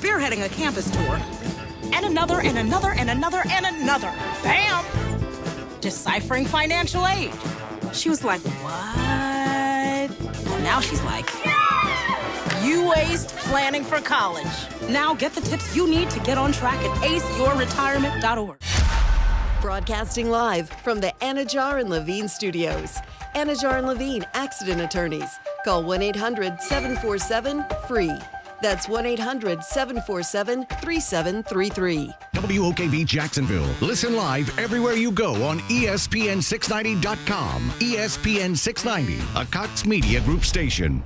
spearheading a campus tour. And another, and another, and another, and another. Bam! Deciphering financial aid. She was like, what? And now she's like, you aced planning for college. Now get the tips you need to get on track at aceyourretirement.org. Broadcasting live from the Anajar and Levine studios. Anajar and Levine Accident Attorneys. Call 1-800-747-FREE. That's 1-800-747-3733. WOKV Jacksonville. Listen live everywhere you go on ESPN690.com. ESPN 690, a Cox Media Group station.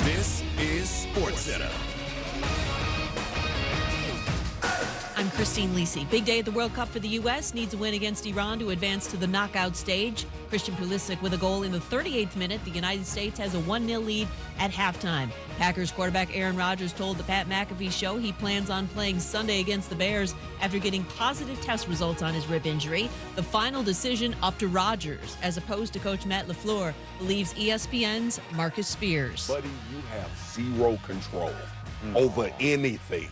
This is SportsCenter. I'm Christine Lisi. Big day at the World Cup for the U.S. Needs a win against Iran to advance to the knockout stage. Christian Pulisic with a goal in the 38th minute. The United States has a 1-0 lead at halftime. Packers quarterback Aaron Rodgers told the Pat McAfee Show he plans on playing Sunday against the Bears after getting positive test results on his rib injury. The final decision up to Rodgers, as opposed to Coach Matt LaFleur, believes ESPN's Marcus Spears. Buddy, you have zero control over anything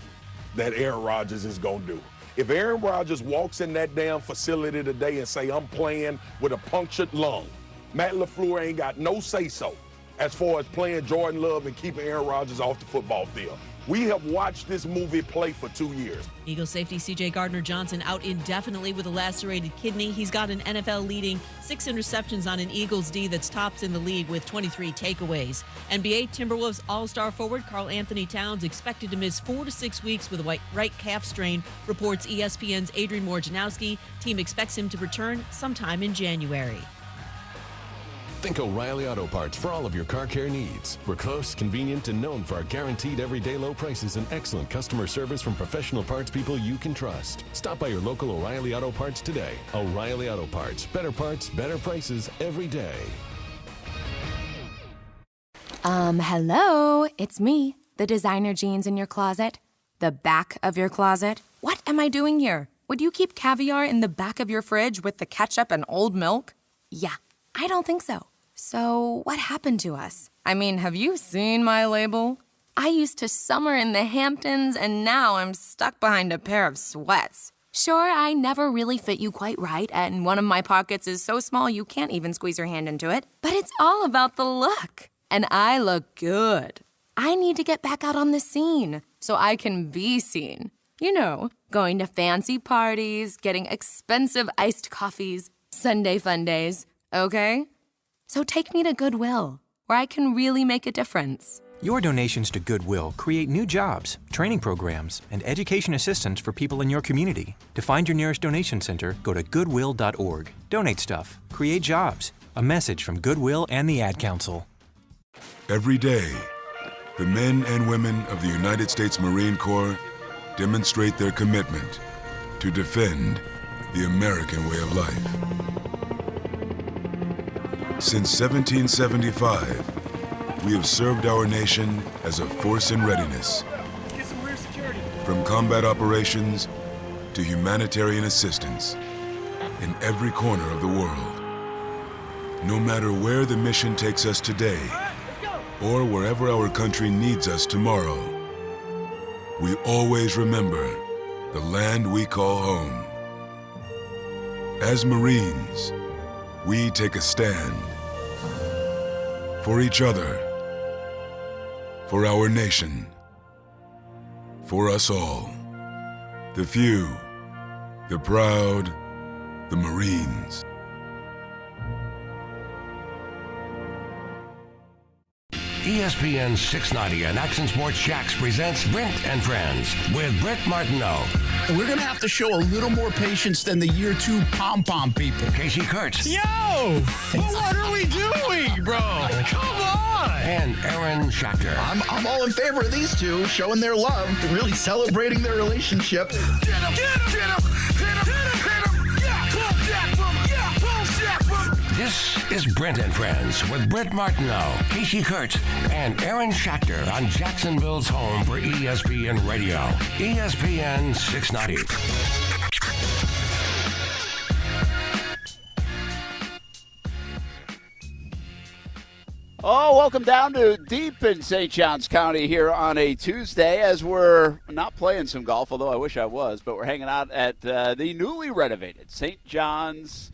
that Aaron Rodgers is going to do. If Aaron Rodgers walks in that damn facility today and say, I'm playing with a punctured lung, Matt LaFleur ain't got no say-so as far as playing Jordan Love and keeping Aaron Rodgers off the football field. We have watched this movie play for 2 years. Eagles safety C.J. Gardner-Johnson out indefinitely with a lacerated kidney. He's got an NFL-leading 6 interceptions on an Eagles D that's tops in the league with 23 takeaways. NBA Timberwolves all-star forward Karl Anthony Towns expected to miss 4 to 6 weeks with a right calf strain, reports ESPN's Adrian Wojnarowski. Team expects him to return sometime in January. Think O'Reilly Auto Parts for all of your car care needs. We're close, convenient, and known for our guaranteed everyday low prices and excellent customer service from professional parts people you can trust. Stop by your local O'Reilly Auto Parts today. O'Reilly Auto Parts. Better parts, better prices every day. Hello, it's me, the designer jeans in your closet, the back of your closet. What am I doing here? Would you keep caviar in the back of your fridge with the ketchup and old milk? Yeah, I don't think so. So what happened to us? I mean, have you seen my label? I used to summer in the Hamptons, and now I'm stuck behind a pair of sweats. Sure, I never really fit you quite right, and one of my pockets is so small you can't even squeeze your hand into it. But it's all about the look. And I look good. I need to get back out on the scene so I can be seen. You know, going to fancy parties, getting expensive iced coffees, Sunday fun days, okay? So take me to Goodwill, where I can really make a difference. Your donations to Goodwill create new jobs, training programs, and education assistance for people in your community. To find your nearest donation center, go to goodwill.org. Donate stuff. Create jobs. A message from Goodwill and the Ad Council. Every day, the men and women of the United States Marine Corps demonstrate their commitment to defend the American way of life. Since 1775, we have served our nation as a force in readiness. From combat operations to humanitarian assistance in every corner of the world. No matter where the mission takes us today, or wherever our country needs us tomorrow, we always remember the land we call home. As Marines, we take a stand for each other, for our nation, for us all. The few, the proud, the Marines. ESPN 690 and Action Sports Jax presents Brent and Friends with Brent Martineau. We're going to have to show a little more patience than the year 2 pom-pom people. Kasey Kurtz. Yo! Well, what are we doing, bro? Come on! And Aaron Schachter. I'm all in favor of these two showing their love, really celebrating their relationship. Get him! Get him! Get him! Hit him! Hit him! Yeah! Boom! Jack! Boom! Yeah! Boom! Jack! Boom! This is Brent and Friends with Brent Martineau, Kasey Kurtz, and Aaron Schachter on Jacksonville's home for ESPN Radio, ESPN 690. Oh, welcome down to deep in St. Johns County here on a Tuesday as we're not playing some golf, although I wish I was, but we're hanging out at the newly renovated St. Johns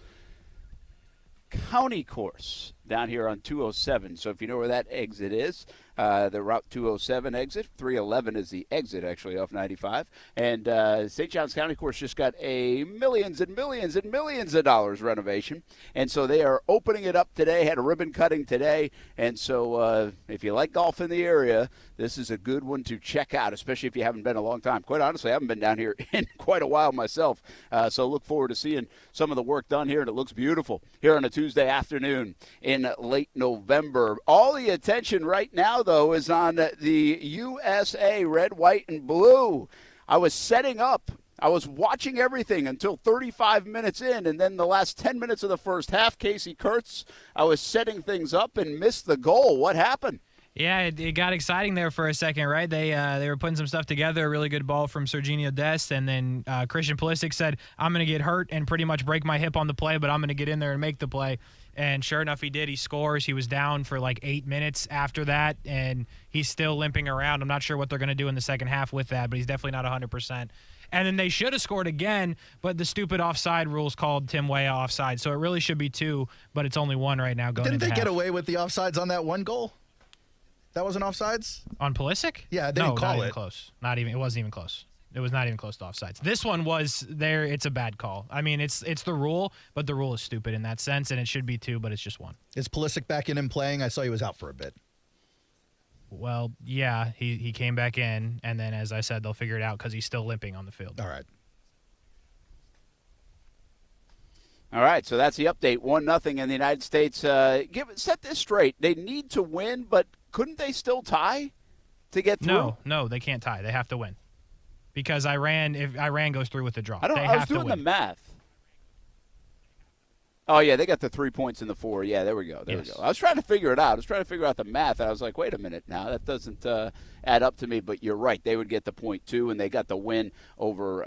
County course down here on 207. So if you know where that exit is, the Route 207 exit, 311 is the exit actually off 95. And St. Johns County course just got a millions and millions and millions of dollars renovation. And so they are opening it up today, had a ribbon cutting today. And so if you like golf in the area, this is a good one to check out, especially if you haven't been a long time. Quite honestly, I haven't been down here in quite a while myself. So look forward to seeing some of the work done here. And it looks beautiful here on a Tuesday afternoon in late November. All the attention right now, though, is on the USA red, white, and blue. I was setting up. I was watching everything until 35 minutes in, and then the last 10 minutes of the first half, Kasey Kurtz, I was setting things up and missed the goal. What happened? Yeah, it got exciting there for a second, right? They were putting some stuff together, a really good ball from Serginho Dest, and then Christian Pulisic said, I'm going to get hurt and pretty much break my hip on the play, but I'm going to get in there and make the play. And sure enough, he did. He scores. He was down for like 8 minutes after that, and he's still limping around. I'm not sure what they're going to do in the second half with that, but he's definitely not 100%. And then they should have scored again, but the stupid offside rules called Tim Weah offside. So it really should be 2, but it's only 1 right now going into Didn't they half. get away with the offsides on that one goal? That wasn't offsides? On Pulisic? Yeah, they didn't call not it. even close. It wasn't even close. It was not even close to offsides. This one was there. It's a bad call. I mean, it's the rule, but the rule is stupid in that sense, and it should be 2, but it's just 1. Is Pulisic back in and playing? I saw he was out for a bit. Well, yeah, he came back in, and then, as I said, they'll figure it out because he's still limping on the field. All right. All right, so that's the update. 1-0 in the United States. Set this straight. They need to win, but couldn't they still tie to get through? No, they can't tie. They have to win. Because if Iran goes through with the draw, I was doing the math. Oh, yeah, they got the 3 points in the 4. Yeah, there we go. We go. I was trying to figure it out. I was trying to figure out the math, and I was like, wait a minute now. That doesn't add up to me, but you're right. They would get the point, too, and they got the win over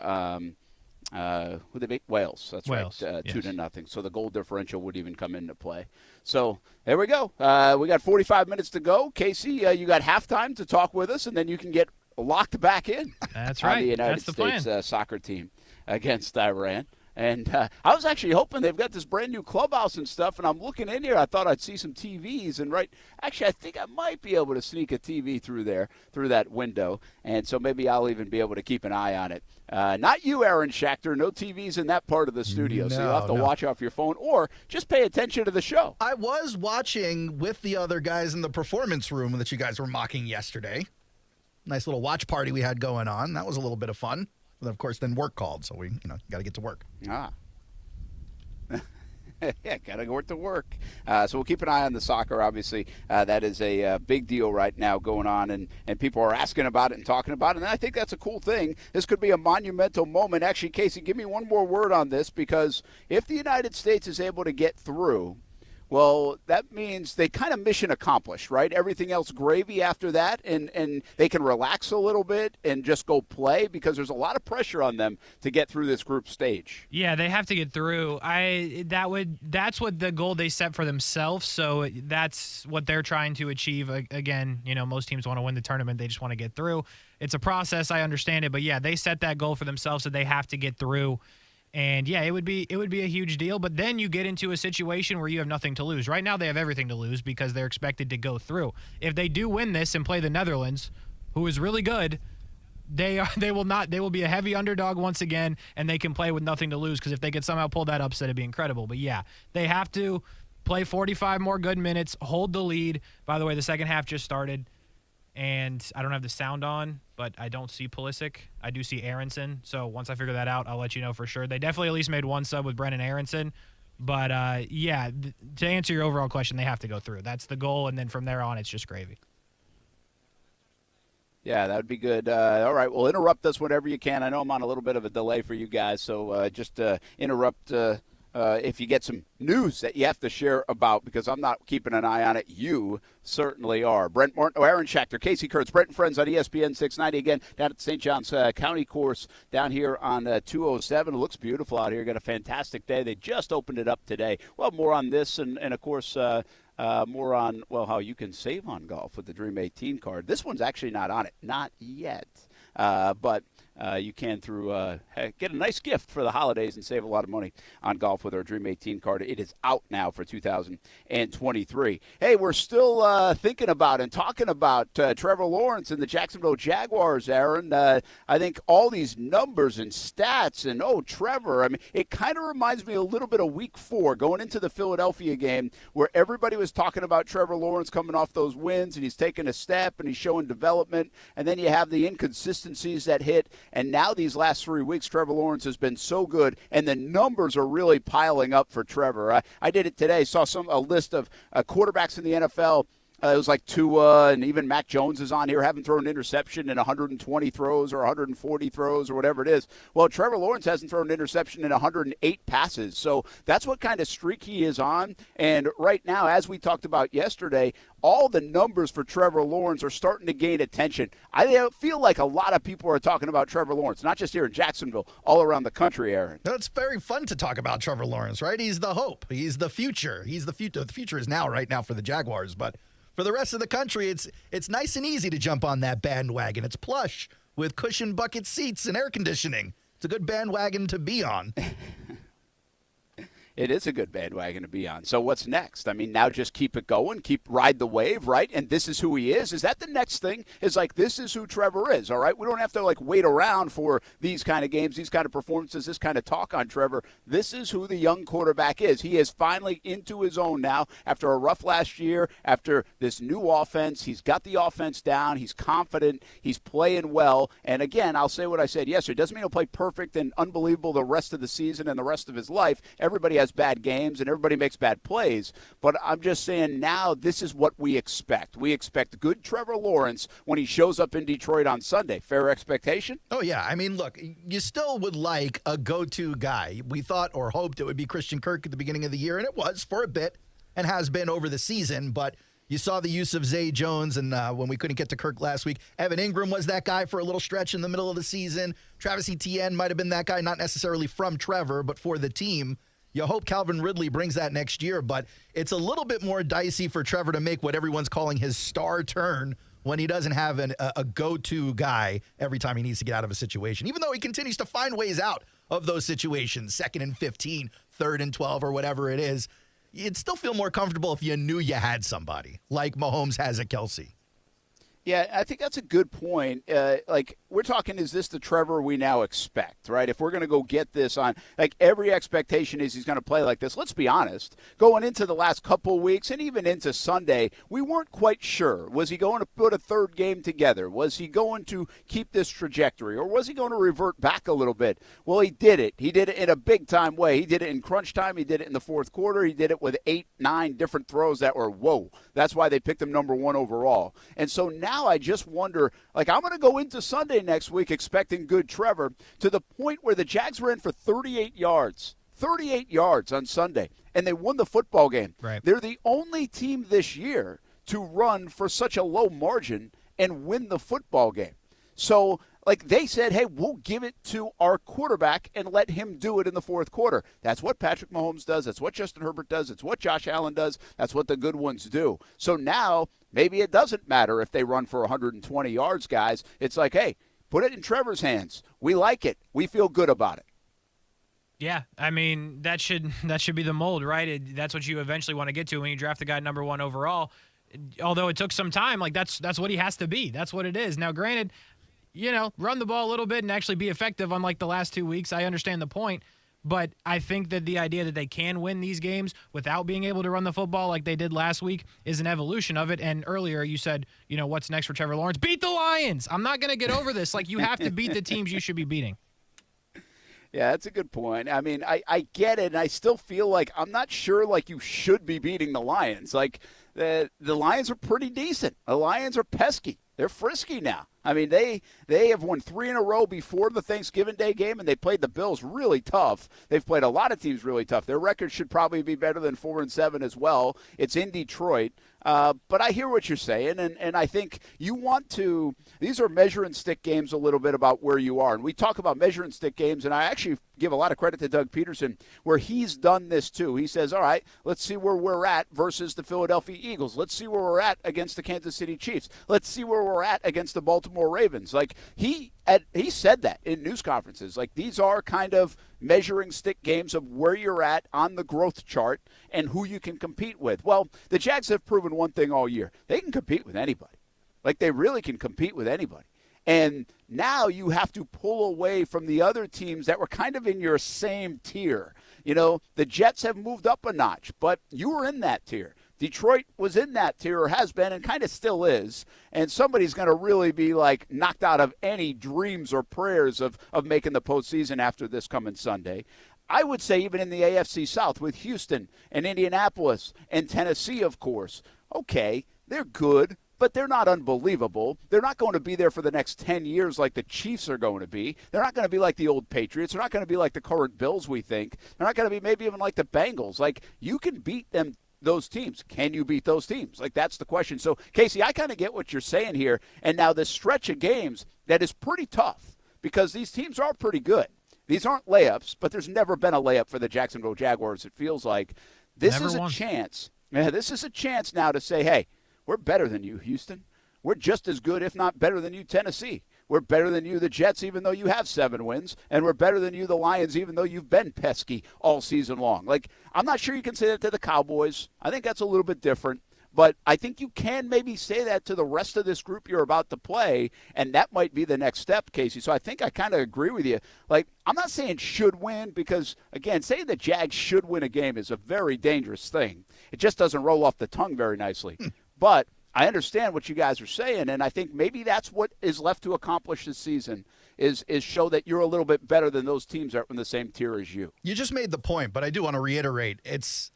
who they beat? Wales. That's Wales, right, yes. 2-0. So the goal differential would even come into play. So there we go. We got 45 minutes to go. Kasey, you got halftime to talk with us, and then you can get locked back in. That's right. On the United States soccer team against Iran. And I was actually hoping they've got this brand new clubhouse and stuff, and I'm looking in here. I thought I'd see some TVs, and actually I think I might be able to sneak a TV through that window, and so maybe I'll even be able to keep an eye on it. Not you, Aaron Schachter. No TVs in that part of the studio, so you'll have to watch off your phone or just pay attention to the show. I was watching with the other guys in the performance room that you guys were mocking yesterday. Nice little watch party we had going on. That was a little bit of fun. And of course, then work called, so we, got to get to work. Yeah, got to go to work. So we'll keep an eye on the soccer, obviously. That is a big deal right now going on, and people are asking about it and talking about it, and I think that's a cool thing. This could be a monumental moment. Actually, Kasey, give me one more word on this, because if the United States is able to get through, well, that means they kind of mission accomplished, right? Everything else gravy after that, and they can relax a little bit and just go play, because there's a lot of pressure on them to get through this group stage. Yeah, they have to get through. That's what the goal they set for themselves, so that's what they're trying to achieve. Again, most teams want to win the tournament. They just want to get through. It's a process. I understand it, but yeah, they set that goal for themselves, so they have to get through. And yeah, it would be a huge deal, but then you get into a situation where you have nothing to lose. Right now they have everything to lose because they're expected to go through. If they do win this and play the Netherlands, who is really good, they will be a heavy underdog once again, and they can play with nothing to lose, because if they could somehow pull that upset, it'd be incredible. But yeah, they have to play 45 more good minutes, hold the lead. By the way, the second half just started, and I don't have the sound on, but I don't see Pulisic. I do see Aronson. So once I figure that out, I'll let you know for sure. They definitely at least made one sub with Brennan Aronson. But, to answer your overall question, they have to go through. That's the goal, and then from there on, it's just gravy. Yeah, that would be good. All right, well, interrupt us whenever you can. I know I'm on a little bit of a delay for you guys, so just interrupt if you get some news that you have to share about, because I'm not keeping an eye on it. You certainly are. Brent Martin, Aaron Schachter, Kasey Kurtz, Brent Friends on ESPN 690 again down at the St. Johns County course down here on 207. It looks beautiful out here. Got a fantastic day. They just opened it up today. Well, more on this and of course, more on, well, how you can save on golf with the Dream 18 card. This one's actually not on it. Not yet. But you can get a nice gift for the holidays and save a lot of money on golf with our Dream 18 card. It is out now for 2023. Hey, we're still thinking about and talking about Trevor Lawrence and the Jacksonville Jaguars, Aaron. I think all these numbers and stats and, Trevor, I mean, it kind of reminds me a little bit of week 4 going into the Philadelphia game where everybody was talking about Trevor Lawrence coming off those wins and he's taking a step and he's showing development, and then you have the inconsistencies that hit. And now these last 3 weeks, Trevor Lawrence has been so good, and the numbers are really piling up for Trevor. I did it today, saw a list of quarterbacks in the NFL. It was like Tua, and even Mac Jones is on here, haven't thrown an interception in 120 throws or 140 throws or whatever it is. Well, Trevor Lawrence hasn't thrown an interception in 108 passes. So that's what kind of streak he is on. And right now, as we talked about yesterday, all the numbers for Trevor Lawrence are starting to gain attention. I feel like a lot of people are talking about Trevor Lawrence, not just here in Jacksonville, all around the country, Aaron. It's very fun to talk about Trevor Lawrence, right? He's the hope. He's the future. The future is right now for the Jaguars, but for the rest of the country, it's nice and easy to jump on that bandwagon. It's plush with cushion bucket seats and air conditioning. It's a good bandwagon to be on. It is a good bandwagon to be on. So what's next? I mean, now just keep it going, ride the wave, right? And this is who he is. Is that the next thing? Is like, this is who Trevor is, all right? We don't have to wait around for these kind of games, these kind of performances, this kind of talk on Trevor. This is who the young quarterback is. He is finally into his own now after a rough last year, after this new offense. He's got the offense down. He's confident. He's playing well. And again, I'll say what I said yesterday. It doesn't mean he'll play perfect and unbelievable the rest of the season and the rest of his life. Everybody has bad games and everybody makes bad plays, but I'm just saying now this is what we expect. We expect good Trevor Lawrence when he shows up in Detroit on Sunday. Fair expectation? Oh, yeah. I mean, look, you still would like a go-to guy. We thought or hoped it would be Christian Kirk at the beginning of the year, and it was for a bit and has been over the season, but you saw the use of Zay Jones, and when we couldn't get to Kirk last week, Evan Ingram was that guy for a little stretch in the middle of the season. Travis Etienne might have been that guy, not necessarily from Trevor, but for the team. You hope Calvin Ridley brings that next year, but it's a little bit more dicey for Trevor to make what everyone's calling his star turn when he doesn't have a go-to guy every time he needs to get out of a situation, even though he continues to find ways out of those situations, 2nd and 15, 3rd and 12, or whatever it is. You'd still feel more comfortable if you knew you had somebody like Mahomes has at Kelsey. Yeah, I think that's a good point. We're talking, is this the Trevor we now expect, right? If we're going to go get this on, every expectation is he's going to play like this. Let's be honest. Going into the last couple weeks and even into Sunday, we weren't quite sure. Was he going to put a third game together? Was he going to keep this trajectory? Or was he going to revert back a little bit? Well, he did it. He did it in a big-time way. He did it in crunch time. He did it in the fourth quarter. He did it with 8, 9 different throws that were, whoa. That's why they picked him number 1 overall. And so now I just wonder, I'm going to go into Sunday next week expecting good Trevor to the point where the Jags ran for 38 yards. 38 yards on Sunday, and they won the football game. Right. They're the only team this year to run for such a low margin and win the football game. So, they said, hey, we'll give it to our quarterback and let him do it in the fourth quarter. That's what Patrick Mahomes does. That's what Justin Herbert does. It's what Josh Allen does. That's what the good ones do. So now maybe it doesn't matter if they run for 120 yards, guys. It's like, hey, put it in Trevor's hands. We like it. We feel good about it. Yeah, I mean, that should be the mold, right? That's what you eventually want to get to when you draft a guy number 1 overall. Although it took some time, that's what he has to be. That's what it is. Now, granted, run the ball a little bit and actually be effective unlike the last 2 weeks. I understand the point, but I think that the idea that they can win these games without being able to run the football like they did last week is an evolution of it. And earlier you said, what's next for Trevor Lawrence? Beat the Lions. I'm not going to get over this. You have to beat the teams you should be beating. Yeah, that's a good point. I mean, I get it, and I still feel like I'm not sure you should be beating the Lions. The Lions are pretty decent. The Lions are pesky. They're frisky now. I mean, they have won 3 in a row before the Thanksgiving Day game, and they played the Bills really tough. They've played a lot of teams really tough. Their record should probably be better than 4-7 as well. It's in Detroit. But I hear what you're saying, and I think you want to – these are measure and stick games a little bit about where you are. And we talk about measure and stick games, and I actually give a lot of credit to Doug Peterson, where he's done this too. He says, all right, let's see where we're at versus the Philadelphia Eagles. Let's see where we're at against the Kansas City Chiefs. Let's see where we're at against the Baltimore Ravens. Like, he said that in news conferences. Like, these are kind of measuring stick games of where you're at on the growth chart and who you can compete with. Well, the Jags have proven one thing all year. They can compete with anybody. Like, they really can compete with anybody. And now you have to pull away from the other teams that were kind of in your same tier. You know, the Jets have moved up a notch, but you were in that tier. Detroit was in that tier, or has been, and kind of still is. And somebody's going to really be, like, knocked out of any dreams or prayers of making the postseason after this coming Sunday. I would say even in the AFC South with Houston and Indianapolis and Tennessee, of course, okay, they're good, but they're not unbelievable. They're not going to be there for the next 10 years like the Chiefs are going to be. They're not going to be like the old Patriots. They're not going to be like the current Bills, we think. They're not going to be maybe even like the Bengals. Like, you can beat them, those teams. Can you beat those teams? Like, that's the question. So, Kasey, I kind of get what you're saying here. And now this stretch of games that is pretty tough because these teams are pretty good. These aren't layups, but there's never been a layup for the Jacksonville Jaguars, it feels like. This is a chance. Yeah, this is a chance now to say, hey, we're better than you, Houston. We're just as good, if not better than you, Tennessee. We're better than you, the Jets, even though you have 7 wins. And we're better than you, the Lions, even though you've been pesky all season long. Like, I'm not sure you can say that to the Cowboys. I think that's a little bit different. But I think you can maybe say that to the rest of this group you're about to play, and that might be the next step, Kasey. So I think I kind of agree with you. Like, I'm not saying should win because, again, saying the Jags should win a game is a very dangerous thing. It just doesn't roll off the tongue very nicely. But I understand what you guys are saying, and I think maybe that's what is left to accomplish this season is show that you're a little bit better than those teams that are in the same tier as you. You just made the point, but I do want to reiterate. It's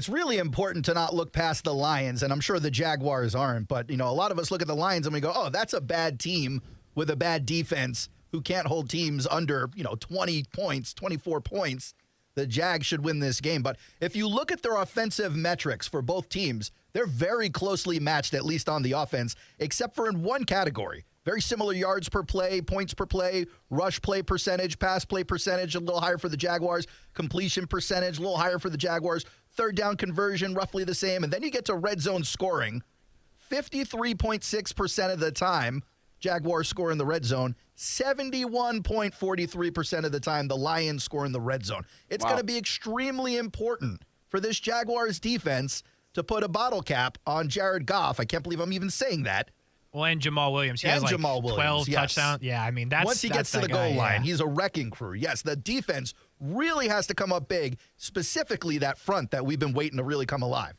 really important to not look past the Lions, and I'm sure the Jaguars aren't, but, you know, a lot of us look at the Lions and we go, oh, that's a bad team with a bad defense who can't hold teams under, 20 points, 24 points. The Jags should win this game. But if you look at their offensive metrics for both teams, they're very closely matched, at least on the offense, except for in one category. Very similar yards per play, points per play, rush play percentage, pass play percentage, a little higher for the Jaguars, completion percentage, a little higher for the Jaguars, third down conversion, roughly the same. And then you get to red zone scoring. 53.6% of the time, Jaguars score in the red zone. 71.43% of the time, the Lions score in the red zone. It's going to be extremely important for this Jaguars defense to put a bottle cap on Jared Goff. I can't believe I'm even saying that. Well, and Jamal Williams. He has like 12 touchdowns. Yeah, I mean, once he gets to the goal line, he's a wrecking crew. Yes, the defense really has to come up big, specifically that front that we've been waiting to really come alive.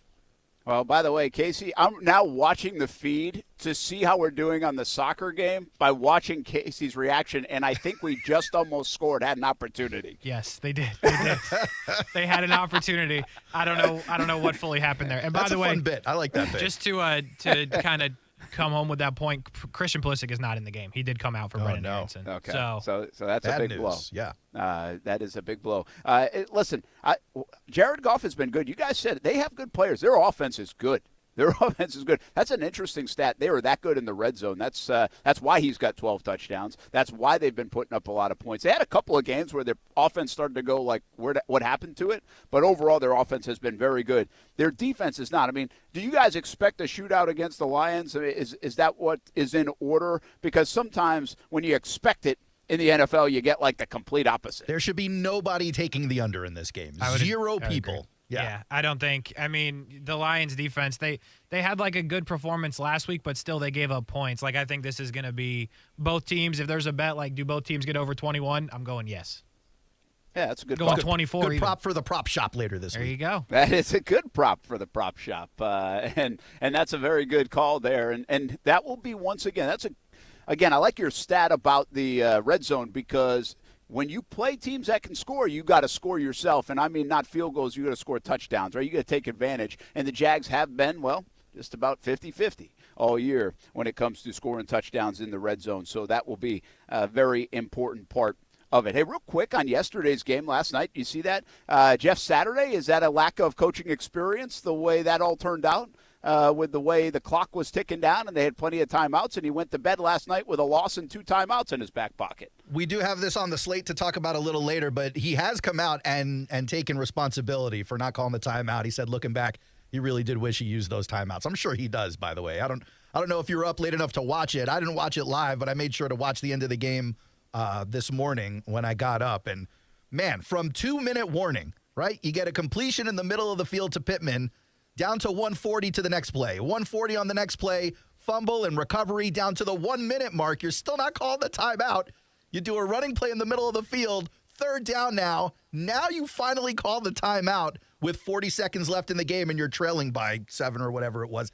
Well, by the way, Kasey, I'm now watching the feed to see how we're doing on the soccer game by watching Casey's reaction, and I think we just almost scored, had an opportunity. Yes, they did. They had an opportunity. I don't know what fully happened there. And by That's the way, a fun bit. I like that bit. Just to kind of come home with that point, Christian Pulisic is not in the game. He did come out for Brendan Johnson. Okay, so that's a big blow. Yeah, that is a big blow. Listen, Jared Goff has been good. You guys said it. They have good players. Their offense is good. Their offense is good. That's an interesting stat. They were that good in the red zone. That's why he's got 12 touchdowns. That's why they've been putting up a lot of points. They had a couple of games where their offense started to go like, what happened to it? But overall, their offense has been very good. Their defense is not. I mean, do you guys expect a shootout against the Lions? I mean, is that what is in order? Because sometimes when you expect it, in the NFL, you get like the complete opposite. There should be nobody taking the under in this game. Zero people. Yeah, I don't think. I mean, the Lions defense, they had like a good performance last week, but still they gave up points. Like, I think this is going to be both teams. If there's a bet, like, do both teams get over 21? I'm going yes. Yeah, that's a good going prop. 24. Good prop for the prop shop later this week. There you go. That is a good prop for the prop shop, and that's a very good call there. And that will be once again. Again, I like your stat about the red zone because when you play teams that can score, you got to score yourself. And I mean, not field goals, you got to score touchdowns, right? You got to take advantage. And the Jags have been, well, just about 50-50 all year when it comes to scoring touchdowns in the red zone. So that will be a very important part of it. Hey, real quick on yesterday's game last night, you see that? Jeff Saturday, is that a lack of coaching experience, the way that all turned out? with the way the clock was ticking down and they had plenty of timeouts, and he went to bed last night with a loss and 2 timeouts in his back pocket. We do have this on the slate to talk about a little later, but he has come out and taken responsibility for not calling the timeout. He said, looking back, he really did wish he used those timeouts. I'm sure he does, by the way. I don't know if you were up late enough to watch it. I didn't watch it live, but I made sure to watch the end of the game this morning when I got up. And, man, from 2-minute warning, right? You get a completion in the middle of the field to Pittman, down to 140 to the next play. 140 on the next play, fumble and recovery down to the 1-minute mark. You're still not calling the timeout. You do a running play in the middle of the field, 3rd down now. Now you finally call the timeout with 40 seconds left in the game and you're trailing by 7 or whatever it was.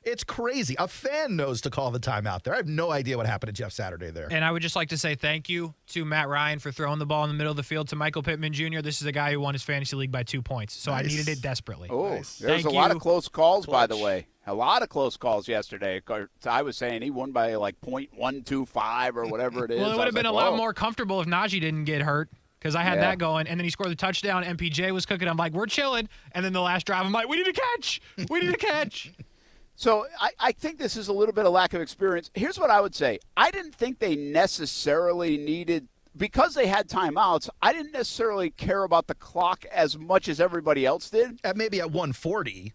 It's crazy. A fan knows to call the timeout there. I have no idea what happened to Jeff Saturday there. And I would just like to say thank you to Matt Ryan for throwing the ball in the middle of the field to Michael Pittman Jr. This is a guy who won his fantasy league by 2 points, so nice. I needed it desperately. Oh, nice. There's a lot of close calls, by the way. A lot of close calls yesterday. I was saying he won by like .125 or whatever it is. Well, it would have been a lot more comfortable if Najee didn't get hurt. Because I had that going, and then he scored the touchdown. MPJ was cooking. I'm like, we're chilling. And then the last drive, I'm like, we need a catch. We need a catch. So I think this is a little bit of lack of experience. Here's what I would say. I didn't think they necessarily needed, because they had timeouts, I didn't necessarily care about the clock as much as everybody else did. Maybe at 140.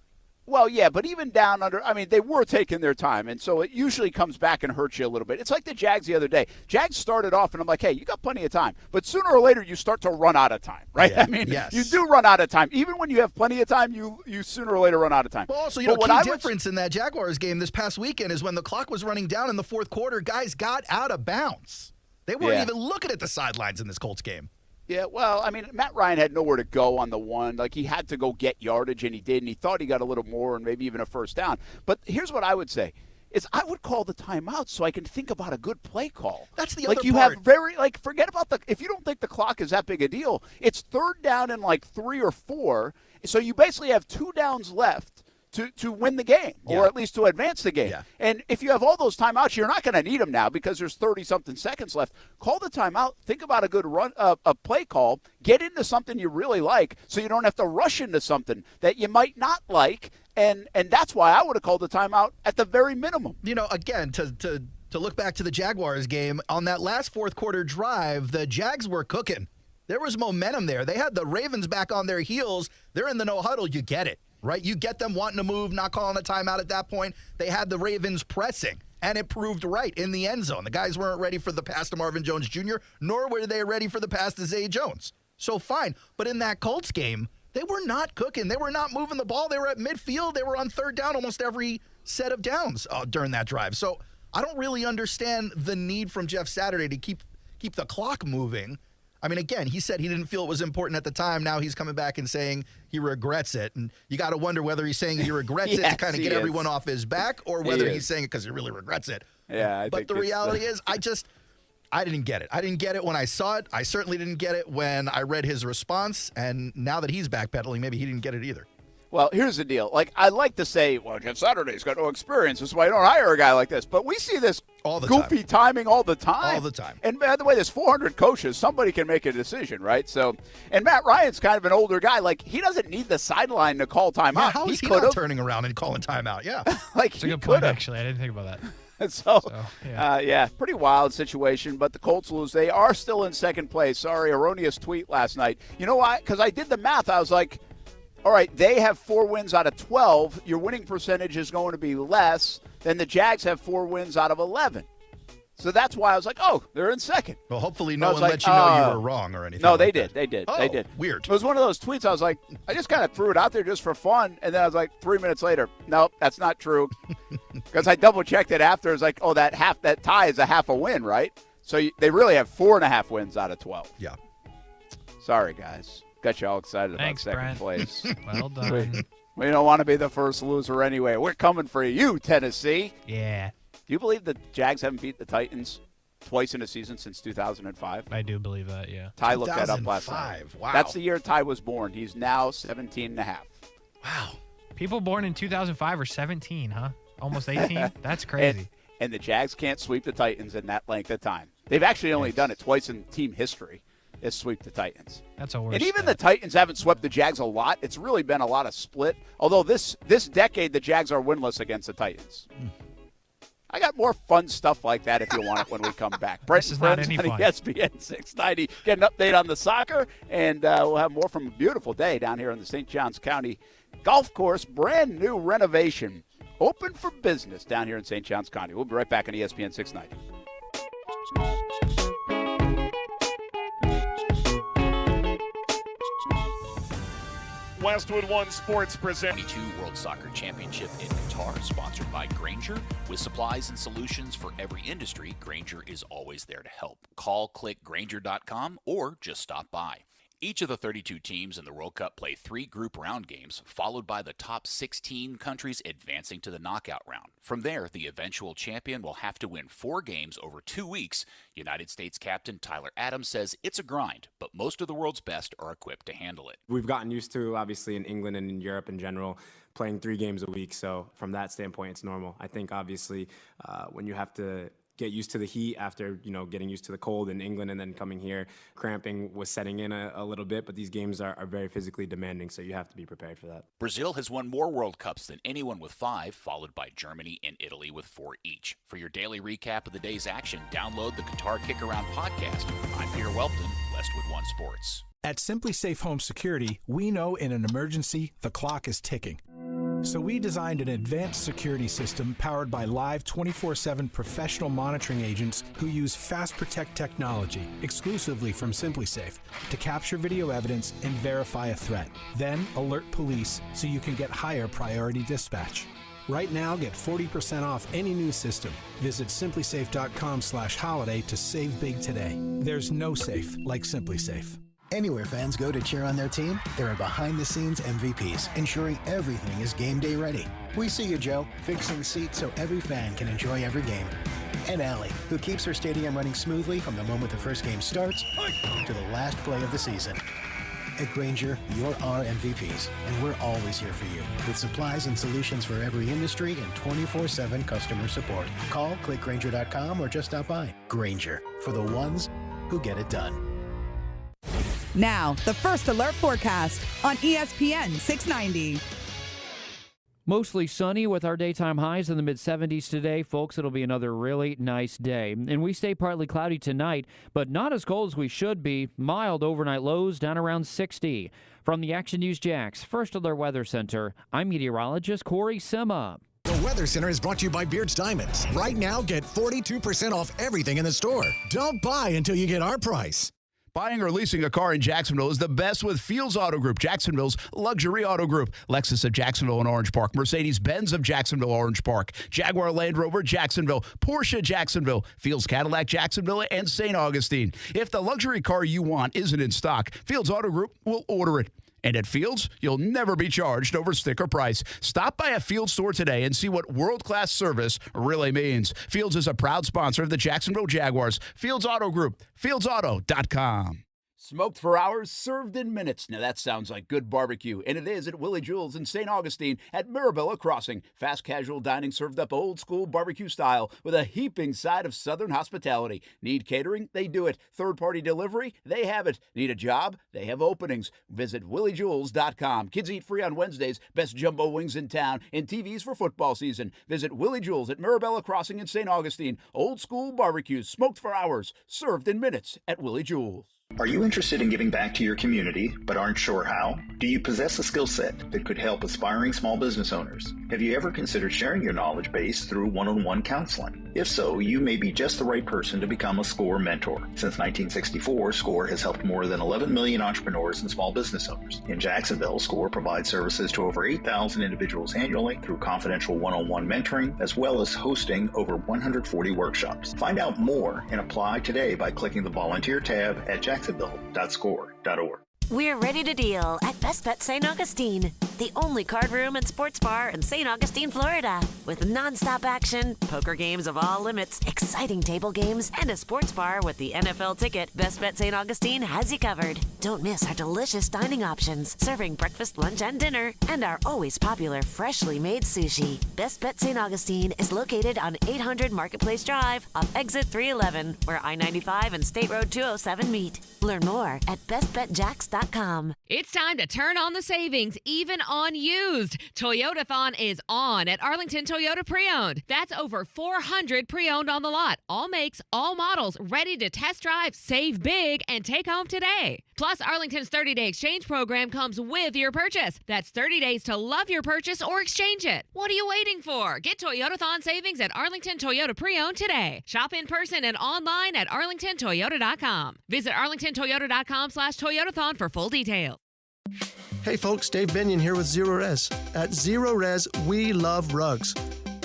Well, yeah, but even down under, I mean, they were taking their time, and so it usually comes back and hurts you a little bit. It's like the Jags the other day. Jags started off, and I'm like, hey, you got plenty of time. But sooner or later, you start to run out of time, right? Yeah, I mean, you do run out of time. Even when you have plenty of time, you sooner or later run out of time. Well, also, key difference in that Jaguars game this past weekend is when the clock was running down in the 4th quarter, guys got out of bounds. They weren't even looking at the sidelines in this Colts game. Yeah, well, I mean, Matt Ryan had nowhere to go on the one. Like, he had to go get yardage, and he did, and he thought he got a little more and maybe even a first down. But here's what I would say, is I would call the timeout so I can think about a good play call. That's the other part. You have forget about if you don't think the clock is that big a deal, it's 3rd down and like 3 or 4, so you basically have 2 downs left to win the game, or at least to advance the game. Yeah. And if you have all those timeouts, you're not going to need them now because there's 30-something seconds left. Call the timeout. Think about a good run, a play call. Get into something you really like so you don't have to rush into something that you might not like. And that's why I would have called the timeout at the very minimum. You know, again, to look back to the Jaguars game, on that last 4th quarter drive, the Jags were cooking. There was momentum there. They had the Ravens back on their heels. They're in the no huddle. You get it. Right? You get them wanting to move, not calling a timeout at that point. They had the Ravens pressing, and it proved right in the end zone. The guys weren't ready for the pass to Marvin Jones Jr., nor were they ready for the pass to Zay Jones. So fine. But in that Colts game, they were not cooking. They were not moving the ball. They were at midfield. They were on 3rd down almost every set of downs during that drive. So I don't really understand the need from Jeff Saturday to keep the clock moving. I mean, again, he said he didn't feel it was important at the time. Now he's coming back and saying he regrets it. And you got to wonder whether he's saying he regrets it to kind of get everyone off his back, or whether he's saying it because he really regrets it. Yeah, but the reality is, I didn't get it. I didn't get it when I saw it. I certainly didn't get it when I read his response. And now that he's backpedaling, maybe he didn't get it either. Well, here's the deal. Like, I like to say, well, Jeff Saturday's got no experience. That's why I don't hire a guy like this. But we see this all the goofy timing all the time. All the time. And by the way, there's 400 coaches. Somebody can make a decision, right? So, and Matt Ryan's kind of an older guy. Like, he doesn't need the sideline to call timeout. Yeah, how is he not turning around and calling timeout? Yeah. Like, that's a good point, actually. I didn't think about that. So pretty wild situation, but the Colts lose. They are still in 2nd place. Sorry, erroneous tweet last night. You know why? Because I did the math. I was like, all right, they have 4 wins out of 12. Your winning percentage is going to be less than the Jags have 4 wins out of 11. So that's why I was like, oh, they're in 2nd. Well, hopefully no one let you know you were wrong or anything. No, they did. They did. Oh, they did. Weird. It was one of those tweets I was like, I just kind of threw it out there just for fun. And then I was like, 3 minutes later, nope, that's not true. Because I double-checked it after. It was like, oh, that tie is a half a win, right? So they really have 4.5 wins out of 12. Yeah. Sorry, guys. Got you all excited Thanks, about 2nd Brent. place. Well done. We don't want to be the first loser anyway. We're coming for you, Tennessee. Yeah. Do you believe the Jags haven't beat the Titans twice in a season since 2005? I do believe that, yeah. Ty looked that up last night. Wow. That's the year Ty was born. He's now 17 and a half. Wow. People born in 2005 are 17, huh? Almost 18? That's crazy. And the Jags can't sweep the Titans in that length of time. They've actually only done it twice in team history. is sweep the Titans. That's a worse. And even the Titans haven't swept the Jags a lot. It's really been a lot of split. Although this decade, the Jags are winless against the Titans. I got more fun stuff like that if you want it when we come back. Brent Friends on ESPN 690. Get an update on the soccer, and we'll have more from a beautiful day down here on the St. Johns County Golf Course. Brand new renovation. Open for business down here in St. Johns County. We'll be right back on ESPN 690. Westwood One Sports presents 22 World Soccer Championship in Qatar, sponsored by Grainger. With supplies and solutions for every industry, Grainger is always there to help. Call, click Grainger.com, or just stop by. Each of the 32 teams in the World Cup play 3 group round games, followed by the top 16 countries advancing to the knockout round. From there, the eventual champion will have to win 4 games over 2 weeks. United States captain Tyler Adams says it's a grind, but most of the world's best are equipped to handle it. We've gotten used to, obviously, in England and in Europe in general, playing 3 games a week. So from that standpoint, it's normal. I think, obviously, when you have to get used to the heat after, getting used to the cold in England and then coming here, cramping was setting in a little bit, but these games are very physically demanding, so you have to be prepared for that. Brazil has won more World Cups than anyone with 5, followed by Germany and Italy with 4 each. For your daily recap of the day's action, download the Qatar Kick Around podcast. I'm Peter Welton, Westwood One Sports. At Simply Safe Home Security, we know in an emergency, the clock is ticking. So we designed an advanced security system powered by live 24/7 professional monitoring agents who use Fast Protect technology exclusively from SimpliSafe to capture video evidence and verify a threat. Then alert police so you can get higher priority dispatch. Right now, get 40% off any new system. Visit simplysafe.com/holiday to save big today. There's no safe like SimpliSafe. Anywhere fans go to cheer on their team, there are behind-the-scenes MVPs, ensuring everything is game day ready. We see you, Joe, fixing seats so every fan can enjoy every game. And Allie, who keeps her stadium running smoothly from the moment the first game starts to the last play of the season. At Grainger, you're our MVPs, and we're always here for you, with supplies and solutions for every industry and 24/7 customer support. Call, click Grainger.com, or just stop by. Grainger, for the ones who get it done. Now, the First Alert forecast on ESPN 690. Mostly sunny with our daytime highs in the mid-70s today. Folks, it'll be another really nice day. And we stay partly cloudy tonight, but not as cold as we should be. Mild overnight lows down around 60. From the Action News Jax First Alert Weather Center, I'm meteorologist Corey Sima. The Weather Center is brought to you by Beard's Diamonds. Right now, get 42% off everything in the store. Don't buy until you get our price. Buying or leasing a car in Jacksonville is the best with Fields Auto Group, Jacksonville's luxury auto group. Lexus of Jacksonville and Orange Park, Mercedes-Benz of Jacksonville, Orange Park, Jaguar Land Rover, Jacksonville, Porsche, Jacksonville, Fields Cadillac, Jacksonville, and St. Augustine. If the luxury car you want isn't in stock, Fields Auto Group will order it. And at Fields, you'll never be charged over sticker price. Stop by a Fields store today and see what world-class service really means. Fields is a proud sponsor of the Jacksonville Jaguars. Fields Auto Group, fieldsauto.com. Smoked for hours, served in minutes. Now that sounds like good barbecue, and it is at Willie Jewell's in St. Augustine at Mirabella Crossing. Fast casual dining served up old school barbecue style with a heaping side of Southern hospitality. Need catering? They do it. Third-party delivery? They have it. Need a job? They have openings. Visit williejewels.com. Kids eat free on Wednesdays. Best jumbo wings in town and TVs for football season. Visit Willie Jewell's at Mirabella Crossing in St. Augustine. Old school barbecues, smoked for hours, served in minutes at Willie Jewell's. Are you interested in giving back to your community but aren't sure how? Do you possess a skill set that could help aspiring small business owners? Have you ever considered sharing your knowledge base through one-on-one counseling? If so, you may be just the right person to become a SCORE mentor. Since 1964, SCORE has helped more than 11 million entrepreneurs and small business owners. In Jacksonville, SCORE provides services to over 8,000 individuals annually through confidential one-on-one mentoring, as well as hosting over 140 workshops. Find out more and apply today by clicking the volunteer tab at jacksonville.score.org. We're ready to deal at Best Bet St. Augustine, the only card room and sports bar in St. Augustine, Florida. With nonstop action, poker games of all limits, exciting table games, and a sports bar with the NFL ticket, Best Bet St. Augustine has you covered. Don't miss our delicious dining options, serving breakfast, lunch, and dinner, and our always popular freshly made sushi. Best Bet St. Augustine is located on 800 Marketplace Drive off Exit 311, where I-95 and State Road 207 meet. Learn more at bestbetjacks.com. It's time to turn on the savings, even on used. Toyotathon is on at Arlington Toyota Pre-Owned. That's over 400 pre-owned on the lot. All makes, all models, ready to test drive, save big, and take home today. Plus, Arlington's 30-day exchange program comes with your purchase. That's 30 days to love your purchase or exchange it. What are you waiting for? Get Toyotathon savings at Arlington Toyota Pre-Owned today. Shop in person and online at arlingtontoyota.com. Visit arlingtontoyota.com/Toyotathon for full details. Hey folks, Dave Benyon here with Zero Res. At Zero Res, we love rugs.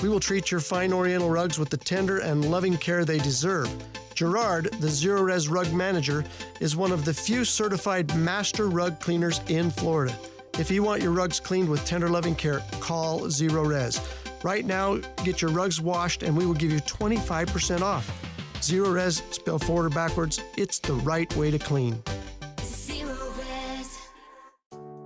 We will treat your fine Oriental rugs with the tender and loving care they deserve. Gerard, the Zero Res rug manager, is one of the few certified master rug cleaners in Florida. If you want your rugs cleaned with tender loving care, call Zero Res. Right now, get your rugs washed and we will give you 25% off. Zero Res, spelled forward or backwards, it's the right way to clean.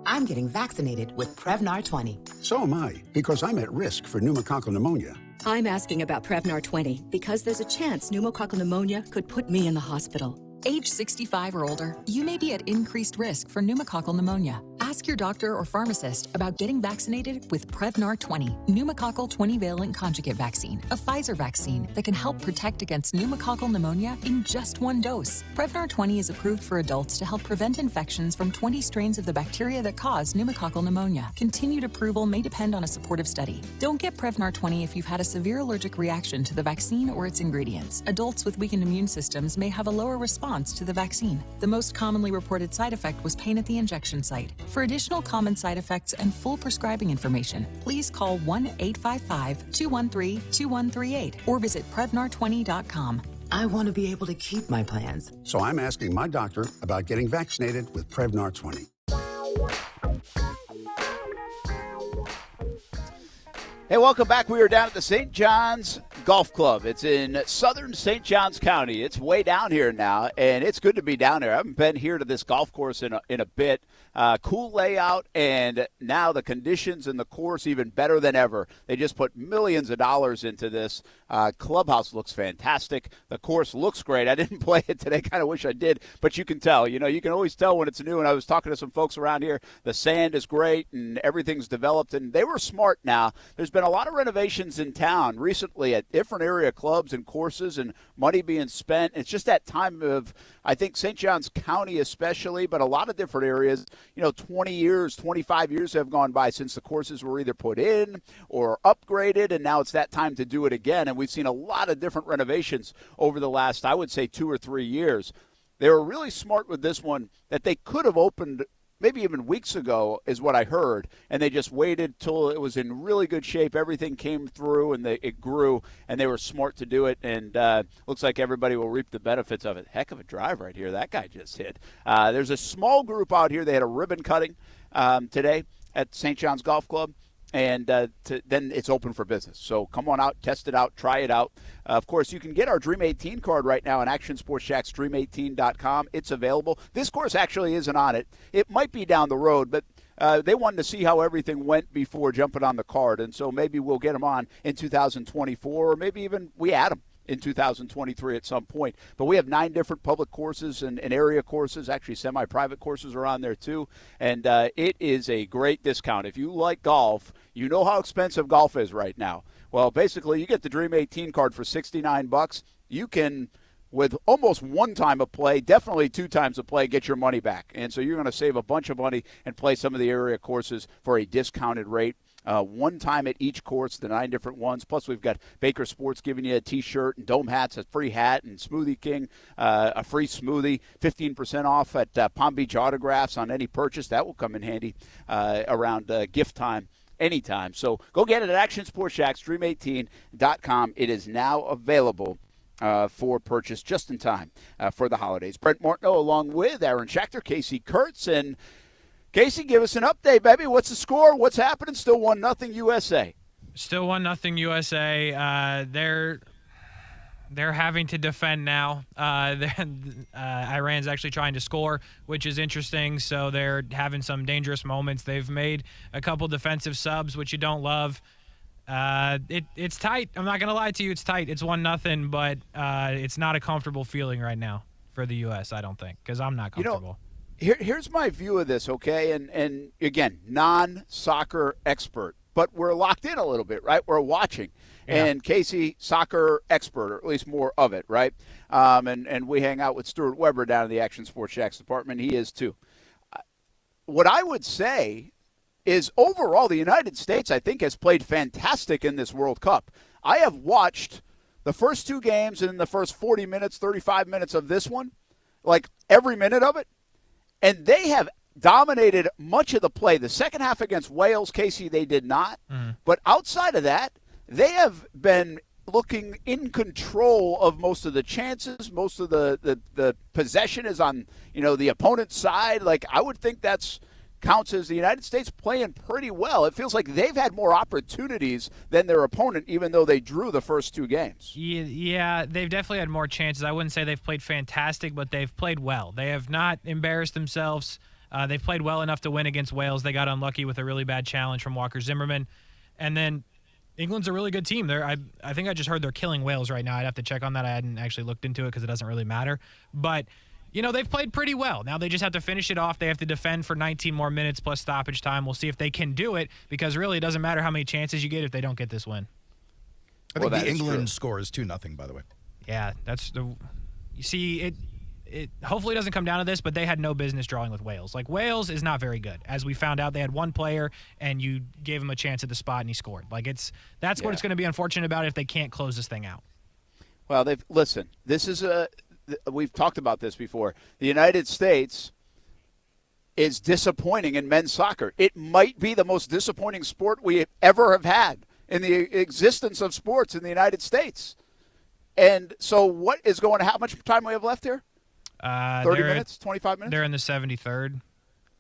I'm getting vaccinated with Prevnar 20. So am I, because I'm at risk for pneumococcal pneumonia. I'm asking about Prevnar 20 because there's a chance pneumococcal pneumonia could put me in the hospital. Age 65 or older, you may be at increased risk for pneumococcal pneumonia. Ask your doctor or pharmacist about getting vaccinated with Prevnar 20, pneumococcal 20-valent conjugate vaccine, a Pfizer vaccine that can help protect against pneumococcal pneumonia in just one dose. Prevnar 20 is approved for adults to help prevent infections from 20 strains of the bacteria that cause pneumococcal pneumonia. Continued approval may depend on a supportive study. Don't get Prevnar 20 if you've had a severe allergic reaction to the vaccine or its ingredients. Adults with weakened immune systems may have a lower response to the vaccine. The most commonly reported side effect was pain at the injection site. For additional common side effects and full prescribing information, please call 1-855-213-2138 or visit Prevnar20.com. I want to be able to keep my plans. So I'm asking my doctor about getting vaccinated with Prevnar 20. Hey, welcome back. We are down at the St. John's Golf Club. It's in southern St. Johns County. It's way down here now, and it's good to be down there. I haven't been here to this golf course in a bit. Cool layout, and now the conditions in the course even better than ever. They just put millions of dollars into this. Clubhouse looks fantastic. The course looks great. I didn't play it today. Kind of wish I did, but you can tell. You know, you can always tell when it's new, and I was talking to some folks around here. The sand is great, and everything's developed, and they were smart now. There's been a lot of renovations in town recently at different area clubs and courses and money being spent. It's just that time of, I think, St. Johns County especially, but a lot of different areas. 20 years, 25 years have gone by since the courses were either put in or upgraded, and now it's that time to do it again. And we've seen a lot of different renovations over the last, I would say, 2 or 3 years. They were really smart with this one that they could have opened maybe even weeks ago is what I heard, and they just waited till it was in really good shape. Everything came through, and it grew, and they were smart to do it, and looks like everybody will reap the benefits of it. Heck of a drive right here that guy just hit. There's a small group out here. They had a ribbon cutting today at St. John's Golf Club, and then it's open for business. So come on out, test it out, try it out. Of course, you can get our Dream 18 card right now on Action Sports Jack's Dream18.com. It's available. This course actually isn't on it. It might be down the road, but they wanted to see how everything went before jumping on the card, and so maybe we'll get them on in 2024, or maybe even we add them in 2023 at some point. But we have 9 different public courses and area courses. Actually, semi-private courses are on there too. And it is a great discount. If you like golf, you know how expensive golf is right now. Well, basically, you get the Dream 18 card for $69. You can, with almost one time of play, definitely 2 times of play, get your money back. And so you're going to save a bunch of money and play some of the area courses for a discounted rate. One time at each course, the 9 different ones. Plus, we've got Baker Sports giving you a T-shirt and Dome hats, a free hat, and Smoothie King, a free smoothie, 15% off at Palm Beach Autographs on any purchase. That will come in handy around gift time anytime. So go get it at Action Sports Jack's Dream18.com. It is now available for purchase just in time for the holidays. Brent Martineau along with Aaron Schachter, Kasey Kurtz. And Kasey, give us an update, baby. What's the score? What's happening? Still 1-0 USA. Still 1-0 USA. They're having to defend now. Iran's actually trying to score, which is interesting. So they're having some dangerous moments. They've made a couple defensive subs, which you don't love. It's tight. I'm not going to lie to you. It's tight. It's 1-0, but it's not a comfortable feeling right now for the U.S., I don't think, because I'm not comfortable. Here's my view of this, okay? And again, non-soccer expert, but we're locked in a little bit, right? We're watching. Yeah. And Kasey, soccer expert, or at least more of it, right? And we hang out with Stuart Weber down in the Action Sports Jacks department. He is too. What I would say is overall the United States, I think, has played fantastic in this World Cup. I have watched the first two games and the first 40 minutes, 35 minutes of this one, like every minute of it, and they have dominated much of the play. The second half against Wales, Kasey, they did not. But outside of that, they have been looking in control of most of the chances. Most of the possession is on, the opponent's side. Like, I would think that's counts as the United States playing pretty well. It feels like they've had more opportunities than their opponent, even though they drew the first two games. Yeah, they've definitely had more chances. I wouldn't say they've played fantastic, but they've played well. They have not embarrassed themselves. They've played well enough to win against Wales. They got unlucky with a really bad challenge from Walker Zimmerman. And then England's a really good team. I think I just heard they're killing Wales right now. I'd have to check on that. I hadn't actually looked into it because it doesn't really matter. But, they've played pretty well. Now they just have to finish it off. They have to defend for 19 more minutes plus stoppage time. We'll see if they can do it, because really it doesn't matter how many chances you get if they don't get this win. I think the England score is 2-0, by the way. Yeah, you see, it hopefully doesn't come down to this, but they had no business drawing with Wales. Like, Wales is not very good. As we found out, they had one player, and you gave him a chance at the spot, and he scored. Like, that's what it's going to be unfortunate about if they can't close this thing out. Well, listen, this is we've talked about this before. The United States is disappointing in men's soccer. It might be the most disappointing sport we ever have had in the existence of sports in the United States. And so what is going to happen? How much time do we have left here? 30 minutes, 25 minutes? They're in the 73rd.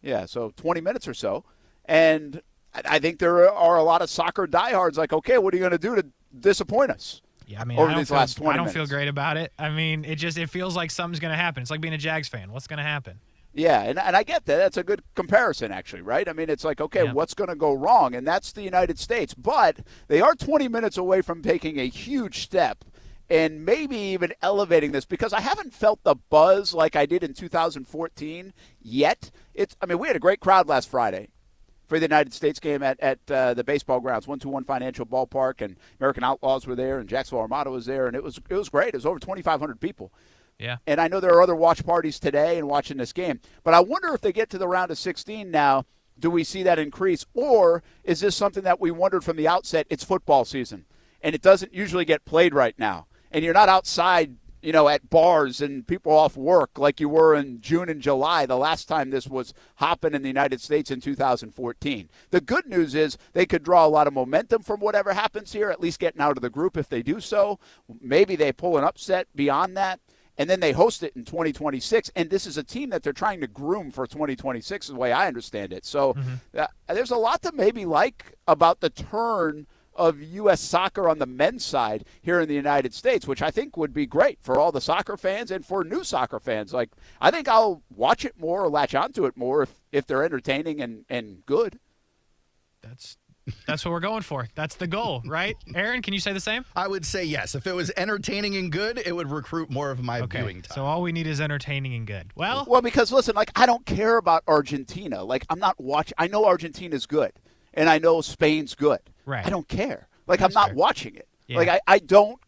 Yeah, so 20 minutes or so. And I think there are a lot of soccer diehards like, okay, what are you going to do to disappoint us? Yeah, I mean, over these last 20 minutes? I don't feel great about it. I mean, it feels like something's going to happen. It's like being a Jags fan. What's going to happen? Yeah, and I get that. That's a good comparison, actually, right? I mean, it's like, okay, what's going to go wrong? And that's the United States. But they are 20 minutes away from taking a huge step and maybe even elevating this, because I haven't felt the buzz like I did in 2014 yet. We had a great crowd last Friday for the United States game at the baseball grounds, 121 Financial Ballpark, and American Outlaws were there, and Jacksonville Armada was there, and it was great. It was over 2,500 people. Yeah. And I know there are other watch parties today and watching this game, but I wonder if they get to the round of 16 now, do we see that increase, or is this something that we wondered from the outset? It's football season, and it doesn't usually get played right now, and you're not outside, at bars and people off work like you were in June and July the last time this was hopping in the United States in 2014. The good news is they could draw a lot of momentum from whatever happens here, at least getting out of the group if they do so. Maybe they pull an upset beyond that, and then they host it in 2026. And this is a team that they're trying to groom for 2026 is the way I understand it. So there's a lot to maybe like about the turn of U.S. soccer on the men's side here in the United States, which I think would be great for all the soccer fans and for new soccer fans. Like, I think I'll watch it more or latch onto it more if they're entertaining and good. That's what we're going for. That's the goal, right? Aaron, can you say the same? I would say yes. If it was entertaining and good, it would recruit more of my viewing time. So all we need is entertaining and good. Well, because listen, like, I don't care about Argentina. Like, I'm not watching. I know Argentina's good, and I know Spain's good. Right. I don't care. Like, I'm not watching it. Yeah. Like, I don't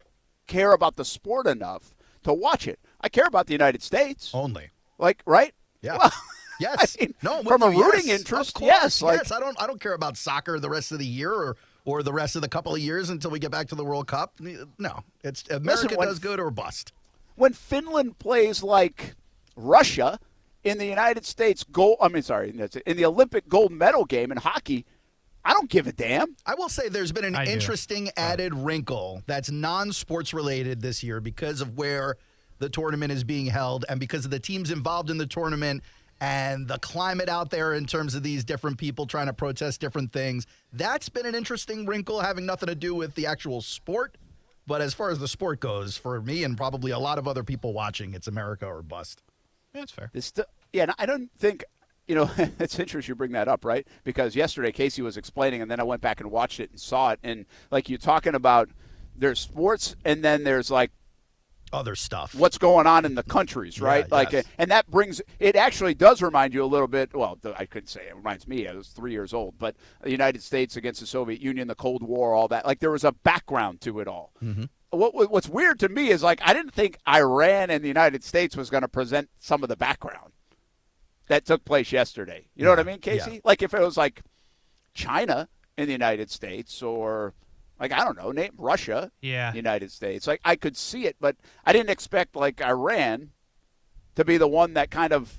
care about the sport enough to watch it. I care about the United States. Only. Like, right? Yeah. Well, yes. I mean, no, from a rooting interest, yes. Like, yes. I don't care about soccer the rest of the year or the rest of the couple of years until we get back to the World Cup. No. It's America does good or bust. When Finland plays like Russia in the United States in the Olympic gold medal game in hockey, I don't give a damn. I will say there's been an interesting added wrinkle that's non-sports related this year because of where the tournament is being held and because of the teams involved in the tournament and the climate out there in terms of these different people trying to protest different things. That's been an interesting wrinkle, having nothing to do with the actual sport. But as far as the sport goes, for me and probably a lot of other people watching, it's America or bust. Yeah, that's fair. And I don't think, it's interesting you bring that up, right? Because yesterday Kasey was explaining, and then I went back and watched it and saw it. And, like, you're talking about there's sports, and then there's, like, other stuff. What's going on in the countries, right? Yes. And that it actually does remind you a little bit. Well, I couldn't say it reminds me. I was 3 years old, but the United States against the Soviet Union, the Cold War, all that. Like, there was a background to it all. Mm-hmm. What's weird to me is, like, I didn't think Iran and the United States was going to present some of the background that took place yesterday. You know what I mean, Kasey? Yeah. Like, if it was like China and the United States, or, like, I don't know, name Russia, United States. Like, I could see it, but I didn't expect, like, Iran to be the one that kind of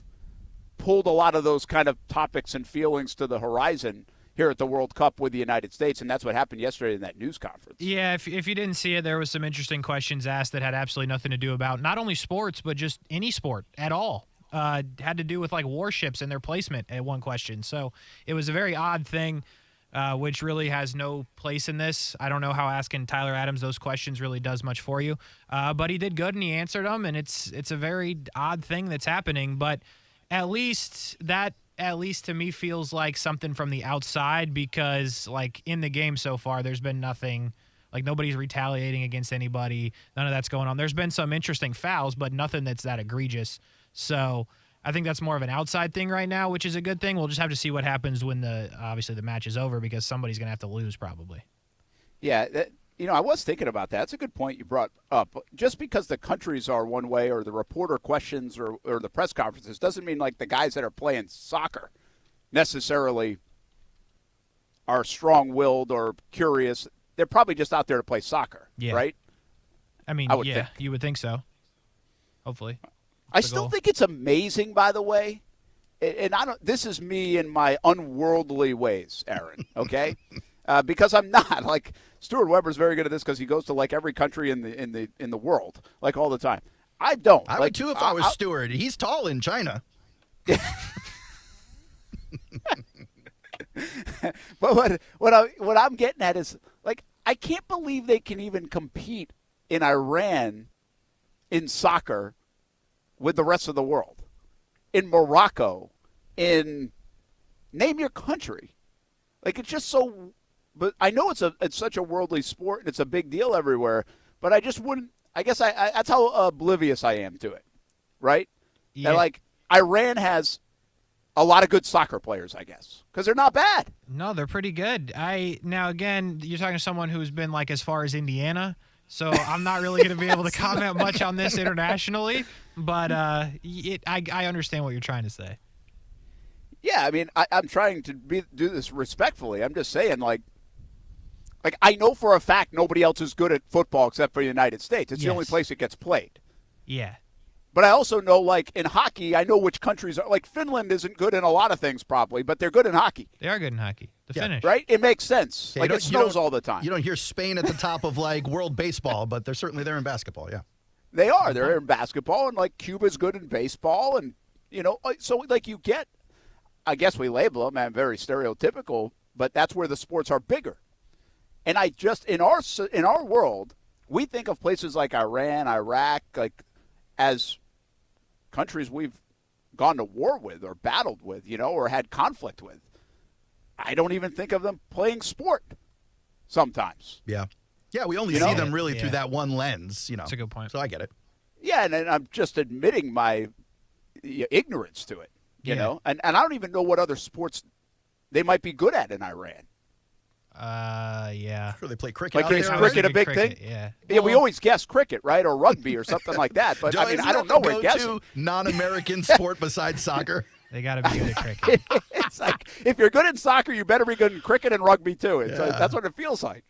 pulled a lot of those kind of topics and feelings to the horizon here at the World Cup with the United States, and that's what happened yesterday in that news conference. Yeah, if you didn't see it, there was some interesting questions asked that had absolutely nothing to do about not only sports, but just any sport at all. Had to do with, like, warships and their placement at one question. So it was a very odd thing. Which really has no place in this. I don't know how asking Tyler Adams those questions really does much for you. But he did good, and he answered them, and it's a very odd thing that's happening. But at least to me feels like something from the outside because, like, in the game so far, there's been nothing. Like, nobody's retaliating against anybody. None of that's going on. There's been some interesting fouls, but nothing that's that egregious. So I think that's more of an outside thing right now, which is a good thing. We'll just have to see what happens when obviously the match is over because somebody's going to have to lose probably. Yeah, I was thinking about that. It's a good point you brought up. Just because the countries are one way or the reporter questions or the press conferences doesn't mean, like, the guys that are playing soccer necessarily are strong-willed or curious. They're probably just out there to play soccer, right? I mean, think. You would think so. Hopefully. I still think it's amazing, by the way, and this is me in my unworldly ways, Aaron, okay? Because I'm not. Like, Stuart Weber's very good at this because he goes to, like, every country in the world, like, all the time. I don't. I would, too, if I was Stuart. He's tall in China. But what I'm getting at is, like, I can't believe they can even compete in Iran in soccer with the rest of the world, in Morocco, name your country. Like, it's just so, but I know it's such a worldly sport and it's a big deal everywhere, but I just wouldn't, I guess that's how oblivious I am to it, right? Yeah. And, like, Iran has a lot of good soccer players, I guess, because they're not bad. No, they're pretty good. Now, again, you're talking to someone who's been, like, as far as Indiana, so I'm not really going to be able to comment much on this internationally, but I understand what you're trying to say. Yeah, I mean, I'm trying to do this respectfully. I'm just saying, like I know for a fact nobody else is good at football except for the United States. It's the only place it gets played. Yeah. But I also know, like, in hockey, I know which countries are. Like, Finland isn't good in a lot of things, probably, but they're good in hockey. They are good in hockey. The Finnish. Right? It makes sense. Yeah, like, it snows all the time. You don't hear Spain at the top of, like, world baseball, but they're certainly there in basketball, yeah. They are. They're in basketball, and, like, Cuba's good in baseball. And, so, like, you get, I guess we label them, and very stereotypical, but that's where the sports are bigger. And I just, in our world, we think of places like Iran, Iraq, like, as countries we've gone to war with or battled with, or had conflict with. I don't even think of them playing sport sometimes. Yeah. Yeah, we only see them really through that one lens, That's a good point. So I get it. Yeah, and I'm just admitting my ignorance to it, you know? And I don't even know what other sports they might be good at in Iran. Yeah. I'm sure they play cricket. Like, is cricket a big thing? Yeah. Yeah, we always guess cricket, right? Or rugby or something like that. But, I mean, I don't know. We're guessing. Non-American sport besides soccer. They got to be good at cricket. It's like, if you're good in soccer, you better be good in cricket and rugby, too. That's what it feels like.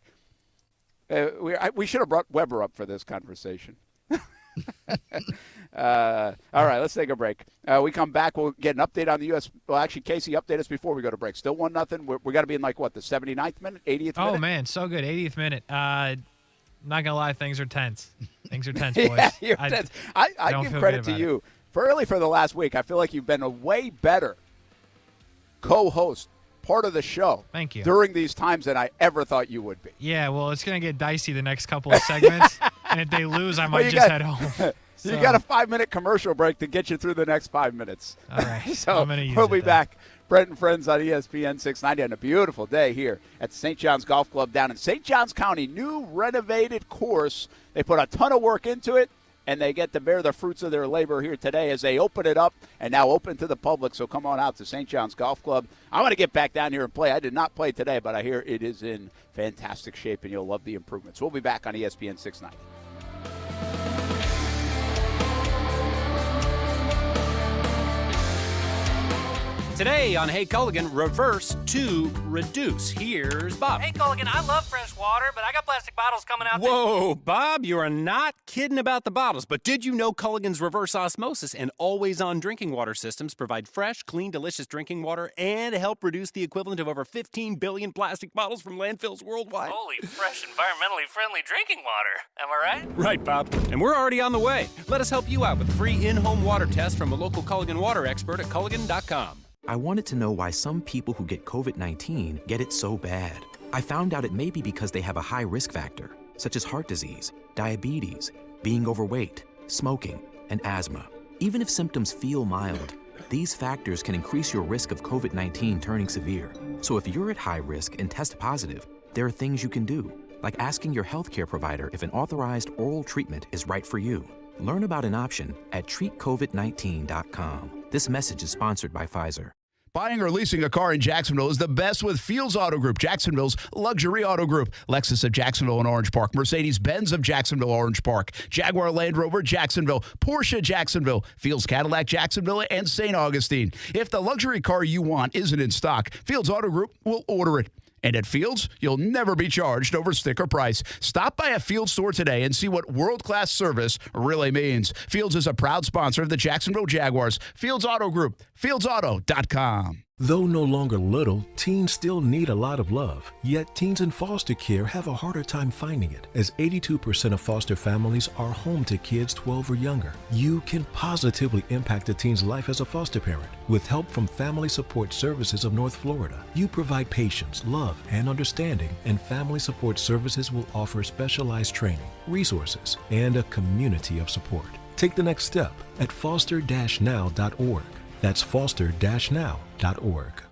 We should have brought Weber up for this conversation. All right, let's take a break. We come back, we'll get an update on the U.S. Well, actually, Kasey, update us before we go to break. Still 1-0. We got to be in, the 79th minute, 80th minute? Oh, man, so good. 80th minute. Not going to lie, things are tense. Things are tense, yeah, boys. You're tense. I give credit to you. For the last week, I feel like you've been a way better co-host, part of the show. Thank you. During these times than I ever thought you would be. Yeah, well, it's going to get dicey the next couple of segments. And if they lose, I might just head home. So you got a 5-minute commercial break to get you through the next 5 minutes. All right. So we'll be back. Brent Friends on ESPN 690 on a beautiful day here at St. John's Golf Club down in St. Johns County. New renovated course. They put a ton of work into it, and they get to bear the fruits of their labor here today as they open it up and now open to the public. So come on out to St. John's Golf Club. I want to get back down here and play. I did not play today, but I hear it is in fantastic shape, and you'll love the improvements. We'll be back on ESPN 690. Today on Hey Culligan, reverse to reduce. Here's Bob. Hey Culligan, I love fresh water, but I got plastic bottles coming out. Whoa, Bob, you are not kidding about the bottles. But did you know Culligan's reverse osmosis and always-on drinking water systems provide fresh, clean, delicious drinking water and help reduce the equivalent of over 15 billion plastic bottles from landfills worldwide? Holy, fresh, environmentally friendly drinking water. Am I right? Right, Bob. And we're already on the way. Let us help you out with a free in-home water test from a local Culligan water expert at Culligan.com. I wanted to know why some people who get COVID-19 get it so bad. I found out it may be because they have a high risk factor, such as heart disease, diabetes, being overweight, smoking, and asthma. Even if symptoms feel mild, these factors can increase your risk of COVID-19 turning severe. So if you're at high risk and test positive, there are things you can do, like asking your healthcare provider if an authorized oral treatment is right for you. Learn about an option at treatcovid19.com. This message is sponsored by Pfizer. Buying or leasing a car in Jacksonville is the best with Fields Auto Group, Jacksonville's luxury auto group. Lexus of Jacksonville and Orange Park, Mercedes-Benz of Jacksonville, Orange Park, Jaguar Land Rover, Jacksonville, Porsche, Jacksonville, Fields Cadillac, Jacksonville, and St. Augustine. If the luxury car you want isn't in stock, Fields Auto Group will order it. And at Fields, you'll never be charged over sticker price. Stop by a Fields store today and see what world-class service really means. Fields is a proud sponsor of the Jacksonville Jaguars. Fields Auto Group, fieldsauto.com. Though no longer little, teens still need a lot of love. Yet teens in foster care have a harder time finding it, as 82% of foster families are home to kids 12 or younger. You can positively impact a teen's life as a foster parent. With help from Family Support Services of North Florida, you provide patience, love, and understanding, and Family Support Services will offer specialized training, resources, and a community of support. Take the next step at foster-now.org. That's foster-now.org.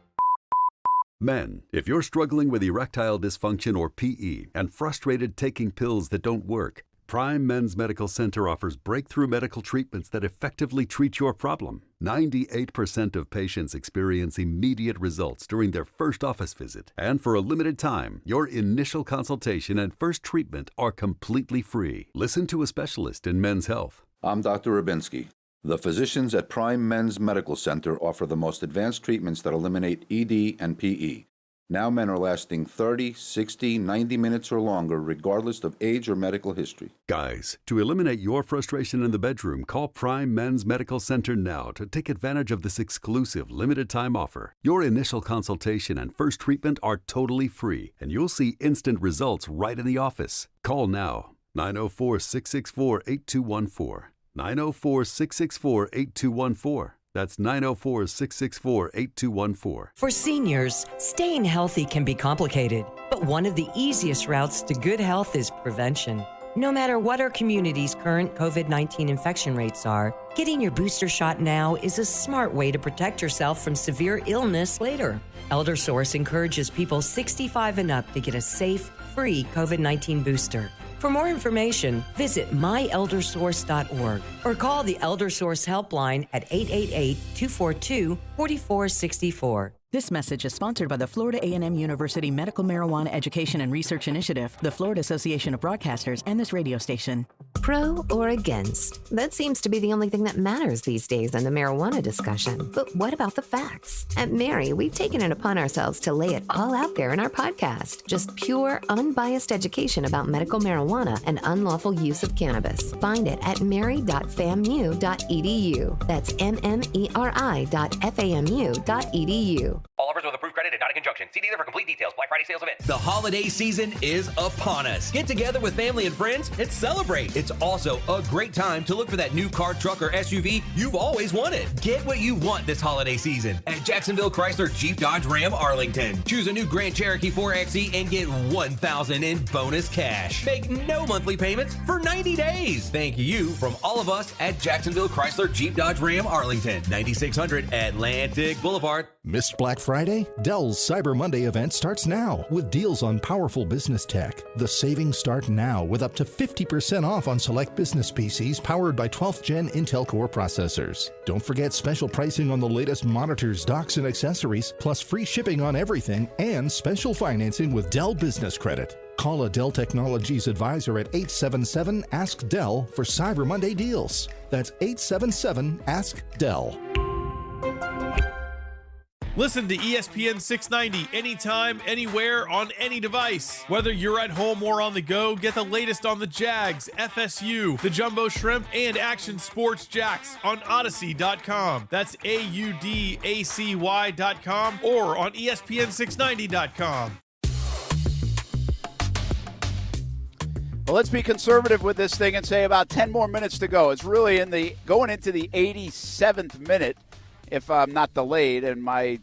Men, if you're struggling with erectile dysfunction or PE and frustrated taking pills that don't work, Prime Men's Medical Center offers breakthrough medical treatments that effectively treat your problem. 98% of patients experience immediate results during their first office visit. And for a limited time, your initial consultation and first treatment are completely free. Listen to a specialist in men's health. I'm Dr. Rubinsky. The physicians at Prime Men's Medical Center offer the most advanced treatments that eliminate ED and PE. Now men are lasting 30, 60, 90 minutes or longer, regardless of age or medical history. Guys, to eliminate your frustration in the bedroom, call Prime Men's Medical Center now to take advantage of this exclusive limited-time offer. Your initial consultation and first treatment are totally free, and you'll see instant results right in the office. Call now, 904-664-8214. 904-664-8214. That's 904-664-8214. For seniors, staying healthy can be complicated, but one of the easiest routes to good health is prevention. No matter what our community's current COVID-19 infection rates are, getting your booster shot now is a smart way to protect yourself from severe illness later. ElderSource encourages people 65 and up to get a safe, free COVID-19 booster. For more information, visit myeldersource.org or call the ElderSource helpline at 888-242-4464. This message is sponsored by the Florida A&M University Medical Marijuana Education and Research Initiative, the Florida Association of Broadcasters, and this radio station. Pro or against? That seems to be the only thing that matters these days in the marijuana discussion. But what about the facts? At Mary, we've taken it upon ourselves to lay it all out there in our podcast. Just pure, unbiased education about medical marijuana and unlawful use of cannabis. Find it at mary.famu.edu. That's mmeri.famu.edu. All offers with approved credit and not in conjunction. See dealer for complete details. Black Friday sales event. The holiday season is upon us. Get together with family and friends and celebrate. It's also a great time to look for that new car, truck, or SUV you've always wanted. Get what you want this holiday season at Jacksonville Chrysler Jeep Dodge Ram Arlington. Choose a new Grand Cherokee 4XE and get $1,000 in bonus cash. Make no monthly payments for 90 days. Thank you from all of us at Jacksonville Chrysler Jeep Dodge Ram Arlington, 9600 Atlantic Boulevard. Missed Black Friday? Dell's Cyber Monday event starts now with deals on powerful business tech. The savings start now with up to 50% off on select business PCs powered by 12th Gen Intel Core processors. Don't forget special pricing on the latest monitors, docks, and accessories, plus free shipping on everything and special financing with Dell Business Credit. Call a Dell Technologies advisor at 877-ASK-DELL for Cyber Monday deals. That's 877-ASK-DELL. Listen to ESPN 690 anytime, anywhere, on any device. Whether you're at home or on the go, get the latest on the Jags, FSU, the Jumbo Shrimp, and Action Sports Jacks on Odyssey.com. That's AUDACY.com or on ESPN690.com. Well, let's be conservative with this thing and say about 10 more minutes to go. It's really going into the 87th minute. If I'm not delayed and my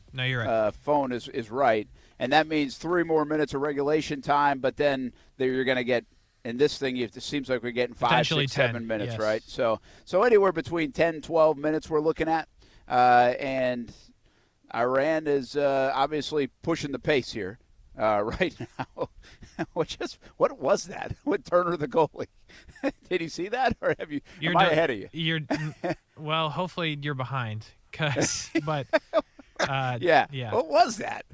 phone is right. And that means 3 more minutes of regulation time, but then you're going to get, in this thing, it seems like we're getting 5, 6, 7 minutes, yes. Right? So anywhere between 10, 12 minutes we're looking at. And Iran is obviously pushing the pace here right now. What was that with Turner the goalie? Did you see that? Or am I ahead of you? Well, hopefully you're behind. What was that?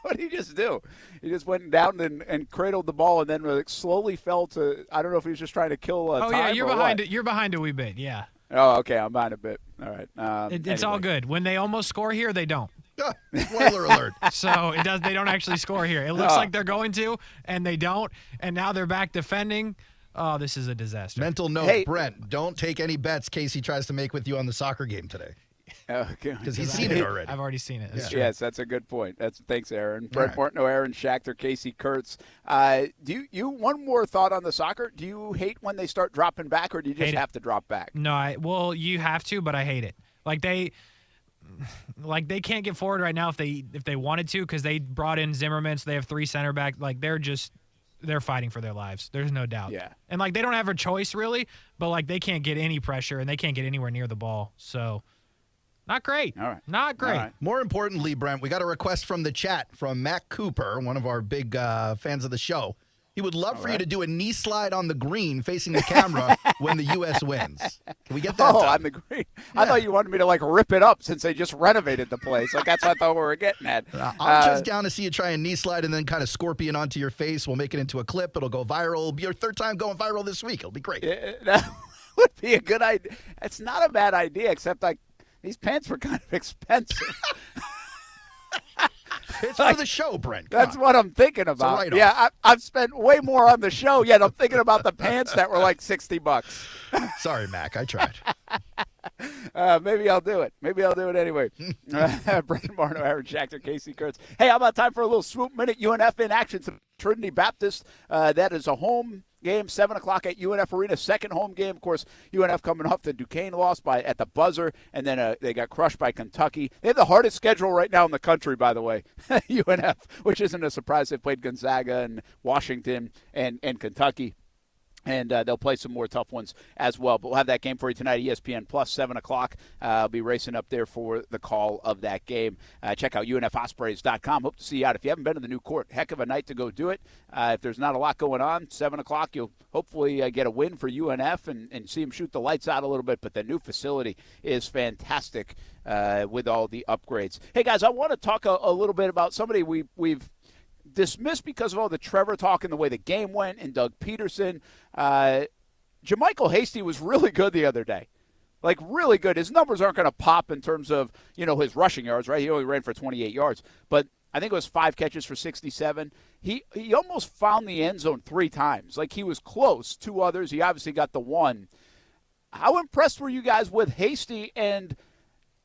What did he just do? He just went down and cradled the ball and then slowly fell to. I don't know if he was just trying to kill time. Yeah, you're behind. You're behind a wee bit. Yeah. Oh, okay. I'm behind a bit. All right. It's all good. When they almost score here, they don't. Spoiler alert. So they don't actually score here. It looks like they're going to, and they don't. And now they're back defending. Oh, this is a disaster. Mental note, Brent, don't take any bets Kasey tries to make with you on the soccer game today. Okay. Because he's seen it already. I've already seen it. Yes, that's a good point. Thanks, Aaron. Brent Martineau, Aaron Schachter, Kasey Kurtz. Do you one more thought on the soccer? Do you hate when they start dropping back, or do you just have to drop back? No, you have to, but I hate it. They can't get forward right now if they wanted to, because they brought in Zimmerman, so they have 3 center back. They're fighting for their lives. There's no doubt. Yeah. And they don't have a choice really, but they can't get any pressure and they can't get anywhere near the ball. So not great. All right. Not great. All right. More importantly, Brent, we got a request from the chat from Matt Cooper, one of our big fans of the show. He would love for you to do a knee slide on the green facing the camera when the U.S. wins. Can we get that done? On the green. Yeah. I thought you wanted me to rip it up since they just renovated the place. That's what I thought we were getting at. I'm just down to see you try and knee slide and then kind of scorpion onto your face. We'll make it into a clip. It'll go viral. It'll be your 3rd time going viral this week. It'll be great. That would be a good idea. It's not a bad idea, except these pants were kind of expensive. It's for the show, Brent. That's what I'm thinking about. Yeah, I've spent way more on the show, yet I'm thinking about the pants that were $60. Sorry, Mac. I tried. Maybe I'll do it. Maybe I'll do it anyway. Brent Martineau, Aaron Schachter, Kasey Kurtz. Hey, how about time for a little swoop minute? UNF in action. Trinity Baptist. That is a home game, 7 o'clock at UNF Arena. Second home game, of course. UNF coming off the Duquesne loss at the buzzer, and then they got crushed by Kentucky. They have the hardest schedule right now in the country, by the way, UNF, which isn't a surprise. They played Gonzaga and Washington and Kentucky. And they'll play some more tough ones as well. But we'll have that game for you tonight, ESPN Plus, 7 o'clock. I'll be racing up there for the call of that game. Check out UNFospreys.com. Hope to see you out. If you haven't been to the new court, heck of a night to go do it. If there's not a lot going on, 7 o'clock, you'll hopefully get a win for UNF and see them shoot the lights out a little bit. But the new facility is fantastic with all the upgrades. Hey, guys, I want to talk a little bit about somebody we've dismissed because of all the Trevor talk and the way the game went, and Doug Peterson. JaMychal Hasty was really good the other day. Like, really good. His numbers aren't going to pop in terms of, his rushing yards, right? He only ran for 28 yards. But I think it was 5 catches for 67. He almost found the end zone 3 times. Like, he was close. 2 others. He obviously got the 1. How impressed were you guys with Hasty? And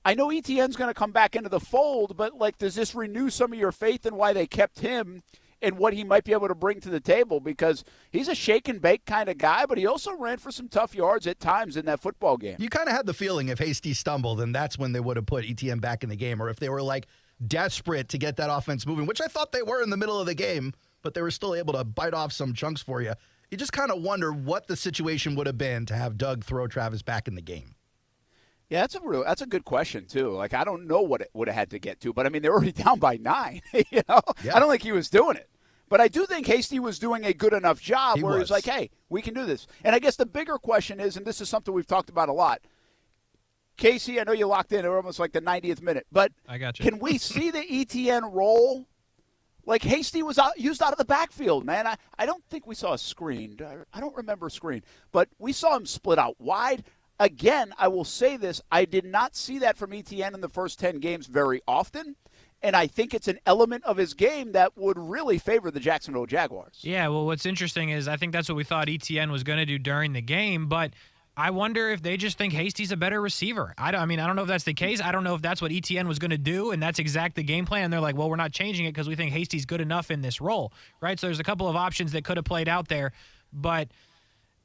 I know ETN's going to come back into the fold, but, does this renew some of your faith in why they kept him and what he might be able to bring to the table? Because he's a shake and bake kind of guy, but he also ran for some tough yards at times in that football game. You kind of had the feeling if Hasty stumbled, then that's when they would have put ETN back in the game, or if they were desperate to get that offense moving, which I thought they were in the middle of the game, but they were still able to bite off some chunks for you. You just kind of wonder what the situation would have been to have Doug throw Travis back in the game. Yeah, that's a good question, too. I don't know what it would have had to get to, but, they're already down by 9, Yeah. I don't think he was doing it. But I do think Hasty was doing a good enough job where he's like, hey, we can do this. And I guess the bigger question is, and this is something we've talked about a lot, Kasey, I know you locked in at almost the 90th minute, but I got you. Can we see the ETN role? Hasty was used out of the backfield, man. I don't think we saw a screen. I don't remember a screen. But we saw him split out wide. Again, I will say this. I did not see that from ETN in the first 10 games very often. And I think it's an element of his game that would really favor the Jacksonville Jaguars. Yeah, well, what's interesting is I think that's what we thought ETN was going to do during the game, but I wonder if they just think Hasty's a better receiver. I don't know if that's the case. I don't know if that's what ETN was going to do, and that's exact the game plan. And they're like, well, we're not changing it because we think Hasty's good enough in this role, right? So there's a couple of options that could have played out there, but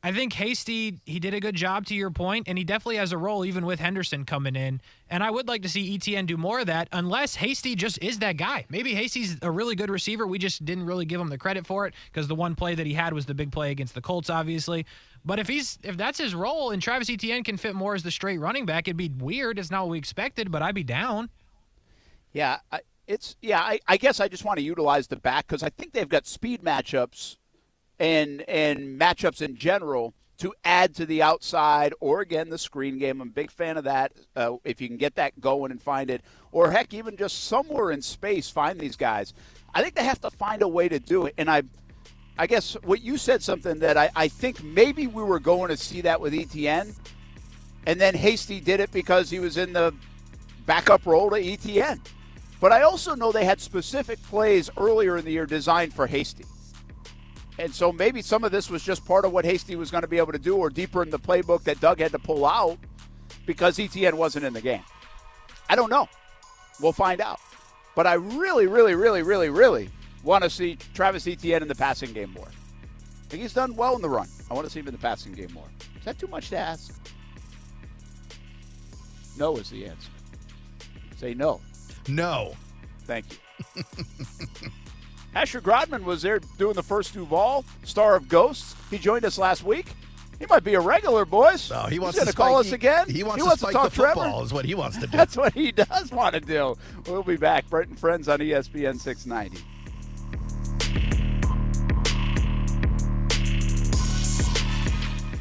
I think Hasty, he did a good job to your point, and he definitely has a role even with Henderson coming in. And I would like to see ETN do more of that unless Hasty just is that guy. Maybe Hasty's a really good receiver. We just didn't really give him the credit for it because the one play that he had was the big play against the Colts, obviously. But if that's his role and Travis Etienne can fit more as the straight running back, it'd be weird. It's not what we expected, but I'd be down. Yeah, I guess I just want to utilize the back because I think they've got speed matchups and matchups in general to add to the outside or, again, the screen game. I'm a big fan of that if you can get that going and find it. Or, heck, even just somewhere in space, find these guys. I think they have to find a way to do it. And I guess what you said something that I think maybe we were going to see that with ETN, and then Hasty did it because he was in the backup role to ETN. But I also know they had specific plays earlier in the year designed for Hasty. And so maybe some of this was just part of what Hasty was going to be able to do or deeper in the playbook that Doug had to pull out because ETN wasn't in the game. I don't know. We'll find out. But I really, really, really, really, really want to see Travis Etienne in the passing game more. I think he's done well in the run. I want to see him in the passing game more. Is that too much to ask? No is the answer. Say no. No. Thank you. Asher Grodman was there doing the first Duval, star of Ghosts. He joined us last week. He might be a regular, boys. No, He's going to call us again. He wants to spike the football is what he wants to do. That's what he does want to do. We'll be back. Brent Friends on ESPN 690.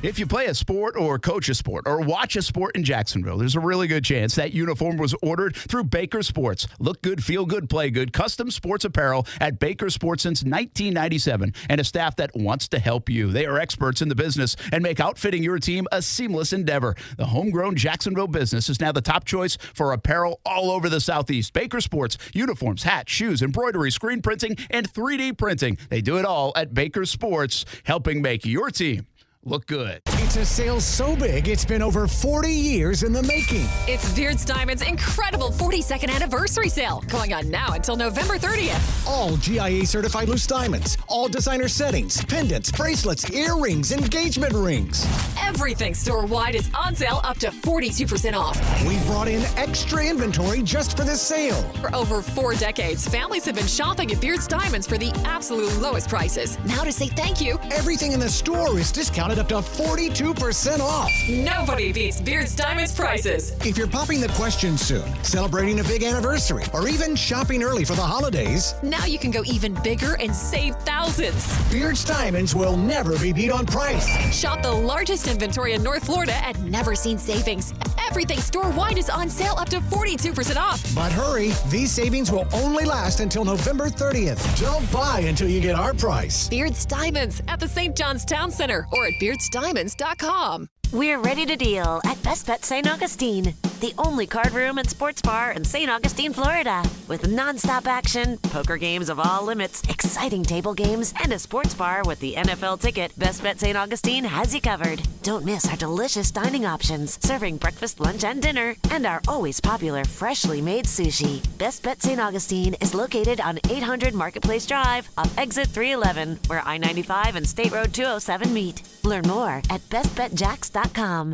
If you play a sport or coach a sport or watch a sport in Jacksonville, there's a really good chance that uniform was ordered through Baker Sports. Look good, feel good, play good. Custom sports apparel at Baker Sports since 1997 and a staff that wants to help you. They are experts in the business and make outfitting your team a seamless endeavor. The homegrown Jacksonville business is now the top choice for apparel all over the Southeast. Baker Sports, uniforms, hats, shoes, embroidery, screen printing, and 3D printing. They do it all at Baker Sports, helping make your team look good. It's a sale so big, it's been over 40 years in the making. It's Beards Diamond's incredible 42nd anniversary sale, going on now until November 30th. All GIA certified loose diamonds, all designer settings, pendants, bracelets, earrings, engagement rings. Everything store-wide is on sale up to 42% off. We brought in extra inventory just for this sale. For over 4 decades, families have been shopping at Beards Diamonds for the absolute lowest prices. Now to say thank you, everything in the store is discounted up to 42% off. Nobody beats Beards Diamonds prices. If you're popping the question soon, celebrating a big anniversary, or even shopping early for the holidays, now you can go even bigger and save thousands. Beards Diamonds will never be beat on price. Shop the largest inventory in North Florida at never seen savings. Everything store-wide is on sale up to 42% off. But hurry, these savings will only last until November 30th. Don't buy until you get our price. Beards Diamonds at the St. John's Town Center or at beardsdiamonds.com. We're ready to deal at Best Bet St. Augustine, the only card room and sports bar in St. Augustine, Florida. With nonstop action, poker games of all limits, exciting table games, and a sports bar with the NFL ticket, Best Bet St. Augustine has you covered. Don't miss our delicious dining options, serving breakfast, lunch, and dinner, and our always popular freshly made sushi. Best Bet St. Augustine is located on 800 Marketplace Drive off Exit 311, where I-95 and State Road 207 meet. Learn more at bestbetjacks.com.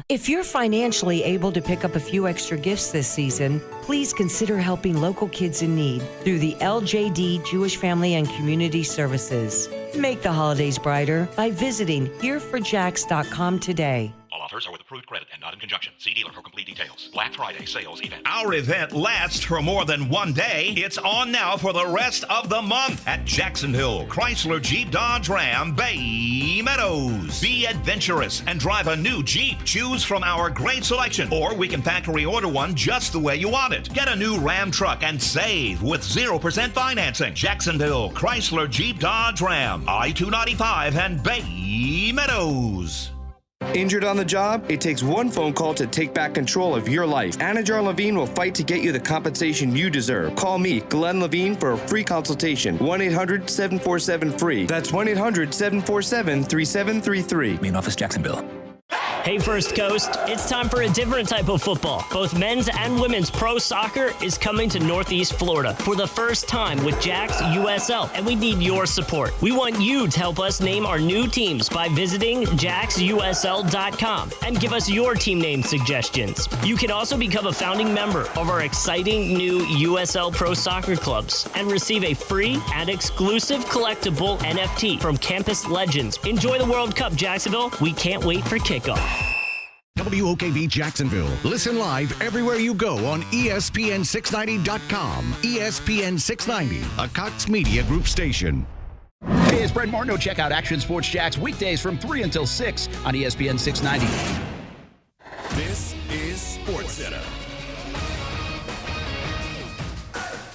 If you're financially able to pick up a few extra gifts this season, please consider helping local kids in need through the LJD Jewish Family and Community Services. Make the holidays brighter by visiting hereforjacks.com today. All offers are with approved credit and not in conjunction. See dealer for complete details. Black Friday sales event. Our event lasts for more than one day. It's on now for the rest of the month at Jacksonville Chrysler Jeep Dodge Ram Bay Meadows. Be adventurous and drive a new Jeep. Choose from our great selection, or we can factory order one just the way you want it. Get a new Ram truck and save with 0% financing. Jacksonville Chrysler Jeep Dodge Ram, I-295 and Bay Meadows. Injured on the job? It takes one phone call to take back control of your life. Anajar Levine will fight to get you the compensation you deserve. Call me, Glenn Levine, for a free consultation. 1-800-747-FREE. That's 1-800-747-3733. Main office, Jacksonville. Hey First Coast, it's time for a different type of football. Both men's and women's pro soccer is coming to Northeast Florida for the first time with Jags USL, and we need your support. We want you to help us name our new teams by visiting jagsusl.com and give us your team name suggestions. You can also become a founding member of our exciting new USL Pro Soccer clubs and receive a free and exclusive collectible NFT from Campus Legends. Enjoy the World Cup, Jacksonville. We can't wait for kickoff. WOKV Jacksonville. Listen live everywhere you go on ESPN690.com. ESPN 690, a Cox Media Group station. Hey, it's Brent Martineau. Check out Action Sports Jacks weekdays from 3 until 6 on ESPN 690. This is SportsCenter.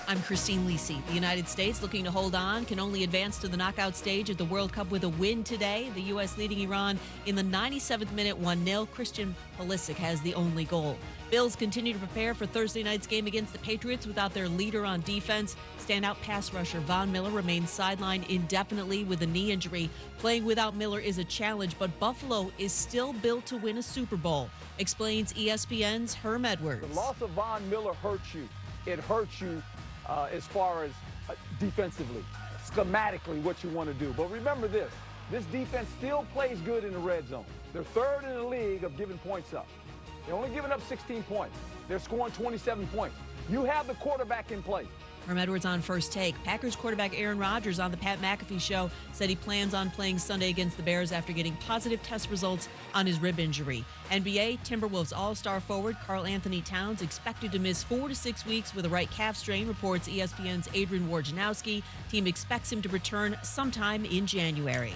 I'm Christine Lisi. The United States, looking to hold on, can only advance to the knockout stage at the World Cup with a win today. The U.S. leading Iran in the 97th minute, 1-0. Christian Pulisic has the only goal. Bills continue to prepare for Thursday night's game against the Patriots without their leader on defense. Standout pass rusher Von Miller remains sidelined indefinitely with a knee injury. Playing without Miller is a challenge, but Buffalo is still built to win a Super Bowl, explains ESPN's Herm Edwards. The loss of Von Miller hurts you. It hurts you as far as defensively, schematically what you want to do. But remember this defense still plays good in the red zone. They're third in the league of giving points up. They're only giving up 16 points. They're scoring 27 points. You have the quarterback in play. Herm Edwards on First Take. Packers quarterback Aaron Rodgers on the Pat McAfee Show said he plans on playing Sunday against the Bears after getting positive test results on his rib injury. NBA, Timberwolves All-Star forward Karl Anthony Towns expected to miss 4 to 6 weeks with a right calf strain, reports ESPN's Adrian Wojnarowski. Team expects him to return sometime in January.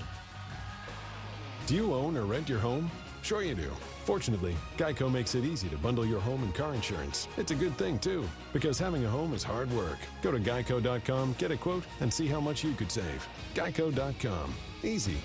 Do you own or rent your home? Sure you do. Fortunately, Geico makes it easy to bundle your home and car insurance. It's a good thing, too, because having a home is hard work. Go to geico.com, get a quote, and see how much you could save. Geico.com. Easy.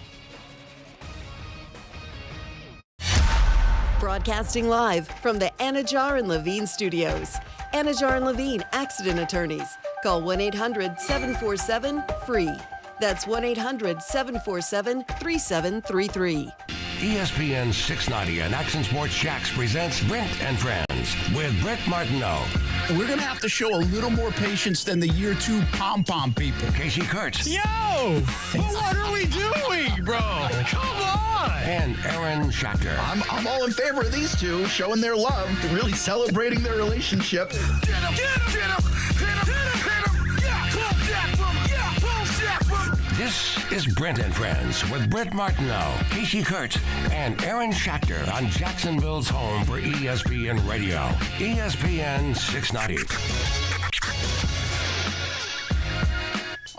Broadcasting live from the Anajar and Levine studios. Anajar and Levine Accident Attorneys. Call 1-800-747-FREE. That's 1-800-747-3733. ESPN 690 and Action Sports Jacks presents Brent and Friends with Brent Martineau. We're going to have to show a little more patience than the year 2 pom-pom people. Kasey Kurtz. Yo! But what are we doing, bro? Come on! And Aaron Schachter. I'm all in favor of these two showing their love, really celebrating their relationship. Get him! Get him! Get him! Hit him! Hit him! Yeah! Boom! Jack! Boom! Yeah! Boom! Jack! Boom! This is Brent and Friends with Brent Martineau, Kasey Kurtz, and Aaron Schachter on Jacksonville's home for ESPN Radio, ESPN 690.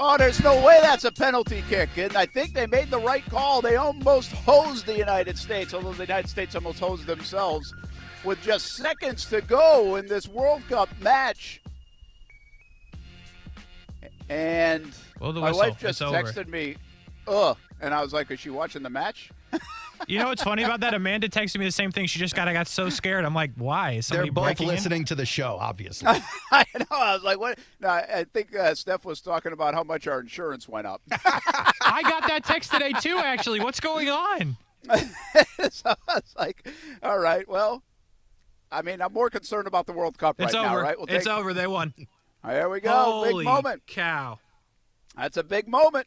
Oh, there's no way that's a penalty kick. And I think they made the right call. They almost hosed the United States, although the United States almost hosed themselves. with just seconds to go in this World Cup match. And my wife just texted me, ugh. And I was like, is she watching the match? You know what's funny about that? Amanda texted me the same thing. She just got so scared. I'm like, why? Is somebody They're both breaking listening in? to the show, obviously. I know. I was like, what? No, I think Steph was talking about how much our insurance went up. I got that text today, too, actually. What's going on? So I was like, all right, well, I mean, I'm more concerned about the World Cup It's right over. now, right? It's over. They won. There we go. Holy big moment. Cow. That's a big moment.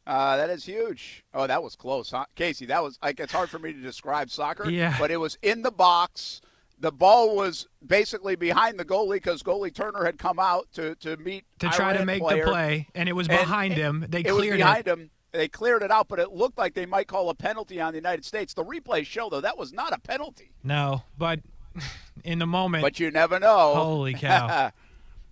That is huge. Oh, that was close, huh? Kasey, that was like, it's hard for me to describe soccer. Yeah. But it was in the box. The ball was basically behind the goalie because goalie Turner had come out to meet To try to make the play, and it was behind him. They cleared it. It was behind him. They cleared it out, but it looked like they might call a penalty on the United States. The replays show, though, that was not a penalty. No, but in the moment. But you never know. Holy cow.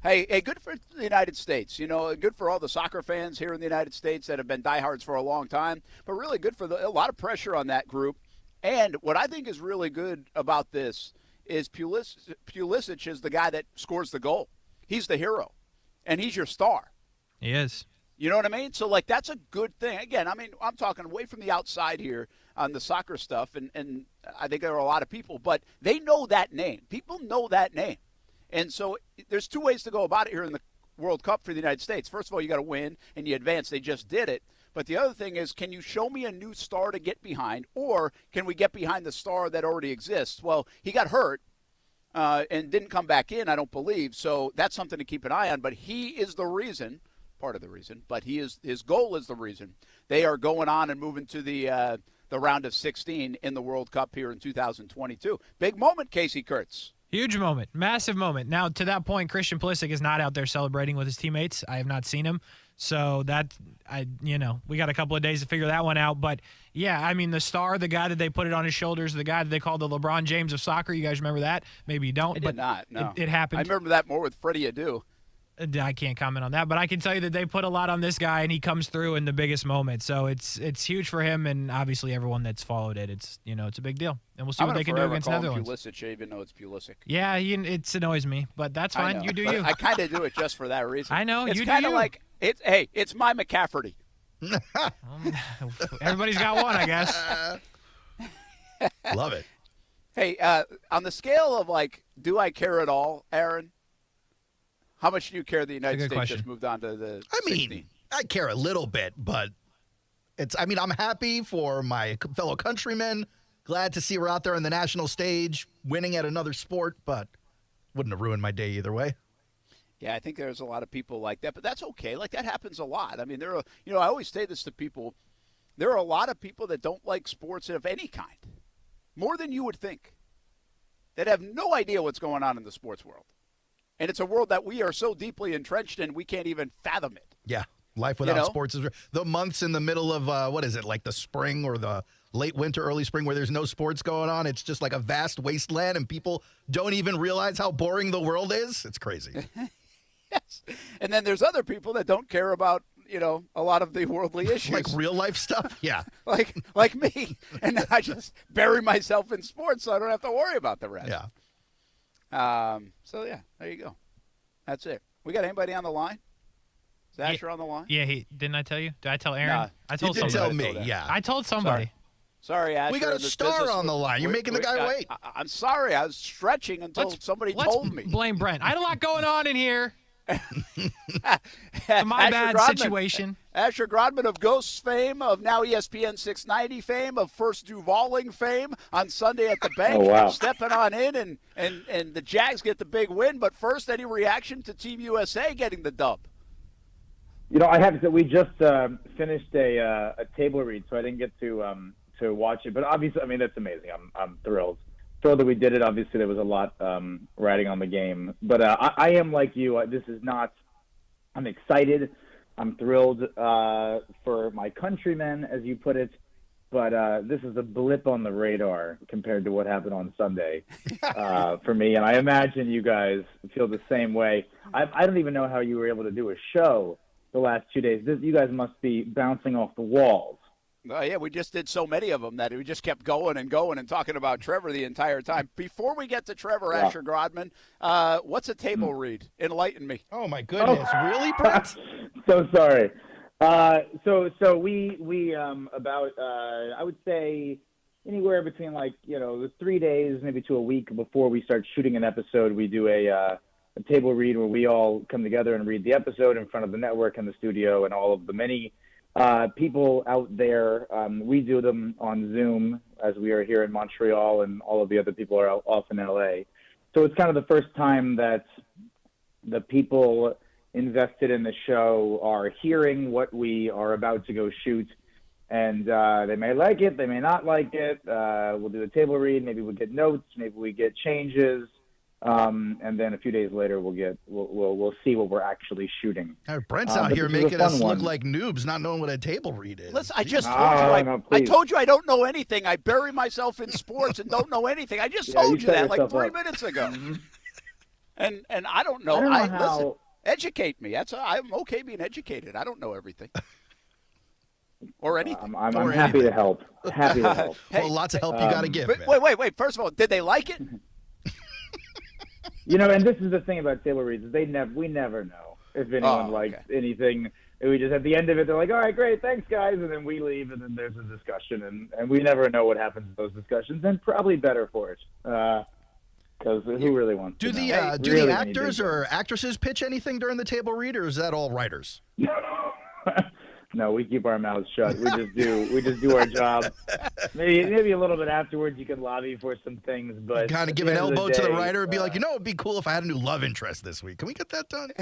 Hey, good for the United States. You know, good for all the soccer fans here in the United States that have been diehards for a long time, but really good for a lot of pressure on that group. And what I think is really good about this is Pulisic is the guy that scores the goal. He's the hero, and he's your star. He is. You know what I mean? So, like, that's a good thing. Again, I mean, I'm talking away from the outside here on the soccer stuff, and I think there are a lot of people, but they know that name. People know that name. And so there's two ways to go about it here in the World Cup for the United States. First of all, you got to win, and you advance. They just did it. But the other thing is, can you show me a new star to get behind, or can we get behind the star that already exists? Well, he got hurt and didn't come back in, I don't believe. So that's something to keep an eye on. But he is the reason, part of the reason, but his goal is the reason they are going on and moving to the round of 16 in the World Cup here in 2022. Big moment, Kasey Kurtz. Huge moment. Massive moment. Now, to that point, Christian Pulisic is not out there celebrating with his teammates. I have not seen him. So we got a couple of days to figure that one out. But, yeah, I mean, the star, the guy that they put it on his shoulders, the guy that they call the LeBron James of soccer. You guys remember that? Maybe you don't. I did not, no. It happened. I remember that more with Freddie Adu. I can't comment on that, but I can tell you that they put a lot on this guy, and he comes through in the biggest moment. So it's huge for him, and obviously everyone that's followed it. It's a big deal, and we'll see what they can do against Netherlands. Pulisic, even though it's Pulisic. Yeah, it annoys me, but that's fine. You do you. I kind of do it just for that reason. I know it's you do. It's kind of like it's my McCafferty. Everybody's got one, I guess. Love it. Hey, on the scale of do I care at all, Aaron? How much do you care the United States question. just moved on to the 16? I care a little bit, but I'm happy for my fellow countrymen. Glad to see we're out there on the national stage winning at another sport, but wouldn't have ruined my day either way. Yeah, I think there's a lot of people like that, but that's okay. Like, that happens a lot. I mean, I always say this to people. There are a lot of people that don't like sports of any kind, more than you would think, that have no idea what's going on in the sports world. And it's a world that we are so deeply entrenched in, we can't even fathom it. Yeah, life without sports is the months in the middle of, like the spring or the late winter, early spring where there's no sports going on. It's just like a vast wasteland, and people don't even realize how boring the world is. It's crazy. Yes. And then there's other people that don't care about, a lot of the worldly issues. Like real life stuff? Yeah. like me. And I just bury myself in sports so I don't have to worry about the rest. Yeah. So, yeah, there you go. That's it. We got anybody on the line? Is Asher on the line? Yeah, didn't I tell you? Did I tell Aaron? Nah, I told you did somebody. tell me, yeah. I told somebody. Sorry, Asher. We got a star on the line. You're making the guy wait. I'm sorry. I was stretching until somebody told me. Blame Brent. I had a lot going on in here. My bad situation. Asher Grodman of Ghosts fame, of now ESPN 690 fame, of First Duvaling fame on Sunday at the bank. Oh, wow. Stepping on in, and the Jags get the big win. But first, any reaction to Team USA getting the dub? I have to say, we just finished a table read, so I didn't get to watch it. But obviously, I mean, that's amazing. I'm thrilled. Thrilled that we did it. Obviously, there was a lot riding on the game. But I am like you. This is not – I'm excited. I'm thrilled for my countrymen, as you put it. But this is a blip on the radar compared to what happened on Sunday for me. And I imagine you guys feel the same way. I don't even know how you were able to do a show the last 2 days. You guys must be bouncing off the walls Yeah, we just did so many of them that we just kept going and going and talking about Trevor the entire time. Before we get to Trevor, Asher Grodman, what's a table read? Enlighten me. Oh, my goodness. Really, Brent? So sorry. So we about I would say anywhere between 3 days, maybe to a week before we start shooting an episode, we do a table read where we all come together and read the episode in front of the network and the studio and all of the many people out there. We do them on Zoom as we are here in Montreal, and all of the other people are off in LA. So it's kind of the first time that the people invested in the show are hearing what we are about to go shoot. And they may like it, they may not like it. We'll do a table read. Maybe we'll get notes. Maybe we get changes. And then a few days later, we'll see what we're actually shooting. Brent's out here making us look like noobs, not knowing what a table read is. Listen, I just told you. I told you I don't know anything. I bury myself in sports and don't know anything. I just told you that like 3 minutes ago. And I don't know. Listen, educate me. I'm okay being educated. I don't know everything. Or anything. I'm happy to help. Happy to help. Well, lots of help you got to give. Wait. First of all, did they like it? And this is the thing about table reads. We never know if anyone likes anything. We just, at the end of it, they're like, all right, great, thanks, guys. And then we leave, and then there's a discussion. And we never know what happens in those discussions, and probably better for it. Because who really wants to know? Do the actors or actresses pitch anything during the table read, or is that all writers? No, we keep our mouths shut. We just do our job. Maybe a little bit afterwards you can lobby for some things, but kind of give an elbow to the writer and be like, it'd be cool if I had a new love interest this week. Can we get that done?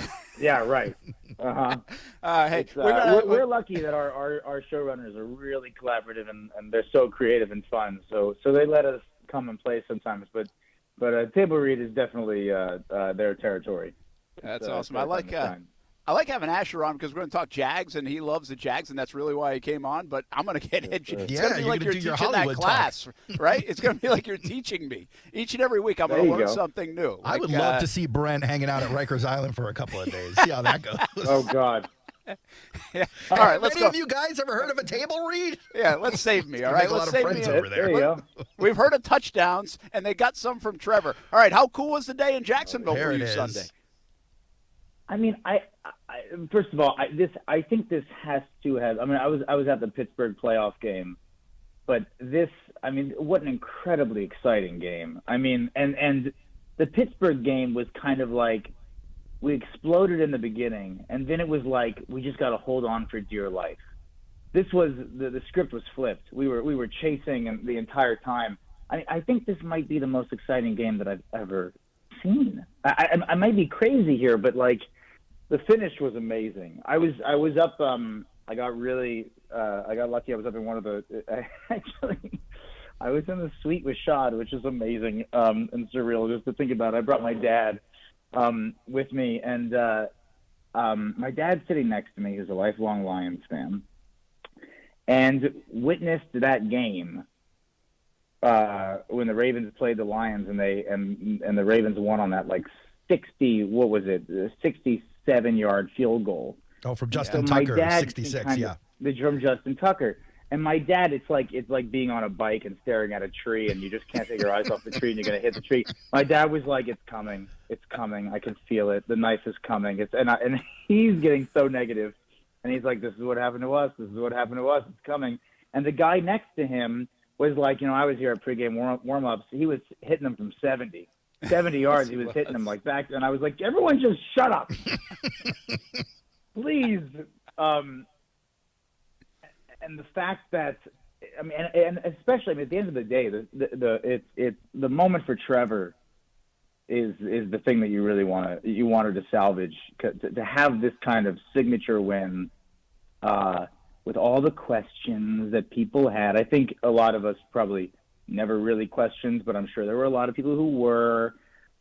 Yeah, right. Hey, we're lucky that our showrunners are really collaborative and they're so creative and fun. So they let us come and play sometimes, but a table read is definitely their territory. That's awesome. I like having Asher on because we're going to talk Jags, and he loves the Jags, and that's really why he came on. But I'm going to get educated. It's going to be like you're teaching that class, right? It's going to be like you're teaching me. Each and every week I'm going to learn something new. I would love to see Brent hanging out at Rikers Island for a couple of days. See how that goes. Oh, God. Yeah. All right, let's go. Have you guys ever heard of a table read? Yeah, let's save me. All right, let's save me over there. There you go. We've heard of touchdowns, and they got some from Trevor. All right, how cool was the day in Jacksonville for you Sunday? I mean, first of all, I think this has to have. I mean, I was at the Pittsburgh playoff game, but what an incredibly exciting game. I mean, and the Pittsburgh game was kind of like we exploded in the beginning, and then it was like we just got to hold on for dear life. This was the script was flipped. We were chasing the entire time. I think this might be the most exciting game that I've ever seen. I might be crazy here, but like the finish was amazing. I was up. I got lucky. I was up in one of the. Actually, I was in the suite with Shad, which is amazing and surreal just to think about. I brought my dad with me, and my dad's sitting next to me. He's a lifelong Lions fan, and witnessed that game. When the Ravens played the Lions and the Ravens won on that 67-yard field goal. Oh, from Justin Tucker, 66, From Justin Tucker. And my dad, it's like being on a bike and staring at a tree, and you just can't take your eyes off the tree, and you're going to hit the tree. My dad was like, it's coming. I can feel it. The knife is coming. And he's getting so negative. And he's like, this is what happened to us. It's coming. And the guy next to him was like, I was here at pregame warm-ups. He was hitting them from 70 yards. He was hitting them like back. And I was like, everyone just shut up. Please. And the fact that, and especially at the end of the day, the moment for Trevor is the thing that you really wanted to salvage, to have this kind of signature win, with all the questions that people had. I think a lot of us probably never really questioned, but I'm sure there were a lot of people who were,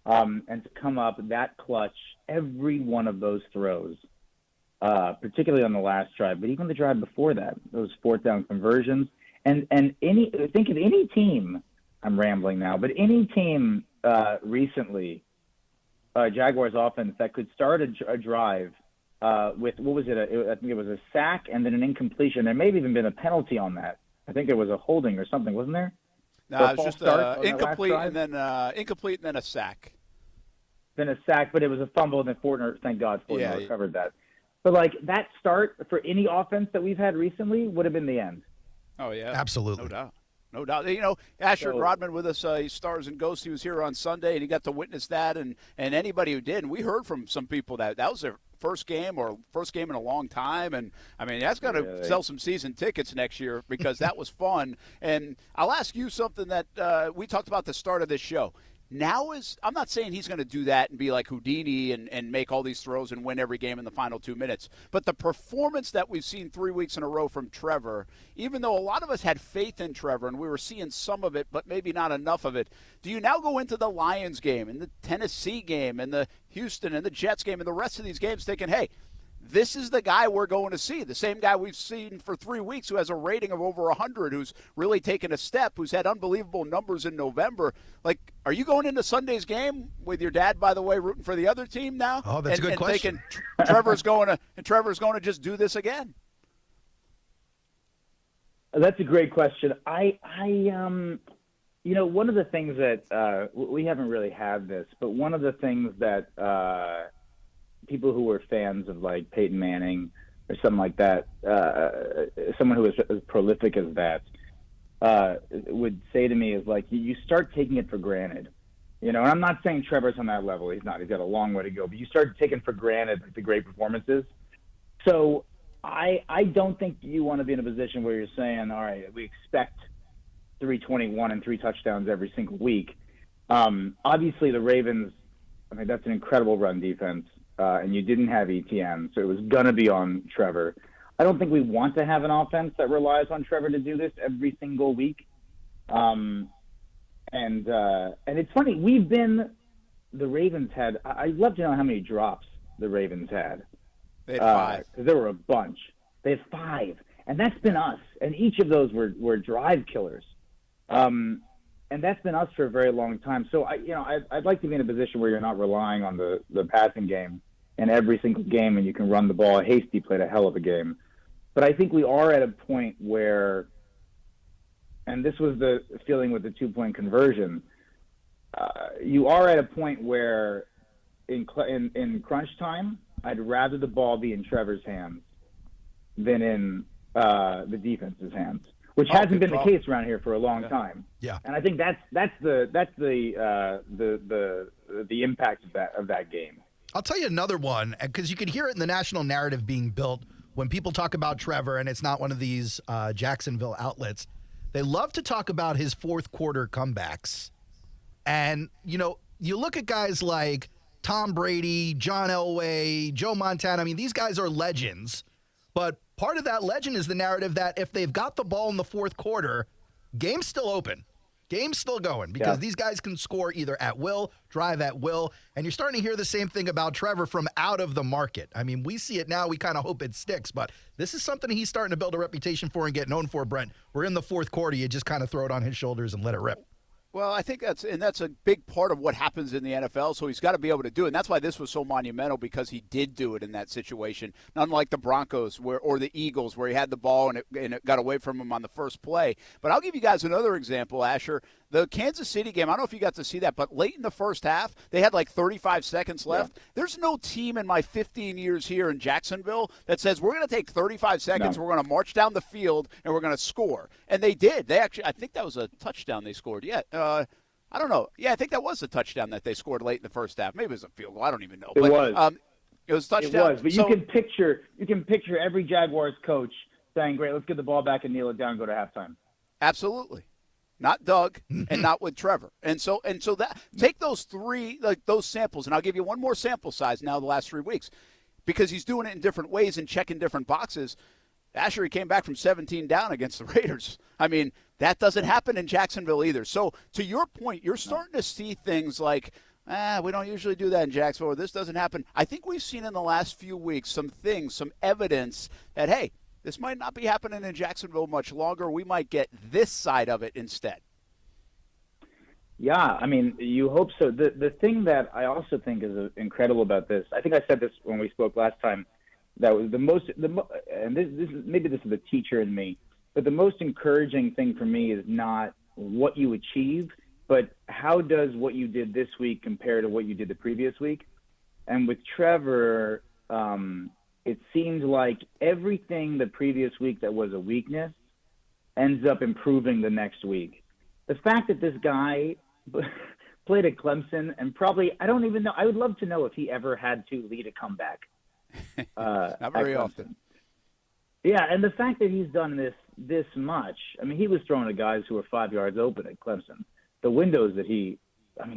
and to come up that clutch, every one of those throws, particularly on the last drive, but even the drive before that, those fourth down conversions, and think of any team, I'm rambling now, but any team recently, Jaguars offense that could start a drive with, what was it? I think it was a sack and then an incompletion. There may have even been a penalty on that. I think it was a holding or something, wasn't there? No, it was just incomplete and then a sack. Then a sack, but it was a fumble, and then Fortner, thank God, Fortner recovered that. But, like, that start for any offense that we've had recently would have been the end. Oh, yeah. Absolutely. No doubt. No doubt. You know, Asher Grodman with us, he stars and ghosts. He was here on Sunday, and he got to witness that. And anybody who did, and we heard from some people that was their first game in a long time. And, I mean, that's going to sell some season tickets next year because that was fun. And I'll ask you something that we talked about at the start of this show. I'm not saying he's going to do that and be like Houdini and make all these throws and win every game in the final 2 minutes. But the performance that we've seen 3 weeks in a row from Trevor, even though a lot of us had faith in Trevor and we were seeing some of it, but maybe not enough of it, do you now go into the Lions game and the Tennessee game and the Houston and the Jets game and the rest of these games thinking, hey, this is the guy we're going to see, the same guy we've seen for 3 weeks who has a rating of over 100, who's really taken a step, who's had unbelievable numbers in November. Like, are you going into Sunday's game with your dad, by the way, rooting for the other team now? Oh, that's a good question. Thinking Trevor's going to just do this again? That's a great question. You know, one of the things that we haven't really had this, but one of the things that people who were fans of like Peyton Manning or something like that, someone who is as prolific as that, would say to me is like, you start taking it for granted. You know, and I'm not saying Trevor's on that level. He's not. He's got a long way to go. But you start taking for granted like, the great performances. So I don't think you want to be in a position where you're saying, all right, we expect 321 and 3 touchdowns every single week. Obviously, the Ravens, I mean, that's an incredible run defense. And you didn't have ETN, so it was going to be on Trevor. I don't think we want to have an offense that relies on Trevor to do this every single week. And it's funny, the Ravens had, I'd love to know how many drops the Ravens had. They had 5. Because there were a bunch. They had 5. And that's been us. And each of those were drive killers. And that's been us for a very long time. So, I'd like to be in a position where you're not relying on the passing game in every single game and you can run the ball. Hasty played a hell of a game. But I think we are at a point where, and this was the feeling with the 2-point conversion, you are at a point where in crunch time, I'd rather the ball be in Trevor's hands than in the defense's hands. Which hasn't been the case around here for a long time. Yeah, and I think that's the impact of that game. I'll tell you another one because you can hear it in the national narrative being built when people talk about Trevor, and it's not one of these Jacksonville outlets. They love to talk about his fourth quarter comebacks, and you look at guys like Tom Brady, John Elway, Joe Montana. I mean, these guys are legends, but part of that legend is the narrative that if they've got the ball in the fourth quarter, game's still open. Game's still going because these guys can score either at will, drive at will, and you're starting to hear the same thing about Trevor from out of the market. I mean, we see it now. We kind of hope it sticks, but this is something he's starting to build a reputation for and get known for, Brent. We're in the fourth quarter. You just kind of throw it on his shoulders and let it rip. Well, I think that's a big part of what happens in the NFL, so he's got to be able to do it. And that's why this was so monumental, because he did do it in that situation. Unlike the Broncos or the Eagles, where he had the ball and it got away from him on the first play. But I'll give you guys another example, Asher. The Kansas City game, I don't know if you got to see that, but late in the first half, they had like 35 seconds left. Yeah. There's no team in my 15 years here in Jacksonville that says we're going to take 35 seconds, we're going to march down the field, and we're going to score. And they did. They actually, I think that was a touchdown they scored. Yeah. I don't know. Yeah, I think that was a touchdown that they scored late in the first half. Maybe it was a field goal. I don't even know. It was. It was a touchdown. It was. But you can picture every Jaguars coach saying, "Great, let's get the ball back and kneel it down and go to halftime." Absolutely. Not Doug and not with Trevor. And so that take those those samples, and I'll give you one more sample size now the last 3 weeks, because he's doing it in different ways and checking different boxes. Asher, he came back from 17 down against the Raiders. I mean, that doesn't happen in Jacksonville either. So to your point, you're starting to see things like, we don't usually do that in Jacksonville, or this doesn't happen. I think we've seen in the last few weeks some evidence that, hey, this might not be happening in Jacksonville much longer. We might get this side of it instead. Yeah, I mean, you hope so. The thing that I also think is incredible about this, I think I said this when we spoke last time, that was and this is maybe this is the teacher in me, but the most encouraging thing for me is not what you achieve, but how does what you did this week compare to what you did the previous week? And with Trevor, it seemed like everything the previous week that was a weakness ends up improving the next week. The fact that this guy played at Clemson and probably, I don't even know, I would love to know if he ever had to lead a comeback. Not very often. Yeah, and the fact that he's done this much, I mean, he was throwing to guys who were 5 yards open at Clemson. The windows that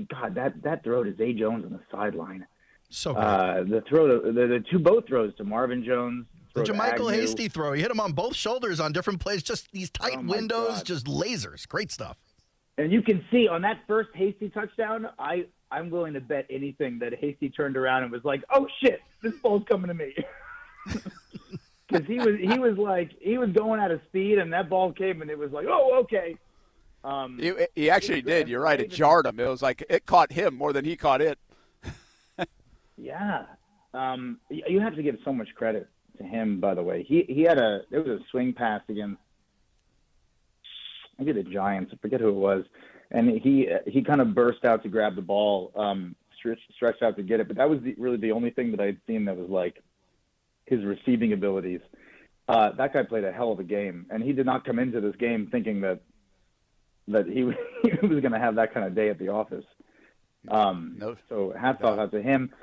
God, that throw to Zay Jones on the sideline. So good. The throw to the two both throws to Marvin Jones. The Jermichael Hasty throw. He hit him on both shoulders on different plays. Just these tight windows, just lasers. Great stuff. And you can see on that first Hasty touchdown, I'm willing to bet anything that Hasty turned around and was like, "Oh shit, this ball's coming to me," because he was going at a speed, and that ball came, and it was like, "Oh, okay." He actually did. You're right. It jarred him. It was like it caught him more than he caught it. Yeah. You have to give so much credit to him, by the way. There was a swing pass against maybe the Giants. I forget who it was. And he kind of burst out to grab the ball, stretched out to get it. But that was really the only thing that I'd seen that was like his receiving abilities. That guy played a hell of a game. And he did not come into this game thinking that he was going to have that kind of day at the office. No. So hats off out to him.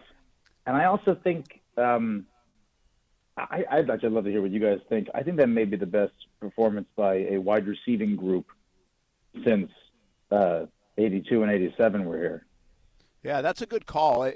And I also think I'd actually love to hear what you guys think. I think that may be the best performance by a wide receiving group since 82 and 87 were here. Yeah, that's a good call.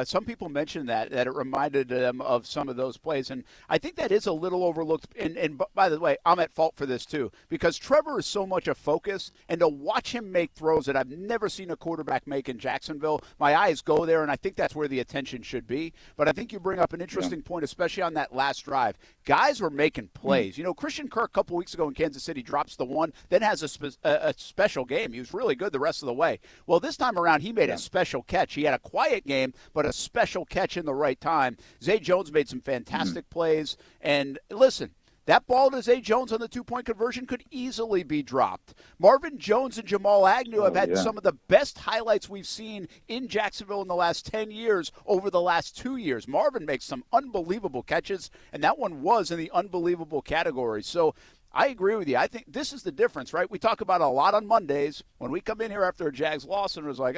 Some people mentioned that it reminded them of some of those plays, and I think that is a little overlooked. And by the way, I'm at fault for this too, because Trevor is so much a focus, and to watch him make throws that I've never seen a quarterback make in Jacksonville, my eyes go there, and I think that's where the attention should be. But I think you bring up an interesting point, especially on that last drive. Guys were making plays. You know, Christian Kirk a couple weeks ago in Kansas City drops the one, then has a special game. He was really good the rest of the way. Well, this time around, he made a special catch. He had a quiet game, but a special catch in the right time. Zay Jones made some fantastic plays. And listen, that ball to Zay Jones on the two-point conversion could easily be dropped. Marvin Jones and Jamal Agnew have had some of the best highlights we've seen in Jacksonville in the last 10 years over the last 2 years. Marvin makes some unbelievable catches, and that one was in the unbelievable category. So I agree with you. I think this is the difference, right? We talk about it a lot on Mondays. When we come in here after a Jags loss and it was like,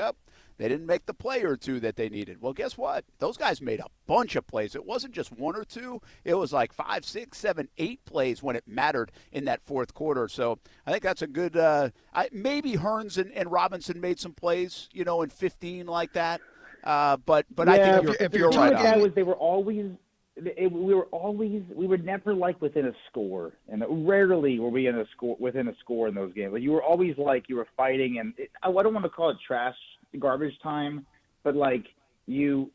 they didn't make the play or two that they needed. Well, guess what? Those guys made a bunch of plays. It wasn't just one or two. It was like 5, 6, 7, 8 plays when it mattered in that fourth quarter. So I think that's a good maybe Hearns and Robinson made some plays, in 15 like that. But I think if you're right. They were always we were never like within a score, and rarely were we within a score in those games. Like, you were always like you were fighting, and I don't want to call it garbage time, but like this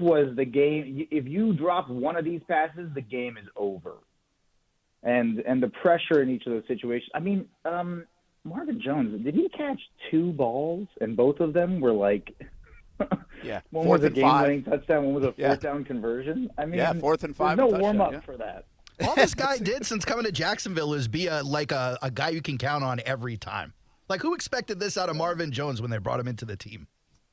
was the game. If you drop one of these passes, the game is over. And the pressure in each of those situations. I mean, Marvin Jones, did he catch 2 balls, and both of them were like. Yeah, one was a game-winning touchdown, one was a fourth-down conversion. I mean, 4th and 5. There's no warm-up for that. All this guy did since coming to Jacksonville is be a guy you can count on every time. Like, who expected this out of Marvin Jones when they brought him into the team?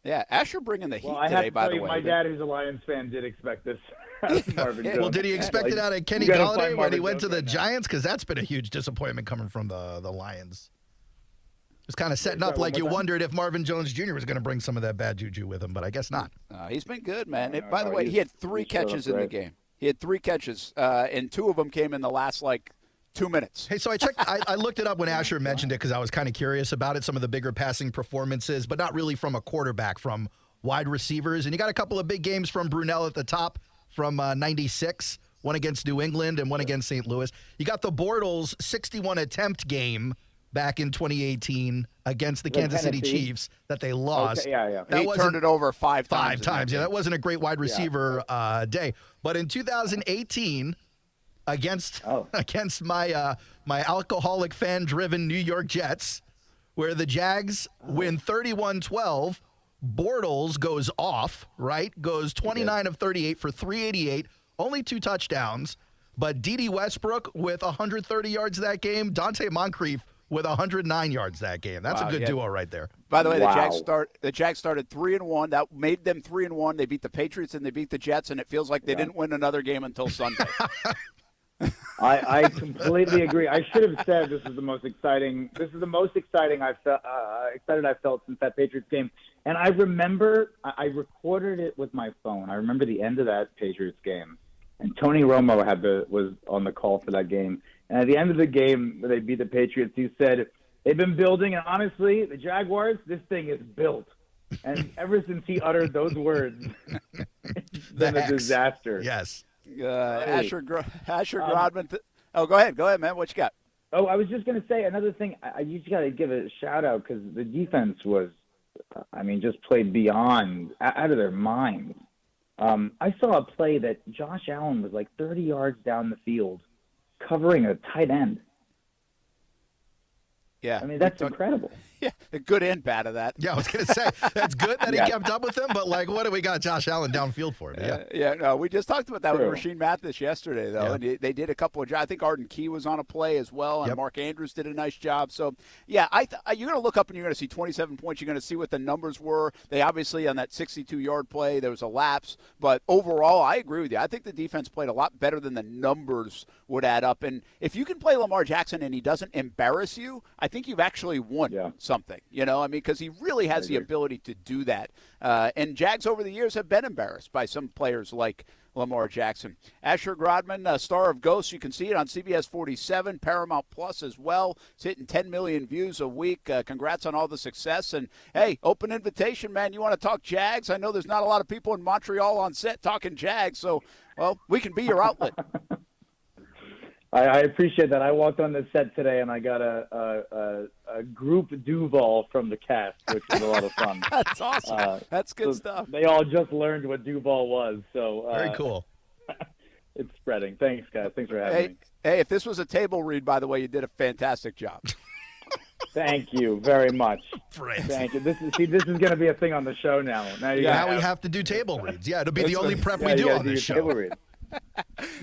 Yeah, Asher bringing the heat today, by the way. My dad, who's a Lions fan, did expect this out of Marvin Jones. Well, did he expect it out of Kenny Galladay when he went to the Giants? Because that's been a huge disappointment coming from the Lions. It was kind of setting up like you wondered if Marvin Jones Jr. was going to bring some of that bad juju with him, but I guess not. He's been good, man. By the way, he had 3 catches in the game. He had 3 catches, and 2 of them came in the last, 2 minutes. Hey, so I checked. I looked it up when Asher mentioned it because I was kind of curious about it, some of the bigger passing performances, but not really from a quarterback, from wide receivers. And you got a couple of big games from Brunell at the top from 96, one against New England and one against St. Louis. You got the Bortles 61 attempt game back in 2018 against the Kansas City Chiefs that they lost. Okay, yeah. He turned it over 5 times. 5 times. Yeah, that wasn't a great wide receiver day. But in 2018, against my alcoholic fan-driven New York Jets, where the Jags win 31-12, Bortles goes off, right? Goes 29 of 38 for 388, only 2 touchdowns, but Dede Westbrook with 130 yards that game, Dante Moncrief with 109 yards that game. That's a good duo right there. By the way, the Jags started 3-1. That made them 3-1. They beat the Patriots and they beat the Jets, and it feels like they didn't win another game until Sunday. I completely agree. I should have said this is the most exciting. This is the most exciting I've felt since that Patriots game. And I remember I recorded it with my phone. I remember the end of that Patriots game, and Tony Romo was on the call for that game. And at the end of the game, they beat the Patriots. He said, "They've been building, and honestly, the Jaguars, this thing is built." And ever since he uttered those words, it's been a disaster. Yes. Asher Grodman. Go ahead, man. What you got? Oh, I was just going to say another thing. You just got to give a shout out because the defense was, just played beyond, out of their minds. I saw a play that Josh Allen was like 30 yards down the field, covering a tight end. Yeah, that's incredible. Yeah, the good and bad of that. Yeah, I was going to say, that's good that he kept up with him, but, what do we got Josh Allen downfield for? No, we just talked about that with Rasheed Mathis yesterday, though, and they did a couple of jobs. I think Arden Key was on a play as well, and Mark Andrews did a nice job. So, you're going to look up and you're going to see 27 points. You're going to see what the numbers were. They obviously, on that 62-yard play, there was a lapse. But overall, I agree with you. I think the defense played a lot better than the numbers would add up. And if you can play Lamar Jackson and he doesn't embarrass you, I think you've actually won something, because he really has the ability to do that. And Jags over the years have been embarrassed by some players like Lamar Jackson. Asher Grodman, star of Ghosts. You can see it on CBS 47, Paramount Plus as well. It's hitting 10 million views a week. Congrats on all the success. And, hey, open invitation, man. You want to talk Jags? I know there's not a lot of people in Montreal on set talking Jags, so, we can be your outlet. I appreciate that. I walked on the set today, and I got a group Duval from the cast, which was a lot of fun. That's awesome. That's good stuff. They all just learned what Duval was. So very cool. It's spreading. Thanks, guys. Thanks for having me. Hey, if this was a table read, by the way, you did a fantastic job. Thank you very much. Brent. Thank you. This is going to be a thing on the show now. Now we have to do table reads. Yeah, it'll be the only prep we do on this show. Table read.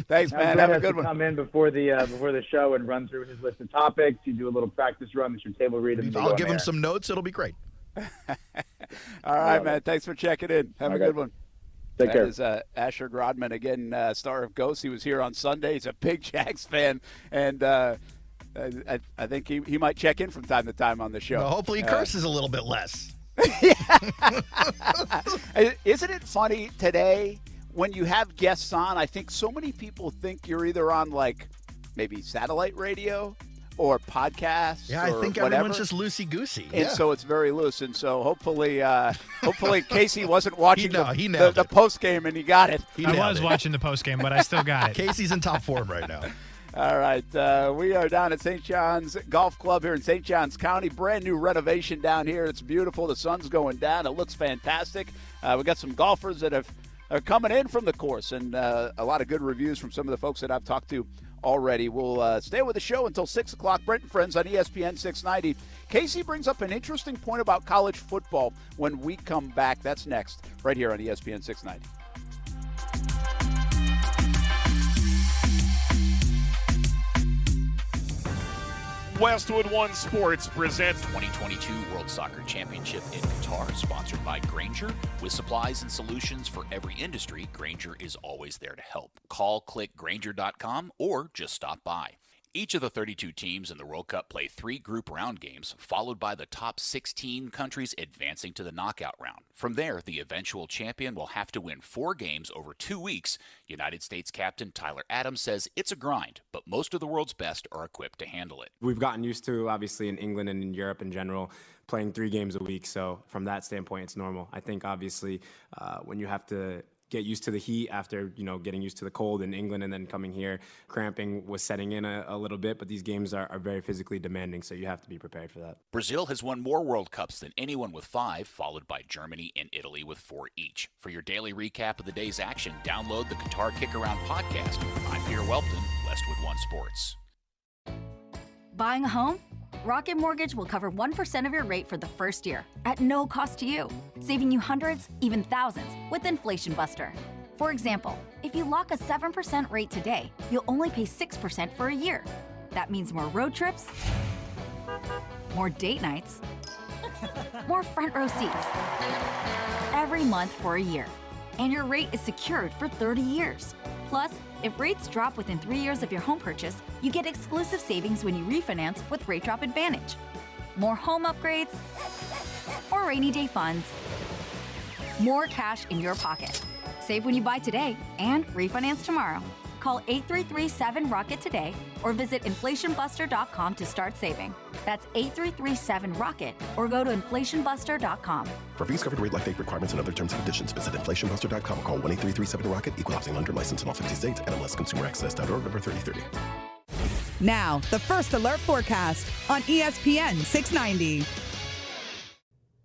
Thanks, man. Have a good one. Come in before the show and run through his list of topics. You do a little practice run. That's your table read. And I'll give him some notes. It'll be great. All right, man. Thanks for checking in. Have a good one. Take care. That is Asher Grodman, again, star of Ghosts. He was here on Sunday. He's a big Jags fan, and I think he might check in from time to time on the show. Well, hopefully he curses a little bit less. Isn't it funny today? When you have guests on, I think so many people think you're either on maybe satellite radio or podcasts. Yeah, I think everyone's just loosey-goosey. And so it's very loose. And so hopefully Kasey wasn't watching the post game and he got it. I was watching the post game, but I still got it. Kasey's in top form right now. All right, we are down at St. John's Golf Club here in St. Johns County. Brand new renovation down here. It's beautiful. The sun's going down. It looks fantastic. We got some golfers that are coming in from the course, and a lot of good reviews from some of the folks that I've talked to already. We'll stay with the show until 6 o'clock. Brent Friends on ESPN 690. Kasey brings up an interesting point about college football when we come back. That's next, right here on ESPN 690. Westwood One Sports presents 2022 World Soccer Championship in Qatar, sponsored by Grainger. With supplies and solutions for every industry, Grainger is always there to help. Call, click Grainger.com, or just stop by. Each of the 32 teams in the World Cup play 3 group round games, followed by the top 16 countries advancing to the knockout round. From there, the eventual champion will have to win 4 games over 2 weeks. United States captain Tyler Adams says it's a grind, but most of the world's best are equipped to handle it. We've gotten used to, obviously, in England and in Europe in general, playing 3 games a week. So from that standpoint, it's normal. I think, obviously, when you have to get used to the heat after, getting used to the cold in England and then coming here, cramping was setting in a little bit, but these games are very physically demanding, so you have to be prepared for that. Brazil has won more World Cups than anyone with 5, followed by Germany and Italy with 4 each. For your daily recap of the day's action, download the Qatar Kick Around podcast. I'm Peter Welpton, Westwood One Sports. Buying a home? Rocket Mortgage will cover 1% of your rate for the first year at no cost to you, saving you hundreds, even thousands with Inflation Buster. For example, if you lock a 7% rate today, you'll only pay 6% for a year. That means more road trips, more date nights, more front row seats every month for a year. And your rate is secured for 30 years. Plus, if rates drop within 3 years of your home purchase, you get exclusive savings when you refinance with Rate Drop Advantage. More home upgrades, more rainy day funds, more cash in your pocket. Save when you buy today and refinance tomorrow. Call 833-7ROCKET today or visit inflationbuster.com to start saving. That's 833-7ROCKET or go to inflationbuster.com. For fees covered rate like date requirements and other terms and conditions, visit inflationbuster.com or call 1-833-7ROCKET, equal housing lender license in all 50 states, NMLSconsumeraccess.org, number 3030. Now, the first alert forecast on ESPN 690.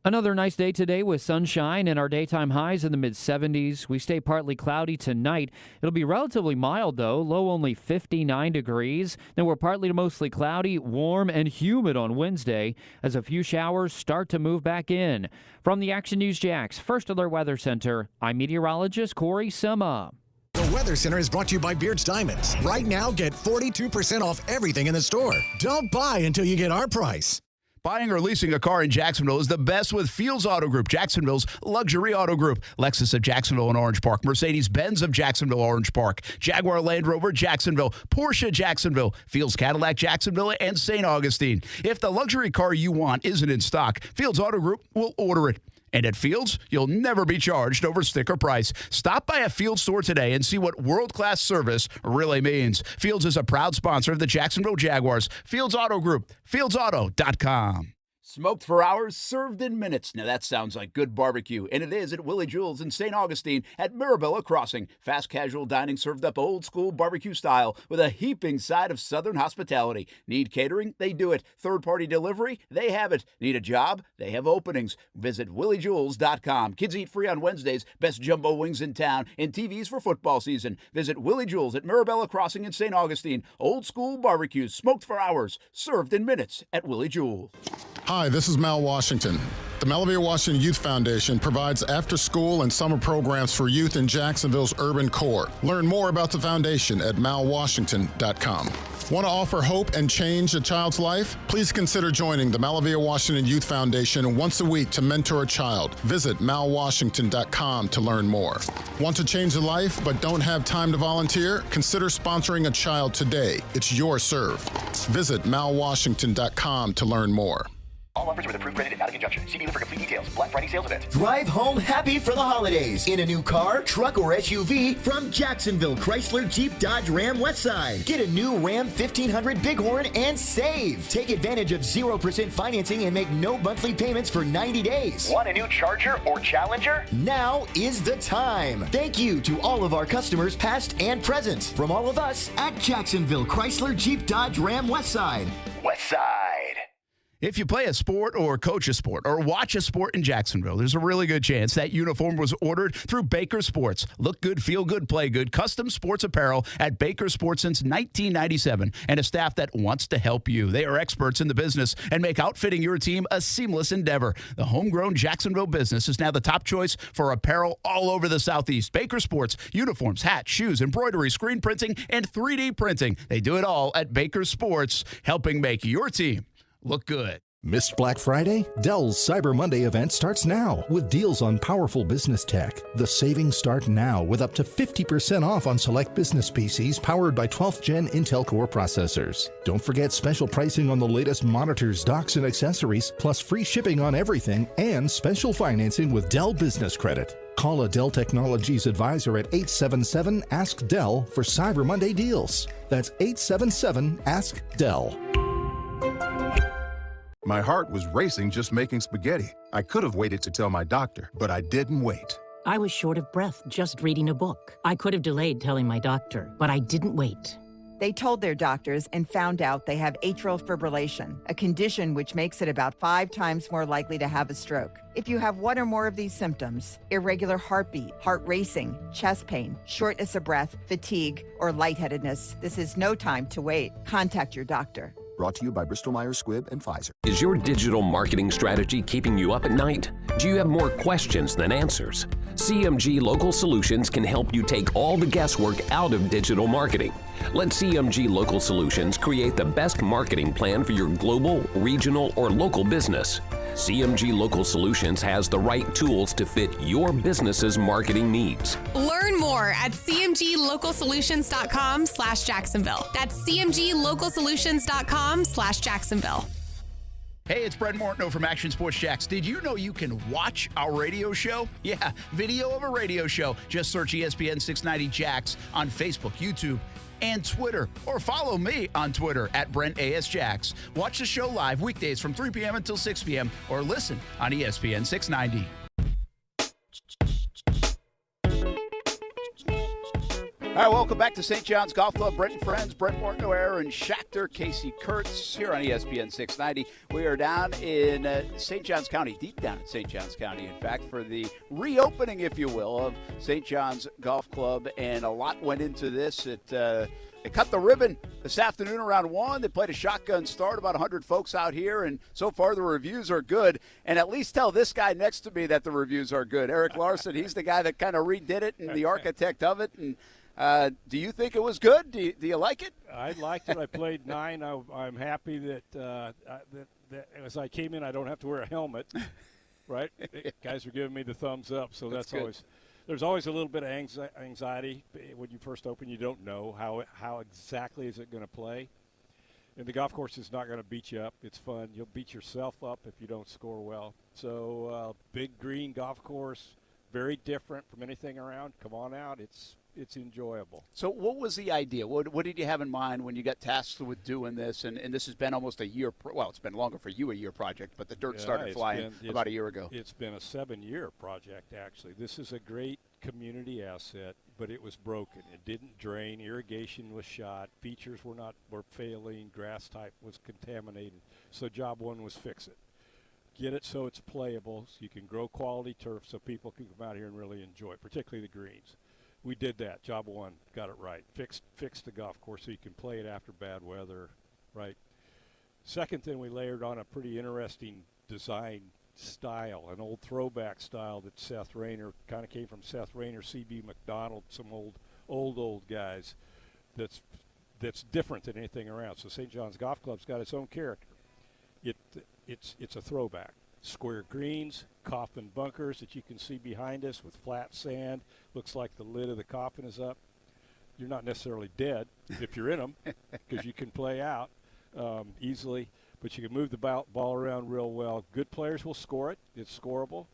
Another nice day today with sunshine and our daytime highs in the mid-70s. We stay partly cloudy tonight. It'll be relatively mild, though, low only 59 degrees. Then we're partly to mostly cloudy, warm, and humid on Wednesday as a few showers start to move back in. From the Action News Jax First Alert Weather Center, I'm meteorologist Corey Sima. The Weather Center is brought to you by Beard's Diamonds. Right now, get 42% off everything in the store. Don't buy until you get our price. Buying or leasing a car in Jacksonville is the best with Fields Auto Group, Jacksonville's luxury auto group. Lexus of Jacksonville and Orange Park, Mercedes-Benz of Jacksonville, Orange Park, Jaguar Land Rover, Jacksonville, Porsche, Jacksonville, Fields Cadillac, Jacksonville, and St. Augustine. If the luxury car you want isn't in stock, Fields Auto Group will order it. And at Fields, you'll never be charged over sticker price. Stop by a Fields store today and see what world-class service really means. Fields is a proud sponsor of the Jacksonville Jaguars. Fields Auto Group, fieldsauto.com. Smoked for hours, served in minutes. Now that sounds like good barbecue, and it is at Willie Jewell's in St. Augustine at Mirabella Crossing. Fast casual dining served up old school barbecue style with a heaping side of Southern hospitality. Need catering? They do it. Third-party delivery? They have it. Need a job? They have openings. Visit williejewels.com. Kids eat free on Wednesdays. Best jumbo wings in town and TVs for football season. Visit Willie Jewell's at Mirabella Crossing in St. Augustine. Old school barbecues, smoked for hours, served in minutes at Willie Jewell's. Hi, this is Mal Washington. The Malavia Washington Youth Foundation provides after-school and summer programs for youth in Jacksonville's urban core. Learn more about the foundation at malwashington.com. Want to offer hope and change a child's life? Please consider joining the Malavia Washington Youth Foundation once a week to mentor a child. Visit malwashington.com to learn more. Want to change a life but don't have time to volunteer? Consider sponsoring a child today. It's your serve. Visit malwashington.com to learn more. All offers with approved credit and out of conjunction. See dealer for complete details. Black Friday sales event. Drive home happy for the holidays in a new car, truck, or SUV from Jacksonville Chrysler Jeep Dodge Ram Westside. Get a new Ram 1500 Bighorn and save. Take advantage of 0% financing and make no monthly payments for 90 days. Want a new Charger or Challenger? Now is the time. Thank you to all of our customers, past and present. From all of us at Jacksonville Chrysler Jeep Dodge Ram Westside. Westside. If you play a sport or coach a sport or watch a sport in Jacksonville, there's a really good chance that uniform was ordered through Baker Sports. Look good, feel good, play good. Custom sports apparel at Baker Sports since 1997 and a staff that wants to help you. They are experts in the business and make outfitting your team a seamless endeavor. The homegrown Jacksonville business is now the top choice for apparel all over the Southeast. Baker Sports, uniforms, hats, shoes, embroidery, screen printing, and 3D printing. They do it all at Baker Sports, helping make your team look good. Missed Black Friday? Dell's Cyber Monday event starts now with deals on powerful business tech. The savings start now with up to 50% off on select business PCs powered by 12th Gen Intel Core processors. Don't forget special pricing on the latest monitors, docks, and accessories, plus free shipping on everything and special financing with Dell Business Credit. Call a Dell Technologies advisor at 877-ASK-DELL for Cyber Monday deals. That's 877-ASK-DELL. My heart was racing just making spaghetti. I could have waited to tell my doctor, but I didn't wait. I was short of breath just reading a book. I could have delayed telling my doctor, but I didn't wait. They told their doctors and found out they have atrial fibrillation, a condition which makes it about 5 times more likely to have a stroke. If you have one or more of these symptoms, irregular heartbeat, heart racing, chest pain, shortness of breath, fatigue, or lightheadedness, this is no time to wait. Contact your doctor. Brought to you by Bristol-Myers Squibb and Pfizer. Is your digital marketing strategy keeping you up at night? Do you have more questions than answers? CMG Local Solutions can help you take all the guesswork out of digital marketing. Let CMG Local Solutions create the best marketing plan for your global, regional, or local business. CMG Local Solutions has the right tools to fit your business's marketing needs. Learn more at cmglocalsolutions.com/Jacksonville. That's cmglocalsolutions.com/Jacksonville. Hey, it's Brent Mortno from Action Sports Jacks. Did you know you can watch our radio show? Yeah, video of a radio show. Just search ESPN 690 Jacks on Facebook, YouTube, and Twitter. Or follow me on Twitter at Brent A.S. Jacks. Watch the show live weekdays from 3 p.m. until 6 p.m. or listen on ESPN 690. All right, welcome back to St. John's Golf Club. Brent Friends, Brent Mortno, Aaron Schachter, Kasey Kurtz here on ESPN 690. We are down in St. John's County, deep down in St. John's County, in fact, for the reopening, if you will, of St. John's Golf Club. And a lot went into this. They cut the ribbon this afternoon around 1. They played a shotgun start, about 100 folks out here, and so far the reviews are good. And at least tell this guy next to me that the reviews are good. Eric Larson, he's the guy that kind of redid it and the architect of it. And do you think it was good? Do you like it? I liked it. I played 9. I'm happy that as I came in, I don't have to wear a helmet, right? Guys are giving me the thumbs up, so that's always – there's always a little bit of anxiety when you first open. You don't know how exactly is it going to play. And the golf course is not going to beat you up. It's fun. You'll beat yourself up if you don't score well. So big green golf course, very different from anything around. Come on out. It's enjoyable. So what was the idea? What did you have in mind when you got tasked with doing this? And this has been almost a year. Well, it's been longer for you, a year project, but the dirt started flying about a year ago. It's been a 7-year project, actually. This is a great community asset, but it was broken. It didn't drain. Irrigation was shot. Features were failing. Grass type was contaminated. So job one was fix it. Get it so it's playable, so you can grow quality turf so people can come out here and really enjoy it, particularly the greens. We did that. Job one, got it right. Fixed the golf course so you can play it after bad weather, right? Second thing, we layered on a pretty interesting design style, an old throwback style that Seth Rayner kind of came from Seth Rayner, C.B. McDonald, some old guys. That's different than anything around. So St. John's Golf Club's got its own character. It's a throwback. Square greens, coffin bunkers that you can see behind us with flat sand. Looks like the lid of the coffin is up. You're not necessarily dead if you're in them because you can play out easily, but you can move the ball around real well. Good players will score it. It's scoreable,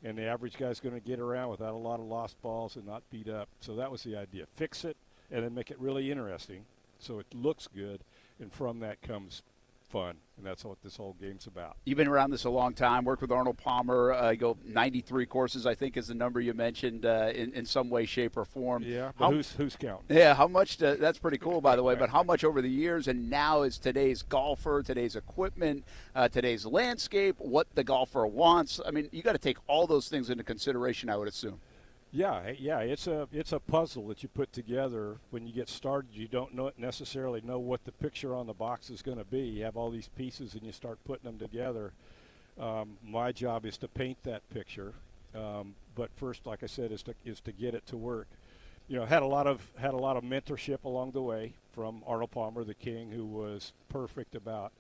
and the average guy's going to get around without a lot of lost balls and not beat up. So that was the idea. Fix it and then make it really interesting so it looks good, and from that comes fun, and that's what this whole game's about. You've been around this a long time, worked with Arnold Palmer. You go 93 courses, I think is the number you mentioned in some way, shape, or form. Yeah, but who's counting? Yeah, how much – that's pretty cool, by the way, but how much over the years and now is today's golfer, today's equipment, today's landscape, what the golfer wants? I mean, you got to take all those things into consideration, I would assume. Yeah, it's a puzzle that you put together. When you get started, you don't necessarily know what the picture on the box is going to be. You have all these pieces, and you start putting them together. My job is to paint that picture, but first, like I said, is to get it to work. You know, had a lot of mentorship along the way from Arnold Palmer, the king, who was perfect about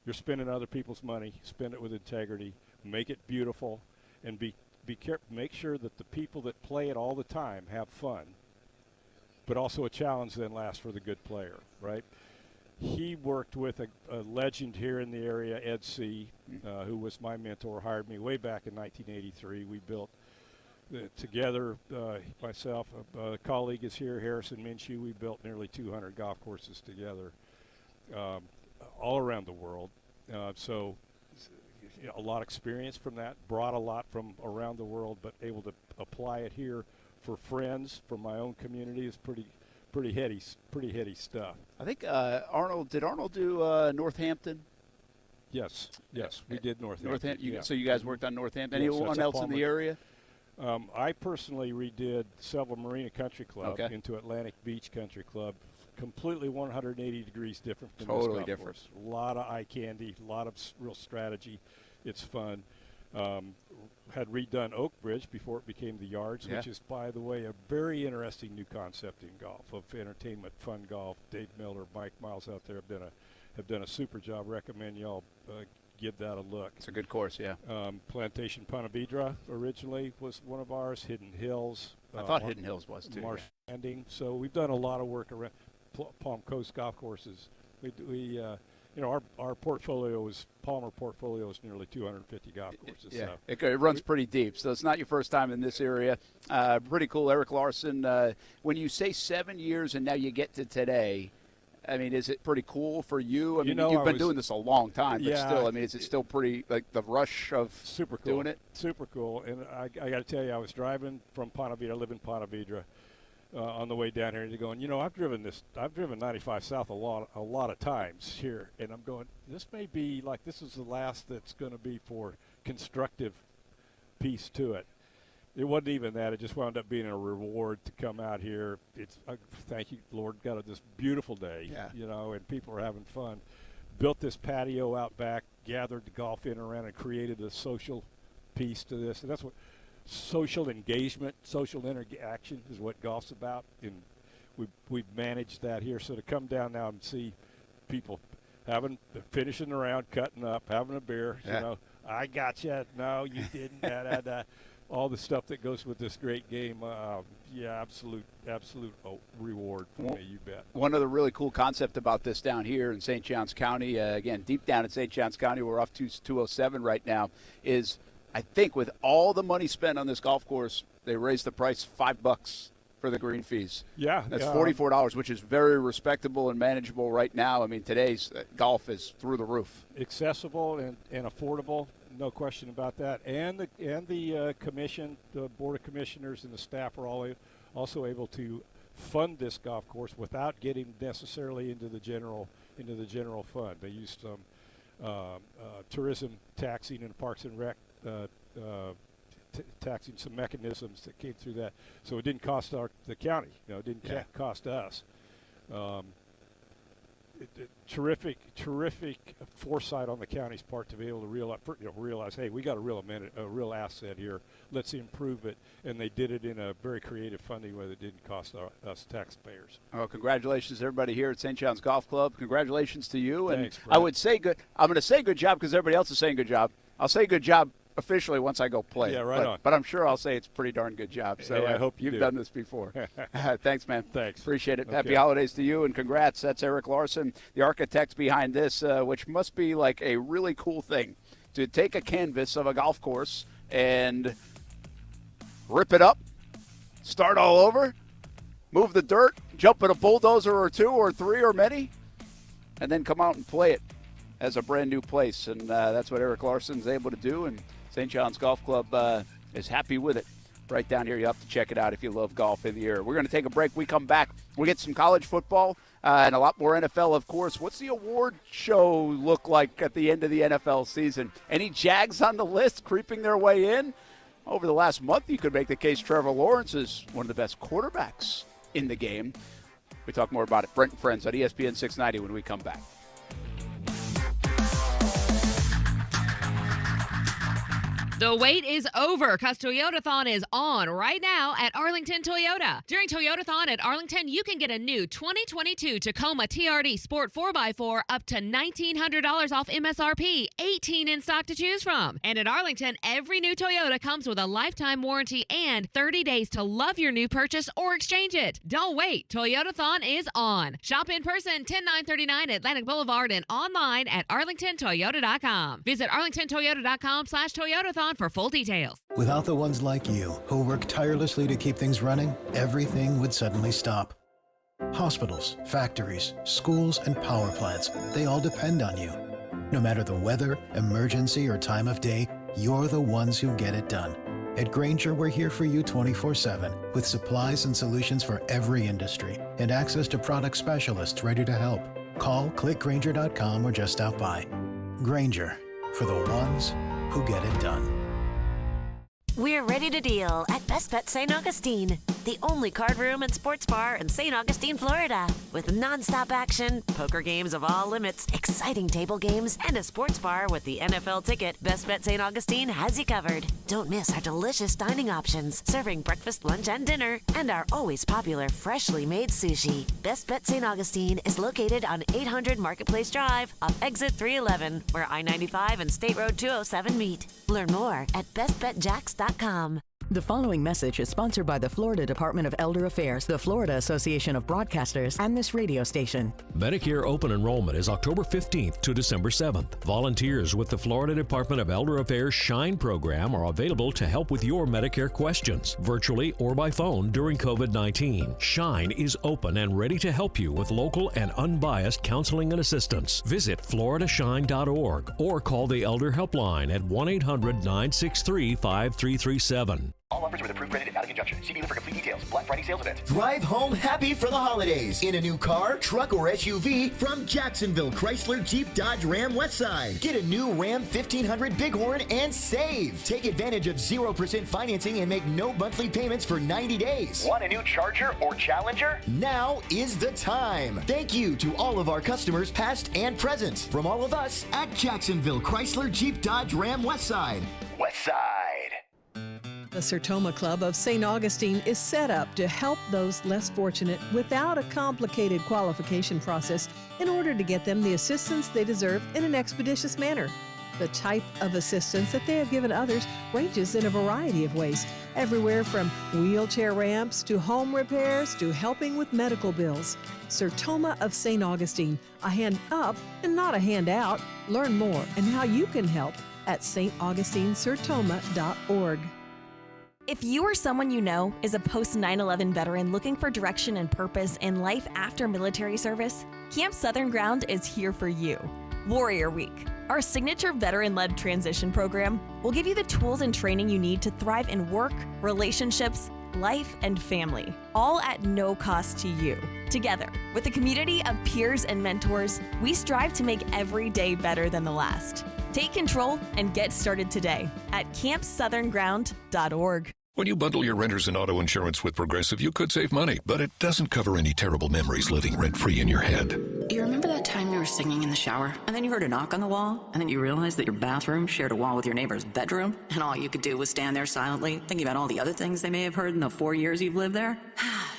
you're spending other people's money, spend it with integrity, make it beautiful, and be careful. Make sure that the people that play it all the time have fun, but also a challenge then lasts for the good player, right? He worked with a legend here in the area, Ed C., who was my mentor, hired me way back in 1983. We built together, myself, a colleague is here, Harrison Minshew. We built nearly 200 golf courses together all around the world. So a lot of experience from that, brought a lot from around the world, but able to apply it here for friends from my own community is pretty heady stuff. I think did Arnold do Northampton? Yes, we did Northampton. So you guys worked on Northampton. Yes, anyone else in the area? I personally redid Selva Marina Country Club into Atlantic Beach Country Club completely 180 degrees different from Totally this golf different. course. A lot of eye candy, a lot of real strategy. It's fun. Had redone Oak Bridge before it became the Yards, which is, by the way, a very interesting new concept in golf of entertainment, fun golf. Dave Miller, Mike Miles out there have done a super job. Recommend y'all give that a look. It's a good course, yeah. Plantation Ponte Vedra originally was one of ours. Hidden Hills. I thought Hidden Hills was too. Marsh Landing. So we've done a lot of work around Palm Coast golf courses. We our portfolio is Palmer portfolio is nearly 250 golf courses. Yeah, So. it runs pretty deep, so it's not your first time in this area. Pretty cool, Eric Larson. When you say 7 years and now you get to today, I mean, is it pretty cool for you? I mean, you've been doing this a long time, but still, I mean, is it still pretty, like, the rush of super cool. doing it? Super cool. And I got to tell you, I was driving from Ponte Vedra. I live in Ponte Vedra. On the way down here, and you're going, I've driven 95 South a lot of times here, and I'm going, this may be like, this is the last that's going to be for constructive piece to it. It wasn't even that. It just wound up being a reward to come out here. It's thank you, Lord, got this beautiful day, and people are having fun. Built this patio out back, gathered the golf in around, and created a social piece to this, and that's what social engagement, social interaction is what golf's about, and we've managed that here. So to come down now and see people finishing the round, cutting up, having a beer, I got you. No, you didn't. All the stuff that goes with this great game. Absolute reward for me, you bet. One other really cool concept about this down here in St. Johns County, again, deep down in St. Johns County, we're off 207 right now, is I think with all the money spent on this golf course, they raised the price $5 for the green fees. Yeah. That's $44, which is very respectable and manageable right now. I mean, today's golf is through the roof. Accessible and affordable, no question about that. And the commission, the Board of Commissioners and the staff are all also able to fund this golf course without getting necessarily into the general fund. They used some tourism taxing and Parks and Rec taxing, some mechanisms that came through that, so it didn't cost the county. It didn't cost us. Terrific foresight on the county's part to be able to realize, hey, we got a real asset here. Let's improve it, and they did it in a very creative funding way that didn't cost us taxpayers. Oh, congratulations to everybody here at St. John's Golf Club. Congratulations to you. Thanks, and Brent. I would say good. I'm going to say good job because everybody else is saying good job. I'll say good job officially once I go play. Yeah, right on. But I'm sure I'll say it's a pretty darn good job. So I hope you've do. done this before. Thanks, man. Thanks. Appreciate it. Okay. Happy holidays to you, and congrats. That's Eric Larson, the architect behind this, which must be like a really cool thing to take a canvas of a golf course and rip it up, start all over, move the dirt, jump in a bulldozer or two or three or many, and then come out and play it as a brand new place. And that's what Eric Larson's able to do, and St. John's Golf Club is happy with it. Right down here, you have to check it out if you love golf in the air. We're going to take a break. We come back, we'll get some college football and a lot more NFL, of course. What's the award show look like at the end of the NFL season? Any Jags on the list creeping their way in? Over the last month, you could make the case Trevor Lawrence is one of the best quarterbacks in the game. We talk more about it. Brent Friends on ESPN 690 when we come back. The wait is over because Toyotathon is on right now at Arlington Toyota. During Toyotathon at Arlington, you can get a new 2022 Tacoma TRD Sport 4x4 up to $1,900 off MSRP, 18 in stock to choose from. And at Arlington, every new Toyota comes with a lifetime warranty and 30 days to love your new purchase or exchange it. Don't wait. Toyotathon is on. Shop in person 10939 Atlantic Boulevard and online at arlingtontoyota.com. Visit arlingtontoyota.com/Toyotathon for full details. Without the ones like you, who work tirelessly to keep things running, everything would suddenly stop. Hospitals, factories, schools, and power plants, they all depend on you. No matter the weather, emergency, or time of day, you're the ones who get it done. At Grainger, we're here for you 24/7, with supplies and solutions for every industry, and access to product specialists ready to help. Call, click Grainger.com, or just stop by. Grainger, for the ones who get it done. We're ready to deal at Best Bet St. Augustine. the only card room and sports bar in St. Augustine, Florida. With nonstop action, poker games of all limits, exciting table games, and a sports bar with the NFL ticket, Best Bet St. Augustine has you covered. Don't miss our delicious dining options, serving breakfast, lunch, and dinner, and our always popular freshly made sushi. Best Bet St. Augustine is located on 800 Marketplace Drive off Exit 311, where I-95 and State Road 207 meet. Learn more at bestbetjax.com. The following message is sponsored by the Florida Department of Elder Affairs, the Florida Association of Broadcasters, and this radio station. Medicare open enrollment is October 15th to December 7th. Volunteers with the Florida Department of Elder Affairs SHINE program are available to help with your Medicare questions, virtually or by phone during COVID-19. SHINE is open and ready to help you with local and unbiased counseling and assistance. Visit floridashine.org or call the Elder Helpline at 1-800-963-5337. All offers with approved credit and not a conjunction. See dealer for complete details. Black Friday sales event. Drive home happy for the holidays in a new car, truck, or SUV from Jacksonville Chrysler Jeep Dodge Ram Westside. Get a new Ram 1500 Bighorn and save. Take advantage of 0% financing and make no monthly payments for 90 days. Want a new Charger or Challenger? Now is the time. Thank you to all of our customers, past and present. From all of us at Jacksonville Chrysler Jeep Dodge Ram Westside. Westside. The Sertoma Club of St. Augustine is set up to help those less fortunate without a complicated qualification process in order to get them the assistance they deserve in an expeditious manner. The type of assistance that they have given others ranges in a variety of ways, everywhere from wheelchair ramps to home repairs to helping with medical bills. Sertoma of St. Augustine, a hand up and not a hand out. Learn more and how you can help at staugustinesertoma.org. If you or someone you know is a post-9/11 veteran looking for direction and purpose in life after military service, Camp Southern Ground is here for you. Warrior Week, our signature veteran-led transition program, will give you the tools and training you need to thrive in work, relationships, life, and family, all at no cost to you. Together, with a community of peers and mentors, we strive to make every day better than the last. Take control and get started today at campsouthernground.org. When you bundle your renters and auto insurance with Progressive, you could save money, but it doesn't cover any terrible memories living rent-free in your head. You remember that time you were singing in the shower, and then you heard a knock on the wall, and then you realized that your bathroom shared a wall with your neighbor's bedroom, and all you could do was stand there silently, thinking about all the other things they may have heard in the 4 years you've lived there?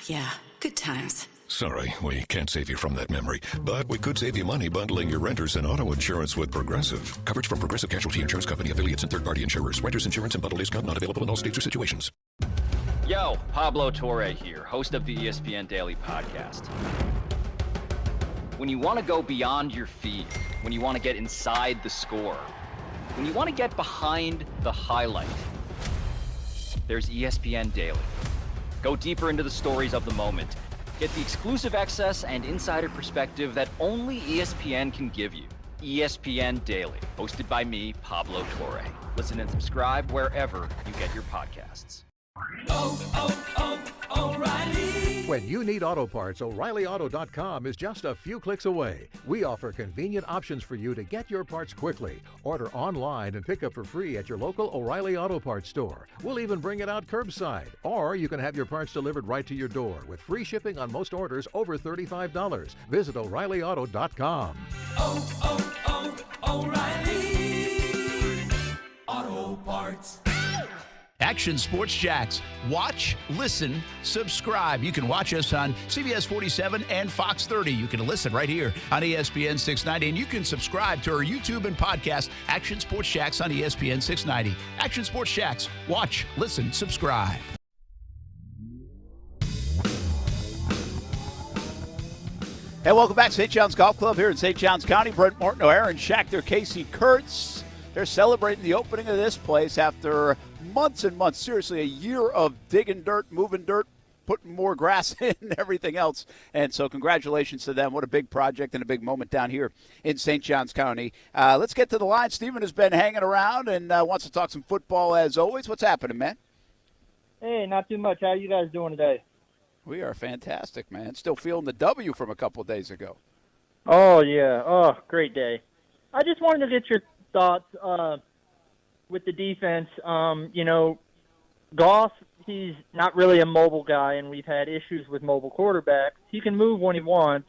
Yeah, good times. Sorry, we can't save you from that memory, but we could save you money bundling your renters and auto insurance with Progressive. Coverage from Progressive Casualty Insurance Company, affiliates, and third-party insurers. Renters insurance and bundle discount not available in all states or situations. Yo, Pablo Torre here, host of the ESPN Daily Podcast. When you want to go beyond your feed, when you want to get inside the score, when you want to get behind the highlight, there's ESPN Daily. Go deeper into the stories of the moment. Get the exclusive access and insider perspective that only ESPN can give you. ESPN Daily, hosted by me, Pablo Torre. Listen and subscribe wherever you get your podcasts. O'Reilly. When you need auto parts, O'ReillyAuto.com is just a few clicks away. We offer convenient options for you to get your parts quickly. Order online and pick up for free at your local O'Reilly Auto Parts store. We'll even bring it out curbside. Or you can have your parts delivered right to your door with free shipping on most orders over $35. Visit O'ReillyAuto.com. O'Reilly Auto Parts. Action Sports Jacks. Watch, listen, subscribe. You can watch us on CBS 47 and Fox 30. You can listen right here on ESPN 690. And you can subscribe to our YouTube and podcast, Action Sports Jacks on ESPN 690. Action Sports Jacks. Watch, listen, subscribe. Hey, welcome back to St. John's Golf Club here in St. Johns County. Brent Martin, Aaron Schachter, Kasey Kurtz. They're celebrating the opening of this place after months and months, seriously, a year of digging dirt, moving dirt, putting more grass in and everything else. And so congratulations to them. What a big project and a big moment down here in St. Johns County. Let's get to the line. Stephen has been hanging around and wants to talk some football as always. What's happening, man? Hey, not too much. How are you guys doing today? We are fantastic, man. Still feeling the W from a couple of days ago. Oh, yeah. Oh, great day. I just wanted to get your thoughts with the defense. Goff, he's not really a mobile guy, and we've had issues with mobile quarterbacks. He can move when he wants,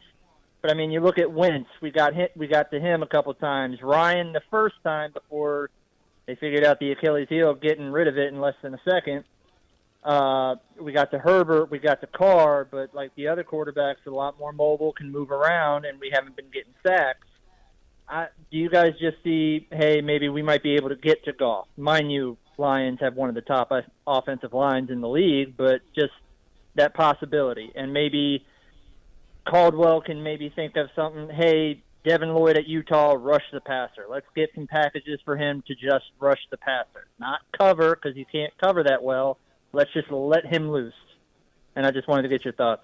but I mean, you look at Wentz. We got to him a couple times. Ryan the first time before they figured out the Achilles heel, getting rid of it in less than a second. We got to Herbert, we got to Carr, but like the other quarterbacks, are a lot more mobile, can move around, and we haven't been getting sacks. Do you guys just see, hey, maybe we might be able to get to Goff? Mind you, Lions have one of the top offensive lines in the league, but just that possibility. And maybe Caldwell can maybe think of something, hey, Devin Lloyd at Utah, rush the passer. Let's get some packages for him to just rush the passer. Not cover, because you can't cover that well. Let's just let him loose. And I just wanted to get your thoughts.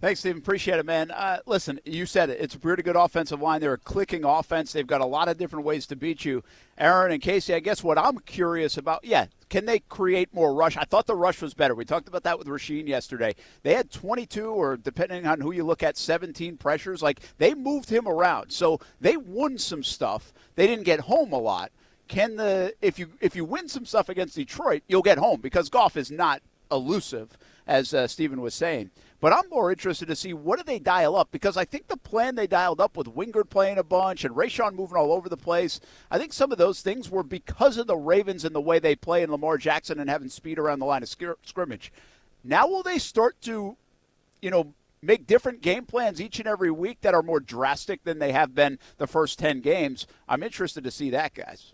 Thanks, Stephen. Appreciate it, man. Listen, you said it. It's a pretty good offensive line. They're a clicking offense. They've got a lot of different ways to beat you. Aaron and Kasey, I guess what I'm curious about, can they create more rush? I thought the rush was better. We talked about that with Rasheen yesterday. They had 22, or depending on who you look at, 17 pressures. Like, they moved him around. So they won some stuff. They didn't get home a lot. If you win some stuff against Detroit, you'll get home, because Goff is not elusive, as Stephen was saying. But I'm more interested to see, what do they dial up? Because I think the plan they dialed up with Wingard playing a bunch and Rashawn moving all over the place, I think some of those things were because of the Ravens and the way they play, and Lamar Jackson and having speed around the line of scrimmage. Now will they start to, make different game plans each and every week that are more drastic than they have been the first 10 games? I'm interested to see that, guys.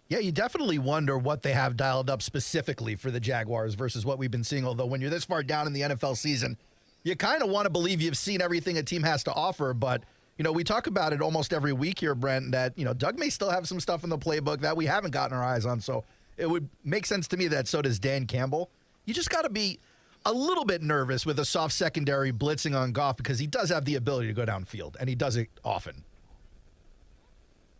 Yeah, you definitely wonder what they have dialed up specifically for the Jaguars versus what we've been seeing. Although when you're this far down in the NFL season, you kind of want to believe you've seen everything a team has to offer. But, we talk about it almost every week here, Brent, that, Doug may still have some stuff in the playbook that we haven't gotten our eyes on. So it would make sense to me that so does Dan Campbell. You just got to be a little bit nervous with a soft secondary blitzing on Goff, because he does have the ability to go downfield, and he does it often.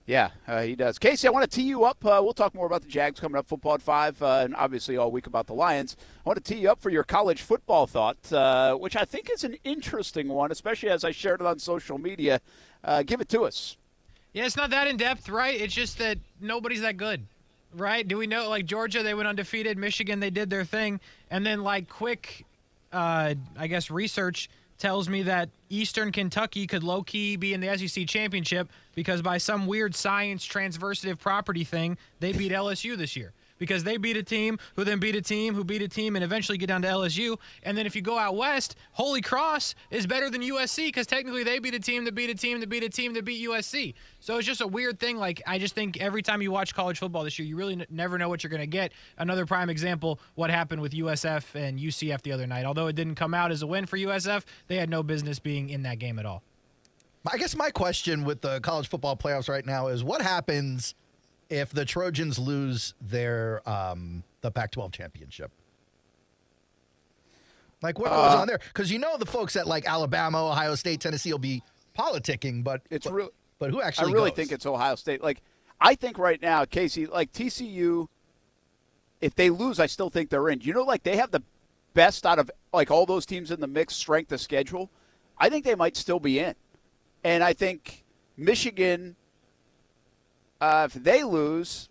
Yeah, he does. Kasey, I want to tee you up. We'll talk more about the Jags coming up, football at 5, and obviously all week about the Lions. I want to tee you up for your college football thought, which I think is an interesting one, especially as I shared it on social media. Give it to us. Yeah, it's not that in-depth, right? It's just that nobody's that good, right? Do we know, like Georgia, they went undefeated. Michigan, they did their thing. And then, quick, research tells me that Eastern Kentucky could low-key be in the SEC championship, because by some weird science transversative property thing, they beat LSU this year. Because they beat a team who then beat a team who beat a team and eventually get down to LSU. And then if you go out west, Holy Cross is better than USC, because technically they beat a team that beat a team that beat a team that beat USC. So it's just a weird thing. I just think every time you watch college football this year, you really never know what you're going to get. Another prime example, what happened with USF and UCF the other night. Although it didn't come out as a win for USF, they had no business being in that game at all. I guess my question with the college football playoffs right now is, what happens if the Trojans lose their the Pac-12 championship? What goes on there? Because the folks at Alabama, Ohio State, Tennessee will be politicking, but who actually? I really goes? think it's Ohio State. I think right now, Kasey, TCU, if they lose, I still think they're in. They have the best out of all those teams in the mix, strength of schedule. I think they might still be in, and I think Michigan, if they lose,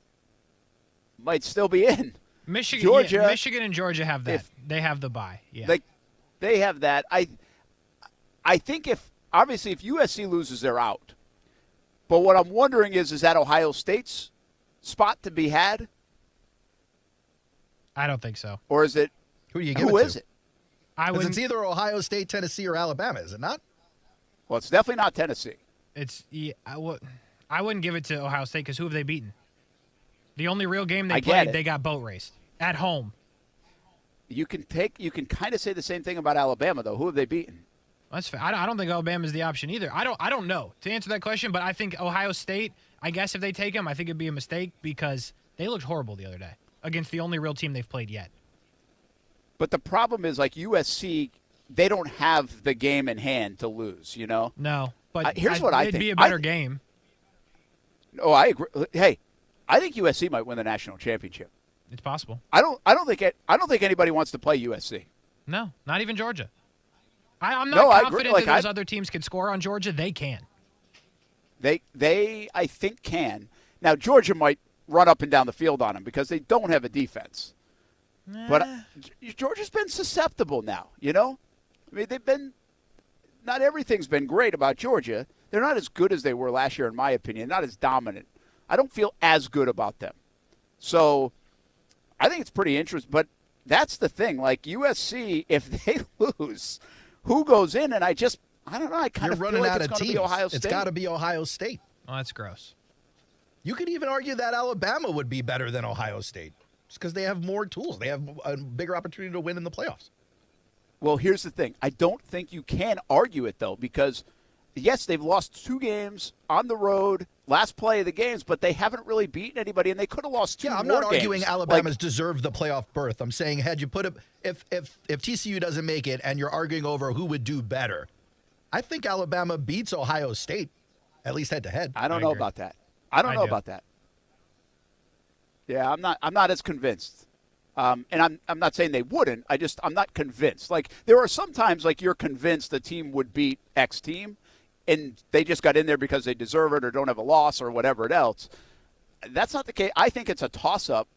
might still be in. Michigan and Georgia have that. They have the bye. Yeah, they have that. I think if USC loses, they're out. But what I'm wondering is that Ohio State's spot to be had? I don't think so. Or is it? Who do you give Who it to? is it? It's either Ohio State, Tennessee, or Alabama, is it not? Well, it's definitely not Tennessee. I wouldn't give it to Ohio State, because who have they beaten? The only real game they played, they got boat raced at home. You can kind of say the same thing about Alabama, though. Who have they beaten? That's fair. I don't think Alabama is the option either. I don't know to answer that question, but I think Ohio State, I guess if they take them, I think it'd be a mistake, because they looked horrible the other day against the only real team they've played yet. But the problem is, USC, they don't have the game in hand to lose, No, but here's what I think. It'd be a better game. Oh, I agree. Hey, I think USC might win the national championship. It's possible. I don't think anybody wants to play USC. No, not even Georgia. I'm not confident that those other teams can score on Georgia. They can. They I think can. Now Georgia might run up and down the field on them because they don't have a defense. But Georgia's been susceptible now, you know? I mean, not everything's been great about Georgia. They're not as good as they were last year, in my opinion, not as dominant. I don't feel as good about them. So I think it's pretty interesting. But that's the thing. Like USC, if they lose, who goes in? And I don't know. I kind of feel like it's going to be Ohio State. It's got to be Ohio State. Oh, that's gross. You could even argue that Alabama would be better than Ohio State just because they have more tools. They have a bigger opportunity to win in the playoffs. Well, here's the thing. I don't think you can argue it, though, because, yes, they've lost 2 games on the road, last play of the games, but they haven't really beaten anybody, and they could have lost 2 more games. I'm not arguing Alabama's deserved the playoff berth. I'm saying had you put if TCU doesn't make it and you're arguing over who would do better, I think Alabama beats Ohio State, at least head-to-head. I don't know about that. I don't know about that. Yeah, I'm not as convinced. And I'm not saying they wouldn't. I'm not convinced. Like, there are some times, like, you're convinced the team would beat X team, and they just got in there because they deserve it or don't have a loss or whatever else. That's not the case. I think it's a toss-up.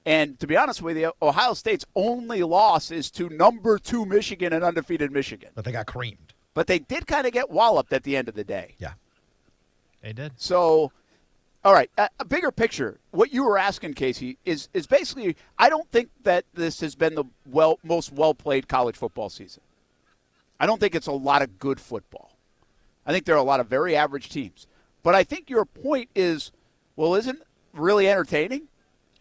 And to be honest with you, Ohio State's only loss is to number 2 Michigan and undefeated Michigan. But they got creamed. But they did kind of get walloped at the end of the day. Yeah. They did. So, all right, a bigger picture. What you were asking, Kasey, is basically I don't think that this has been the most well-played college football season. I don't think it's a lot of good football. I think there are a lot of very average teams. But I think your point is, well, isn't it really entertaining?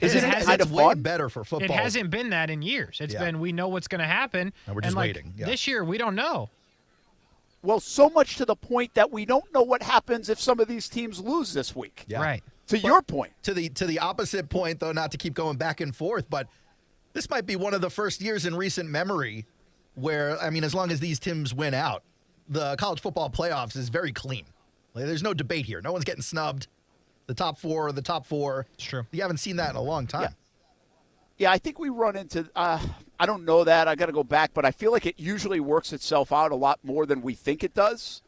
Isn't it kind of way fun? better for football? It hasn't been that in years. It's been we know what's going to happen. And we're just waiting. Yeah. This year, we don't know. Well, so much to the point that we don't know what happens if some of these teams lose this week. Yeah. Right. Your point. To the opposite point, though, not to keep going back and forth, but this might be one of the first years in recent memory where, I mean, as long as these teams win out, the college football playoffs is very clean. Like, there's no debate here. No one's getting snubbed. The top 4 are the top 4. It's true. You haven't seen that in a long time. Yeah, I think we run into I don't know that. I got to go back, but I feel like it usually works itself out a lot more than we think it does,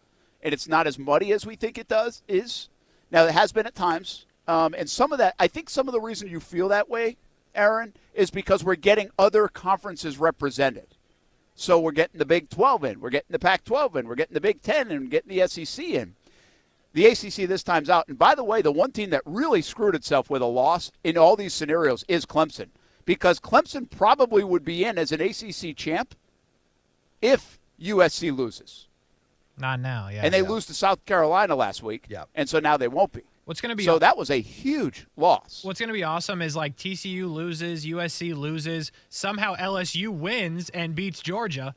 and it's not as muddy as we think it is. Now, it has been at times, and some of that, I think some of the reason you feel that way, Aaron, is because we're getting other conferences represented. So we're getting the Big 12 in, we're getting the Pac-12 in, we're getting the Big 10 in, we're getting the SEC in. The ACC this time's out. And by the way, the one team that really screwed itself with a loss in all these scenarios is Clemson, because Clemson probably would be in as an ACC champ if USC loses. Not now, yeah. And they lose to South Carolina last week. Yeah. And so now they won't be. What's going to be So that was a huge loss. What's going to be awesome is like TCU loses, USC loses, somehow LSU wins and beats Georgia.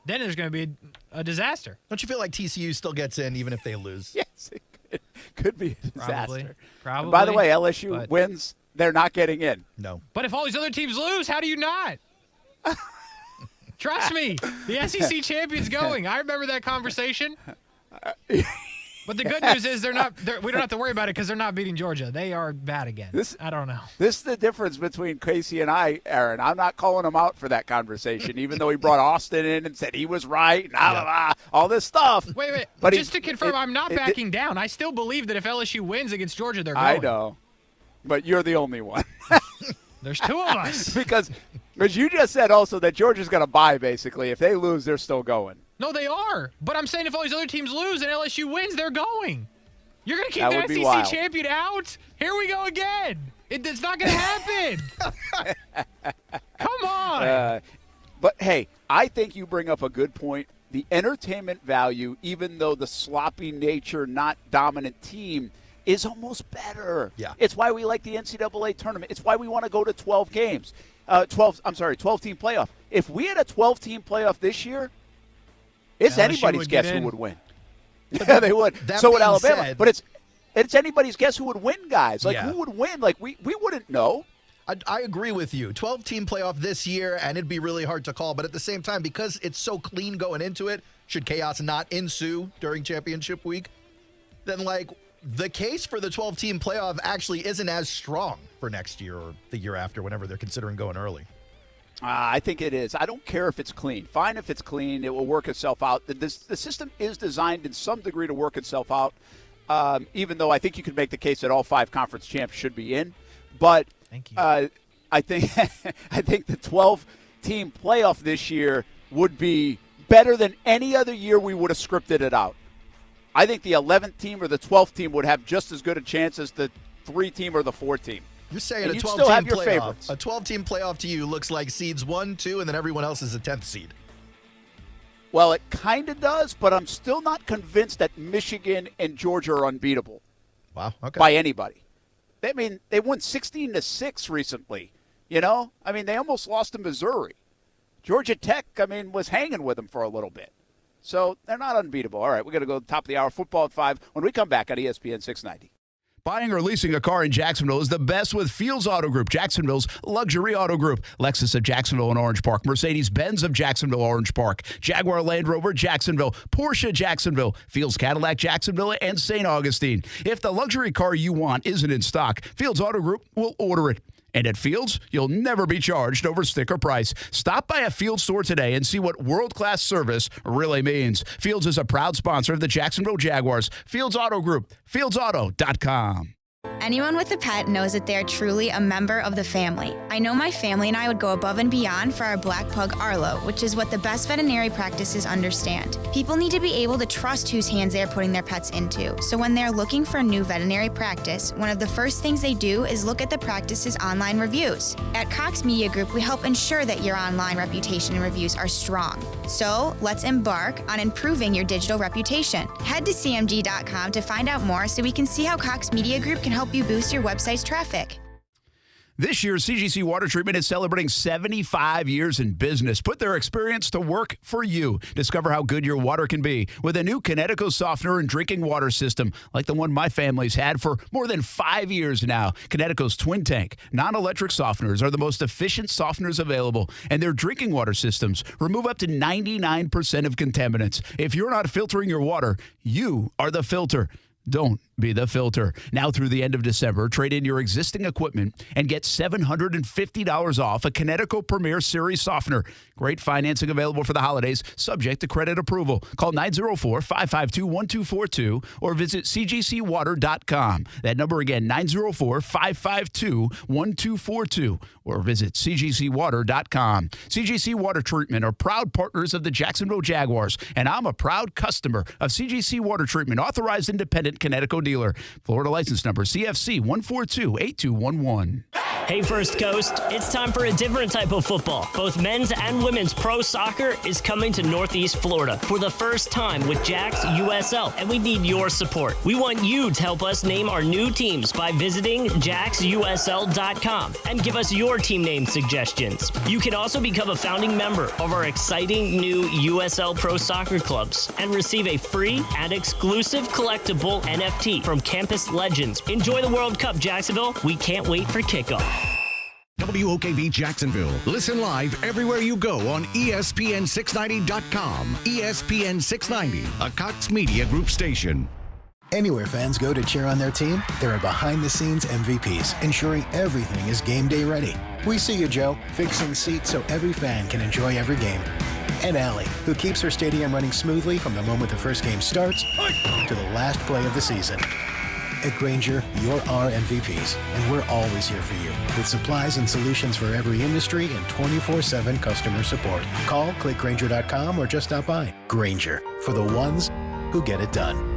Then there's going to be a disaster. Don't you feel like TCU still gets in even if they lose? Yes, it could be a disaster. Probably. And by the way, LSU wins. They're not getting in. No. But if all these other teams lose, how do you not? Trust me, the SEC champion's going. I remember that conversation. But the good news is we don't have to worry about it because they're not beating Georgia. They are bad again. I don't know. This is the difference between Kasey and I, Aaron. I'm not calling him out for that conversation, even though he brought Austin in and said he was right and all this stuff. Wait. But just to confirm, I'm not backing down. I still believe that if LSU wins against Georgia, they're going. I know. But you're the only one. There's 2 of us. Because you just said also that Georgia's going to bye, basically. If they lose, they're still going. No, they are. But I'm saying if all these other teams lose and LSU wins, they're going. You're going to keep the SEC champion out? Here we go again. It's not going to happen. Come on. But, hey, I think you bring up a good point. The entertainment value, even though the sloppy nature, not dominant team, is almost better. Yeah. It's why we like the NCAA tournament. It's why we want to go to 12 games. 12-team playoff. If we had a 12-team playoff this year, it's anybody's guess who would win. Yeah, they would. So would Alabama. But it's anybody's guess who would win, guys. Like, who would win? Like, we wouldn't know. I agree with you. 12-team playoff this year, and it'd be really hard to call. But at the same time, because it's so clean going into it, should chaos not ensue during championship week, then, like, the case for the 12-team playoff actually isn't as strong for next year or the year after, whenever they're considering going early. I think it is. I don't care if it's clean. Fine if it's clean. It will work itself out. The system is designed in some degree to work itself out, even though I think you could make the case that all 5 conference champs should be in. But Thank you. I think the 12-team playoff this year would be better than any other year we would have scripted it out. I think the 11th team or the 12th team would have just as good a chance as the 3-team or the 4-team. You're saying and a 12-team playoff. A 12-team playoff to you looks like seeds 1, 2, and then everyone else is a 10th seed. Well, it kind of does, but I'm still not convinced that Michigan and Georgia are unbeatable. Wow. Okay. By anybody. They won 16-6 recently. You know? I mean, they almost lost to Missouri. Georgia Tech, was hanging with them for a little bit. So they're not unbeatable. All right, we're going to go to the top of the hour. Football at 5 when we come back on ESPN 690. Buying or leasing a car in Jacksonville is the best with Fields Auto Group, Jacksonville's luxury auto group. Lexus of Jacksonville and Orange Park, Mercedes-Benz of Jacksonville, Orange Park, Jaguar Land Rover, Jacksonville, Porsche, Jacksonville, Fields Cadillac, Jacksonville, and St. Augustine. If the luxury car you want isn't in stock, Fields Auto Group will order it. And at Fields, you'll never be charged over sticker price. Stop by a Fields store today and see what world-class service really means. Fields is a proud sponsor of the Jacksonville Jaguars. Fields Auto Group, fieldsauto.com. Anyone with a pet knows that they are truly a member of the family. I know my family and I would go above and beyond for our black pug Arlo, which is what the best veterinary practices understand. People need to be able to trust whose hands they are putting their pets into. So when they're looking for a new veterinary practice, one of the first things they do is look at the practice's online reviews. At Cox Media Group, we help ensure that your online reputation and reviews are strong. So let's embark on improving your digital reputation. Head to cmg.com to find out more so we can see how Cox Media Group can help you boost your website's traffic. This year, CGC Water Treatment is celebrating 75 years in business. Put their experience to work for you. Discover how good your water can be with a new Connecticut softener and drinking water system like the one my family's had for more than 5 years now. Connecticut's twin tank, non-electric softeners are the most efficient softeners available, and their drinking water systems remove up to 99% of contaminants. If you're not filtering your water, you are the filter. Don't be the filter. Now through the end of December, trade in your existing equipment and get $750 off a Connecticut Premier Series softener. Great financing available for the holidays, subject to credit approval. Call 904-552-1242 or visit cgcwater.com. That number again, 904-552-1242 or visit cgcwater.com. CGC Water Treatment are proud partners of the Jacksonville Jaguars, and I'm a proud customer of CGC Water Treatment, authorized independent Connecticut dealer. Florida license number CFC 1428211. Hey First Coast, it's time for a different type of football. Both men's and women's pro soccer is coming to Northeast Florida for the first time with Jags USL, and we need your support. We want you to help us name our new teams by visiting jagsusl.com and give us your team name suggestions. You can also become a founding member of our exciting new USL Pro Soccer clubs and receive a free and exclusive collectible NFT from Campus Legends. Enjoy the World Cup, Jacksonville. We can't wait for kickoff. WOKV Jacksonville. Listen live everywhere you go on ESPN690.com. ESPN 690, a Cox Media Group station. Anywhere fans go to cheer on their team, there are behind-the-scenes MVPs ensuring everything is game day ready. We see you, Joe, fixing seats so every fan can enjoy every game. And Allie, who keeps her stadium running smoothly from the moment the first game starts to the last play of the season. At Grainger, you're our MVPs, and we're always here for you with supplies and solutions for every industry and 24/7 customer support. Call, click Grainger.com, or just stop by. Grainger, for the ones who get it done.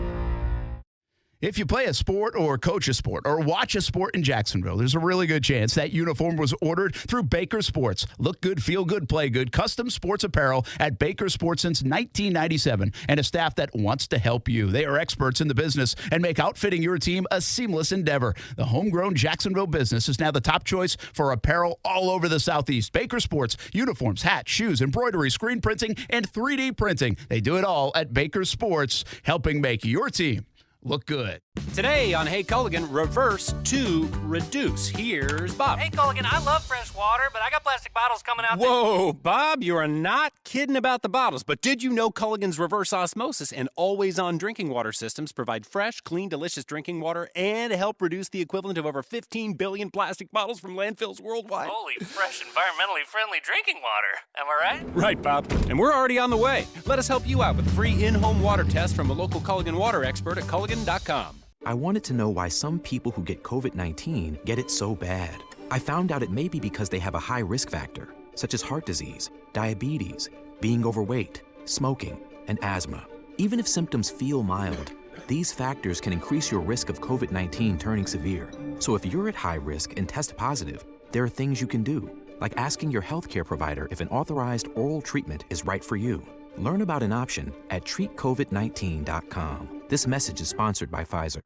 If you play a sport or coach a sport or watch a sport in Jacksonville, there's a really good chance that uniform was ordered through Baker Sports. Look good, feel good, play good. Custom sports apparel at Baker Sports since 1997, and a staff that wants to help you. They are experts in the business and make outfitting your team a seamless endeavor. The homegrown Jacksonville business is now the top choice for apparel all over the Southeast. Baker Sports, uniforms, hats, shoes, embroidery, screen printing, and 3D printing. They do it all at Baker Sports, helping make your team look good. Today on Hey Culligan, reverse to reduce. Here's Bob. Hey Culligan, I love fresh water, but I got plastic bottles coming out. Whoa, Bob, you are not kidding about the bottles. But did you know Culligan's reverse osmosis and always-on drinking water systems provide fresh, clean, delicious drinking water and help reduce the equivalent of over 15 billion plastic bottles from landfills worldwide? Holy fresh, environmentally friendly drinking water. Am I right? Right, Bob. And we're already on the way. Let us help you out with a free in-home water test from a local Culligan water expert at Culligan.com. I wanted to know why some people who get COVID-19 get it so bad. I found out it may be because they have a high risk factor, such as heart disease, diabetes, being overweight, smoking, and asthma. Even if symptoms feel mild, these factors can increase your risk of COVID-19 turning severe. So if you're at high risk and test positive, there are things you can do, like asking your healthcare provider if an authorized oral treatment is right for you. Learn about an option at treatcovid19.com. This message is sponsored by Pfizer.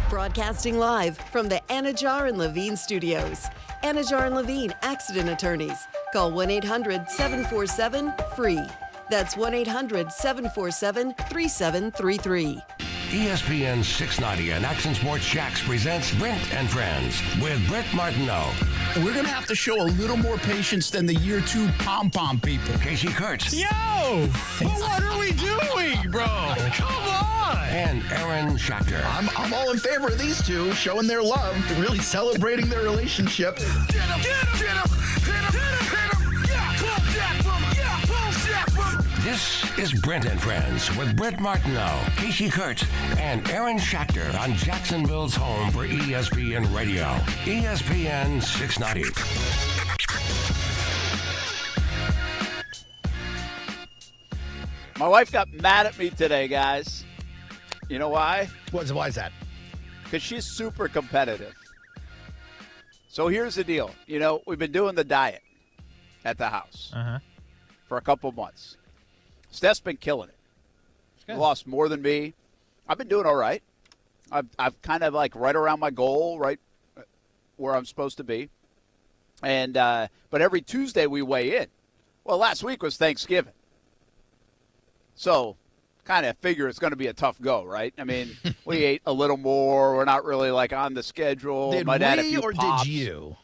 Broadcasting live from the Anajar and Levine studios. Anajar and Levine Accident Attorneys. Call 1-800-747-FREE. That's 1-800-747-3733. ESPN 690 and Action Sports Jax presents Brent and Friends with Brent Martineau. We're going to have to show a little more patience than the year 2 pom-pom people. Kasey Kurtz. Yo! Well, what are we doing, bro? Come on! And Aaron Schachter. I'm all in favor of these two showing their love, really celebrating their relationship. Get him! Get him! Hit him! Hit him! Yeah! Boom! Jack! Boom! Yeah! Boom! Jack! Boom! This is Brent and Friends with Brent Martineau, Kasey Kurtz, and Aaron Schachter on Jacksonville's home for ESPN Radio. ESPN 690. My wife got mad at me today, guys. You know why? Why is that? Because she's super competitive. So here's the deal. You know, we've been doing the diet at the house for a couple months. Steph's been killing it. Lost more than me. I've been doing all right. I've kind of like right around my goal, right where I'm supposed to be. And but every Tuesday we weigh in. Well, last week was Thanksgiving. So kind of figure it's going to be a tough go, right? I mean, we ate a little more. We're not really like on the schedule. Did Might add a we few or pops. did you?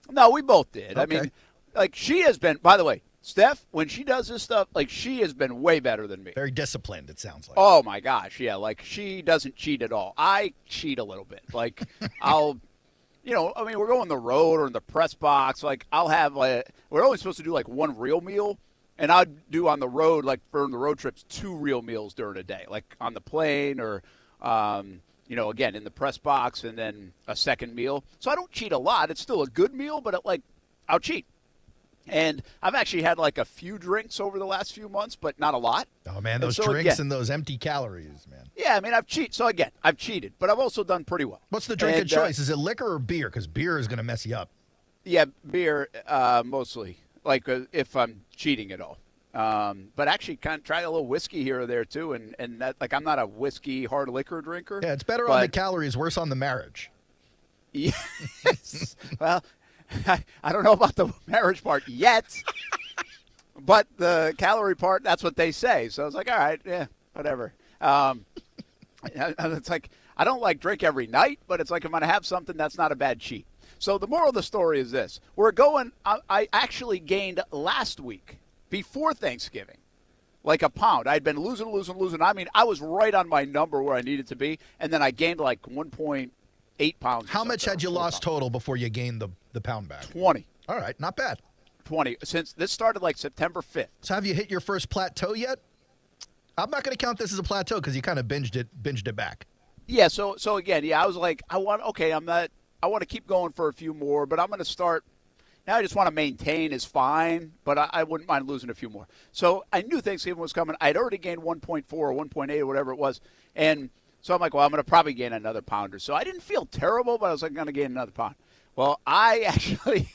No, we both did. Okay. I mean, like she has been, by the way, Steph, when she does this stuff, like she has been way better than me. Very disciplined, it sounds like. Oh, my gosh. Yeah, like she doesn't cheat at all. I cheat a little bit. Like I'll, you know, I mean, we're going on the road or in the press box. Like I'll have, like, we're only supposed to do like one real meal. And I'd do on the road, like for the road trips, 2 real meals during a day, like on the plane or, you know, again, in the press box and then a second meal. So I don't cheat a lot. It's still a good meal, but I'll cheat. And I've actually had like a few drinks over the last few months, but not a lot. Oh, man, those drinks and those empty calories, man. Yeah, I mean, I've cheated. So, again, I've cheated, but I've also done pretty well. What's the drink of choice? Is it liquor or beer? Because beer is going to mess you up. Yeah, beer mostly, like if I'm cheating at all. But actually kind of try a little whiskey here or there, too. And that, like, I'm not a whiskey hard liquor drinker. Yeah, it's better on the calories, worse on the marriage. Yes. Well, I don't know about the marriage part yet, but the calorie part, that's what they say. So I was like, all right, yeah, whatever. It's like, I don't like drink every night, but it's like I'm going to have something that's not a bad cheat. So the moral of the story is this. I actually gained last week, before Thanksgiving, like a pound. I'd been losing. I mean, I was right on my number where I needed to be, and then I gained like 1.8 pounds. How much had you lost total before you gained the pound back? 20. All right, not bad. 20. Since this started like September 5th. So have you hit your first plateau yet? I'm not going to count this as a plateau because you kind of binged it back. Yeah, so again, yeah, I was like, I want to keep going for a few more, but I'm going to start. Now I just want to maintain is fine, but I wouldn't mind losing a few more. So I knew Thanksgiving was coming. I'd already gained 1.4 or 1.8 or whatever it was. And so I'm like, well, I'm going to probably gain another pound or so. I didn't feel terrible, but I was like, going to gain another pound. Well, I actually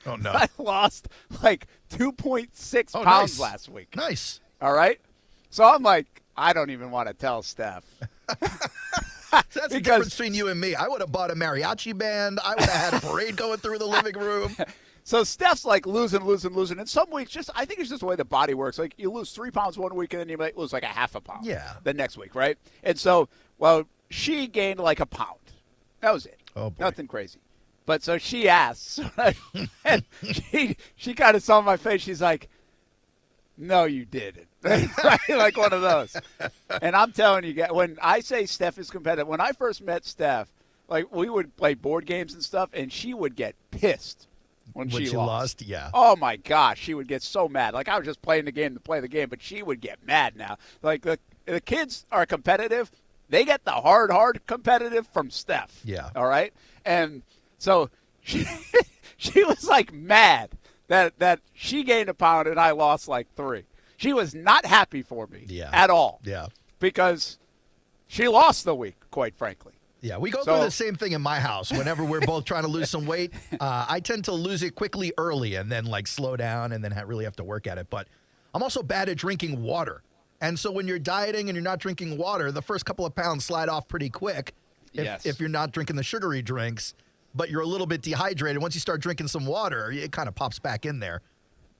oh, no. I lost like 2.6 pounds last week. Nice. All right. So I'm like, I don't even want to tell Steph. That's the difference between you and me. I would have bought a mariachi band. I would have had a parade going through the living room. So Steph's like losing. And some weeks, I think it's just the way the body works. Like you lose 3 pounds one week and then you might lose like a half a pound the next week, right? And so, well, she gained like a pound. That was it. Oh, boy. Nothing crazy. But so she asked, and she kind of saw my face. She's like, no, you didn't. Right? Like one of those. And I'm telling you, when I say Steph is competitive, when I first met Steph, like we would play board games and stuff, and she would get pissed when she lost. Yeah. Oh, my gosh. She would get so mad. Like I was just playing the game to play the game, but she would get mad now. Like the kids are competitive. They get the hard competitive from Steph. Yeah. All right? And so she was like mad that she gained a pound and I lost like 3. She was not happy for me at all. Yeah. Because she lost the week, quite frankly. Yeah, we go through the same thing in my house. Whenever we're both trying to lose some weight, I tend to lose it quickly early and then like slow down and then really have to work at it. But I'm also bad at drinking water. And so when you're dieting and you're not drinking water, the first couple of pounds slide off pretty quick if you're not drinking the sugary drinks, but you're a little bit dehydrated. Once you start drinking some water, it kind of pops back in there.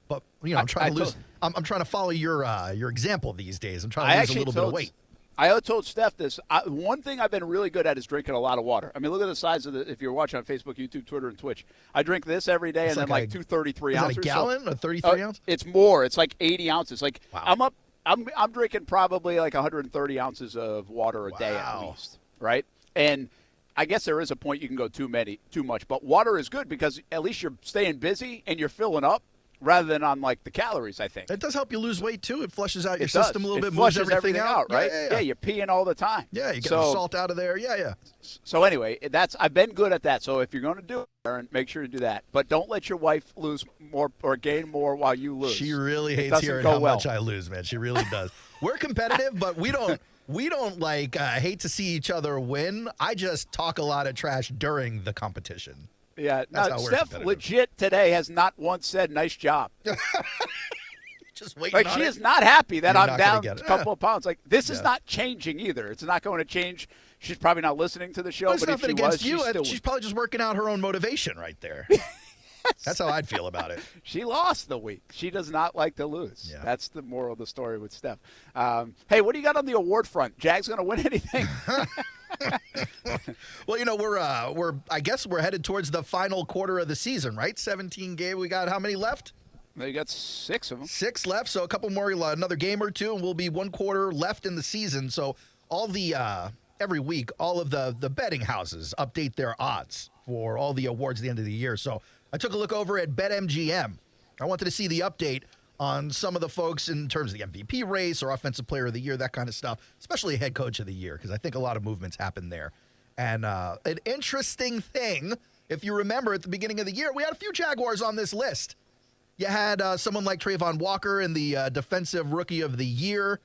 But, I'm trying to lose. I'm trying to follow your example these days. I'm trying to lose a little bit of weight. I told Steph this. One thing I've been really good at is drinking a lot of water. I mean, look at the size of if you're watching on Facebook, YouTube, Twitter, and Twitch. I drink this every day and then like 233 ounces. Is that a gallon or 33 ounces? It's more. It's like 80 ounces. Like wow. I'm drinking probably like 130 ounces of water a day at least, right? And I guess there is a point you can go too much. But water is good because at least you're staying busy and you're filling up. Rather than on, like, the calories, I think. It does help you lose weight, too. It flushes out your system a little bit, moves moves everything out, right? Yeah, you're peeing all the time. Yeah, you get the salt out of there. Yeah. So, anyway, I've been good at that. So, if you're going to do it, Aaron, make sure to do that. But don't let your wife lose more or gain more while you lose. She really hates hearing how much I lose, man. She really does. We're competitive, but we don't hate to see each other win. I just talk a lot of trash during the competition. Yeah, now, Steph legit today has not once said nice job. Just waiting like on she it. is not happy that You're I'm down a couple Yeah. of pounds. Like this is not changing either. It's not going to change. She's probably not listening to the show, Well, but if she against was, you, she's probably just working out her own motivation right there. That's how I'd feel about it. She lost the week. She does not like to lose. Yeah. That's the moral of the story with Steph. Hey, what do you got on the award front? Jags going to win anything? Well, I guess we're headed towards the final quarter of the season, right? 17 games. We got how many left? They got 6 of them. 6 left, so a couple more, another game or two, and we'll be 1 quarter left in the season. So all the every week, all of the betting houses update their odds for all the awards at the end of the year. So I took a look over at BetMGM. I wanted to see the update on some of the folks in terms of the MVP race or Offensive Player of the Year, that kind of stuff, especially Head Coach of the Year, because I think a lot of movements happen there. And an interesting thing, if you remember at the beginning of the year, we had a few Jaguars on this list. You had someone like Trayvon Walker in the Defensive Rookie of the Year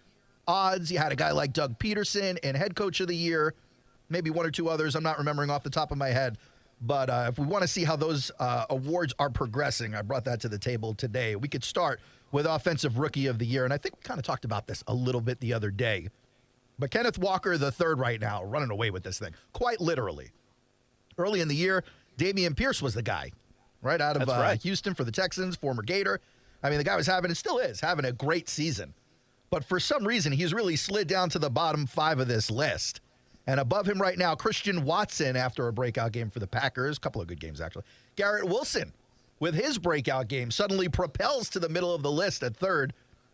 odds. You had a guy like Doug Peterson in Head Coach of the Year, maybe 1 or 2 others. I'm not remembering off the top of my head. But if we want to see how those awards are progressing, I brought that to the table today. We could start with Offensive Rookie of the Year, and I think we kind of talked about this a little bit the other day. But Kenneth Walker III right now, running away with this thing, quite literally. Early in the year, Dameon Pierce was the guy, right out of Houston for the Texans, former Gator. I mean, the guy was having, and still is, having a great season. But for some reason, he's really slid down to the bottom 5 of this list. And above him right now, Christian Watson after a breakout game for the Packers. A couple of good games, actually. Garrett Wilson, with his breakout game, suddenly propels to the middle of the list at 3rd.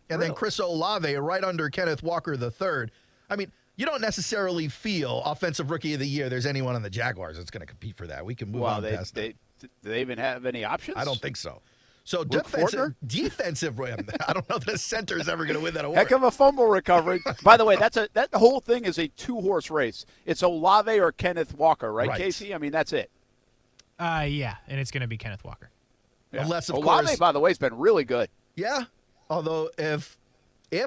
And then Chris Olave right under Kenneth Walker III. I mean, you don't necessarily feel Offensive Rookie of the Year. There's anyone on the Jaguars that's going to compete for that. We can move on past that. Do they even have any options? I don't think so. So defensive, I don't know that a center is ever going to win that award. Heck of a fumble recovery. By the way, that whole thing is a 2-horse race. It's Olave or Kenneth Walker, right, Kasey? I mean, that's it. Yeah, and it's going to be Kenneth Walker. Yeah. Unless, of Olave, course, by the way, has been really good. Yeah, although if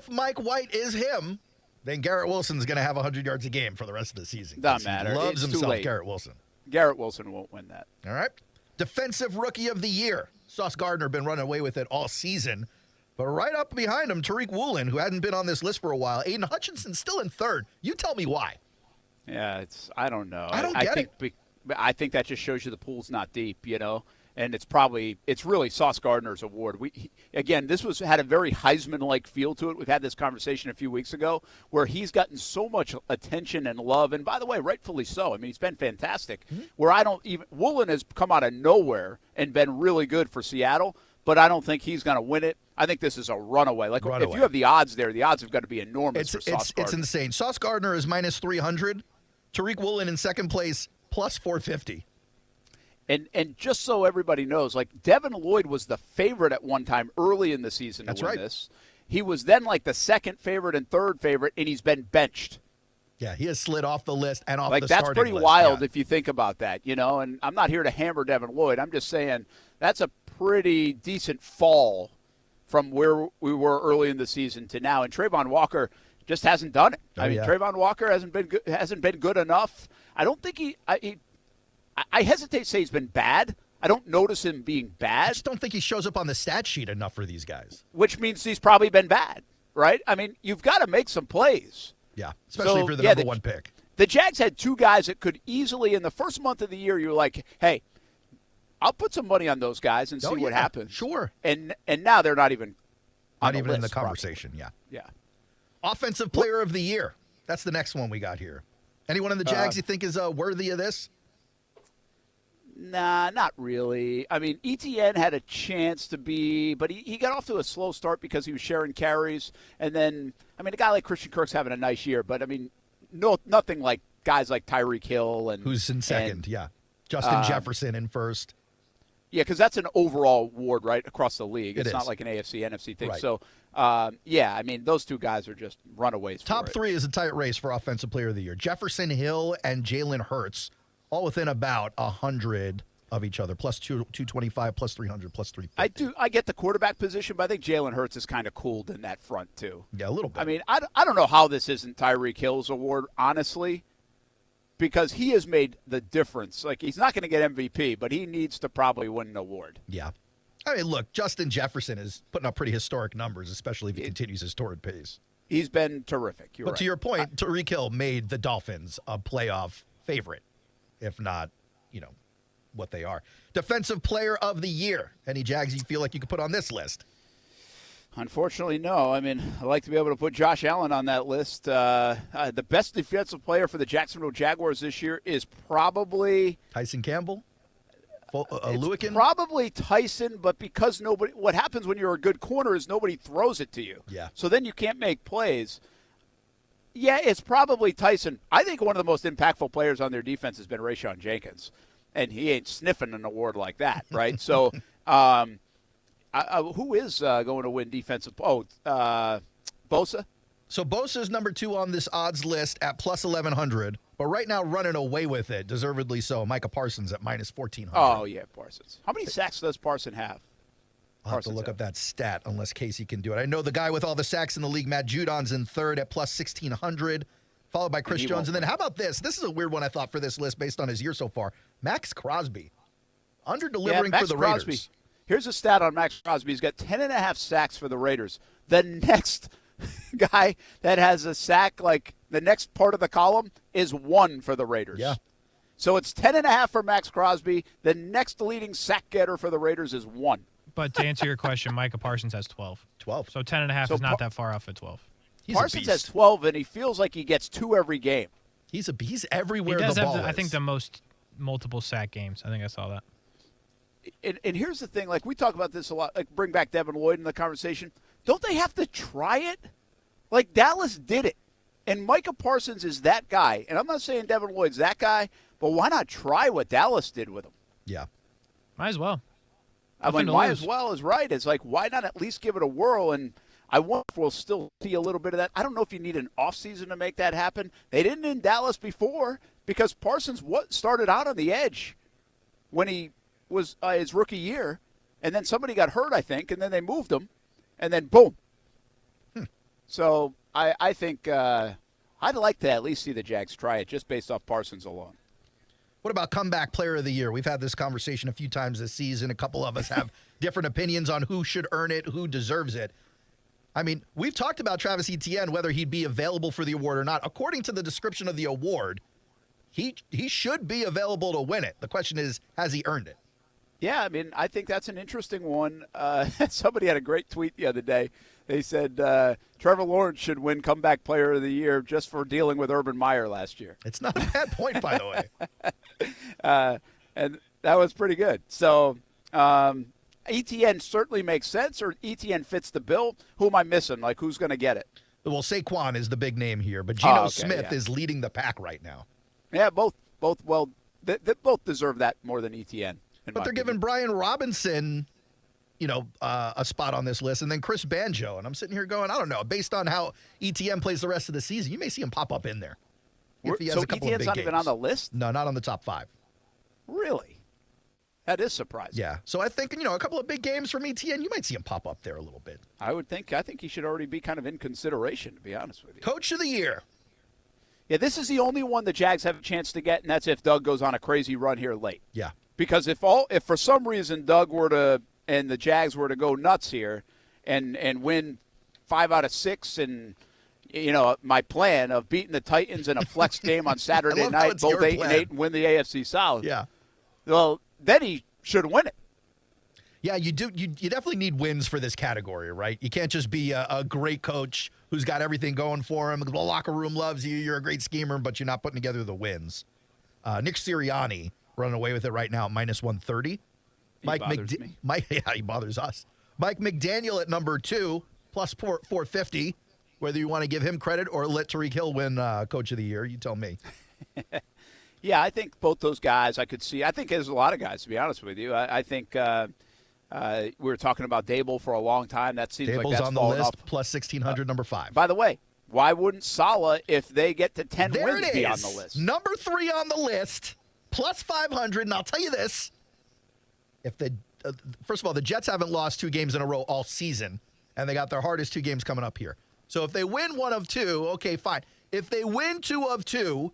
Mike White is him, then Garrett Wilson's going to have 100 yards a game for the rest of the season. Doesn't matter. He loves it's himself, too late. Garrett Wilson. Garrett Wilson won't win that. All right. Defensive Rookie of the Year. Sauce Gardner been running away with it all season. But right up behind him, Tariq Woolen, who hadn't been on this list for a while. Aiden Hutchinson still in 3rd. You tell me why. Yeah, I don't know. I don't get it. I think that just shows you the pool's not deep, And it's really Sauce Gardner's award. This had a very Heisman-like feel to it. We've had this conversation a few weeks ago where he's gotten so much attention and love, and by the way, rightfully so. I mean, he's been fantastic. Mm-hmm. Where Woolen has come out of nowhere and been really good for Seattle, but I don't think he's going to win it. I think this is a runaway. If you have the odds there, the odds have got to be enormous for Sauce Gardner. It's insane. Sauce Gardner is minus 300. Tariq Woolen in 2nd place, plus 450. And just so everybody knows, Devin Lloyd was the favorite at one time early in the season to win this. He was then the 2nd favorite and 3rd favorite, and he's been benched Yeah, he has slid off the list and off like the that's starting pretty list. wild Yeah. if you think about that, And I'm not here to hammer Devin Lloyd. I'm just saying that's a pretty decent fall from where we were early in the season to now. And Trayvon Walker just hasn't done it. I mean, Trayvon Walker hasn't been good enough. I don't think I hesitate to say he's been bad. I don't notice him being bad. I just don't think he shows up on the stat sheet enough for these guys. Which means he's probably been bad, right? I mean, you've got to make some plays. Yeah, especially for the number one pick. The Jags had two guys that could easily, in the first month of the year, you're like, hey, I'll put some money on those guys and see what happens. Sure. And now they're not even in the conversation. Probably. Yeah. Offensive Player of the Year. That's the next one we got here. Anyone in the Jags you think is worthy of this? Nah, not really. I mean, ETN had a chance to be, but he got off to a slow start because he was sharing carries. And then, I mean, a guy like Christian Kirk's having a nice year, but, I mean, nothing like guys like Tyreek Hill. Who's in second, Justin Jefferson in first. Yeah, because that's an overall award, right, across the league. It's not like an AFC, NFC thing. Right. So, I mean, those two guys are just runaways. Top three is a tight race for Offensive Player of the Year. Jefferson, Hill, and Jalen Hurts, all within about 100 of each other, plus 225, plus 300, plus 350. I get the quarterback position, but I think Jalen Hurts is kind of cooled in that front, too. Yeah, a little bit. I mean, I don't know how this isn't Tyreek Hill's award, honestly, because he has made the difference. Like, he's not going to get MVP, but he needs to probably win an award. Yeah. I mean, look, Justin Jefferson is putting up pretty historic numbers, especially if he continues his torrid pace. He's been terrific. But to your point, Tyreek Hill made the Dolphins a playoff favorite, if not, what they are. Defensive Player of the Year. Any Jags you feel like you could put on this list? Unfortunately, no. I mean, I'd like to be able to put Josh Allen on that list. The best defensive player for the Jacksonville Jaguars this year is probably Tyson Campbell? Lewican? Probably Tyson, but because what happens when you're a good corner is nobody throws it to you. Yeah. So then you can't make plays. Yeah, it's probably Tyson. I think one of the most impactful players on their defense has been Rashawn Jenkins, and he ain't sniffing an award like that, right? So who is going to win defensive? Bosa? So Bosa's number 2 on this odds list at plus 1,100, but right now running away with it, deservedly so. Micah Parsons at minus 1,400. Oh, yeah, Parsons. How many sacks does Parsons have? I'll have to look up that stat unless Kasey can do it. I know the guy with all the sacks in the league, Matt Judon's in third at plus 1,600, followed by Chris Jones. And then how about this? This is a weird one I thought for this list based on his year so far. Max Crosby, under-delivering for the Raiders. Here's a stat on Max Crosby. He's got 10.5 sacks for the Raiders. The next guy that has a sack, like the next part of the column, is 1 for the Raiders. Yeah. So it's 10.5 for Max Crosby. The next leading sack getter for the Raiders is 1. But to answer your question, Micah Parsons has 12. 12. So 10.5 is not that far off at 12. Parsons has 12, and he feels like he gets 2 every game. He's everywhere he does the ball have, is. I think, the most multiple sack games. I think I saw that. And here's the thing, like we talk about this a lot, like bring back Devin Lloyd in the conversation. Don't they have to try it? Like Dallas did it. And Micah Parsons is that guy. And I'm not saying Devin Lloyd's that guy, but why not try what Dallas did with him? Yeah. Might as well. I mean, might as well is right. It's like, why not at least give it a whirl? And I wonder if we'll still see a little bit of that. I don't know if you need an offseason to make that happen. They didn't in Dallas before because Parsons started out on the edge when he was his rookie year. And then somebody got hurt, I think, and then they moved him. And then, boom. So I think I'd like to at least see the Jags try it just based off Parsons alone. What about comeback player of the year? We've had this conversation a few times this season. A couple of us have different opinions on who should earn it, who deserves it. I mean, we've talked about Travis Etienne, whether he'd be available for the award or not. According to the description of the award, he should be available to win it. The question is, has he earned it? Yeah, I mean, I think that's an interesting one. Somebody had a great tweet the other day. They said Trevor Lawrence should win comeback player of the year just for dealing with Urban Meyer last year. It's not a bad point, by the way. And that was pretty good. So ETN certainly makes sense, or ETN fits the bill. Who am I missing? Like, who's going to get it? Well, Saquon is the big name here, but Geno Smith is leading the pack right now. Yeah, both. Well, they both deserve that more than ETN. But they're giving Brian Robinson, a spot on this list, and then Chris Banjo. And I'm sitting here going, I don't know. Based on how ETN plays the rest of the season, you may see him pop up in there. if he has so a couple of Etienne's big not games. even on the list? No, not on the top 5. Really? That is surprising. Yeah. So I think, a couple of big games from Etienne, you might see him pop up there a little bit. I think he should already be kind of in consideration, to be honest with you. Coach of the year. Yeah, this is the only one the Jags have a chance to get, and that's if Doug goes on a crazy run here late. Yeah. Because if for some reason Doug and the Jags were to go nuts here and win 5 out of 6 and my plan of beating the Titans in a flex game on Saturday night, both 8-8 and win the AFC South. Yeah. Well, then he should win it. Yeah, you do. You definitely need wins for this category, right? You can't just be a great coach who's got everything going for him. The locker room loves you. You're a great schemer, but you're not putting together the wins. Nick Sirianni running away with it right now at -130. He bothers us. Mike McDaniel at number 2, plus 450. Whether you want to give him credit or let Tyreek Hill win Coach of the Year, you tell me. Yeah, I think both those guys I could see. I think there's a lot of guys, to be honest with you. I think we were talking about Dable for a long time. That seems like that's on the fallen list, off. plus 1,600, number 5. By the way, why wouldn't Salah, if they get to 10 there wins, it be on is. the list? Number 3 on the list, plus 500. And I'll tell you this. If first of all, the Jets haven't lost 2 games in a row all season, and they got their hardest 2 games coming up here. So if they win 1 of 2, okay, fine. If they win 2 of 2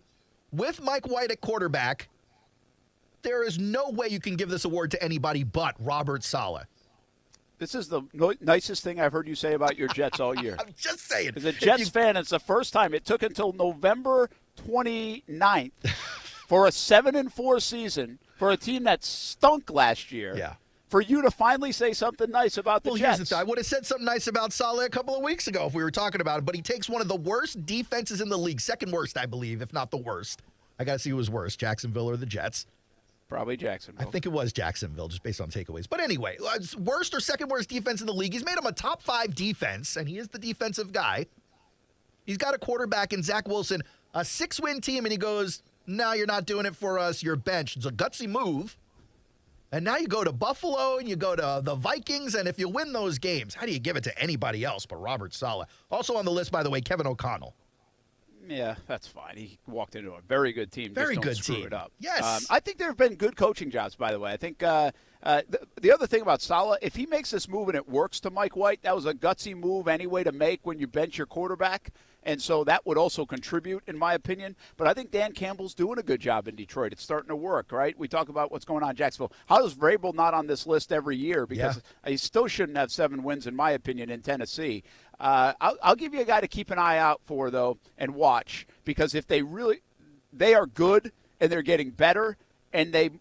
with Mike White at quarterback, there is no way you can give this award to anybody but Robert Saleh. This is the nicest thing I've heard you say about your Jets all year. I'm just saying. As a Jets fan, it's the first time. It took until November 29th for a 7-4 season for a team that stunk last year. Yeah. For you to finally say something nice about the Jets. Here's the thing. I would have said something nice about Saleh a couple of weeks ago if we were talking about it, but he takes one of the worst defenses in the league, second worst, I believe, if not the worst. I got to see who was worse, Jacksonville or the Jets. Probably Jacksonville. I think it was Jacksonville, just based on takeaways. But anyway, worst or second worst defense in the league. He's made him a top 5 defense, and he is the defensive guy. He's got a quarterback in Zach Wilson, a 6-win team, and he goes, no, you're not doing it for us. You're benched. It's a gutsy move. And now you go to Buffalo and you go to the Vikings, and if you win those games, how do you give it to anybody else but Robert Saleh? Also on the list, by the way, Kevin O'Connell. Yeah, that's fine. He walked into a very good team. Very just don't good screw team. It up. Yes. I think there have been good coaching jobs, by the way. I think the other thing about Saleh, if he makes this move and it works to Mike White, that was a gutsy move anyway to make when you bench your quarterback. And so that would also contribute, in my opinion. But I think Dan Campbell's doing a good job in Detroit. It's starting to work, right? We talk about what's going on in Jacksonville. How is Vrabel not on this list every year? Because he still shouldn't have 7 wins, in my opinion, in Tennessee. I'll give you a guy to keep an eye out for, though, and watch. Because if they are good and they're getting better, and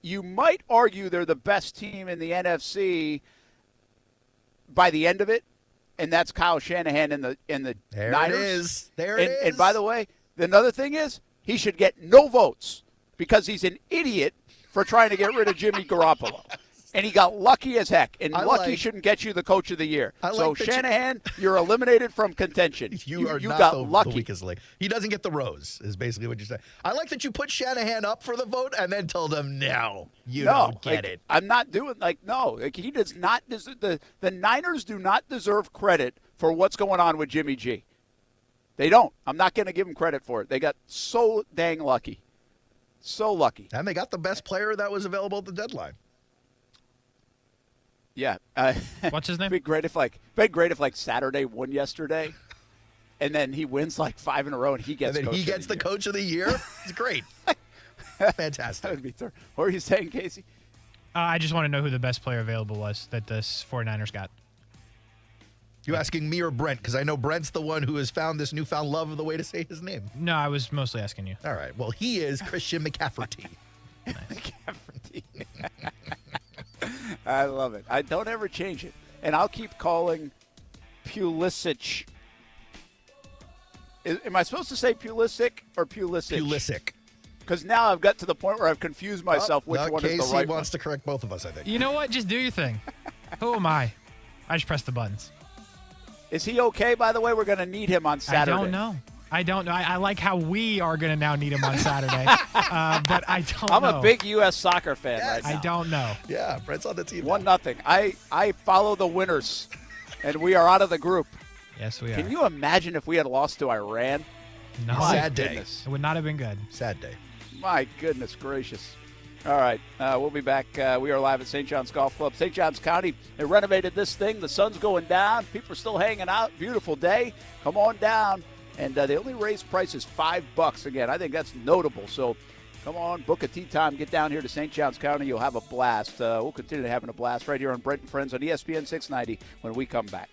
you might argue they're the best team in the NFC by the end of it. And that's Kyle Shanahan in the There Niners. It is. There it is. And by the way, another thing is he should get no votes because he's an idiot for trying to get rid of Jimmy Garoppolo. And he got lucky as heck. And lucky shouldn't get you the coach of the year. So Shanahan, you're eliminated from contention. You are not got the lucky. weakest link. He doesn't get the rose, is basically what you're saying. I like that you put Shanahan up for the vote and then told him, no, you don't get it. I'm not doing he does not the Niners do not deserve credit for what's going on with Jimmy G. They don't. I'm not going to give them credit for it. They got so dang lucky. So lucky. And they got the best player that was available at the deadline. Yeah. What's his name? It'd be great if Saturday won yesterday, and then he wins 5 in a row, and he gets. And then he gets the coach of the year. It's great. Fantastic. That would be third. What were you saying, Kasey? I just want to know who the best player available was that the 49ers got. You asking me or Brent? Because I know Brent's the one who has found this newfound love of the way to say his name. No, I was mostly asking you. All right. Well, he is Christian McCaffrey. McCaffrey. I love it. I don't ever change it. And I'll keep calling Pulisic. Am I supposed to say Pulisic or Pulisic? Pulisic. Because now I've got to the point where I've confused myself which one is the right Kasey wants to correct both of us, I think. You know what? Just do your thing. Who am I? I just press the buttons. Is he okay, by the way? We're going to need him on Saturday. I don't know. I like how we are going to now need him on Saturday. But I don't know. I'm a big U.S. soccer fan right now. I don't know. Yeah, Brent's on the team. 1-0. I follow the winners, and we are out of the group. Yes, we are. Can you imagine if we had lost to Iran? No. Sad day. Goodness. It would not have been good. Sad day. My goodness gracious. All right, we'll be back. We are live at St. John's Golf Club. St. John's County, they renovated this thing. The sun's going down. People are still hanging out. Beautiful day. Come on down. And they only raised prices $5 again. I think that's notable. So come on, book a tee time. Get down here to St. John's County. You'll have a blast. We'll continue having a blast right here on Brent Friends on ESPN 690 when we come back.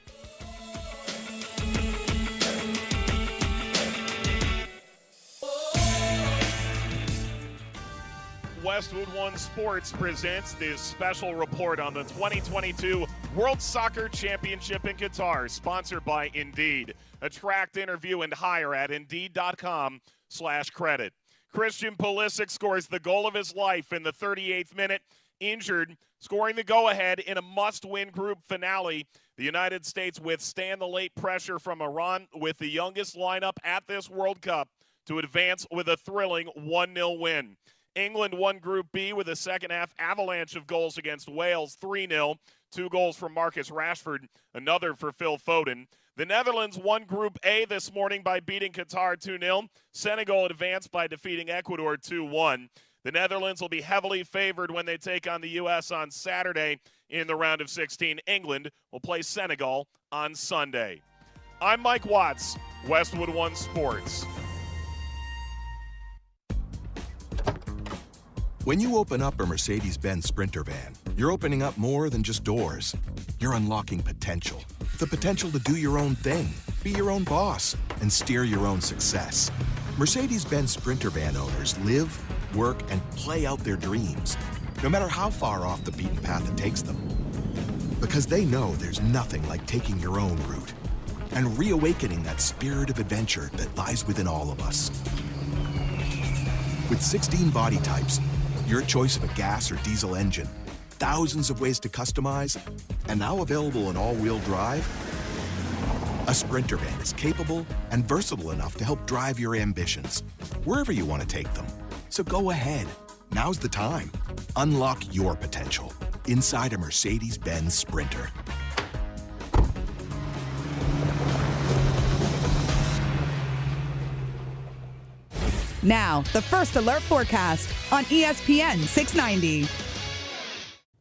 Westwood One Sports presents this special report on the 2022 World Soccer Championship in Qatar, sponsored by Indeed. Attract, interview, and hire at Indeed.com/credit. Christian Pulisic scores the goal of his life in the 38th minute, injured, scoring the go-ahead in a must-win group finale. The United States withstand the late pressure from Iran with the youngest lineup at this World Cup to advance with a thrilling 1-0 win. England won Group B with a second-half avalanche of goals against Wales, 3-0. 2 goals from Marcus Rashford, another for Phil Foden. The Netherlands won Group A this morning by beating Qatar 2-0. Senegal advanced by defeating Ecuador 2-1. The Netherlands will be heavily favored when they take on the U.S. on Saturday in the round of 16. England will play Senegal on Sunday. I'm Mike Watts, Westwood One Sports. When you open up a Mercedes-Benz Sprinter van, you're opening up more than just doors. You're unlocking potential. The potential to do your own thing, be your own boss, and steer your own success. Mercedes-Benz Sprinter van owners live, work, and play out their dreams, no matter how far off the beaten path it takes them. Because they know there's nothing like taking your own route and reawakening that spirit of adventure that lies within all of us. With 16 body types, your choice of a gas or diesel engine, thousands of ways to customize, and now available in all-wheel drive, a Sprinter van is capable and versatile enough to help drive your ambitions, wherever you want to take them. So go ahead. Now's the time. Unlock your potential inside a Mercedes-Benz Sprinter. Now, the First Alert Forecast on ESPN 690.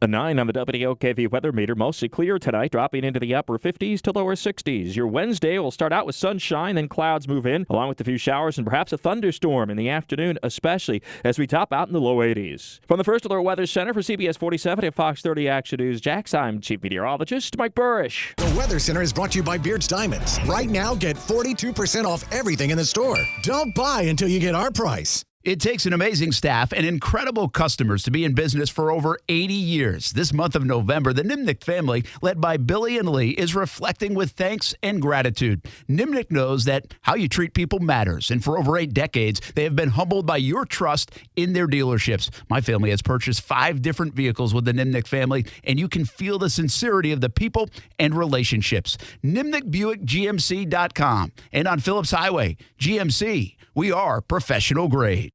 A 9 on the WOKV weather meter, mostly clear tonight, dropping into the upper 50s to lower 60s. Your Wednesday will start out with sunshine, then clouds move in, along with a few showers and perhaps a thunderstorm in the afternoon, especially as we top out in the low 80s. From the First Alert Weather Center for CBS 47 and Fox 30 Action News Jax, I'm Chief Meteorologist Mike Burrish. The Weather Center is brought to you by Beard's Diamonds. Right now, get 42% off everything in the store. Don't buy until you get our price. It takes an amazing staff and incredible customers to be in business for over 80 years. This month of November, the Nimnick family, led by Billy and Lee, is reflecting with thanks and gratitude. Nimnick knows that how you treat people matters, and for over 8 decades, they have been humbled by your trust in their dealerships. My family has purchased 5 different vehicles with the Nimnick family, and you can feel the sincerity of the people and relationships. NimnickBuickGMC.com and on Phillips Highway, GMC. We are professional grade.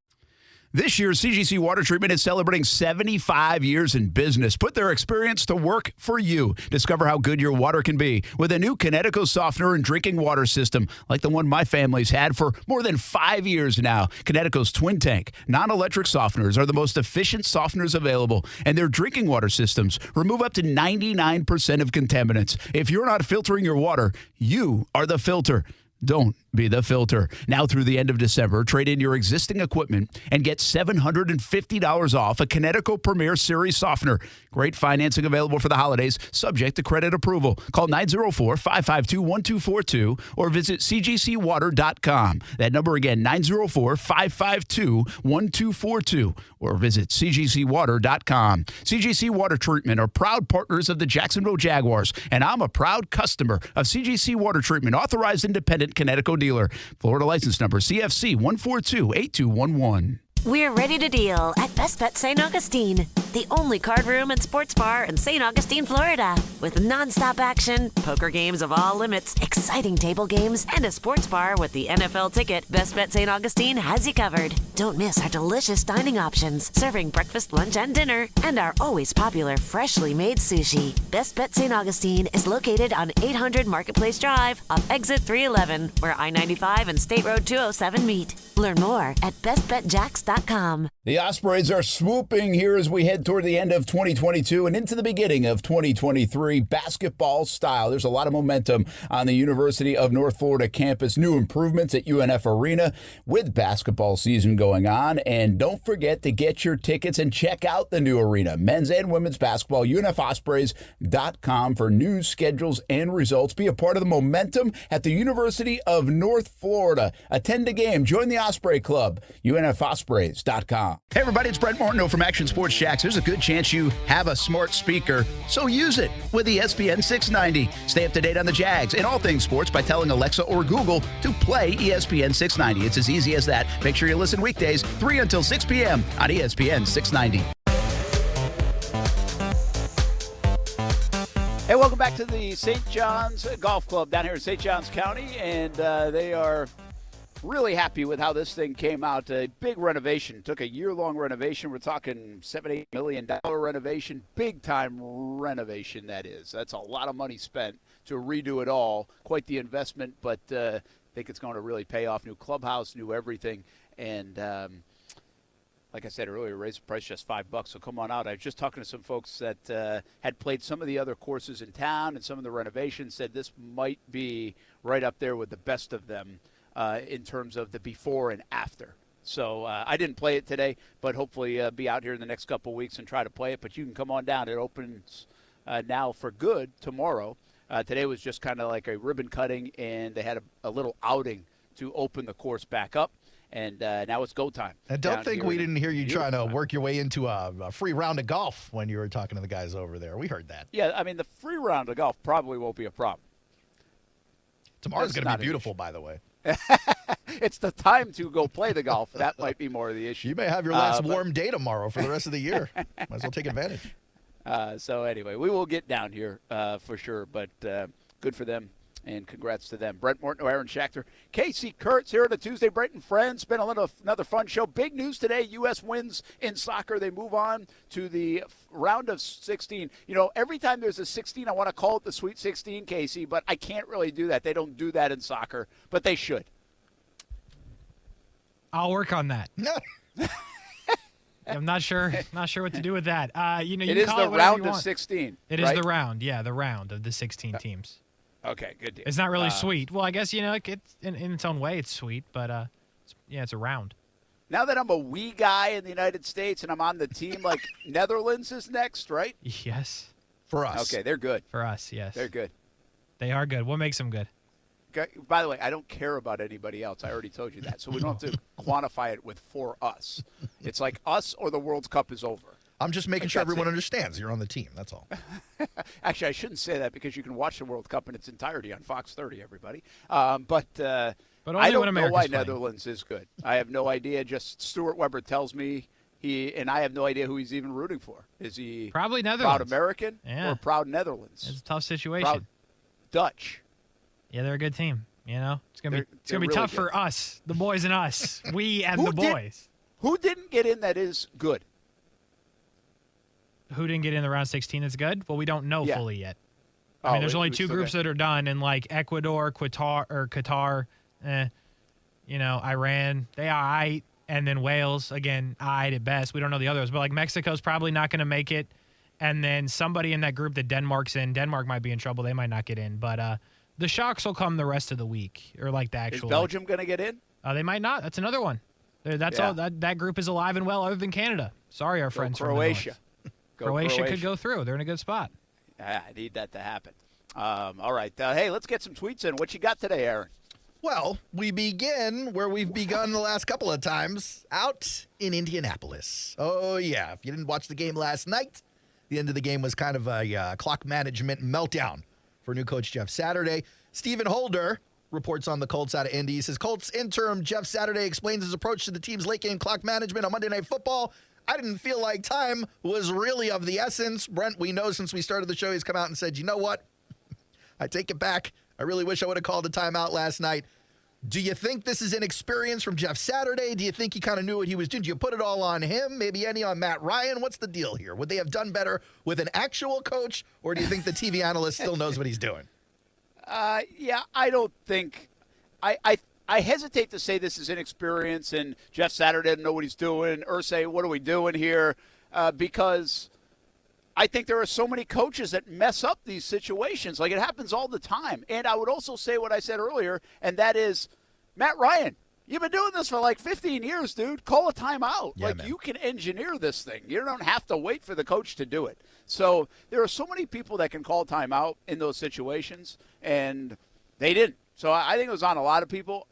This year, CGC Water Treatment is celebrating 75 years in business. Put their experience to work for you. Discover how good your water can be with a new Connecticut softener and drinking water system like the one my family's had for more than 5 years now. Connecticut's twin tank, non-electric softeners are the most efficient softeners available, and their drinking water systems remove up to 99% of contaminants. If you're not filtering your water, you are the filter. Don't be the filter. Now through the end of December, trade in your existing equipment and get $750 off a Connecticut Premier Series softener. Great financing available for the holidays, subject to credit approval. Call 904-552-1242 or visit cgcwater.com. That number again, 904-552-1242 or visit cgcwater.com. CGC Water Treatment are proud partners of the Jacksonville Jaguars, and I'm a proud customer of CGC Water Treatment, authorized independent Connecticut dealer. Florida license number CFC 1428211. We're ready to deal at Best Bet St. Augustine, the only card room and sports bar in St. Augustine, Florida. With nonstop action, poker games of all limits, exciting table games, and a sports bar with the NFL ticket, Best Bet St. Augustine has you covered. Don't miss our delicious dining options, serving breakfast, lunch, and dinner, and our always popular freshly made sushi. Best Bet St. Augustine is located on 800 Marketplace Drive off Exit 311, where I-95 and State Road 207 meet. Learn more at bestbetjacks.com. The Ospreys are swooping here as we head toward the end of 2022 and into the beginning of 2023 basketball style. There's a lot of momentum on the University of North Florida campus. New improvements at UNF Arena with basketball season going on. And don't forget to get your tickets and check out the new arena. Men's and women's basketball, UNFOspreys.com for news, schedules, and results. Be a part of the momentum at the University of North Florida. Attend a game. Join the Osprey Club, UNFOspreys.com. Hey, everybody, it's Brent Martineau from Action Sports Jacks. There's a good chance you have a smart speaker, so use it with ESPN 690. Stay up to date on the Jags and all things sports by telling Alexa or Google to play ESPN 690. It's as easy as that. Make sure you listen weekdays 3 until 6 p.m. on ESPN 690. Hey, welcome back to the St. John's Golf Club down here in St. Johns County, and they are really happy with how this thing came out. A big renovation. Took a year-long renovation. We're talking $7-8 million renovation. Big-time renovation, that is. That's a lot of money spent to redo it all. Quite the investment, but I think it's going to really pay off. New clubhouse, new everything. And like I said earlier, raised the price just $5, so come on out. I was just talking to some folks that had played some of the other courses in town and some of the renovations, said this might be right up there with the best of them. In terms of the before and after. So I didn't play it today, but hopefully be out here in the next couple of weeks and try to play it. But you can come on down. It opens now for good tomorrow. Today was just kind of like a ribbon cutting, and they had a little outing to open the course back up. And now it's go time. And don't think we didn't hear you trying to work your way into a free round of golf when you were talking to the guys over there. We heard that. Yeah, I mean, the free round of golf probably won't be a problem. Tomorrow's going to be beautiful, by the way. It's the time to go play the golf. That might be more of the issue. You may have your last warm day tomorrow for the rest of the year. Might as well take advantage. So anyway, we will get down here for sure, but good for them, and congrats to them. Brent Martineau, Aaron Schachter, Kasey Kurtz here on a Tuesday. Brent Friends, been another fun show. Big news today, U.S. wins in soccer. They move on to the round of 16. You know, every time there's a 16, I want to call it the Sweet 16, Kasey, but I can't really do that. They don't do that in soccer, but they should. I'll work on that. I'm not sure what to do with that. You it is the round of 16. It is the round, the round of the 16 teams. Okay, good deal. It's not really sweet. Well, I guess, it's in its own way it's sweet, but it's a round. Now that I'm a wee guy in the United States and I'm on the team, like Netherlands is next, right? Yes. For us. Okay, they're good. For us, yes. They're good. They are good. What makes them good? Okay. By the way, I don't care about anybody else. I already told you that. So we don't have to quantify it with for us. It's like us or the World Cup is over. I'm just making sure everyone understands you're on the team. That's all. Actually, I shouldn't say that because you can watch the World Cup in its entirety on Fox 30, everybody. But I don't know why Netherlands is good. I have no idea. Just Stuart Weber tells me and I have no idea who he's even rooting for. Is he probably Netherlands? Proud American or proud Netherlands? It's a tough situation. Proud Dutch. Yeah, they're a good team. It's gonna be really tough for us, the boys and us, we and the boys. Who didn't get in that is good? Who didn't get in the round 16 that's good? Well, we don't know fully yet. I mean, there's only two groups that are done, and like Ecuador, Qatar, Iran, they are aight, and then Wales, again, aight at best. We don't know the others, but like Mexico's probably not going to make it, and then somebody in that group that Denmark's in, Denmark might be in trouble. They might not get in, but the shocks will come the rest of the week, or like the actual. Is Belgium going to get in? They might not. That's another one. That's all. That group is alive and well, other than Canada. Sorry, our friends from Croatia. Croatia could go through. They're in a good spot. I need that to happen. All right. Hey, let's get some tweets in. What you got today, Aaron? Well, we begin where we've begun the last couple of times, out in Indianapolis. Oh, yeah. If you didn't watch the game last night, the end of the game was kind of a clock management meltdown for new coach Jeff Saturday. Stephen Holder reports on the Colts out of Indy. He says, Colts interim Jeff Saturday explains his approach to the team's late game clock management on Monday Night Football. I didn't feel like time was really of the essence. Brent, we know since we started the show, he's come out and said, you know what? I take it back. I really wish I would have called a timeout last night. Do you think this is inexperience from Jeff Saturday? Do you think he kind of knew what he was doing? Do you put it all on him? Maybe any on Matt Ryan? What's the deal here? Would they have done better with an actual coach, or do you think the TV analyst still knows what he's doing? Yeah, I don't think I hesitate to say this is inexperience and Jeff Saturday didn't know what he's doing, or say, what are we doing here? Because I think there are so many coaches that mess up these situations. Like, it happens all the time. And I would also say what I said earlier, and that is, Matt Ryan, you've been doing this for like 15 years, dude. Call a timeout. Yeah, like, man. you can engineer this thing. You don't have to wait for the coach to do it. So there are so many people that can call timeout in those situations, and they didn't. So I think it was on a lot of people.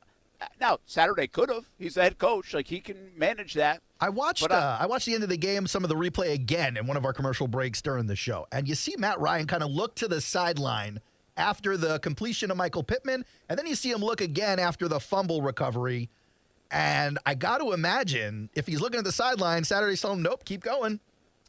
Now, Saturday could have. He's the head coach. Like, he can manage that. I watched the end of the game, some of the replay again in one of our commercial breaks during the show. And you see Matt Ryan kind of look to the sideline after the completion of Michael Pittman, and then you see him look again after the fumble recovery. And I got to imagine if he's looking at the sideline, Saturday's telling him, nope, keep going.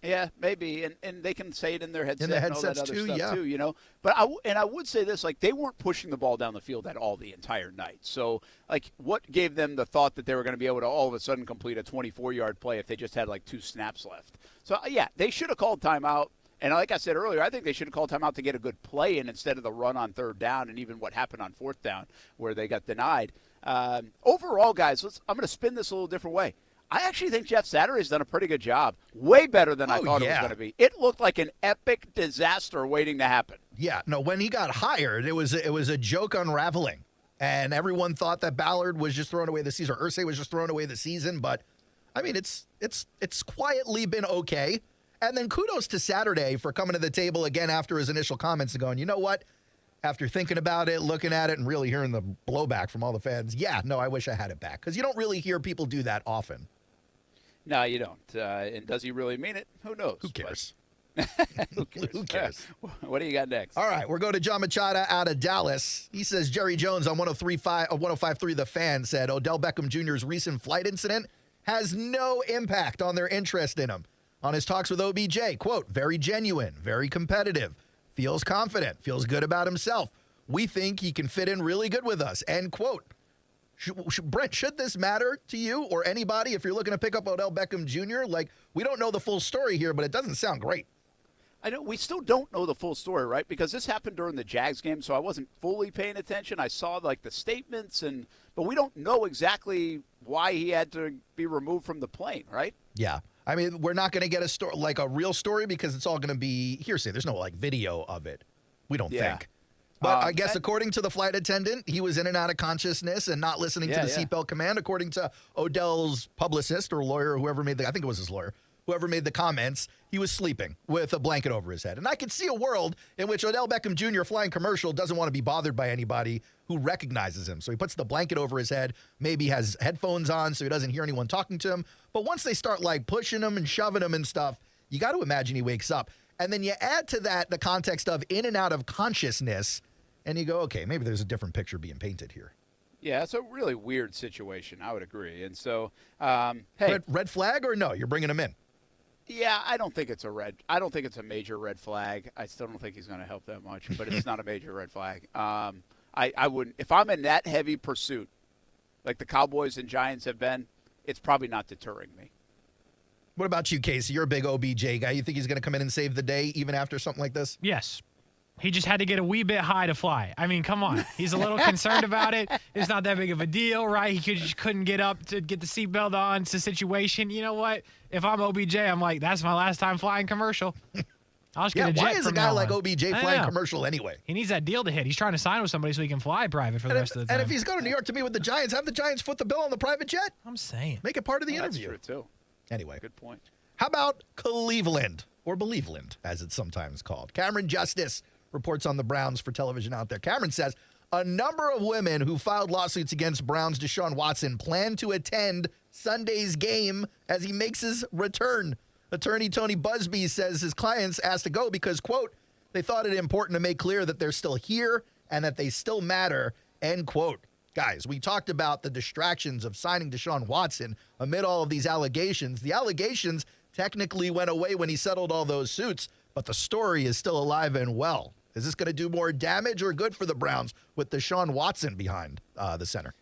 Yeah, maybe, and they can say it in their headset In the and all that headsets other too, stuff yeah. too, you know. But I would say this, like, they weren't pushing the ball down the field at all the entire night. So, like, what gave them the thought that they were going to be able to all of a sudden complete a 24-yard play if they just had like 2 snaps left? So, yeah, they should have called timeout. And like I said earlier, I think they should have called timeout to get a good play in instead of the run on 3rd down and even what happened on 4th down where they got denied. Overall, guys, I'm going to spin this a little different way. I actually think Jeff Saturday's done a pretty good job. Way better than I thought it was going to be. It looked like an epic disaster waiting to happen. Yeah, no, when he got hired, it was a joke unraveling. And everyone thought that Ballard was just throwing away the season, or Irsay was just throwing away the season. But, I mean, it's quietly been okay. And then kudos to Saturday for coming to the table again after his initial comments and going, you know what? After thinking about it, looking at it, and really hearing the blowback from all the fans, yeah, no, I wish I had it back. Because you don't really hear people do that often. No, you don't. And does he really mean it? Who knows? Who cares? Who cares? Who cares? What do you got next? All right, we're going to John Machada out of Dallas. He says Jerry Jones on 105.3 The Fan said Odell Beckham Jr.'s recent flight incident has no impact on their interest in him. On his talks with OBJ, quote, very genuine, very competitive, feels confident, feels good about himself. We think he can fit in really good with us, end quote. Brent, should this matter to you or anybody if you're looking to pick up Odell Beckham Jr.? Like, we don't know the full story here, but it doesn't sound great. I know we still don't know the full story, right? Because this happened during the Jags game, so I wasn't fully paying attention. I saw like the statements, but we don't know exactly why he had to be removed from the plane, right? Yeah. I mean, we're not going to get a story, like a real story, because it's all going to be hearsay. There's no like video of it. We don't think. But I guess according to the flight attendant, he was in and out of consciousness and not listening to the seatbelt command. According to Odell's publicist or lawyer, whoever made I think it was his lawyer, whoever made the comments, he was sleeping with a blanket over his head. And I could see a world in which Odell Beckham Jr. flying commercial doesn't want to be bothered by anybody who recognizes him. So he puts the blanket over his head, maybe has headphones on so he doesn't hear anyone talking to him. But once they start like pushing him and shoving him and stuff, you got to imagine he wakes up. And then you add to that the context of in and out of consciousness, and you go, okay, maybe there's a different picture being painted here. Yeah, it's a really weird situation. I would agree. And so, hey, red flag or no? You're bringing him in. Yeah, I don't think it's a major red flag. I still don't think he's going to help that much, but it's not a major red flag. I wouldn't, if I'm in that heavy pursuit, like the Cowboys and Giants have been, it's probably not deterring me. What about you, Kasey? You're a big OBJ guy. You think he's going to come in and save the day even after something like this? Yes. He just had to get a wee bit high to fly. I mean, come on. He's a little concerned about it. It's not that big of a deal, right? He just couldn't get up to get the seatbelt on. It's a situation. You know what? If I'm OBJ, I'm like, that's my last time flying commercial. I'll just get a jet. Why is a guy like on. OBJ flying commercial anyway? He needs that deal to hit. He's trying to sign with somebody so he can fly private for the rest of the time. And if he's going to New York to meet with the Giants, have the Giants foot the bill on the private jet. I'm saying. Make it part of the interview. That's true, too. Anyway. Good point. How about Cleveland, or Believeland, as it's sometimes called? Cameron Justice reports on the Browns for television out there. Cameron says a number of women who filed lawsuits against Browns' Deshaun Watson plan to attend Sunday's game as he makes his return. Attorney Tony Busby says his clients asked to go because, quote, they thought it important to make clear that they're still here and that they still matter end quote. Guys, we talked about the distractions of signing Deshaun Watson amid all of these allegations. The allegations technically went away when he settled all those suits, but the story is still alive and well. Is this going to do more damage or good for the Browns with Deshaun Watson behind the center?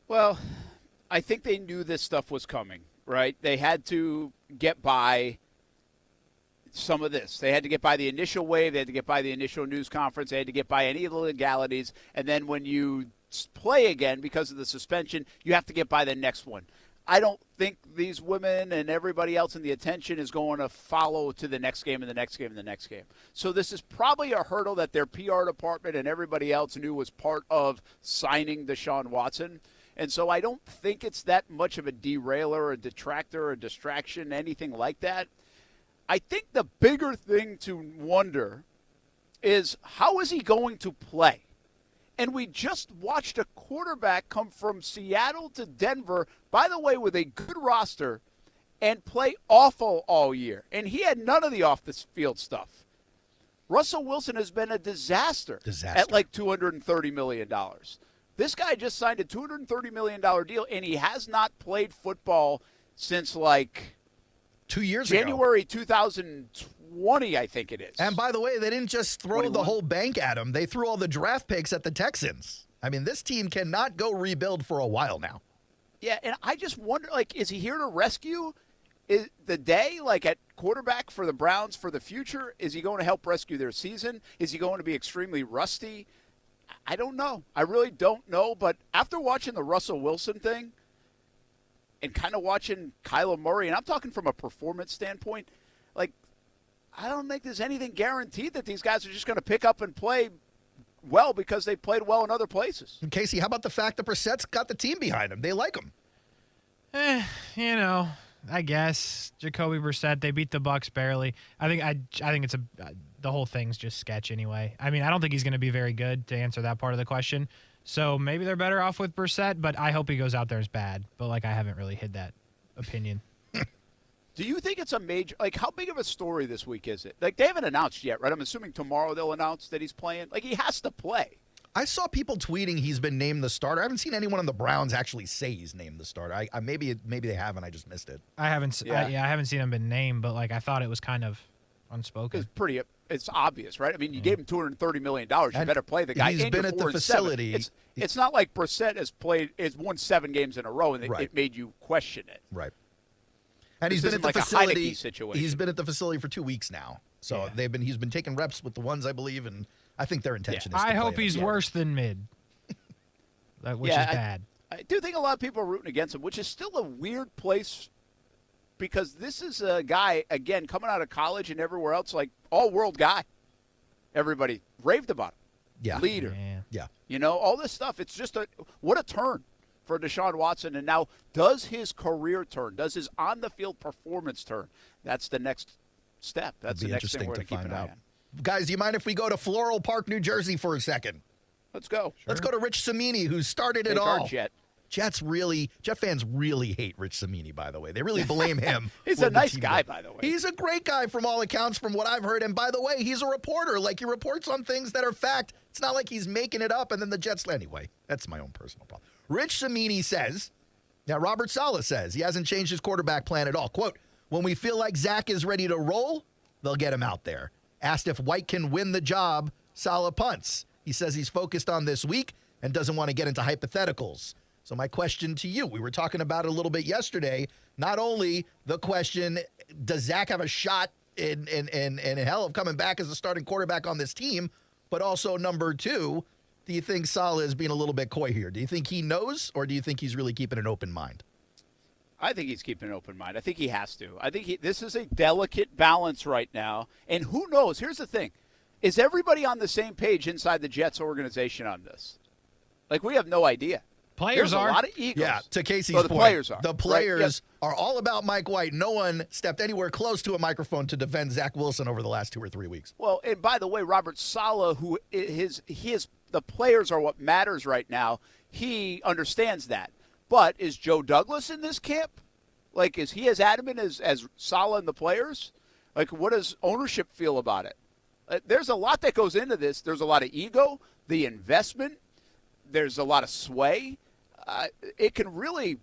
Well, I think they knew this stuff was coming, right? They had to get by some of this. They had to get by the initial wave. They had to get by the initial news conference. They had to get by any of the legalities. And then when you play again because of the suspension, you have to get by the next one. I don't think these women and everybody else in the attention is going to follow to the next game and the next game and the next game. So this is probably a hurdle that their PR department and everybody else knew was part of signing Deshaun Watson. And so I don't think it's that much of a derailer or a detractor or a distraction, anything like that. I think the bigger thing to wonder is how is he going to play? And we just watched a quarterback come from Seattle to Denver, by the way, with a good roster, and play awful all year. And he had none of the off-the-field stuff. Russell Wilson has been a disaster. At like $230 million. This guy just signed a $230 million deal, and he has not played football since like 2 years January 2020, I think it is. And by the way, they didn't just throw 21. the whole bank at him. They threw all the draft picks at the Texans. I mean, this team cannot go rebuild for a while now. Yeah, and I just wonder, like, is he here to rescue the day, like, at quarterback for the Browns for the future? Is he going to help rescue their season? Is he going to be extremely rusty? I don't know. I really don't know. But after watching the Russell Wilson thing and kind of watching Kyler Murray, and I'm talking from a performance standpoint, like, I don't think there's anything guaranteed that these guys are just going to pick up and play well because they played well in other places. And Kasey, how about the fact that Brissett's got the team behind him? They like him. You know, I guess Jacoby Brissett, they beat the Bucs barely. I think it's the whole thing's just sketch anyway. I mean, I don't think he's going to be very good to answer that part of the question. So maybe they're better off with Brissett, but I hope he goes out there as bad. But like, I haven't really hid that opinion. Do you think it's a major, like, how big of a story this week is it? Like, they haven't announced yet, right? I'm assuming tomorrow they'll announce that he's playing. Like, he has to play. I saw people tweeting he's been named the starter. I haven't seen anyone on the Browns actually say he's named the starter. Maybe they haven't. I just missed it. I haven't. I haven't seen him been named, but like I thought it was kind of unspoken. It's obvious, right? I mean, you gave him $230 million. You better play the guy. He's been at the facility. It's not like Brissett has won 7 games in a row, and it made you question it. Right. And he's been at the facility. He's been at the facility for 2 weeks now. So he's been taking reps with the ones, I believe, and I think their intention is to I play hope he's him. worse than mid. Which is bad. I do think a lot of people are rooting against him, which is still a weird place because this is a guy, again, coming out of college and everywhere else, like all-world guy. Everybody raved about him. Yeah. Leader. Yeah. You know, all this stuff. It's just what a turn for Deshaun Watson. And now, does his career turn? Does his on-the-field performance turn? That's the next step. That's the next thing we're going to keep an eye on. Guys, do you mind if we go to Floral Park, New Jersey for a second? Let's go. Let's go to Rich Cimini, who started it all. Jet fans really hate Rich Cimini, by the way. They really blame him. He's a nice guy, by the way. He's a great guy from all accounts, from what I've heard. And by the way, he's a reporter. Like, he reports on things that are fact. It's not like he's making it up and then the Jets. Anyway, that's my own personal problem. Rich Cimini says, now Robert Saleh says he hasn't changed his quarterback plan at all. Quote, when we feel like Zach is ready to roll, they'll get him out there. Asked if White can win the job, Saleh punts. He says he's focused on this week and doesn't want to get into hypotheticals. So my question to you, we were talking about it a little bit yesterday. Not only the question, does Zach have a shot in hell of coming back as a starting quarterback on this team, but also number 2, do you think Saleh is being a little bit coy here? Do you think he knows, or do you think he's really keeping an open mind? I think he's keeping an open mind. I think he has to. I think this is a delicate balance right now. And who knows? Here's the thing. Is everybody on the same page inside the Jets organization on this? Like, we have no idea. Players There's are. a lot of egos. Yeah, to Kasey's the point. Players are. The players right? are all about Mike White. No one stepped anywhere close to a microphone to defend Zach Wilson over the last 2 or 3 weeks. Well, and by the way, Robert Saleh, the players are what matters right now. He understands that. But is Joe Douglas in this camp? Like, is he as adamant as Saleh and the players? Like, what does ownership feel about it? There's a lot that goes into this. There's a lot of ego, the investment, there's a lot of sway, it can really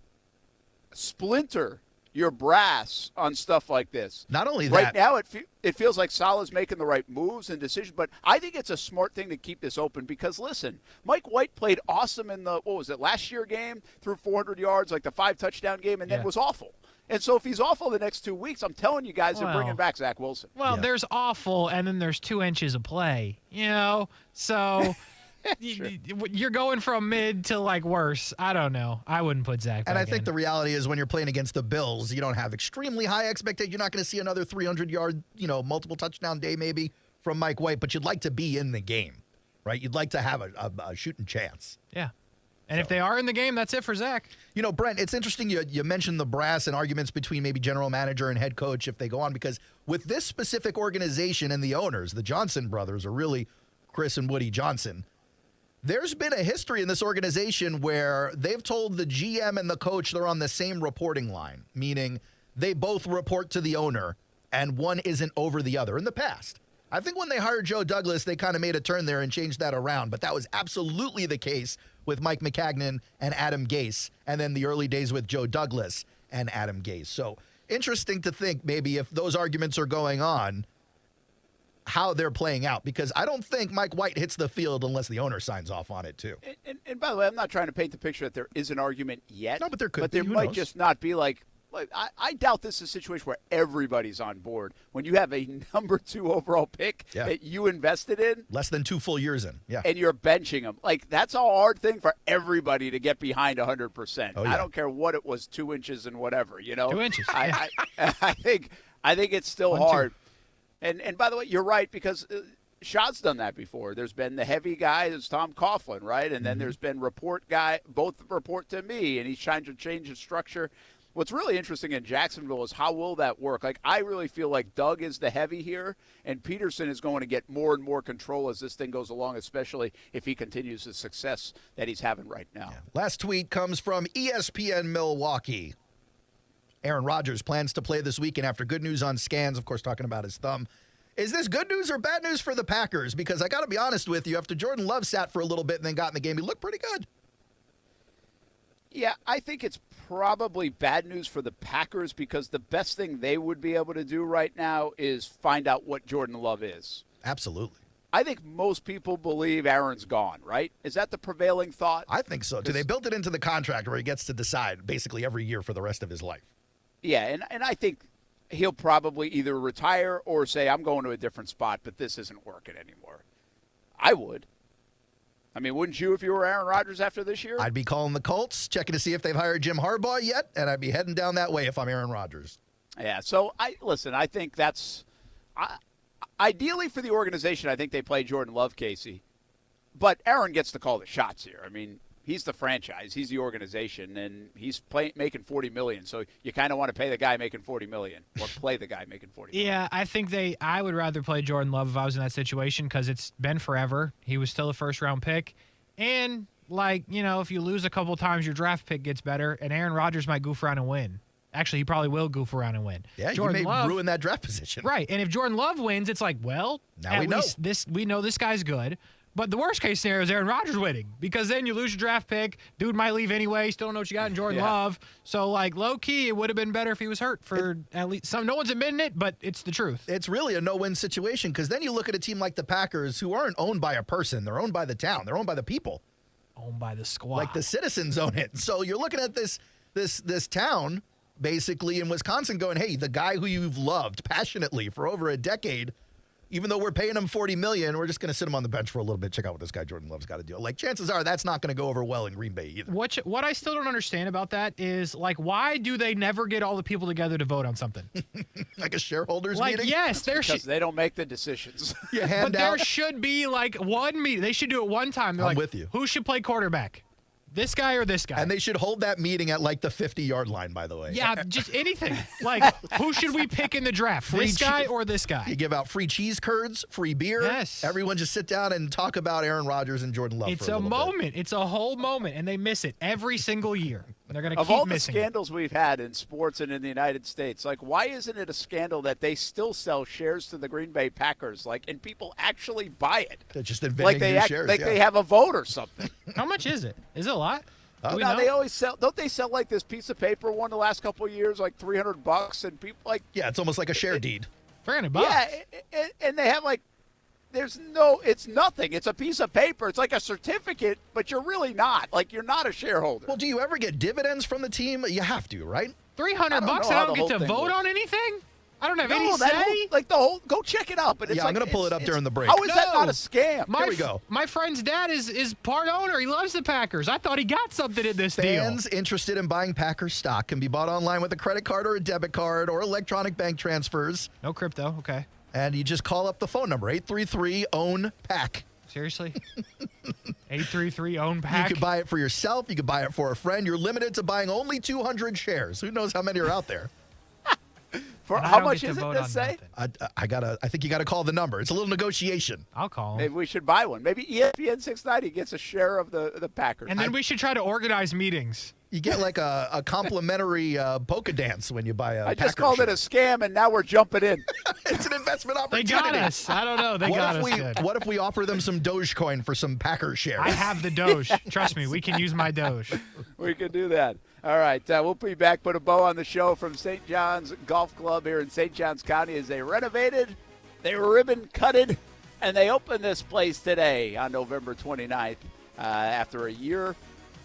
splinter your brass on stuff like this. Not only that. Right now, it feels like Salah's making the right moves and decisions, but I think it's a smart thing to keep this open because, listen, Mike White played awesome in the, last year game, threw 400 yards, like the 5-touchdown game, and then was awful. And so if he's awful the next 2 weeks, I'm telling you guys, they're bringing back Zach Wilson. Well, there's awful, and then there's 2 inches of play, So you're going from mid to, worse. I don't know. I wouldn't put Zach back And I think the reality is when you're playing against the Bills, you don't have extremely high expectations. You're not going to see another 300-yard, multiple touchdown day maybe from Mike White, but you'd like to be in the game, right? You'd like to have a shooting chance. Yeah. And if they are in the game, that's it for Zach. Brent, it's interesting you mentioned the brass and arguments between maybe general manager and head coach if they go on, because with this specific organization and the owners, the Johnson brothers are really Chris and Woody Johnson, there's been a history in this organization where they've told the GM and the coach they're on the same reporting line, meaning they both report to the owner and one isn't over the other in the past. I think when they hired Joe Douglas, they kind of made a turn there and changed that around, but that was absolutely the case with Mike McCagnon and Adam Gase, and then the early days with Joe Douglas and Adam Gase. So interesting to think maybe if those arguments are going on, how they're playing out, because I don't think Mike White hits the field unless the owner signs off on it too. And by the way, I'm not trying to paint the picture that there is an argument yet. No, but there could but be. there Who might knows? just not be I doubt this is a situation where everybody's on board. When you have a number 2 overall pick that you invested in. Less than 2 full years in. Yeah. And you're benching them. That's a hard thing for everybody to get behind 100%. Oh, yeah. I don't care what it was, 2 inches and whatever, 2 inches. I think it's still 1, hard. And by the way, you're right, because Shad's done that before. There's been the heavy guy, there's Tom Coughlin, right? And then there's been report guy, both report to me, and he's trying to change the structure. What's really interesting in Jacksonville is how will that work? I really feel like Doug is the heavy here, and Peterson is going to get more and more control as this thing goes along, especially if he continues the success that he's having right now. Yeah. Last tweet comes from ESPN Milwaukee. Aaron Rodgers plans to play this weekend after good news on scans, of course, talking about his thumb. Is this good news or bad news for the Packers? Because I got to be honest with you, after Jordan Love sat for a little bit and then got in the game, he looked pretty good. Yeah, I think it's probably bad news for the Packers because the best thing they would be able to do right now is find out what Jordan Love is. Absolutely. I think most people believe Aaron's gone, right? Is that the prevailing thought? I think so. They built it into the contract where he gets to decide basically every year for the rest of his life. Yeah, and I think he'll probably either retire or say, I'm going to a different spot, but this isn't working anymore. I would. I mean, wouldn't you if you were Aaron Rodgers after this year? I'd be calling the Colts, checking to see if they've hired Jim Harbaugh yet, and I'd be heading down that way if I'm Aaron Rodgers. Yeah, so I think that's ideally for the organization, I think they play Jordan Love, Kasey. But Aaron gets to call the shots here. I mean, he's the franchise, he's the organization, and he's making $40 million. So you kind of want to pay the guy making $40 million or play the guy making $40 million. Yeah, I think I would rather play Jordan Love if I was in that situation because it's been forever. He was still a first-round pick. And, if you lose a couple times, your draft pick gets better, and Aaron Rodgers might goof around and win. Actually, he probably will goof around and win. Yeah, Jordan you may ruin that draft position. Right, and if Jordan Love wins, it's now we know. We know this guy's good. But the worst-case scenario is Aaron Rodgers winning because then you lose your draft pick. Dude might leave anyway. You still don't know what you got in Jordan Love. So, low-key, it would have been better if he was hurt for at least some. No one's admitting it, but it's the truth. It's really a no-win situation because then you look at a team like the Packers who aren't owned by a person. They're owned by the town. They're owned by the people. Owned by the squad. Like the citizens own it. So you're looking at this town, basically, in Wisconsin going, hey, the guy who you've loved passionately for over a decade, even though we're paying him $40 million, we're just going to sit him on the bench for a little bit, check out what this guy Jordan Love's got to do. Chances are that's not going to go over well in Green Bay either. What I still don't understand about that is, why do they never get all the people together to vote on something? Like a shareholders meeting? Yes, because they don't make the decisions. But there should be, one meeting. They should do it one time. They're I'm with you. Who should play quarterback? This guy or this guy? And they should hold that meeting at the 50-yard line, by the way. Yeah, just anything. Who should we pick in the draft? This guy or this guy? You give out free cheese curds, free beer. Yes. Everyone just sit down and talk about Aaron Rodgers and Jordan Love It's for a a little moment. bit. It's a whole moment, and they miss it every single year. They're going to Of keep all the missing scandals we've had in sports and in the United States, like, why isn't it a scandal that they still sell shares to the Green Bay Packers, like, and people actually buy it? They're just inventing new shares. Like they have a vote or something. How much is it? Is it a lot? No, they always sell. Don't they sell like this piece of paper one the last couple of years, like $300, and people like. Yeah, it's almost like a share deed. $300. Yeah, and they have like. It's nothing. It's a piece of paper. It's like a certificate, but you're really not. Like, you're not a shareholder. Well, do you ever get dividends from the team? You have to, right? $300 and I don't get to vote on anything? I don't have any say? Go check it out. But I'm going to pull it up during the break. How is that not a scam? Here we go. My friend's dad is part owner. He loves the Packers. I thought he got something in this deal. Fans interested in buying Packers stock can be bought online with a credit card or a debit card or electronic bank transfers. No crypto. Okay. And you just call up the phone number, 833-OWN-PACK. Seriously? 833-OWN-PACK? You could buy it for yourself. You could buy it for a friend. You're limited to buying only 200 shares. Who knows how many are out there? How much is it to say? I think you got to call the number. It's a little negotiation. I'll call him. Maybe we should buy one. Maybe ESPN 690 gets a share of the Packers. And then we should try to organize meetings. You get like a complimentary polka dance when you buy a I Packers just called it a scam, and now we're jumping in. It's an investment They opportunity. got us. I don't know. They got us good. What if we offer them some Dogecoin for some Packers shares? I have the Doge. Trust me, we can use my Doge. We can do that. All right, we'll be back. Put a bow on the show from St. John's Golf Club here in St. Johns County as they renovated, they ribbon cutted, and they opened this place today on November 29th after a year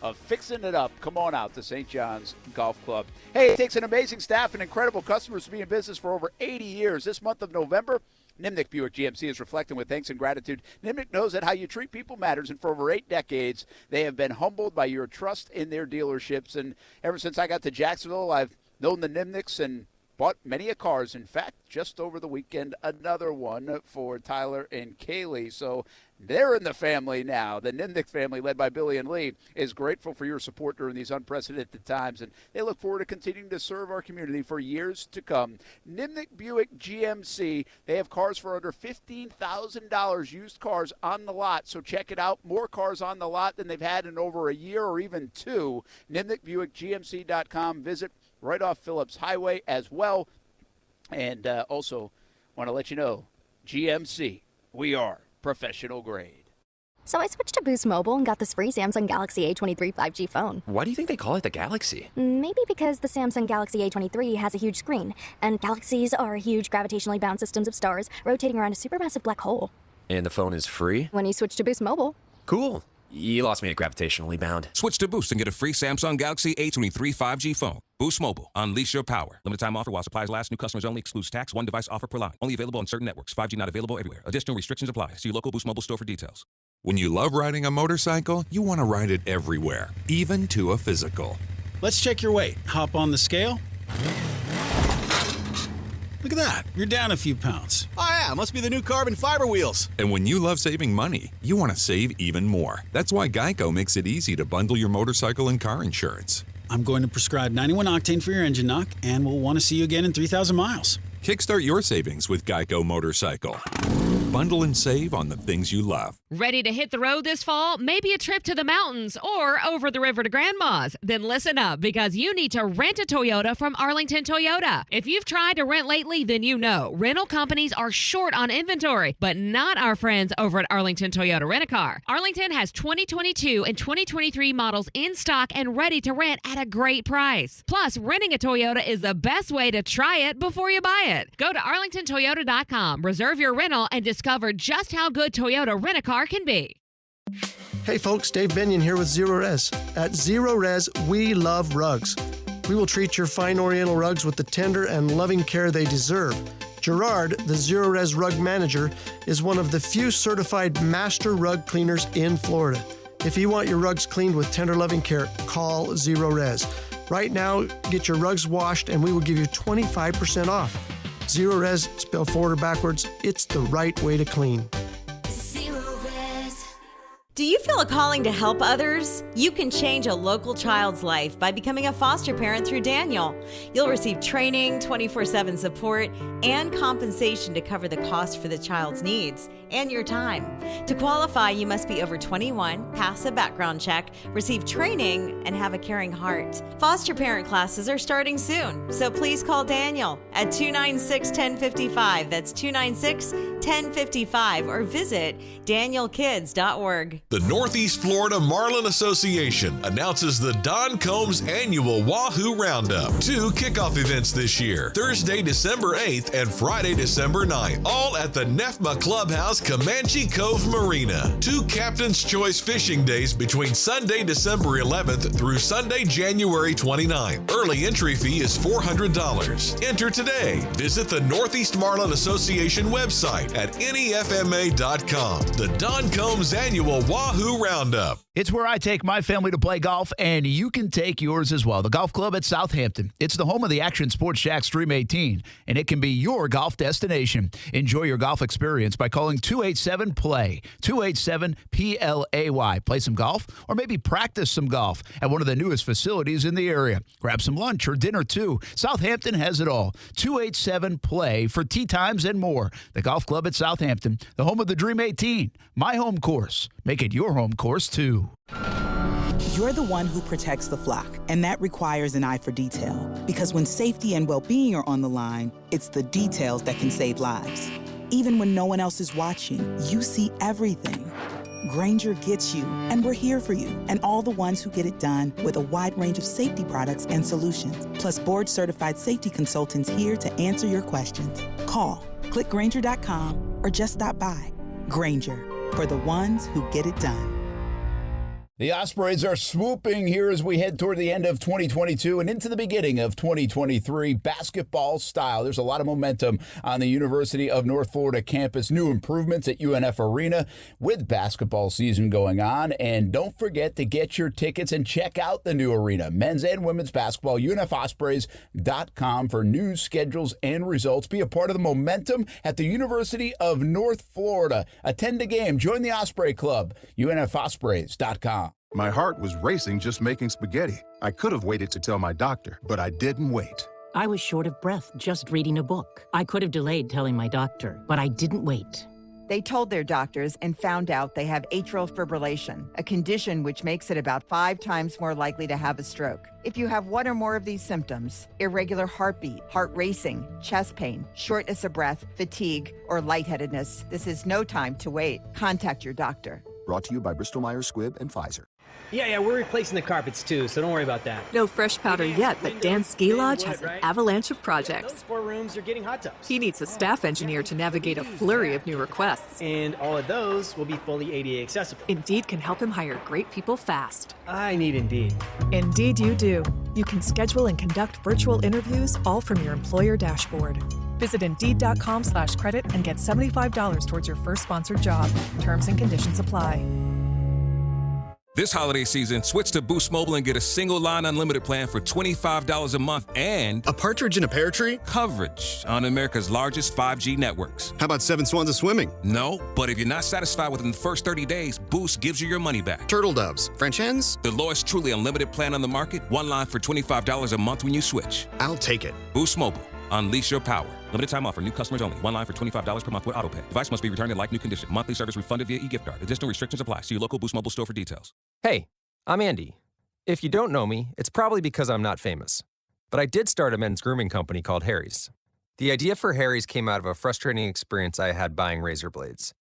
of fixing it up. Come on out to St. John's Golf Club. Hey, it takes an amazing staff and incredible customers to be in business for over 80 years. This month of November, Nimnick Buick GMC is reflecting with thanks and gratitude. Nimnick knows that how you treat people matters, and for over 8 decades, they have been humbled by your trust in their dealerships. And ever since I got to Jacksonville, I've known the Nimnicks and bought many a cars. In fact, just over the weekend, another one for Tyler and Kaylee. So they're in the family now. The Nimnick family, led by Billy and Lee, is grateful for your support during these unprecedented times, and they look forward to continuing to serve our community for years to come. Nimnick Buick GMC, they have cars for under $15,000, used cars on the lot, so check it out. More cars on the lot than they've had in over a year or even 2. NimnickBuickGMC.com. Visit right off Phillips Highway as well. And also want to let you know, GMC, we are professional grade. So I switched to Boost Mobile and got this free Samsung Galaxy A23 5G phone. Why do you think they call it the Galaxy? Maybe because the Samsung Galaxy A23 has a huge screen, and galaxies are huge gravitationally bound systems of stars rotating around a supermassive black hole. And the phone is free? When you switch to Boost Mobile. Cool. You lost me at gravitationally bound. Switch to Boost and get a free Samsung Galaxy A23 5G phone. Boost Mobile. Unleash your power. Limited time offer while supplies last. New customers only. Excludes tax. One device offer per line. Only available on certain networks. 5G not available everywhere. Additional restrictions apply. See your local Boost Mobile store for details. When you love riding a motorcycle, you want to ride it everywhere, even to a physical. Let's check your weight. Hop on the scale. Look at that. You're down a few pounds. Oh yeah, must be the new carbon fiber wheels. And when you love saving money, you want to save even more. That's why Geico makes it easy to bundle your motorcycle and car insurance. I'm going to prescribe 91 octane for your engine knock, and we'll want to see you again in 3,000 miles. Kickstart your savings with Geico Motorcycle. Bundle and save on the things you love. Ready to hit the road this fall? Maybe a trip to the mountains or over the river to Grandma's? Then listen up, because you need to rent a Toyota from Arlington Toyota. If you've tried to rent lately, then you know rental companies are short on inventory, but not our friends over at Arlington Toyota Rent-A-Car. Arlington has 2022 and 2023 models in stock and ready to rent at a great price. Plus, renting a Toyota is the best way to try it before you buy it. Go to arlingtontoyota.com, reserve your rental, and discover just how good Toyota Rent-A-Car can be. Hey folks, Dave Binion here with Zero Res. At Zero Res, we love rugs. We will treat your fine Oriental rugs with the tender and loving care they deserve. Gerard, the Zero Res rug manager, is one of the few certified master rug cleaners in Florida. If you want your rugs cleaned with tender loving care, call Zero Res. Right now, get your rugs washed and we will give you 25% off. Zero Res, spelled forward or backwards, it's the right way to clean. Do you feel a calling to help others? You can change a local child's life by becoming a foster parent through Daniel. You'll receive training, 24/7 support, and compensation to cover the cost for the child's needs and your time. To qualify, you must be over 21, pass a background check, receive training, and have a caring heart. Foster parent classes are starting soon, so please call Daniel at 296-1055. That's 296-1055, or visit danielkids.org. The Northeast Florida Marlin Association announces the Don Combs Annual Wahoo Roundup. 2 kickoff events this year, Thursday, December 8th and Friday, December 9th, all at the NEFMA Clubhouse, Comanche Cove Marina. 2 Captain's Choice fishing days between Sunday, December 11th through Sunday, January 29th. Early entry fee is $400. Enter today. Visit the Northeast Marlin Association website at nefma.com. The Don Combs Annual Wahoo Roundup. It's where I take my family to play golf, and you can take yours as well. The Golf Club at Southampton. It's the home of the Action Sports Jax Dream 18, and it can be your golf destination. Enjoy your golf experience by calling 287-PLAY, 287-PLAY. Play some golf, or maybe practice some golf at one of the newest facilities in the area. Grab some lunch or dinner, too. Southampton has it all. 287-PLAY for tee times and more. The Golf Club at Southampton, the home of the Dream 18. My home course. Make it your home course, too. You're the one who protects the flock, and that requires an eye for detail. Because when safety and well-being are on the line, it's the details that can save lives. Even when no one else is watching, you see everything. Grainger gets you, and we're here for you, and all the ones who get it done with a wide range of safety products and solutions, plus board-certified safety consultants here to answer your questions. Call, click Grainger.com, or just stop by. Grainger, for the ones who get it done. The Ospreys are swooping here as we head toward the end of 2022 and into the beginning of 2023 basketball style. There's a lot of momentum on the University of North Florida campus. New improvements at UNF Arena with basketball season going on. And don't forget to get your tickets and check out the new arena. Men's and women's basketball, UNFOspreys.com for news, schedules, and results. Be a part of the momentum at the University of North Florida. Attend a game. Join the Osprey Club, UNFOspreys.com. My heart was racing just making spaghetti. I could have waited to tell my doctor, but I didn't wait. I was short of breath just reading a book. I could have delayed telling my doctor, but I didn't wait. They told their doctors and found out they have atrial fibrillation, a condition which makes it about 5 times more likely to have a stroke. If you have one or more of these symptoms, irregular heartbeat, heart racing, chest pain, shortness of breath, fatigue, or lightheadedness, this is no time to wait. Contact your doctor. Brought to you by Bristol-Myers Squibb and Pfizer. Yeah, we're replacing the carpets too, so don't worry about that. No fresh powder yet, but Dan's Ski Lodge has an avalanche of projects. Those 4 rooms are getting hot tubs. He needs a staff engineer to navigate a flurry of new requests. And all of those will be fully ADA accessible. Indeed can help him hire great people fast. I need Indeed. Indeed you do. You can schedule and conduct virtual interviews all from your employer dashboard. Visit Indeed.com/credit and get $75 towards your first sponsored job. Terms and conditions apply. This holiday season, switch to Boost Mobile and get a single line unlimited plan for $25 a month and a partridge in a pear tree coverage on America's largest 5G networks. How about 7 swans of swimming? No, but if you're not satisfied within the first 30 days, Boost gives you your money back. Turtle doves, French hens? The lowest truly unlimited plan on the market, one line for $25 a month when you switch. I'll take it. Boost Mobile. Unleash your power. Limited time offer. New customers only. One line for $25 per month with autopay. Device must be returned in like new condition. Monthly service refunded via e-gift card. Additional restrictions apply. See your local Boost Mobile store for details. Hey, I'm Andy. If you don't know me, it's probably because I'm not famous. But I did start a men's grooming company called Harry's. The idea for Harry's came out of a frustrating experience I had buying razor blades.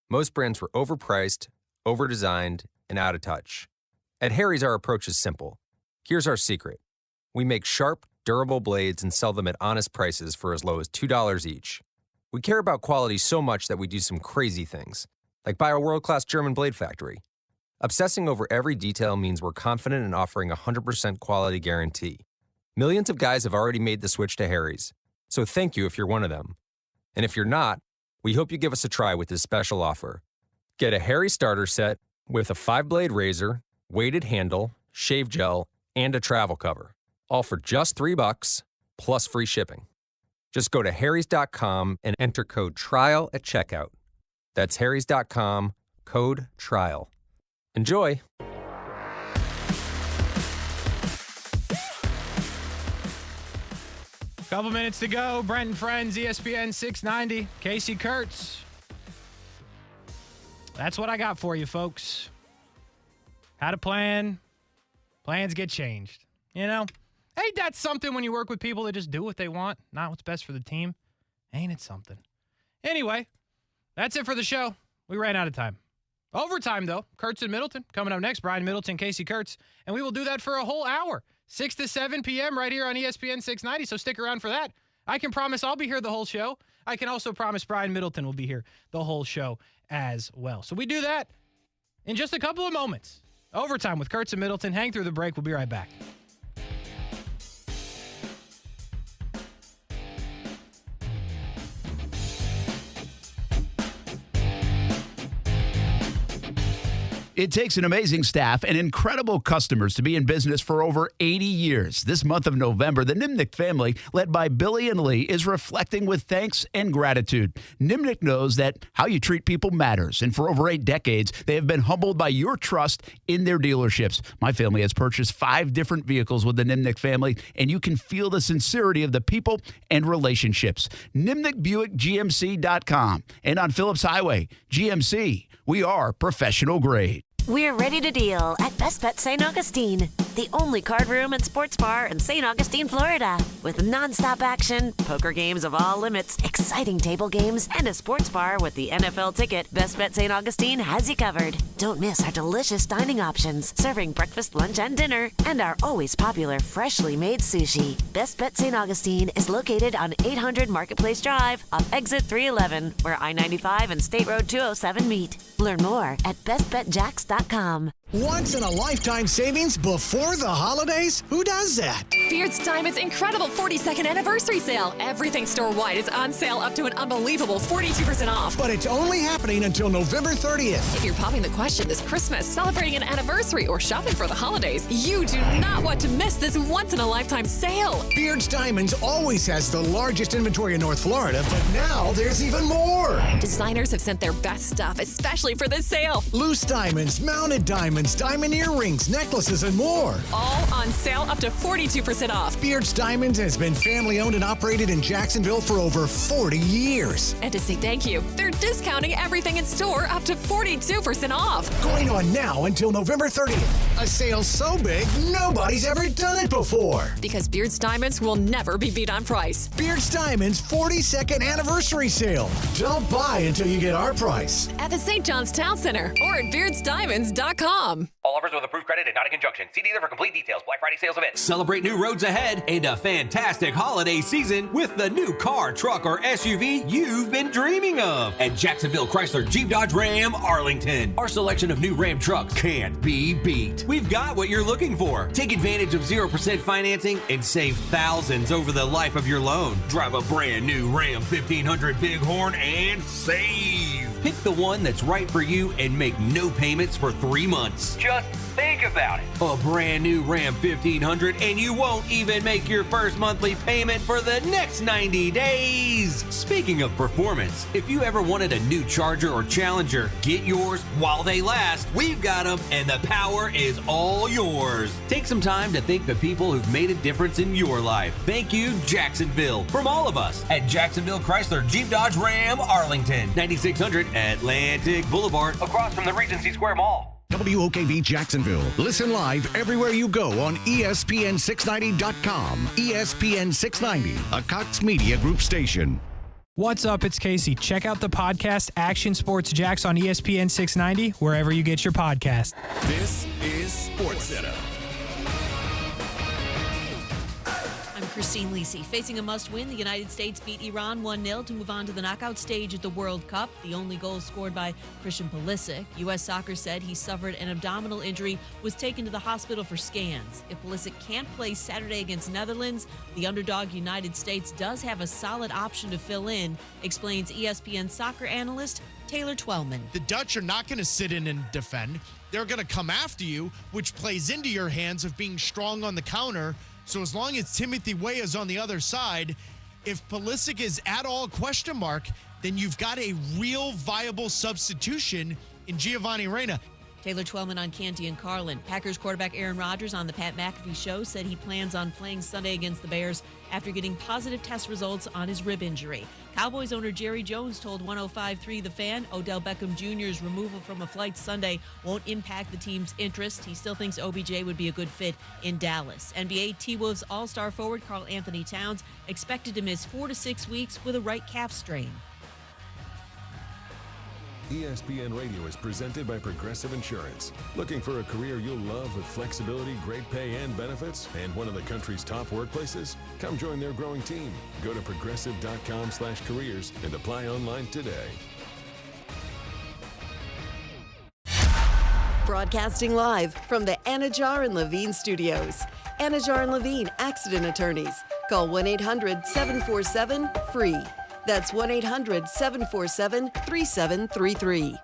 Most brands were overpriced, overdesigned, and out of touch. At Harry's, our approach is simple. Here's our secret. We make sharp, durable blades and sell them at honest prices for as low as $2 each. We care about quality so much that we do some crazy things, like buy a world-class German blade factory. Obsessing over every detail means we're confident in offering a 100% quality guarantee. Millions of guys have already made the switch to Harry's, so thank you if you're one of them. And if you're not, we hope you give us a try with this special offer. Get a Harry starter set with a 5-blade razor, weighted handle, shave gel, and a travel cover. All for just $3 plus free shipping. Just go to harrys.com and enter code TRIAL at checkout. That's harrys.com, code TRIAL. Enjoy! Couple minutes to go. Brent Friends, ESPN 690. Kasey Kurtz. That's what I got for you, folks. How to plan. Plans get changed. You know? Ain't that something when you work with people that just do what they want, not what's best for the team? Ain't it something? Anyway, that's it for the show. We ran out of time. Overtime, though. Kurtz and Middleton coming up next. Brian Middleton, Kasey Kurtz. And we will do that for a whole hour. 6 to 7 p.m. right here on ESPN 690, so stick around for that. I can promise I'll be here the whole show. I can also promise Brian Middleton will be here the whole show as well. So we do that in just a couple of moments. Overtime with Kurtz and Middleton. Hang through the break. We'll be right back. It takes an amazing staff and incredible customers to be in business for over 80 years. This month of November, the Nimnick family, led by Billy and Lee, is reflecting with thanks and gratitude. Nimnick knows that how you treat people matters, and for over 8 decades, they have been humbled by your trust in their dealerships. My family has purchased 5 different vehicles with the Nimnick family, and you can feel the sincerity of the people and relationships. NimnickBuickGMC.com and on Phillips Highway, GMC, we are professional grade. We're ready to deal at Best Bet St. Augustine, the only card room and sports bar in St. Augustine, Florida. With nonstop action, poker games of all limits, exciting table games, and a sports bar with the NFL ticket, Best Bet St. Augustine has you covered. Don't miss our delicious dining options, serving breakfast, lunch, and dinner, and our always popular freshly made sushi. Best Bet St. Augustine is located on 800 Marketplace Drive off exit 311, where I-95 and State Road 207 meet. Learn more at bestbetjax.com. Once in a lifetime savings before the holidays? Who does that? Beard's Diamond's incredible 42nd anniversary sale. Everything store-wide is on sale up to an unbelievable 42% off. But it's only happening until November 30th. If you're popping the question this Christmas, celebrating an anniversary, or shopping for the holidays, you do not want to miss this once-in-a-lifetime sale. Beard's Diamonds always has the largest inventory in North Florida, but now there's even more. Designers have sent their best stuff, especially for this sale. Loose diamonds, mounted diamonds, diamond earrings, necklaces, and more. All on sale up to 42% off. Beard's Diamonds has been family-owned and operated in Jacksonville for over 40 years. And to say thank you, they're discounting everything in store up to 42% off. Going on now until November 30th. A sale so big, nobody's ever done it before. Because Beard's Diamonds will never be beat on price. Beard's Diamonds 42nd anniversary sale. Don't buy until you get our price. At the St. John's Town Center or at beardsdiamonds.com. All offers with approved credit and not in conjunction. See dealer for complete details. Black Friday sales event. Celebrate new roads ahead and a fantastic holiday season with the new car, truck, or SUV you've been dreaming of at Jacksonville Chrysler Jeep Dodge Ram Arlington. Our selection of new Ram trucks can't be beat. We've got what you're looking for. Take advantage of 0% financing and save thousands over the life of your loan. Drive a brand new Ram 1500 Bighorn and save. Pick the one that's right for you and make no payments for 3 months. Just think about it. A brand new Ram 1500 and you won't even make your first monthly payment for the next 90 days. Speaking of performance, if you ever wanted a new Charger or Challenger, get yours while they last. We've got them and the power is all yours. Take some time to thank the people who've made a difference in your life. Thank you, Jacksonville. From all of us at Jacksonville Chrysler Jeep Dodge Ram Arlington, 9600 Atlantic Boulevard, across from the Regency Square Mall. WOKV Jacksonville. Listen live everywhere you go on ESPN690.com. ESPN 690, a Cox Media Group station. What's up? It's Kasey. Check out the podcast Action Sports Jacks on ESPN 690, wherever you get your podcast. This is SportsCenter. I'm Christine Lisi. Facing a must-win, the United States beat Iran 1-0 to move on to the knockout stage at the World Cup. The only goal scored by Christian Pulisic. U.S. Soccer said he suffered an abdominal injury, was taken to the hospital for scans. If Pulisic can't play Saturday against Netherlands, the underdog United States does have a solid option to fill in, explains ESPN soccer analyst Taylor Twellman. The Dutch are not going to sit in and defend. They're going to come after you, which plays into your hands of being strong on the counter. So as long as Timothy Weah's on the other side, if Pulisic is at all question mark, then you've got a real viable substitution in Giovanni Reyna. Taylor Twellman on Canty and Carlin. Packers quarterback Aaron Rodgers on the Pat McAfee Show said he plans on playing Sunday against the Bears after getting positive test results on his rib injury. Cowboys owner Jerry Jones told 105.3 The Fan Odell Beckham Jr.'s removal from a flight Sunday won't impact the team's interest. He still thinks OBJ would be a good fit in Dallas. NBA T-Wolves All-Star forward Karl Anthony Towns expected to miss 4 to 6 weeks with a right calf strain. ESPN Radio is presented by Progressive Insurance. Looking for a career you'll love with flexibility, great pay, and benefits, and one of the country's top workplaces? Come join their growing team. Go to progressive.com/careers and apply online today. Broadcasting live from the Anajar and Levine studios. Anajar and Levine Accident Attorneys. Call 1-800-747-FREE. That's 1-800-747-3733.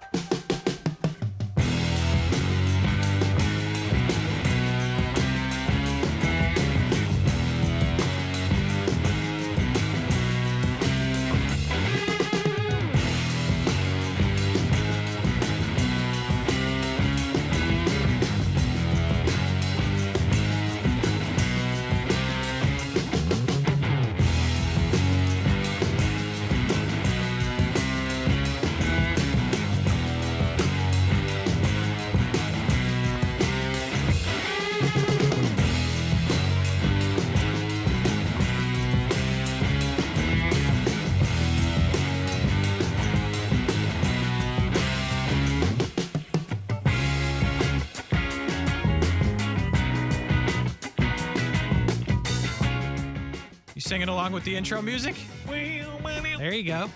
Singing along with the intro music? There you go.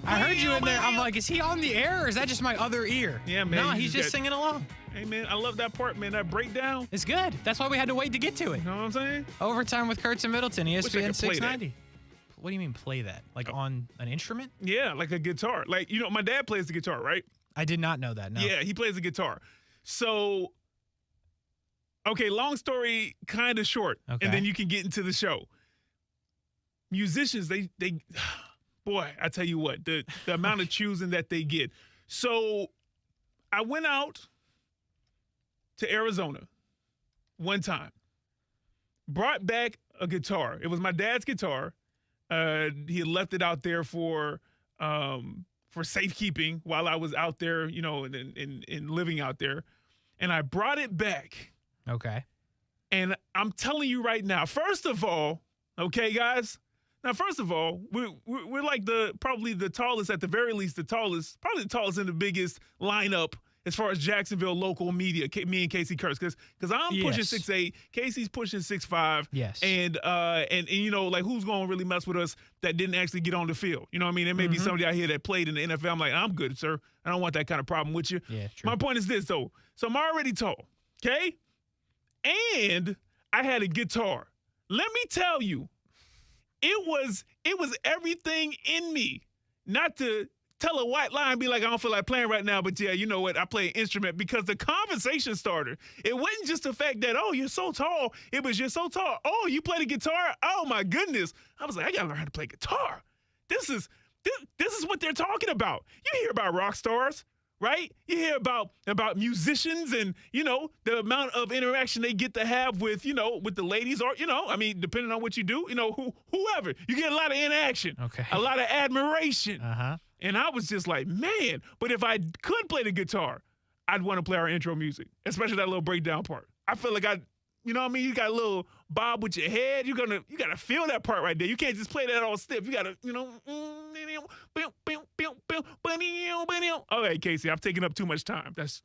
I heard you in there. I'm like, is he on the air or is that just my other ear? Yeah, man. No, he's just singing along. Hey, man, I love that part, man. That breakdown. It's good. That's why we had to wait to get to it. You know what I'm saying? Overtime with Kurtz and Middleton, ESPN 690. That. What do you mean play that? Like on an instrument? Yeah, like a guitar. Like, you know, my dad plays the guitar, right? I did not know that, no. Yeah, he plays the guitar. So, okay, long story, kind of short. Okay. And then you can get into the show. Musicians, they boy, I tell you what, the amount of choosing that they get. So I went out to Arizona one time, brought back a guitar. It was my dad's guitar. He had left it out there for safekeeping while I was out there, you know, and living out there. And I brought it back. Okay. And I'm telling you right now, first of all, okay, guys. Now, first of all, we're like probably the tallest, at the very least, probably the tallest and the biggest lineup as far as Jacksonville local media. Me and Kasey Kurtz, because I'm pushing 6'8", Kasey's pushing 6'5". Yes. And you know, like, who's going to really mess with us that didn't actually get on the field? You know what I mean? There may be somebody out here that played in the NFL. I'm like, I'm good, sir. I don't want that kind of problem with you. Yeah, true. My point is this, though. So I'm already tall, okay? And I had a guitar. Let me tell you, it was everything in me not to tell a white lie and be like, I don't feel like playing right now, but yeah, you know what? I play an instrument, because the conversation started. It wasn't just the fact that, oh, you're so tall. It was, you're so tall. Oh, you play the guitar? Oh, my goodness. I was like, I got to learn how to play guitar. This is what they're talking about. You hear about rock stars, right? You hear about musicians and, you know, the amount of interaction they get to have with, you know, with the ladies, or, you know, I mean, depending on what you do, you know, whoever. You get a lot of interaction. Okay. A lot of admiration. Uh-huh. And I was just like, man, but if I could play the guitar, I'd want to play our intro music, especially that little breakdown part. I feel like you know what I mean? You got a little bob with your head. You gotta feel that part right there. You can't just play that all stiff. You gotta, you know. Okay, Kasey, I've taken up too much time. That's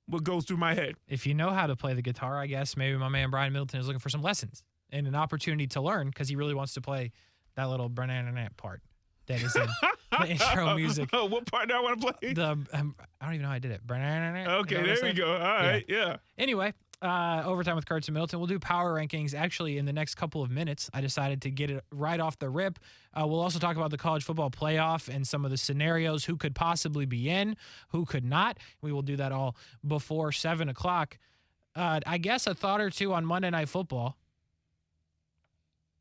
what goes through my head. If you know how to play the guitar, I guess maybe my man Brian Middleton is looking for some lessons and an opportunity to learn, because he really wants to play that little banana part that is in the intro music. What part do I want to play? I don't even know how I did it. Okay, there we go. All right, yeah. Anyway, overtime with Kurtz and Middleton. We'll do power rankings actually in the next couple of minutes. I decided to get it right off the rip. We'll also talk about the college football playoff and some of the scenarios, who could possibly be in, who could not. We will do that all before 7 o'clock. I guess a thought or two on Monday Night Football.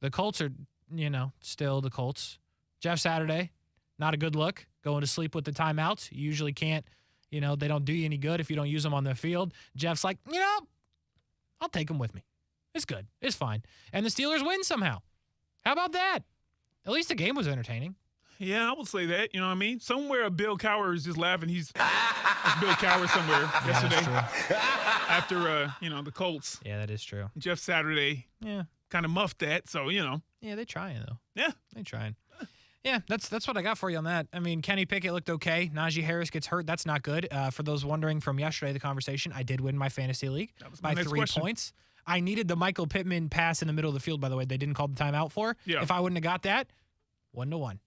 The Colts are, you know, still the Colts. Jeff Saturday, not a good look. Going to sleep with the timeouts. You usually can't, They don't do you any good if you don't use them on the field. Jeff's like, I'll take them with me. It's good. It's fine. And the Steelers win somehow. How about that? At least the game was entertaining. Yeah, I would say that. You know what I mean? Somewhere Bill Cowher is just laughing. It's Bill Cowher somewhere yesterday after, the Colts. Yeah, that is true. Jeff Saturday kind of muffed that, so, Yeah, they're trying, though. Yeah. They're trying. Yeah, that's what I got for you on that. I mean, Kenny Pickett looked okay. Najee Harris gets hurt. That's not good. For those wondering from yesterday, the conversation, I did win my fantasy league by 3 points. I needed the Michael Pittman pass in the middle of the field, by the way. They didn't call the timeout for. Yeah. If I wouldn't have got that, 1-1.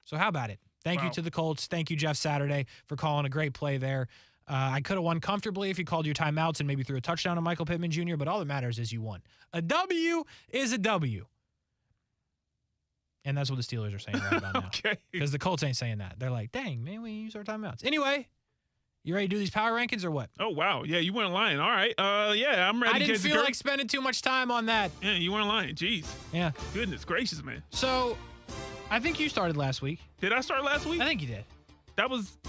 So how about it? Thank you to the Colts. Thank you, Jeff Saturday, for calling a great play there. I could have won comfortably if you called your timeouts and maybe threw a touchdown to Michael Pittman Jr., but all that matters is you won. A W is a W. And that's what the Steelers are saying right about now. Okay. Because the Colts ain't saying that. They're like, dang, man, we use our timeouts. Anyway, you ready to do these power rankings or what? Oh, wow. Yeah, you weren't lying. All right. Yeah, I'm ready. I didn't feel like spending too much time on that. Yeah, you weren't lying. Jeez. Yeah. Goodness gracious, man. So, I think you started last week. Did I start last week? I think you did. That was...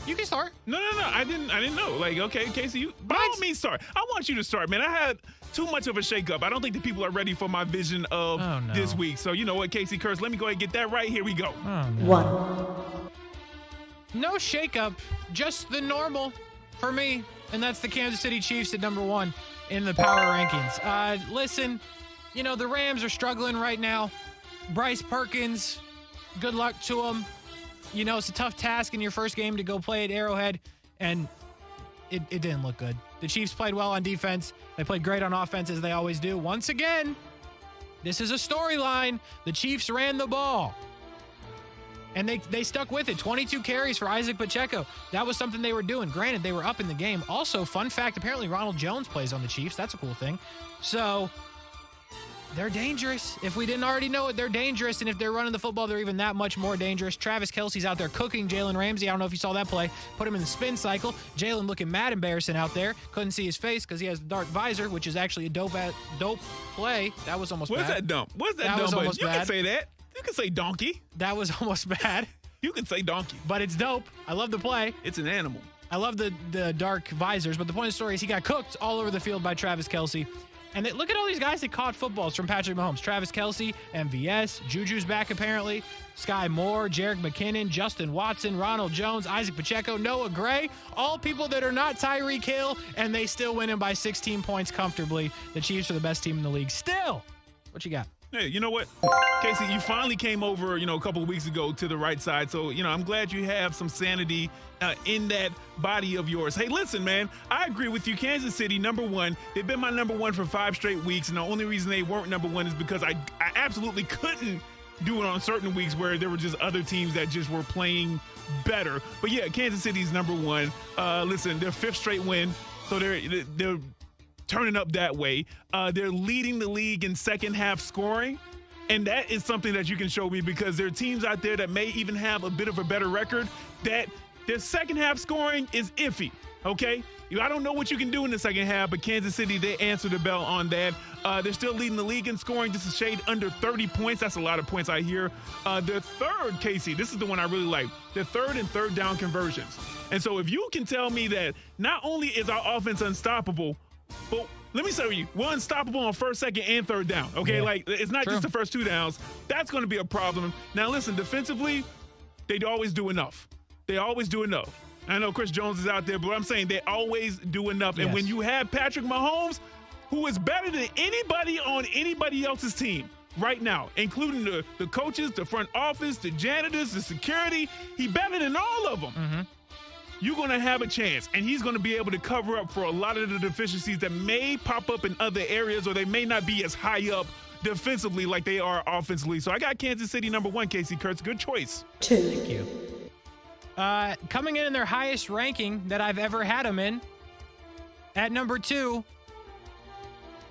You can start. No. I didn't know. Like, okay, Kasey, you by all means start. I want you to start, man. I had too much of a shakeup. I don't think the people are ready for my vision of this week. So you know what, Kasey Kurtz, let me go ahead and get that right. Here we go. Oh, no. 1. No shakeup, just the normal for me, and that's the Kansas City Chiefs at number 1 in the power rankings. Listen, the Rams are struggling right now. Bryce Perkins, good luck to him. It's a tough task in your first game to go play at Arrowhead, and it didn't look good. The Chiefs played well on defense. They played great on offense, as they always do. Once again, this is a storyline. The Chiefs ran the ball, and they stuck with it. 22 carries for Isaac Pacheco. That was something they were doing. Granted, they were up in the game. Also, fun fact, apparently Ronald Jones plays on the Chiefs. That's a cool thing. So... they're dangerous. If we didn't already know it, they're dangerous. And if they're running the football, they're even that much more dangerous. Travis Kelce's out there cooking Jalen Ramsey. I don't know if you saw that play. Put him in the spin cycle. Jalen looking mad embarrassing out there. Couldn't see his face because he has the dark visor, which is actually a dope play. That was almost bad. What's that dumb? What's that dumb? Was almost you bad. Can say that. You can say donkey. That was almost bad. You can say donkey. But it's dope. I love the play. It's an animal. I love the dark visors. But the point of the story is he got cooked all over the field by Travis Kelce. And look at all these guys that caught footballs from Patrick Mahomes. Travis Kelce, MVS, Juju's back apparently, Sky Moore, Jerick McKinnon, Justin Watson, Ronald Jones, Isaac Pacheco, Noah Gray, all people that are not Tyreek Hill, and they still winning by 16 points comfortably. The Chiefs are the best team in the league. Still, what you got? Hey, you know what, Kasey, you finally came over, a couple of weeks ago to the right side. So, I'm glad you have some sanity in that body of yours. Hey, listen, man, I agree with you. Kansas City, number 1. They've been my number 1 for 5 straight weeks. And the only reason they weren't number 1 is because I absolutely couldn't do it on certain weeks where there were just other teams that just were playing better. But yeah, Kansas City's number 1. Listen, their 5th straight win. So they're turning up that way. They're leading the league in second half scoring. And that is something that you can show me because there are teams out there that may even have a bit of a better record that their second half scoring is iffy, okay? I don't know what you can do in the second half, but Kansas City, they answer the bell on that. They're still leading the league in scoring, just a shade under 30 points. That's a lot of points I hear. Their third, Kasey, this is the one I really like, their third and third down conversions. And so if you can tell me that not only is our offense unstoppable, but let me tell you, we're unstoppable on first, second, and third down, okay? Yeah. It's not just the first 2 downs. That's going to be a problem. Now, listen, defensively, they always do enough. They always do enough. I know Chris Jones is out there, but I'm saying they always do enough. Yes. And when you have Patrick Mahomes, who is better than anybody on anybody else's team right now, including the coaches, the front office, the janitors, the security, he's better than all of them. Mm-hmm. You're going to have a chance, and he's going to be able to cover up for a lot of the deficiencies that may pop up in other areas, or they may not be as high up defensively like they are offensively. So I got Kansas City number 1, Kasey Kurtz. Good choice. 2. Thank you. Coming in their highest ranking that I've ever had them in, at number 2,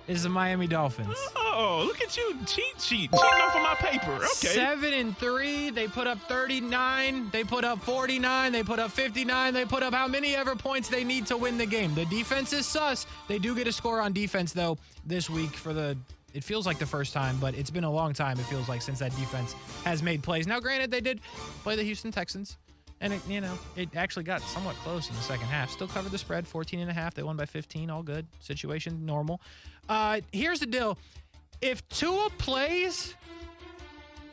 is the Miami Dolphins. Oh, look at you, cheating off of my paper. Okay. 7-3. They put up 39. They put up 49. They put up 59. They put up how many ever points they need to win the game. The defense is sus. They do get a score on defense, though, this week it feels like the first time, but it's been a long time, it feels like, since that defense has made plays. Now, granted, they did play the Houston Texans. And, it actually got somewhat close in the second half. Still covered the spread, 14.5. They won by 15. All good. Situation normal. Here's the deal. If Tua plays,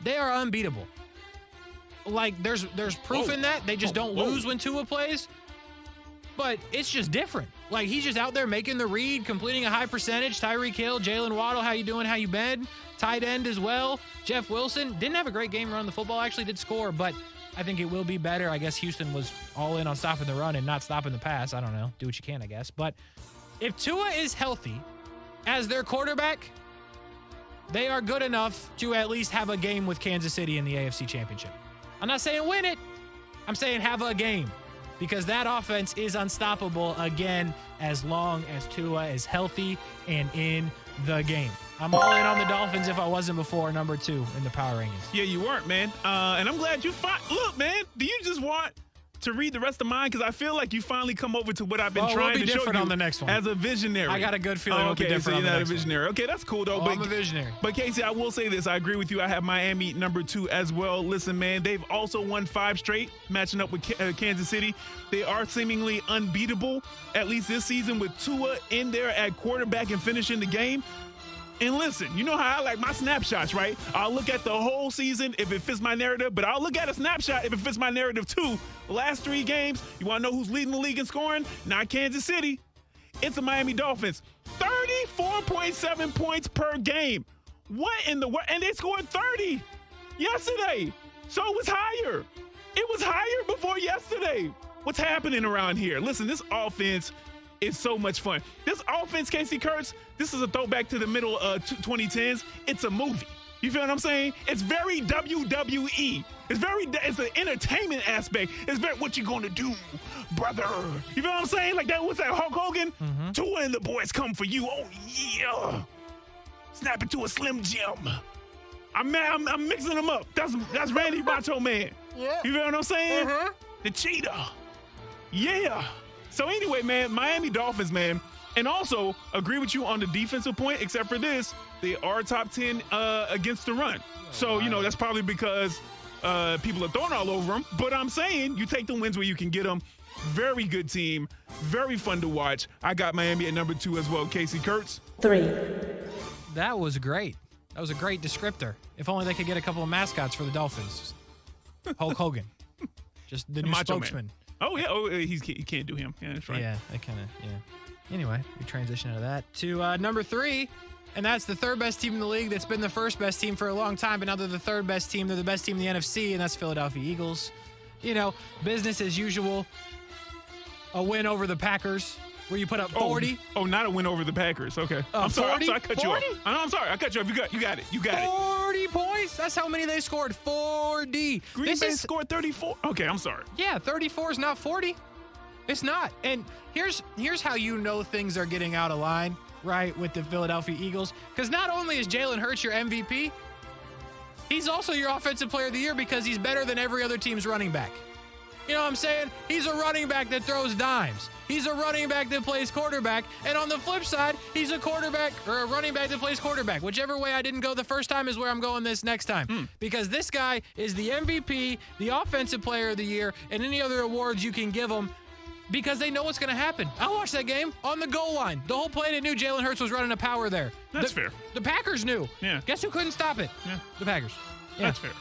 they are unbeatable. Like, there's proof in that. They just don't lose when Tua plays. But it's just different. Like, he's just out there making the read, completing a high percentage. Tyreek Hill, Jalen Waddle, how you doing? How you been? Tight end as well. Jeff Wilson didn't have a great game running the football. Actually did score, but I think it will be better. I guess Houston was all in on stopping the run and not stopping the pass. I don't know. Do what you can, I guess. But if Tua is healthy as their quarterback, they are good enough to at least have a game with Kansas City in the AFC Championship. I'm not saying win it. I'm saying have a game, because that offense is unstoppable again as long as Tua is healthy and in the game. I'm all in on the Dolphins if I wasn't before number 2 in the power rankings. Yeah, you weren't, man. And I'm glad you look, man, do you just want to read the rest of mine? Because I feel like you finally come over to what I've been trying to show you on the next one. As a visionary. I got a good feeling it'll be different so you're on the not next a visionary. Okay, that's cool, though. I'm a visionary. But, Kasey, I will say this. I agree with you. I have Miami number 2 as well. Listen, man, they've also won 5 straight, matching up with Kansas City. They are seemingly unbeatable, at least this season, with Tua in there at quarterback and finishing the game. And listen, you know how I like my snapshots, right? I'll look at the whole season if it fits my narrative, but I'll look at a snapshot if it fits my narrative too. The last 3 games, you want to know who's leading the league in scoring? Not Kansas City. It's the Miami Dolphins. 34.7 points per game. What in the world? And they scored 30 yesterday. So it was higher. It was higher before yesterday. What's happening around here? Listen, this offense is so much fun. This offense, Kasey Kurtz, this is a throwback to the middle 2010s. It's a movie. You feel what I'm saying? It's very WWE. It's an entertainment aspect. It's very, what you gonna do, brother? You feel what I'm saying? Like that, what's that, Hulk Hogan? Tua and the boys come for you. Oh, yeah. Snap it to a Slim Jim. I'm mixing them up. That's Randy Macho Man. Yeah. You feel what I'm saying? The cheetah. Yeah. So anyway, man, Miami Dolphins, man, and also agree with you on the defensive point, except for this, they are top 10 against the run. So, that's probably because people are throwing all over them. But I'm saying you take the wins where you can get them. Very good team. Very fun to watch. I got Miami at number 2 as well. Kasey Kurtz. 3. That was great. That was a great descriptor. If only they could get a couple of mascots for the Dolphins. Hulk Hogan. Just the new spokesman. Man. Oh, yeah. Oh, he can't do him. Yeah, that's right. Yeah, they kind of, yeah. Anyway, we transition out of that to number 3, and that's the 3rd best team in the league that's been the 1st best team for a long time, but now they're the 3rd best team. They're the best team in the NFC, and that's Philadelphia Eagles. Business as usual. A win over the Packers, where you put up 40. Oh, not a win over the Packers. Okay. I'm sorry. I cut you off. I'm sorry. I cut you off. You got it. 40 points. That's how many they scored. 40. Green Bay scored 34. Okay, I'm sorry. Yeah, 34 is not 40. It's not. And here's how you know things are getting out of line, right, with the Philadelphia Eagles. Because not only is Jalen Hurts your MVP, he's also your offensive player of the year because he's better than every other team's running back. You know what I'm saying? He's a running back that throws dimes. He's a running back that plays quarterback. And on the flip side, he's a quarterback or a running back that plays quarterback. Whichever way I didn't go the first time is where I'm going this next time. Because this guy is the MVP, the offensive player of the year, and any other awards you can give him because they know what's going to happen. I watched that game on the goal line. The whole planet knew Jalen Hurts was running a power there. That's fair. The Packers knew. Yeah. Guess who couldn't stop it? Yeah. The Packers. Yeah. That's fair.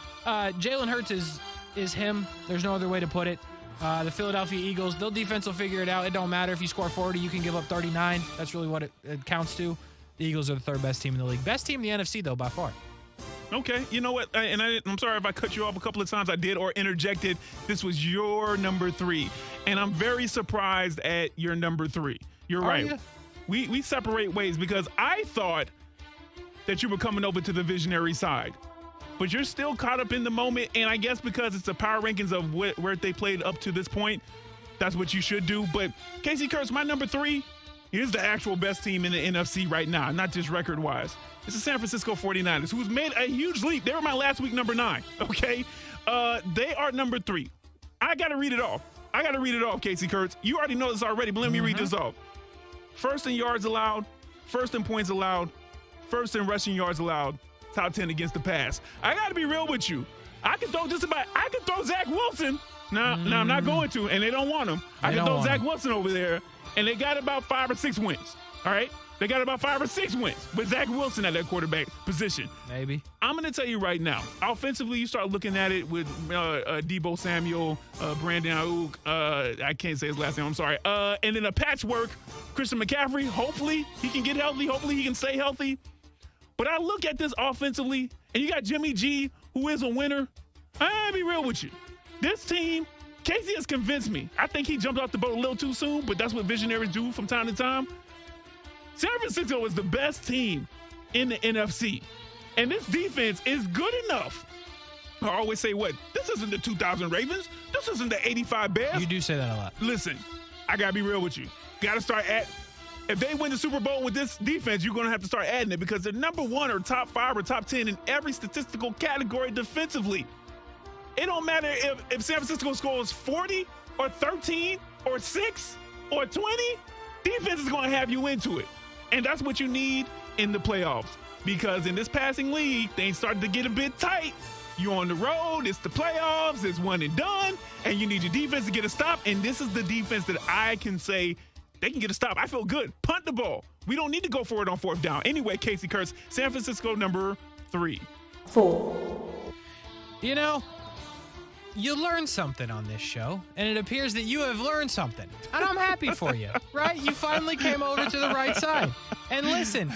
Jalen Hurts is him. There's no other way to put it. The Philadelphia Eagles, their defense will figure it out. It don't matter if you score 40, you can give up 39. That's really what it counts to. The Eagles are the 3rd best team in the league. Best team in the NFC, though, by far. Okay, you know what? I'm sorry if I cut you off a couple of times. I did or interjected. This was your number 3, and I'm very surprised at your number 3. You're right. You? We separate ways because I thought that you were coming over to the visionary side. But you're still caught up in the moment, and I guess because it's the power rankings of where they played up to this point, that's what you should do. But Kasey Kurtz, my number 3 is the actual best team in the NFC right now, not just record-wise. It's the San Francisco 49ers, who's made a huge leap. They were my last week number 9, okay? They are number 3. I got to read it off. Kasey Kurtz. You already know this already, but let me read this off. 1st in yards allowed, 1st in points allowed, 1st in rushing yards allowed, top 10 against the pass. I got to be real with you. I can throw Zach Wilson No, I'm not going to, and they don't want him. I can throw Zach Wilson over there, and they got about 5 or 6 wins. All right? They got about 5 or 6 wins with Zach Wilson at that quarterback position. Maybe. I'm going to tell you right now, offensively, you start looking at it with Deebo Samuel, Brandon Ayuk, I can't say his last name, I'm sorry. And then a patchwork, Christian McCaffrey. Hopefully he can get healthy. Hopefully he can stay healthy. But I look at this offensively, and you got Jimmy G, who is a winner. I'll be real with you. This team, Kasey has convinced me. I think he jumped off the boat a little too soon, but that's what visionaries do from time to time. San Francisco is the best team in the NFC. And this defense is good enough. I always say what? This isn't the 2000 Ravens. This isn't the 85 Bears. You do say that a lot. Listen, I got to be real with you. Got to start if they win the Super Bowl with this defense, you're going to have to start adding it because they're number 1 or top 5 or top 10 in every statistical category defensively. It don't matter if San Francisco scores 40 or 13 or 6 or 20, defense is going to have you into it. And that's what you need in the playoffs because in this passing league, things started to get a bit tight. You're on the road, it's the playoffs, it's one and done, and you need your defense to get a stop. And this is the defense that I can say they can get a stop. I feel good. Punt the ball. We don't need to go for it on 4th down. Anyway, Kasey Kurtz, San Francisco number 3. 4. You know, you learned something on this show, and it appears that you have learned something. And I'm happy for you, right? You finally came over to the right side. And listen,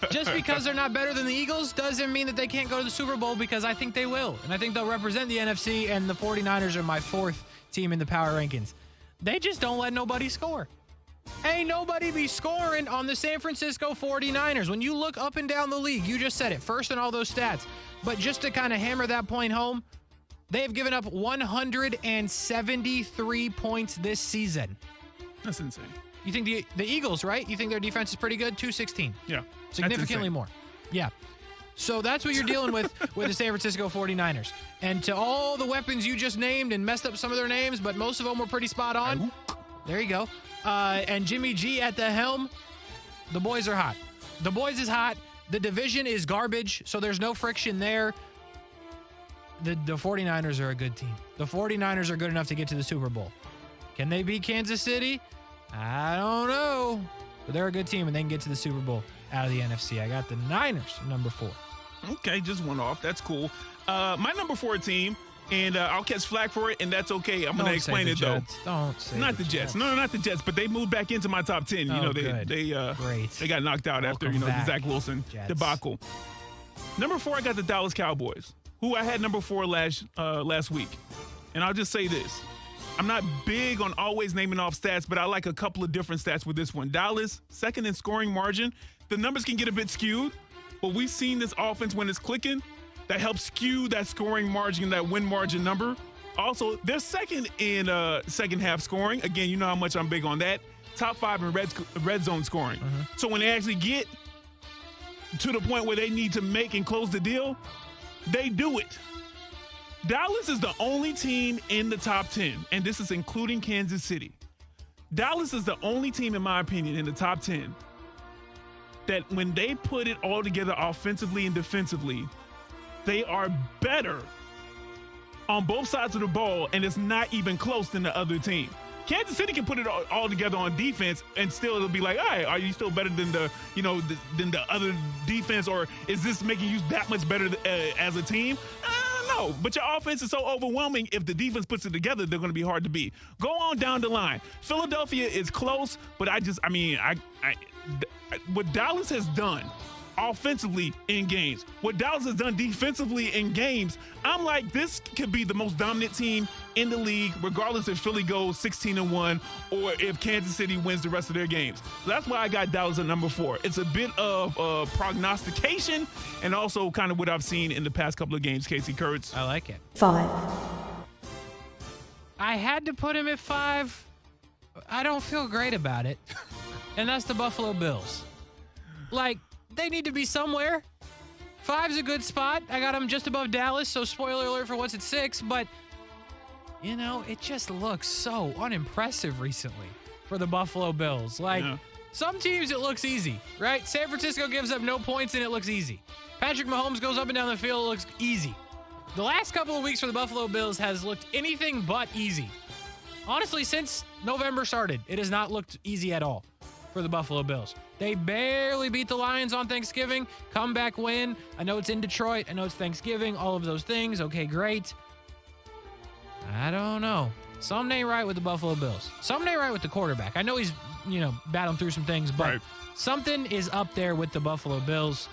just because they're not better than the Eagles doesn't mean that they can't go to the Super Bowl because I think they will. And I think they'll represent the NFC, and the 49ers are my 4th team in the power rankings. They just don't let nobody score. Ain't nobody be scoring on the San Francisco 49ers. When you look up and down the league, you just said it, first in all those stats. But just to kind of hammer that point home, they have given up 173 points this season. That's insane. You think the Eagles, right? You think their defense is pretty good? 216. Yeah. Significantly more. Yeah. So that's what you're dealing with the San Francisco 49ers. And to all the weapons you just named and messed up some of their names, but most of them were pretty spot on. There you go. And Jimmy G at the helm, the boys are hot. The boys is hot. The division is garbage, so there's no friction there. The 49ers are a good team. The 49ers are good enough to get to the Super Bowl. Can they beat Kansas City? I don't know. But they're a good team, and they can get to the Super Bowl out of the NFC. I got the Niners, number 4. Okay, just one off. That's cool. My number 4 team, and I'll catch flack for it, and that's okay. I'm going to explain it, though. Don't say Not the Jets. No, not the Jets, but they moved back into my top 10. They got knocked out after, the Zach Wilson debacle. Number 4, I got the Dallas Cowboys, who I had number 4 last week. And I'll just say this. I'm not big on always naming off stats, but I like a couple of different stats with this one. Dallas, 2nd in scoring margin. The numbers can get a bit skewed, but we've seen this offense when it's clicking. That helps skew that scoring margin, that win margin number. Also, they're 2nd in second half scoring. Again, you know how much I'm big on that. Top 5 in red zone scoring. So when they actually get to the point where they need to make and close the deal, they do it. Dallas is the only team in the top 10, and this is including Kansas City. Dallas is the only team, in my opinion, in the top 10 that when they put it all together offensively and defensively, they are better on both sides of the ball, and it's not even close than the other team. Kansas City can put it all together on defense, and still it'll be like, all right, are you still better than the other defense, or is this making you that much better as a team? No, but your offense is so overwhelming. If the defense puts it together, they're going to be hard to beat. Go on down the line. Philadelphia is close, but what Dallas has done offensively in games, what Dallas has done defensively in games, I'm like, this could be the most dominant team in the league, regardless if Philly goes 16-1 or if Kansas City wins the rest of their games. So that's why I got Dallas at number 4. It's a bit of prognostication and also kind of what I've seen in the past couple of games, Kasey Kurtz. I like it. 5. I had to put him at 5. I don't feel great about it. And that's the Buffalo Bills. Like, they need to be somewhere. 5's a good spot. I got them just above Dallas, so spoiler alert for what's at 6. But, it just looks so unimpressive recently for the Buffalo Bills. Some teams it looks easy, right? San Francisco gives up no points and it looks easy. Patrick Mahomes goes up and down the field, it looks easy. The last couple of weeks for the Buffalo Bills has looked anything but easy. Honestly, since November started, it has not looked easy at all for the Buffalo Bills. They barely beat the Lions on Thanksgiving. Comeback win. I know it's in Detroit. I know it's Thanksgiving. All of those things. Okay, great. I don't know. Something ain't right with the Buffalo Bills. Something ain't right with the quarterback. I know he's, battling through some things, but something is up there with the Buffalo Bills.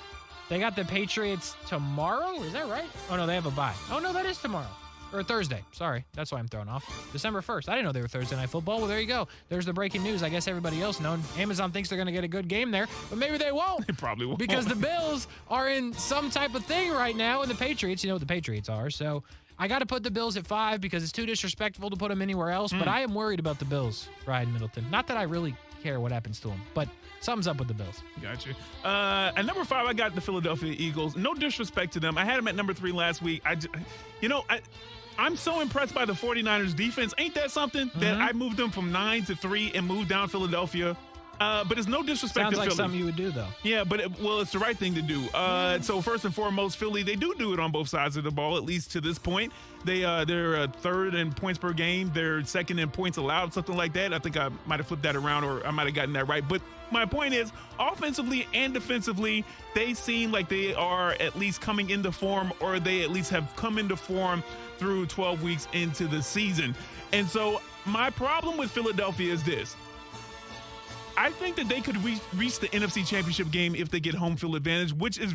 They got the Patriots tomorrow. Is that right? Oh, no, they have a bye. Oh, no, that is tomorrow. Or Thursday. Sorry. That's why I'm thrown off. December 1st. I didn't know they were Thursday Night Football. Well, there you go. There's the breaking news. I guess everybody else knows. Amazon thinks they're going to get a good game there, but maybe they won't. They probably won't. Because the Bills are in some type of thing right now, and the Patriots, you know what the Patriots are. So I got to put the Bills at 5 because it's too disrespectful to put them anywhere else, but I am worried about the Bills, Ryan Middleton. Not that I really care what happens to them, but something's up with the Bills. Gotcha. At number 5, I got the Philadelphia Eagles. No disrespect to them. I had them at number 3 last week. I'm so impressed by the 49ers defense. Ain't that something? That I moved them from 9 to 3 and moved down Philadelphia. But it's no disrespect to Philly. Sounds like something you would do, though. Yeah, but it's the right thing to do. So first and foremost, Philly, they do it on both sides of the ball, at least to this point. They're third in points per game. They're second in points allowed, something like that. I think I might have flipped that around, or I might have gotten that right. But my point is, offensively and defensively, they seem like they are at least coming into form, or they at least have come into form through 12 weeks into the season. And so my problem with Philadelphia is this. I think that they could reach the NFC Championship game if they get home field advantage, which is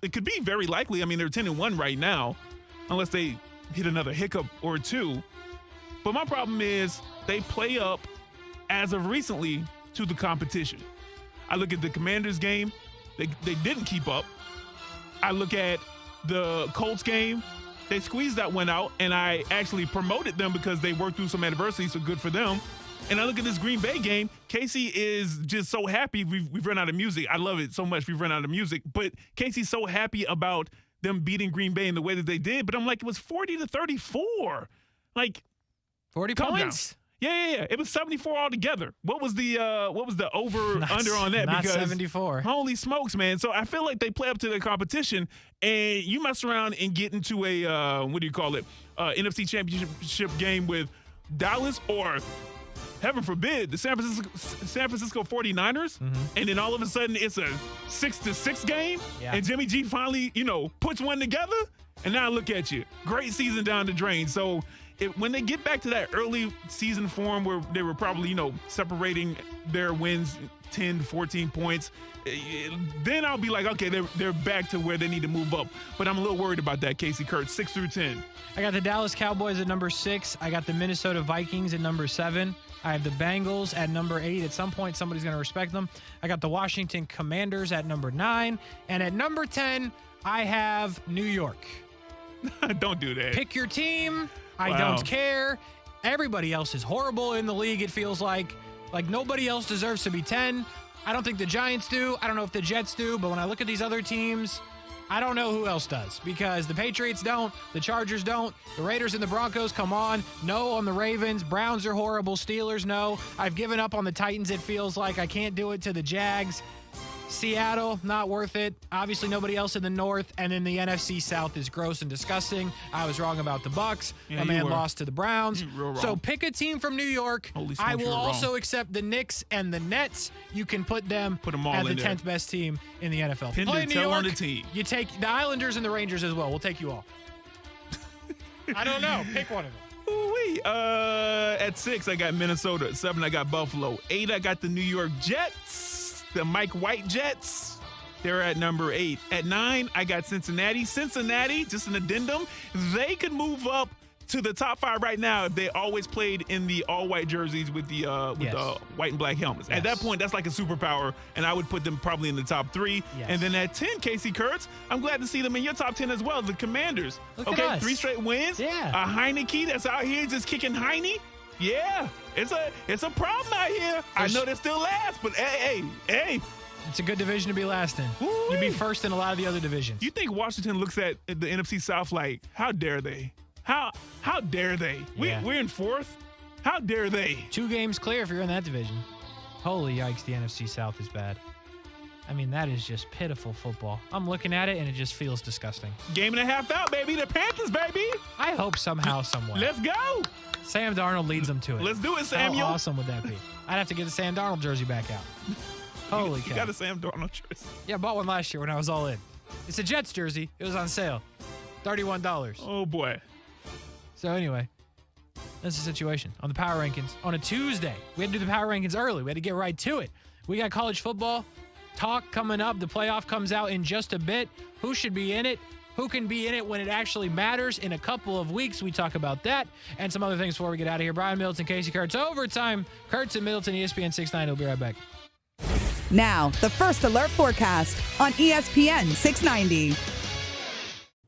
it could be very likely. I mean, they're 10-1 right now, unless they hit another hiccup or two. But my problem is they play up, as of recently, to the competition. I look at the Commanders game. They didn't keep up. I look at the Colts game. They squeezed that one out, and I actually promoted them because they worked through some adversity, so good for them. And I look at this Green Bay game. Kasey is just so happy. We've run out of music. I love it so much. We've run out of music. But Kasey's so happy about them beating Green Bay in the way that they did. But I'm like, it was 40-34. Like 40 points? Down. Yeah. It was 74 altogether. What was the over under on that? Not because 74. Holy smokes, man. So I feel like they play up to their competition, and you mess around and get into a NFC Championship game with Dallas, or heaven forbid, the San Francisco 49ers, and then all of a sudden it's a 6-6 game, and Jimmy G finally, puts one together, and now look at you. Great season down the drain. So when they get back to that early season form where they were probably, separating their wins 10 to 14 points, then I'll be like, okay, they're back to where they need to move up. But I'm a little worried about that, Kasey Kurtz, 6 through 10. I got the Dallas Cowboys at number 6. I got the Minnesota Vikings at number 7. I have the Bengals at number 8. At some point, somebody's going to respect them. I got the Washington Commanders at number 9. And at number 10, I have New York. Don't do that. Pick your team. I don't care. Everybody else is horrible in the league, it feels like. Like, nobody else deserves to be 10. I don't think the Giants do. I don't know if the Jets do. But when I look at these other teams, I don't know who else does, because the Patriots don't, the Chargers don't, the Raiders and the Broncos, come on. No on the Ravens. Browns are horrible. Steelers, no. I've given up on the Titans, it feels like. I can't do it to the Jags. Seattle, not worth it. Obviously, nobody else in the North. And then the NFC South is gross and disgusting. I was wrong about the Bucs. My man lost to the Browns. So pick a team from New York. I will also accept the Knicks and the Nets. You can put them all as the in 10th best team in the NFL. Pin Play to New tail York, on the team. You take the Islanders and the Rangers as well. We'll take you all. I don't know. Pick one of them. Ooh-wee. At 6, I got Minnesota. At 7, I got Buffalo. 8, I got the New York Jets. The Mike White Jets, they're at number 8. At 9, I got Cincinnati. Cincinnati, just an addendum, they could move up to the top 5 right now if they always played in the all-white jerseys with the white and black helmets. At that point, that's like a superpower, and I would put them probably in the top 3. And then at 10, Kasey Kurtz, I'm glad to see them in your top 10 as well, the Commanders. Look at us. 3 straight wins. A Heineke that's out here just kicking Heine. Yeah, it's a problem out here. I know they're still last, but hey. It's a good division to be last in. You'd be first in a lot of the other divisions. You think Washington looks at the NFC South like, how dare they? How dare they? We're in 4th. How dare they? 2 games clear if you're in that division. Holy yikes, the NFC South is bad. I mean, that is just pitiful football. I'm looking at it, and it just feels disgusting. Game and a half out, baby. The Panthers, baby. I hope somehow, somewhere. Let's go. Sam Darnold leads them to it. Let's do it, Samuel. How awesome would that be? I'd have to get the Sam Darnold jersey back out. Holy cow. You got a Sam Darnold jersey. Yeah, I bought one last year when I was all in. It's a Jets jersey. It was on sale. $31. Oh, boy. So anyway, that's the situation on the power rankings. On a Tuesday, we had to do the power rankings early. We had to get right to it. We got college football talk coming up. The playoff comes out in just a bit. Who should be in it? Who can be in it when it actually matters? In a couple of weeks, we talk about that and some other things before we get out of here. Brian Middleton, Kasey Kurtz, overtime. Kurtz and Middleton, ESPN 690. We'll be right back. Now, the First Alert Forecast on ESPN 690.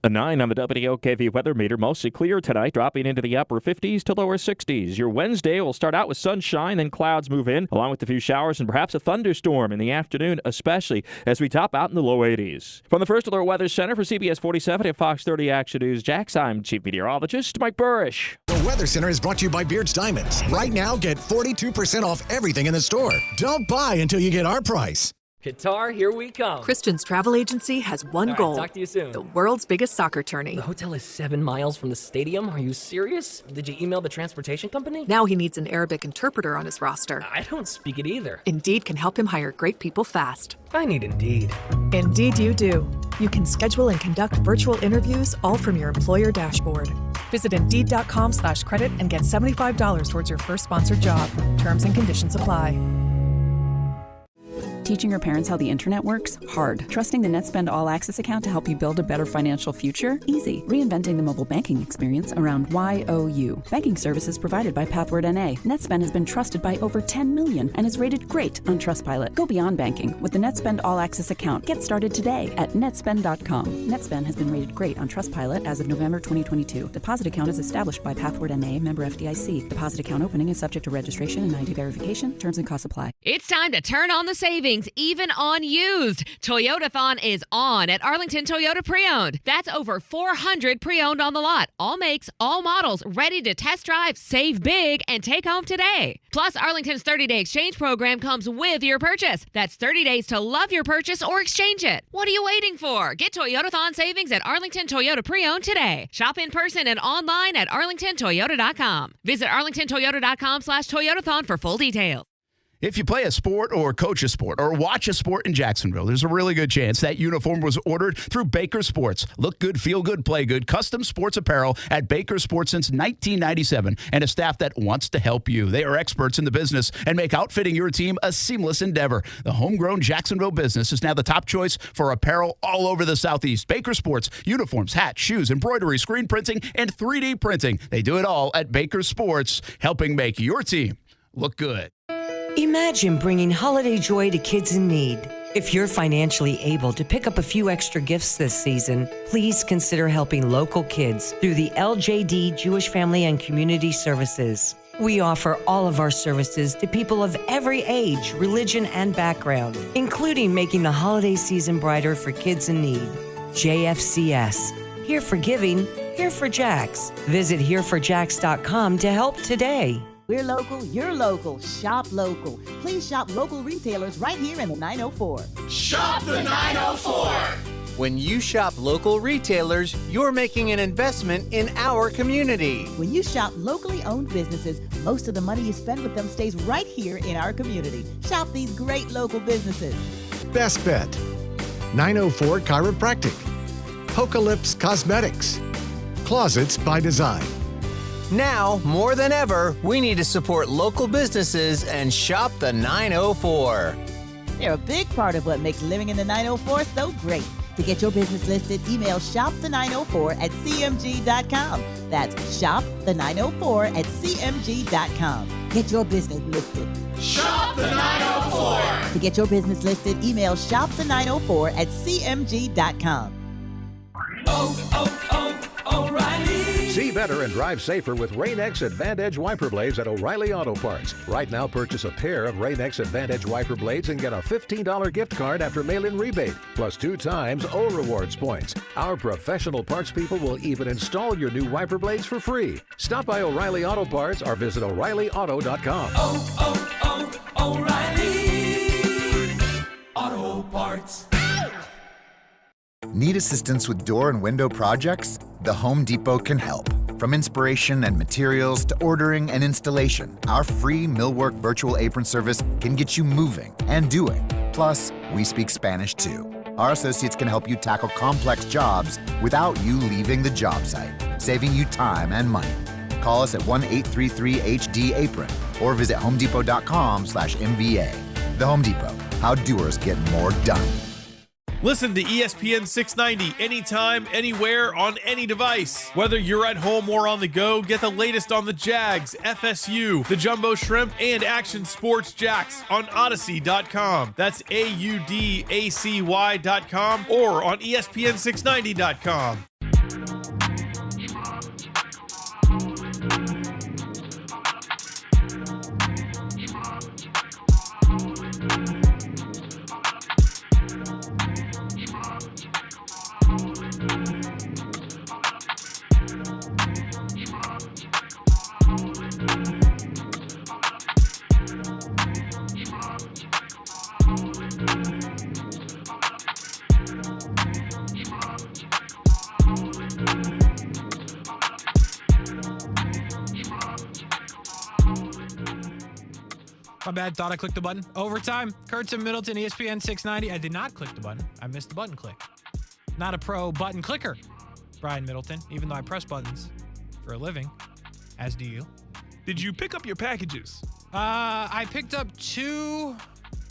A 9 on the WOKV weather meter, mostly clear tonight, dropping into the upper 50s to lower 60s. Your Wednesday will start out with sunshine, then clouds move in, along with a few showers and perhaps a thunderstorm in the afternoon, especially as we top out in the low 80s. From the First Alert Weather Center for CBS 47 and Fox 30 Action News Jax, I'm Chief Meteorologist Mike Burrish. The Weather Center is brought to you by Beard's Diamonds. Right now, get 42% off everything in the store. Don't buy until you get our price. Qatar, here we come. Christian's travel agency has one goal. Talk to you soon. The world's biggest soccer tourney. The hotel is 7 miles from the stadium. Are you serious? Did you email the transportation company? Now he needs an Arabic interpreter on his roster. I don't speak it either. Indeed can help him hire great people fast. I need Indeed. Indeed you do. You can schedule and conduct virtual interviews all from your employer dashboard. Visit Indeed.com/credit and get $75 towards your first sponsored job. Terms and conditions apply. Teaching your parents how the internet works? Hard. Trusting the NetSpend All Access account to help you build a better financial future? Easy. Reinventing the mobile banking experience around YOU. Banking services provided by Pathward NA. NetSpend has been trusted by over 10 million and is rated great on Trustpilot. Go beyond banking with the NetSpend All Access account. Get started today at netspend.com. NetSpend has been rated great on Trustpilot as of November 2022. Deposit account is established by Pathward NA, member FDIC. Deposit account opening is subject to registration and 90 verification. Terms and costs apply. It's time to turn on the savings, even on used. Toyotathon is on at Arlington Toyota Pre-Owned. That's over 400 pre-owned on the lot. All makes, all models, ready to test drive, save big, and take home today. Plus, Arlington's 30-day exchange program comes with your purchase. That's 30 days to love your purchase or exchange it. What are you waiting for? Get Toyotathon savings at Arlington Toyota Pre-Owned today. Shop in person and online at arlingtontoyota.com. Visit arlingtontoyota.com/Toyotathon for full details. If you play a sport or coach a sport or watch a sport in Jacksonville, there's a really good chance that uniform was ordered through Baker Sports. Look good, feel good, play good. Custom sports apparel at Baker Sports since 1997 and a staff that wants to help you. They are experts in the business and make outfitting your team a seamless endeavor. The homegrown Jacksonville business is now the top choice for apparel all over the Southeast. Baker Sports, uniforms, hats, shoes, embroidery, screen printing, and 3D printing. They do it all at Baker Sports, helping make your team look good. Imagine bringing holiday joy to kids in need. If you're financially able to pick up a few extra gifts this season, please consider helping local kids through the LJD Jewish Family and Community Services. We offer all of our services to people of every age, religion, and background, including making the holiday season brighter for kids in need. JFCS. Here for giving, here for Jax. Visit hereforjax.com to help today. We're local, you're local. Shop local. Please shop local retailers right here in the 904. Shop the 904! When you shop local retailers, you're making an investment in our community. When you shop locally owned businesses, most of the money you spend with them stays right here in our community. Shop these great local businesses. Best Bet, 904 Chiropractic, Pocalypse Cosmetics, Closets by Design. Now, more than ever, we need to support local businesses and shop the 904. They're a big part of what makes living in the 904 so great. To get your business listed, email shopthe904@cmg.com. That's shopthe904@cmg.com. Get your business listed. Shop the 904! To get your business listed, email shopthe904@cmg.com. O'Reilly! See better and drive safer with Rain-X Advantage wiper blades at O'Reilly Auto Parts. Right now, purchase a pair of Rain-X Advantage wiper blades and get a $15 gift card after mail-in rebate, plus 2 times O Rewards points. Our professional parts people will even install your new wiper blades for free. Stop by O'Reilly Auto Parts or visit O'ReillyAuto.com. O'Reilly Auto Parts. Need assistance with door and window projects? The Home Depot can help. From inspiration and materials to ordering and installation, our free Millwork virtual apron service can get you moving and doing. Plus, we speak Spanish too. Our associates can help you tackle complex jobs without you leaving the job site, saving you time and money. Call us at 1-833-HD-APRON or visit homedepot.com/MVA. The Home Depot, how doers get more done. Listen to ESPN 690 anytime, anywhere, on any device. Whether you're at home or on the go, get the latest on the Jags, FSU, the Jumbo Shrimp, and Action Sports Jacks on Odyssey.com. That's AUDACY.com or on ESPN690.com. My bad. Thought I clicked the button. Overtime. Kurtz and Middleton, ESPN 690. I did not click the button. I missed the button click. Not a pro button clicker, Brian Middleton, even though I press buttons for a living, as do you. Did you pick up your packages? I picked up two.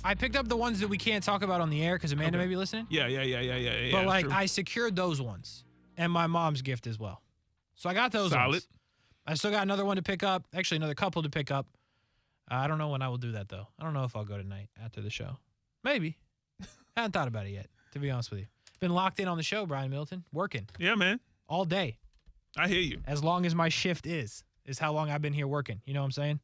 I picked up the ones that we can't talk about on the air because Amanda may be listening. Yeah. But like, true. I secured those ones and my mom's gift as well. So I got those ones. I still got another one to pick up. Actually, another couple to pick up. I don't know when I will do that, though. I don't know if I'll go tonight after the show. Maybe. I haven't thought about it yet, to be honest with you. Been locked in on the show, Brian Middleton, working. Yeah, man. All day. I hear you. As long as my shift is how long I've been here working. You know what I'm saying?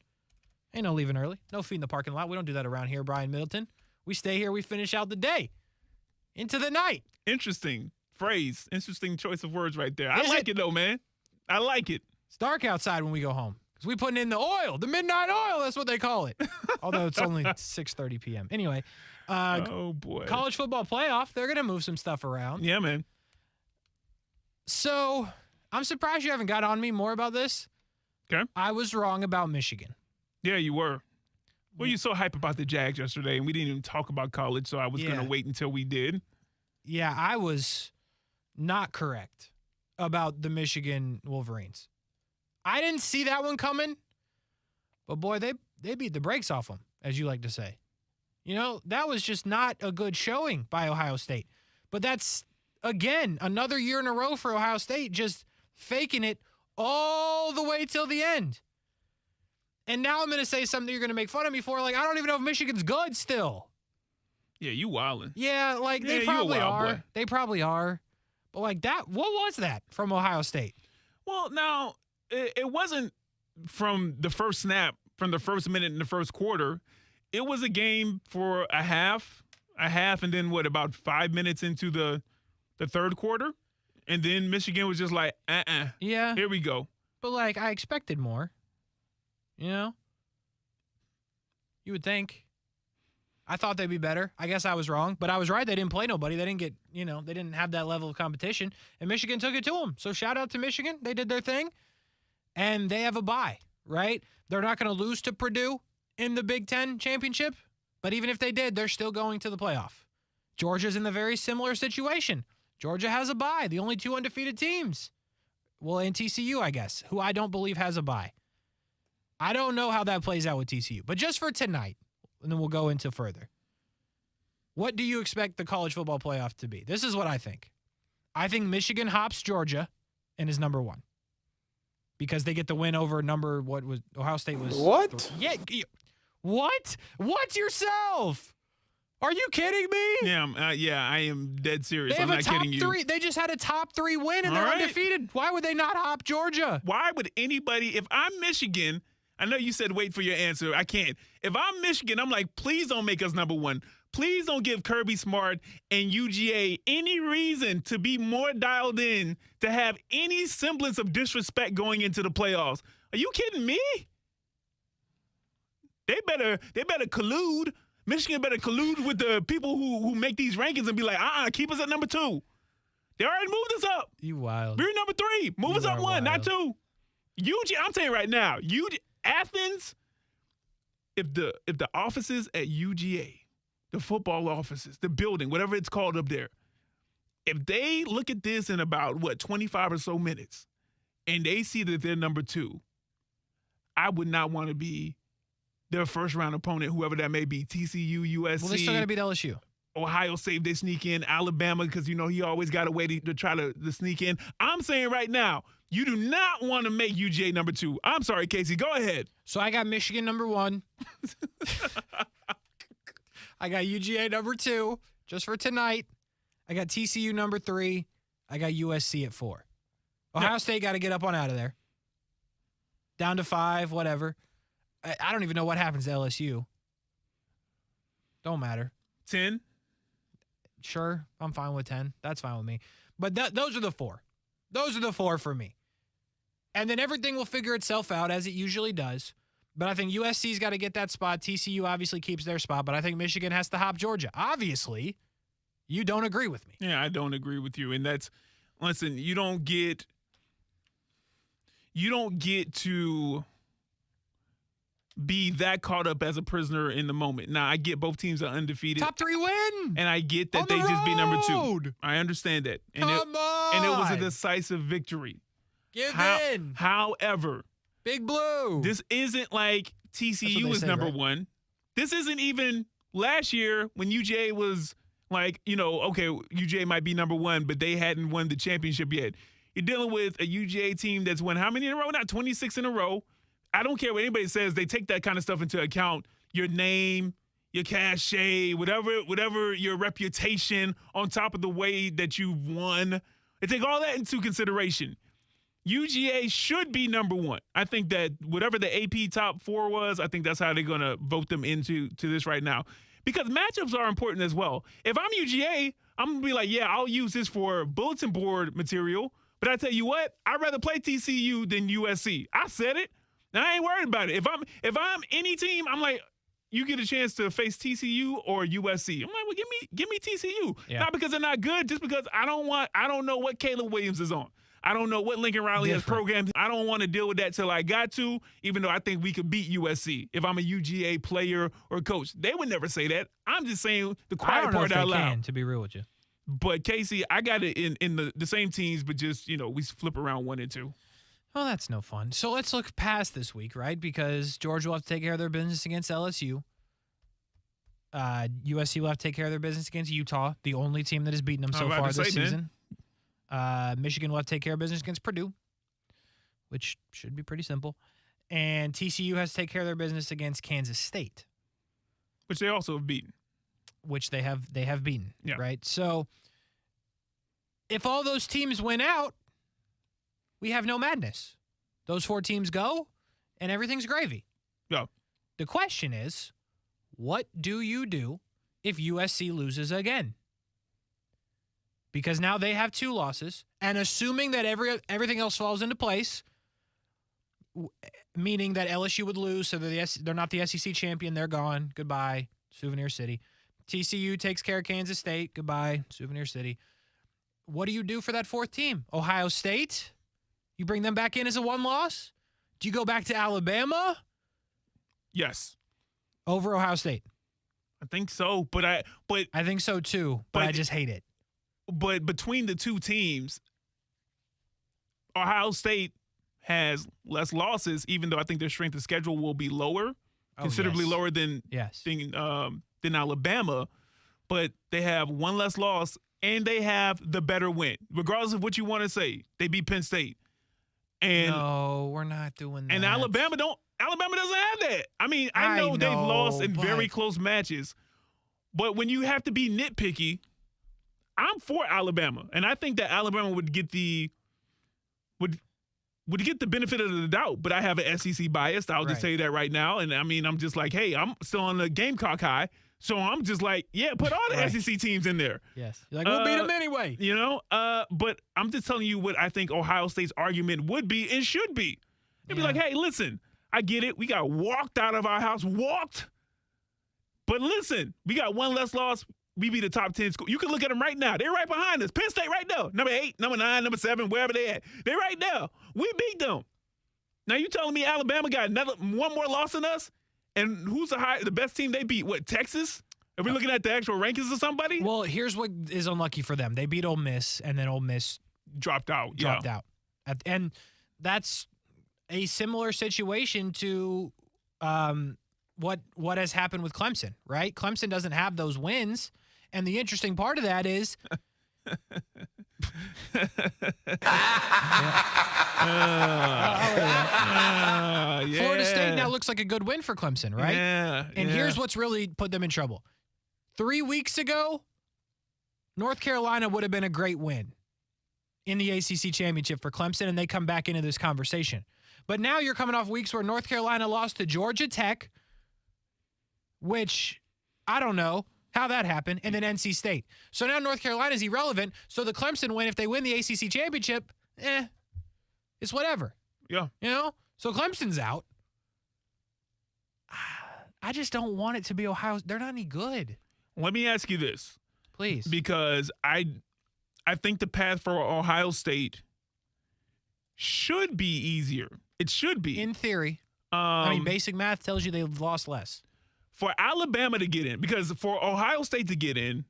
Ain't no leaving early. No feeding the parking lot. We don't do that around here, Brian Middleton. We stay here. We finish out the day. Into the night. Interesting phrase. Interesting choice of words right there. I like it, though, man. I like it. It's dark outside when we go home. Because we putting in the oil, the midnight oil. That's what they call it. Although it's only 6:30 p.m. Anyway. Oh, boy. College football playoff. They're going to move some stuff around. Yeah, man. So I'm surprised you haven't got on me more about this. Okay. I was wrong about Michigan. Yeah, you were. Well, you so hype about the Jags yesterday, and we didn't even talk about college, so I was going to wait until we did. Yeah, I was not correct about the Michigan Wolverines. I didn't see that one coming, but boy, they beat the brakes off them, as you like to say. You know, that was just not a good showing by Ohio State. But that's, again, another year in a row for Ohio State, just faking it all the way till the end. And now I'm going to say something that you're going to make fun of me for. Like, I don't even know if Michigan's good still. Yeah, you wildin'. Yeah, like, they probably are. Boy. They probably are. But, like, that, what was that from Ohio State? Well, now, it wasn't from the first snap, from the first minute in the first quarter. It was a game for a half, and then, about 5 minutes into the third quarter? And then Michigan was just like, Yeah. Here we go. But, like, I expected more. You know? You would think. I thought they'd be better. I guess I was wrong. But I was right. They didn't play nobody. They didn't get, they didn't have that level of competition. And Michigan took it to them. So shout out to Michigan. They did their thing. And they have a bye, right? They're not going to lose to Purdue in the Big Ten championship. But even if they did, they're still going to the playoff. Georgia's in the very similar situation. Georgia has a bye. The only two undefeated teams. Well, and TCU, I guess, who I don't believe has a bye. I don't know how that plays out with TCU. But just for tonight, and then we'll go into further. What do you expect the college football playoff to be? This is what I think. I think Michigan hops Georgia and is number one. Because they get the win over Ohio State was. What? Yeah. What? What yourself? Are you kidding me? Yeah, I am dead serious. I'm not kidding you. They just had a top 3 win and they're undefeated. Why would they not hop Georgia? Why would anybody, if I'm Michigan, I know you said wait for your answer. I can't. If I'm Michigan, I'm like, please don't make us number one. Please don't give Kirby Smart and UGA any reason to be more dialed in, to have any semblance of disrespect going into the playoffs. Are you kidding me? They better collude. Michigan better collude with the people who make these rankings and be like, keep us at number 2. They already moved us up. You wild. We're number 3. Move us up 1, wild. not 2. I'm telling you right now, Athens, if the offices at UGA, the football offices, the building, whatever it's called up there, if they look at this in about, 25 or so minutes, and they see that they're number 2, I would not want to be their first-round opponent, whoever that may be, TCU, USC. Well, they still got to beat LSU. Ohio State, they sneak in. Alabama, because, he always got a way to try to sneak in. I'm saying right now, you do not want to make UGA number 2. I'm sorry, Kasey. Go ahead. So I got Michigan number 1. I got UGA number 2, just for tonight. I got TCU number 3. I got USC at 4. Ohio State got to get up on out of there. Down to 5, whatever. I don't even know what happens to LSU. Don't matter. 10? Sure, I'm fine with 10. That's fine with me. But those are the 4. Those are the 4 for me. And then everything will figure itself out, as it usually does. But I think USC's got to get that spot. TCU obviously keeps their spot, but I think Michigan has to hop Georgia. Obviously, you don't agree with me. Yeah, I don't agree with you. And listen, you don't get to be that caught up as a prisoner in the moment. Now, I get both teams are undefeated. Top 3 win. And I get that they just beat number 2. I understand that. And Come on. And it was a decisive victory. Give in. However, Big Blue. This isn't like TCU is number 1. This isn't even last year when UJ was like, okay, UJ might be number 1, but they hadn't won the championship yet. You're dealing with a UJ team that's won how many in a row? Not 26 in a row. I don't care what anybody says. They take that kind of stuff into account. Your name, your cachet, whatever your reputation on top of the way that you've won. They take all that into consideration. UGA should be number 1. I think that whatever the AP top 4 was, I think that's how they're going to vote them into this right now. Because matchups are important as well. If I'm UGA, I'm going to be like, yeah, I'll use this for bulletin board material. But I tell you what, I'd rather play TCU than USC. I said it. And I ain't worried about it. If I'm any team, I'm like, you get a chance to face TCU or USC. I'm like, well, give me TCU. Yeah. Not because they're not good, just because I don't know what Caleb Williams is on. I don't know what Lincoln Riley has programmed. I don't want to deal with that till I got to, even though I think we could beat USC if I'm a UGA player or coach. They would never say that. I'm just saying the quiet part out loud. To be real with you. But, Kasey, I got it in the same teams, but just, we flip around 1 and 2. Well, that's no fun. So let's look past this week, right? Because Georgia will have to take care of their business against LSU. USC will have to take care of their business against Utah, the only team that has beaten them so far this season. Michigan will have to take care of business against Purdue, which should be pretty simple. And TCU has to take care of their business against Kansas State, which they also have beaten. Which they have beaten, right? So if all those teams win out, we have no madness. Those 4 teams go, and everything's gravy. Yeah. The question is, what do you do if USC loses again? Because now they have 2 losses, and assuming that everything else falls into place, meaning that LSU would lose, so they're not the SEC champion, they're gone. Goodbye, Souvenir City. TCU takes care of Kansas State. Goodbye, Souvenir City. What do you do for that 4th team? Ohio State? You bring them back in as a 1 loss? Do you go back to Alabama? Yes. Over Ohio State? I think so, but I think so too, but I just hate it. But between the 2 teams, Ohio State has less losses, even though I think their strength of schedule will be lower, considerably lower than Alabama. But they have 1 less loss, and they have the better win. Regardless of what you want to say, they beat Penn State. And no, we're not doing that. And Alabama doesn't have that. I mean, I know they've lost in very close matches, but when you have to be nitpicky, I'm for Alabama, and I think that Alabama would get the benefit of the doubt. But I have an SEC bias. I'll just tell you that right now. And I mean, I'm just like, hey, I'm still on the Gamecock high, so I'm just like, yeah, put all the SEC teams in there. Yes, you're like, we'll beat them anyway. But I'm just telling you what I think Ohio State's argument would be and should be. They'd be like, hey, listen, I get it. We got walked out of our house, but listen, we got 1 less loss. we be the top 10 school. You can look at them right now. They're right behind us. Penn State right there. Number 8, number 9, number 7, wherever they at. They're right there. We beat them. Now you telling me Alabama got one more loss than us? And who's the best team they beat? What, Texas? Are we looking at the actual rankings of somebody? Well, here's what is unlucky for them. They beat Ole Miss, and then Ole Miss dropped out. And that's a similar situation to what has happened with Clemson, right? Clemson doesn't have those wins. And the interesting part of that is Florida State now looks like a good win for Clemson, right? And here's what's really put them in trouble. 3 weeks ago, North Carolina would have been a great win in the ACC championship for Clemson, and they come back into this conversation. But now you're coming off weeks where North Carolina lost to Georgia Tech, which I don't know how that happened, and then NC State. So now North Carolina is irrelevant. So the Clemson win, if they win the ACC championship, it's whatever. Yeah. You know? So Clemson's out. I just don't want it to be Ohio. They're not any good. Let me ask you this. Please. Because I think the path for Ohio State should be easier. It should be. In theory. I mean, basic math tells you they've lost less. For Alabama to get in, because for Ohio State to get in,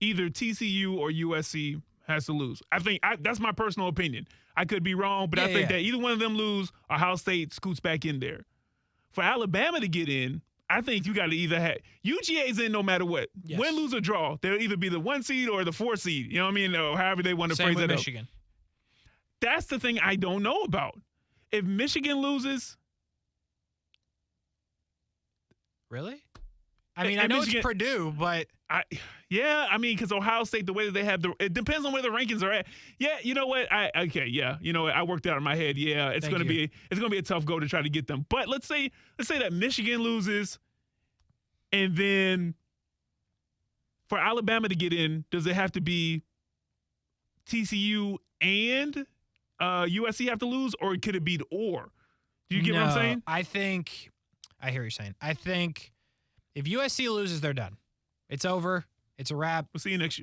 either TCU or USC has to lose. I think that's my personal opinion. I could be wrong, but I think that either one of them lose, Ohio State scoots back in there. For Alabama to get in, I think you got to either have UGA's in no matter what. Yes. Win, lose, or draw. They'll either be the 1 seed or the 4 seed. You know what I mean? Or however they want to Same phrase with it. Michigan. That's the thing I don't know about. If Michigan loses. Really? I mean, I know Michigan, it's Purdue, but. Because Ohio State, the way that they have it depends on where the rankings are at. Yeah, you know what? You know what? I worked out in my head. Yeah, it's gonna be a tough go to try to get them. But let's say that Michigan loses, and then for Alabama to get in, does it have to be TCU and USC have to lose, or could it be or? Do you get what I'm saying? I hear what you're saying. I think if USC loses, they're done. It's over. It's a wrap. We'll see you next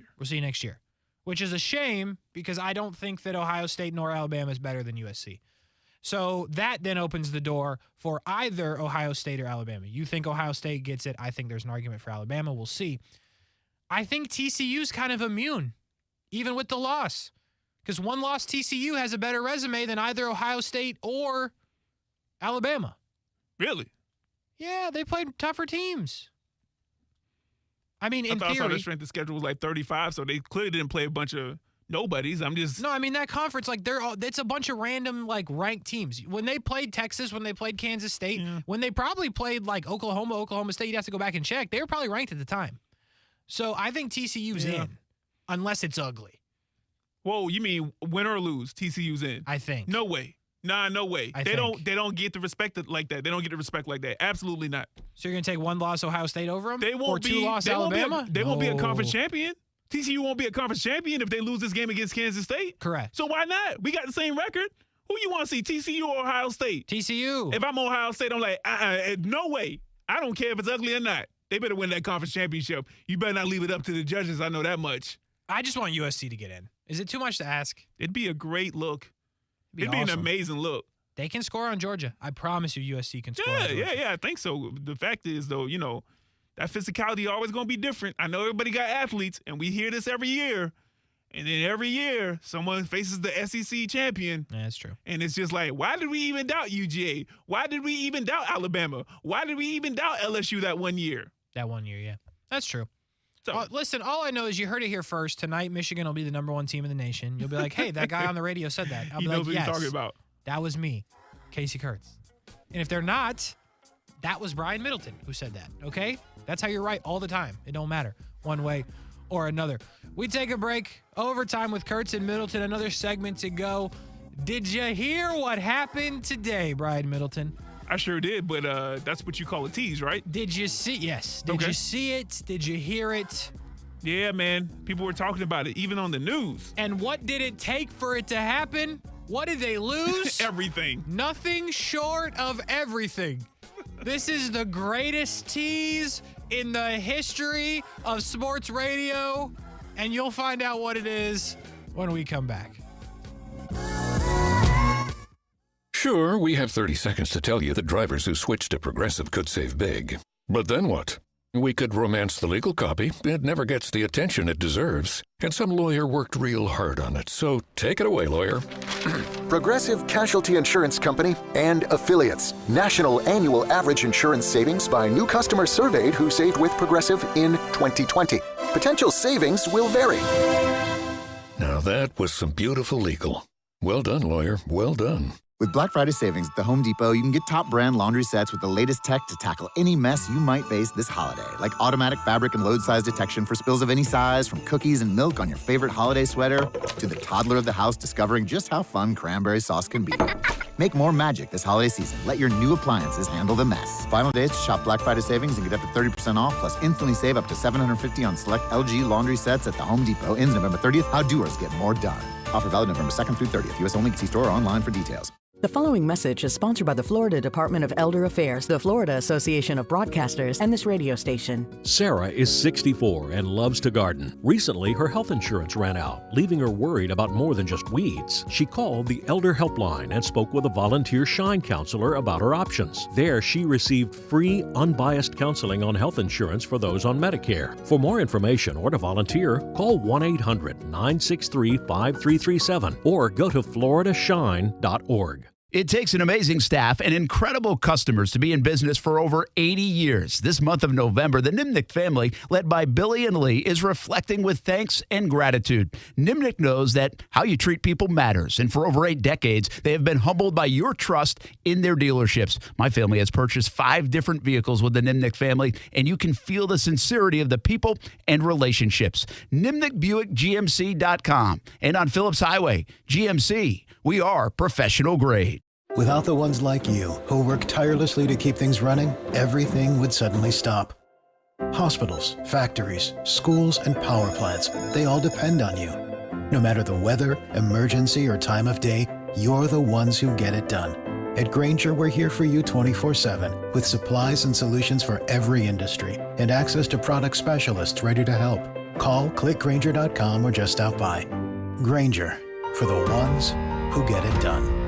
year. Which is a shame because I don't think that Ohio State nor Alabama is better than USC. So that then opens the door for either Ohio State or Alabama. You think Ohio State gets it. I think there's an argument for Alabama. We'll see. I think TCU's kind of immune, even with the loss. Because one loss TCU has a better resume than either Ohio State or Alabama. Really? Yeah, they played tougher teams. I mean, in theory, their strength of schedule was like 35, so they clearly didn't play a bunch of nobodies. No, I mean that conference, it's a bunch of random ranked teams. When they played Texas, when they played Kansas State, when they probably played Oklahoma State, you'd have to go back and check. They were probably ranked at the time. So I think TCU's in, unless it's ugly. Whoa, you mean win or lose? TCU's in? I think. No way. Nah, no way. They don't get the respect like that. They don't get the respect like that. Absolutely not. So you're gonna take one loss Ohio State over them? They won't or two loss Alabama? They won't be a conference champion. TCU won't be a conference champion if they lose this game against Kansas State. Correct. So why not? We got the same record. Who you want to see, TCU or Ohio State? TCU. If I'm Ohio State, I'm like, no way. I don't care if it's ugly or not. They better win that conference championship. You better not leave it up to the judges. I know that much. I just want USC to get in. Is it too much to ask? It'd be a great look. It'd be an amazing look. They can score on Georgia. I promise you USC can score on Georgia. Yeah, I think so. The fact is, though, that physicality always going to be different. I know everybody got athletes, and we hear this every year. And then every year, someone faces the SEC champion. Yeah, that's true. And it's just like, why did we even doubt UGA? Why did we even doubt Alabama? Why did we even doubt LSU that one year? That one year, yeah. That's true. So, listen, all I know is you heard it here first. Tonight, Michigan will be the #1 team in the nation. You'll be like, hey, that guy on the radio said that. I'll be knows like, what yes, he's talking about. That was me, Kasey Kurtz. And if they're not, that was Brian Middleton who said that, okay? That's how you're right all the time. It don't matter one way or another. We take a break. Overtime with Kurtz and Middleton. Another segment to go. Did you hear what happened today, Brian Middleton? I sure did, but that's what you call a tease, right? Did you see? Yes. Did you see it? Did you hear it? Yeah, man. People were talking about it, even on the news. And what did it take for it to happen? What did they lose? Everything. Nothing short of everything. This is the greatest tease in the history of sports radio, and you'll find out what it is when we come back. Sure, we have 30 seconds to tell you that drivers who switch to Progressive could save big. But then what? We could romance the legal copy. It never gets the attention it deserves. And some lawyer worked real hard on it. So take it away, lawyer. Progressive Casualty Insurance Company and affiliates. National annual average insurance savings by new customers surveyed who saved with Progressive in 2020. Potential savings will vary. Now that was some beautiful legal. Well done, lawyer. Well done. With Black Friday savings at the Home Depot, you can get top brand laundry sets with the latest tech to tackle any mess you might face this holiday, like automatic fabric and load size detection for spills of any size, from cookies and milk on your favorite holiday sweater to the toddler of the house discovering just how fun cranberry sauce can be. Make more magic this holiday season. Let your new appliances handle the mess. Final days to shop Black Friday savings and get up to 30% off, plus instantly save up to $750 on select LG laundry sets at the Home Depot. Ends November 30th. How doers get more done. Offer valid November 2nd through 30th. U.S. only. See store or online for details. The following message is sponsored by the Florida Department of Elder Affairs, the Florida Association of Broadcasters, and this radio station. Sarah is 64 and loves to garden. Recently, her health insurance ran out, leaving her worried about more than just weeds. She called the Elder Helpline and spoke with a volunteer Shine counselor about her options. There, she received free, unbiased counseling on health insurance for those on Medicare. For more information or to volunteer, call 1-800-963-5337 or go to floridashine.org. It takes an amazing staff and incredible customers to be in business for over 80 years. This month of November, the Nimnick family, led by Billy and Lee, is reflecting with thanks and gratitude. Nimnick knows that how you treat people matters, and for over 8 decades, they have been humbled by your trust in their dealerships. My family has purchased 5 different vehicles with the Nimnick family, and you can feel the sincerity of the people and relationships. NimnickBuickGMC.com and on Phillips Highway. GMC, we are professional grade. Without the ones like you, who work tirelessly to keep things running, everything would suddenly stop. Hospitals, factories, schools, and power plants, they all depend on you. No matter the weather, emergency, or time of day, you're the ones who get it done. At Grainger, we're here for you 24/7, with supplies and solutions for every industry, and access to product specialists ready to help. Call, click Grainger.com, or just stop by. Grainger, for the ones who get it done.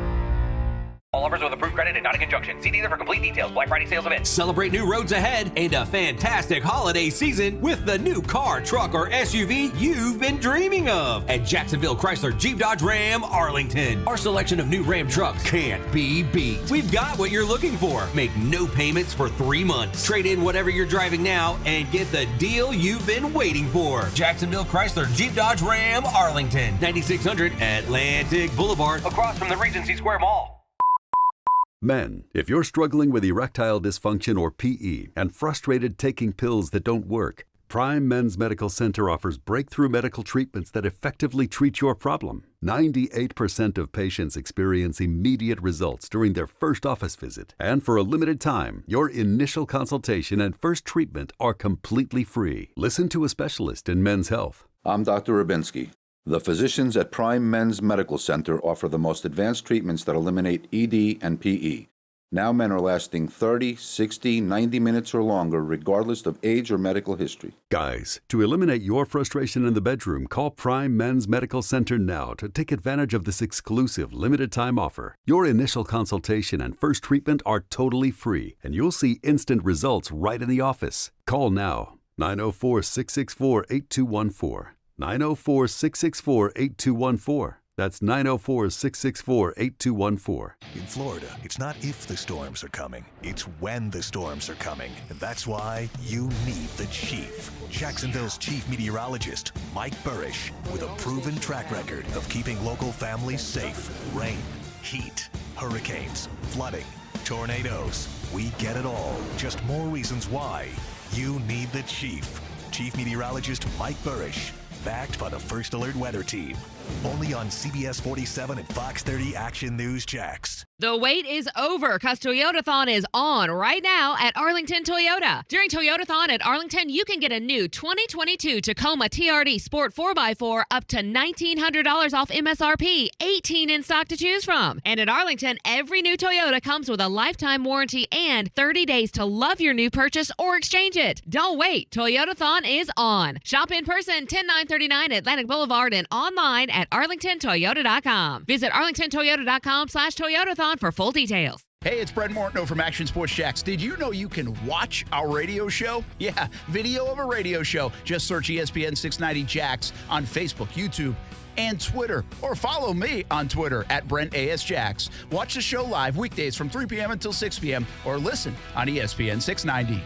All offers with approved credit and not in conjunction. See dealer for complete details. Black Friday sales event. Celebrate new roads ahead and a fantastic holiday season with the new car, truck, or SUV you've been dreaming of at Jacksonville Chrysler Jeep Dodge Ram Arlington. Our selection of new Ram trucks can't be beat. We've got what you're looking for. Make no payments for 3 months. Trade in whatever you're driving now and get the deal you've been waiting for. Jacksonville Chrysler Jeep Dodge Ram Arlington. 9600 Atlantic Boulevard, across from the Regency Square Mall. Men, if you're struggling with erectile dysfunction or PE and frustrated taking pills that don't work, Prime Men's Medical Center offers breakthrough medical treatments that effectively treat your problem. 98% of patients experience immediate results during their first office visit. And for a limited time, your initial consultation and first treatment are completely free. Listen to a specialist in men's health. I'm Dr. Rubinsky. The physicians at Prime Men's Medical Center offer the most advanced treatments that eliminate ED and PE. Now men are lasting 30, 60, 90 minutes or longer, regardless of age or medical history. Guys, to eliminate your frustration in the bedroom, call Prime Men's Medical Center now to take advantage of this exclusive limited-time offer. Your initial consultation and first treatment are totally free, and you'll see instant results right in the office. Call now, 904-664-8214. 904-664-8214. That's 904-664-8214. In Florida, it's not if the storms are coming, it's when the storms are coming. And that's why you need the Chief. Jacksonville's chief meteorologist, Mike Burrish, with a proven track record of keeping local families safe. Rain, heat, hurricanes, flooding, tornadoes. We get it all. Just more reasons why you need the Chief. Chief Meteorologist Mike Burrish. Backed by the First Alert Weather Team. Only on CBS 47 and Fox 30 Action News Jax. The wait is over because Toyotathon is on right now at Arlington Toyota. During Toyotathon at Arlington, you can get a new 2022 Tacoma TRD Sport 4x4 up to $1,900 off MSRP, 18 in stock to choose from. And at Arlington, every new Toyota comes with a lifetime warranty and 30 days to love your new purchase or exchange it. Don't wait. Toyotathon is on. Shop in person 10939 Atlantic Boulevard and online at arlingtontoyota.com. Visit arlingtontoyota.com/Toyotathon for full details. Hey, it's Brent Martineau from Action Sports Jax. Did you know you can watch our radio show? Yeah, video of a radio show. Just search ESPN 690 Jax on Facebook, YouTube, and Twitter. Or follow me on Twitter at Brent A.S. Jax. Watch the show live weekdays from 3 p.m. until 6 p.m. or listen on ESPN 690.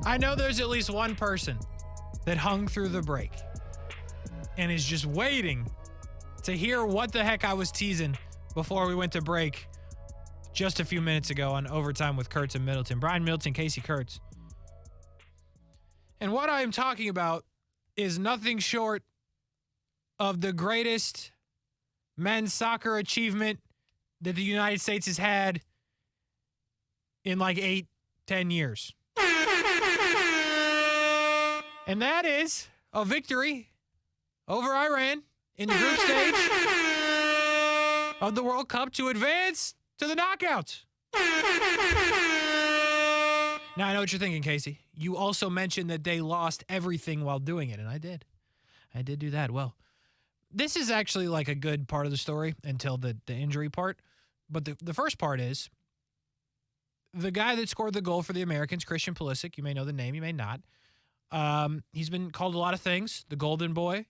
I know there's at least one person that hung through the break and is just waiting to hear what the heck I was teasing before we went to break just a few minutes ago on Overtime with Kurtz and Middleton. Brian Middleton, Kasey Kurtz. And what I am talking about is nothing short of the greatest men's soccer achievement that the United States has had in like 8-10 years. And that is a victory over Iran in the group stage of the World Cup to advance to the knockouts. Now, I know what you're thinking, Kasey. You also mentioned that they lost everything while doing it, and I did. I did do that. Well, this is actually like a good part of the story until the injury part. But the first part is the guy that scored the goal for the Americans, Christian Pulisic. You may know the name, you may not. He's been called a lot of things. The Golden Boy,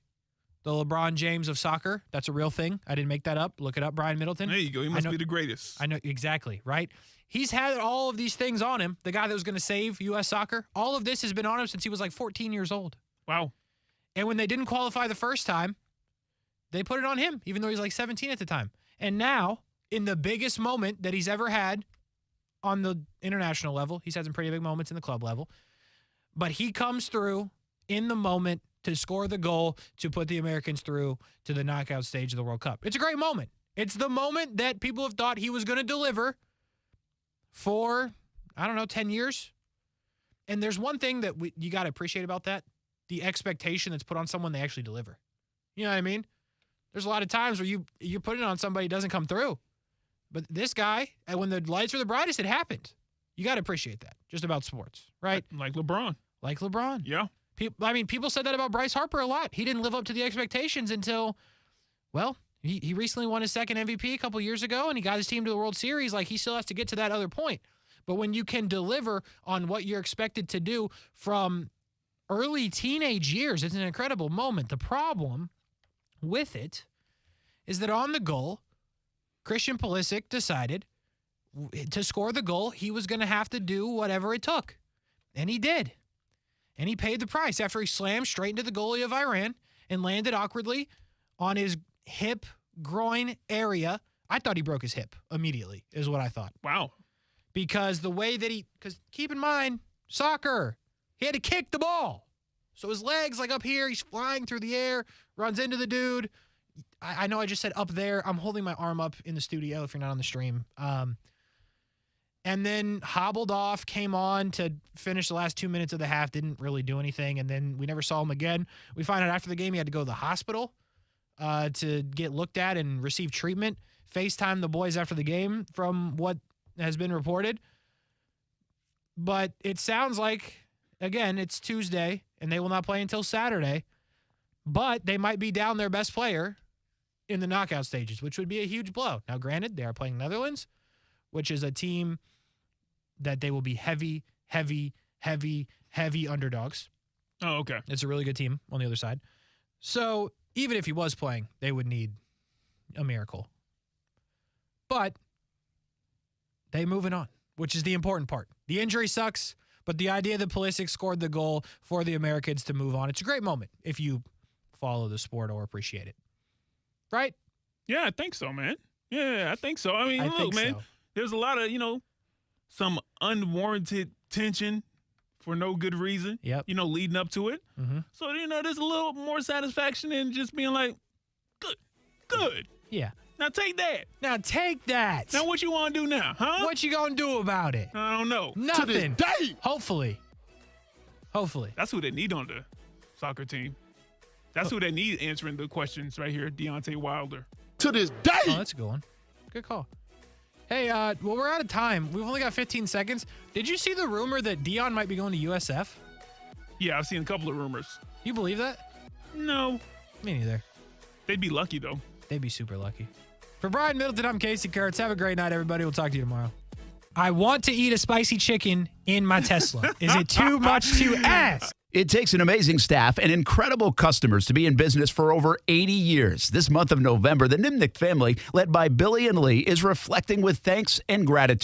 the LeBron James of soccer. That's a real thing. I didn't make that up. Look it up, Brian Middleton. There you go. He must be the greatest. I know, exactly, right? He's had all of these things on him. The guy that was going to save U.S. soccer. All of this has been on him since he was like 14 years old. Wow. And when they didn't qualify the first time, they put it on him, even though he's like 17 at the time. And now, in the biggest moment that he's ever had on the international level, he's had some pretty big moments in the club level, but he comes through in the moment to score the goal to put the Americans through to the knockout stage of the World Cup. It's a great moment. It's the moment that people have thought he was going to deliver for, 10 years. And there's one thing that you got to appreciate about that, the expectation that's put on someone they actually deliver. You know what I mean? There's a lot of times where you're putting it on somebody who doesn't come through. But this guy, and when the lights were the brightest, it happened. You got to appreciate that, just about sports, right? Like LeBron. Like LeBron. Yeah. People said that about Bryce Harper a lot. He didn't live up to the expectations until, he recently won his second MVP a couple years ago, and he got his team to the World Series. Like, he still has to get to that other point. But when you can deliver on what you're expected to do from early teenage years, it's an incredible moment. The problem with it is that on the goal, Christian Pulisic decided to score the goal, he was going to have to do whatever it took. And he did. And he paid the price after he slammed straight into the goalie of Iran and landed awkwardly on his hip groin area. I thought he broke his hip immediately, is what I thought. Wow. Because the way that because keep in mind, soccer, he had to kick the ball. So his legs like up here, he's flying through the air, runs into the dude. I know I just said up there. I'm holding my arm up in the studio if you're not on the stream. And then hobbled off, came on to finish the last 2 minutes of the half, didn't really do anything, and then we never saw him again. We find out after the game he had to go to the hospital to get looked at and receive treatment. FaceTime the boys after the game from what has been reported. But it sounds like, again, it's Tuesday, and they will not play until Saturday, but they might be down their best player in the knockout stages, which would be a huge blow. Now, granted, they are playing Netherlands, which is a team that they will be heavy underdogs. Oh, okay. It's a really good team on the other side. So even if he was playing, they would need a miracle. But they moving on, which is the important part. The injury sucks, but the idea that Pulisic scored the goal for the Americans to move on, it's a great moment if you follow the sport or appreciate it. Right? Yeah, I think so, man. Yeah, I think so. I mean, look, man, there's a lot of, some unwarranted tension for no good reason. Yep. Leading up to it. Mm-hmm. So, there's a little more satisfaction in just being like, good. Yeah. Now take that. Now take that. Now what you want to do now, huh? What you gonna do about it? I don't know. Nothing. To this day. Hopefully. That's who they need on the soccer team. That's who they need answering the questions right here, Deontay Wilder. To this day. Oh, that's a good one. Good call. Hey, well, we're out of time. We've only got 15 seconds. Did you see the rumor that Dion might be going to USF? Yeah, I've seen a couple of rumors. You believe that? No. Me neither. They'd be lucky, though. They'd be super lucky. For Brian Middleton, I'm Kasey Kurtz. Have a great night, everybody. We'll talk to you tomorrow. I want to eat a spicy chicken in my Tesla. Is it too much to ask? It takes an amazing staff and incredible customers to be in business for over 80 years. This month of November, the Nimnick family, led by Billy and Lee, is reflecting with thanks and gratitude.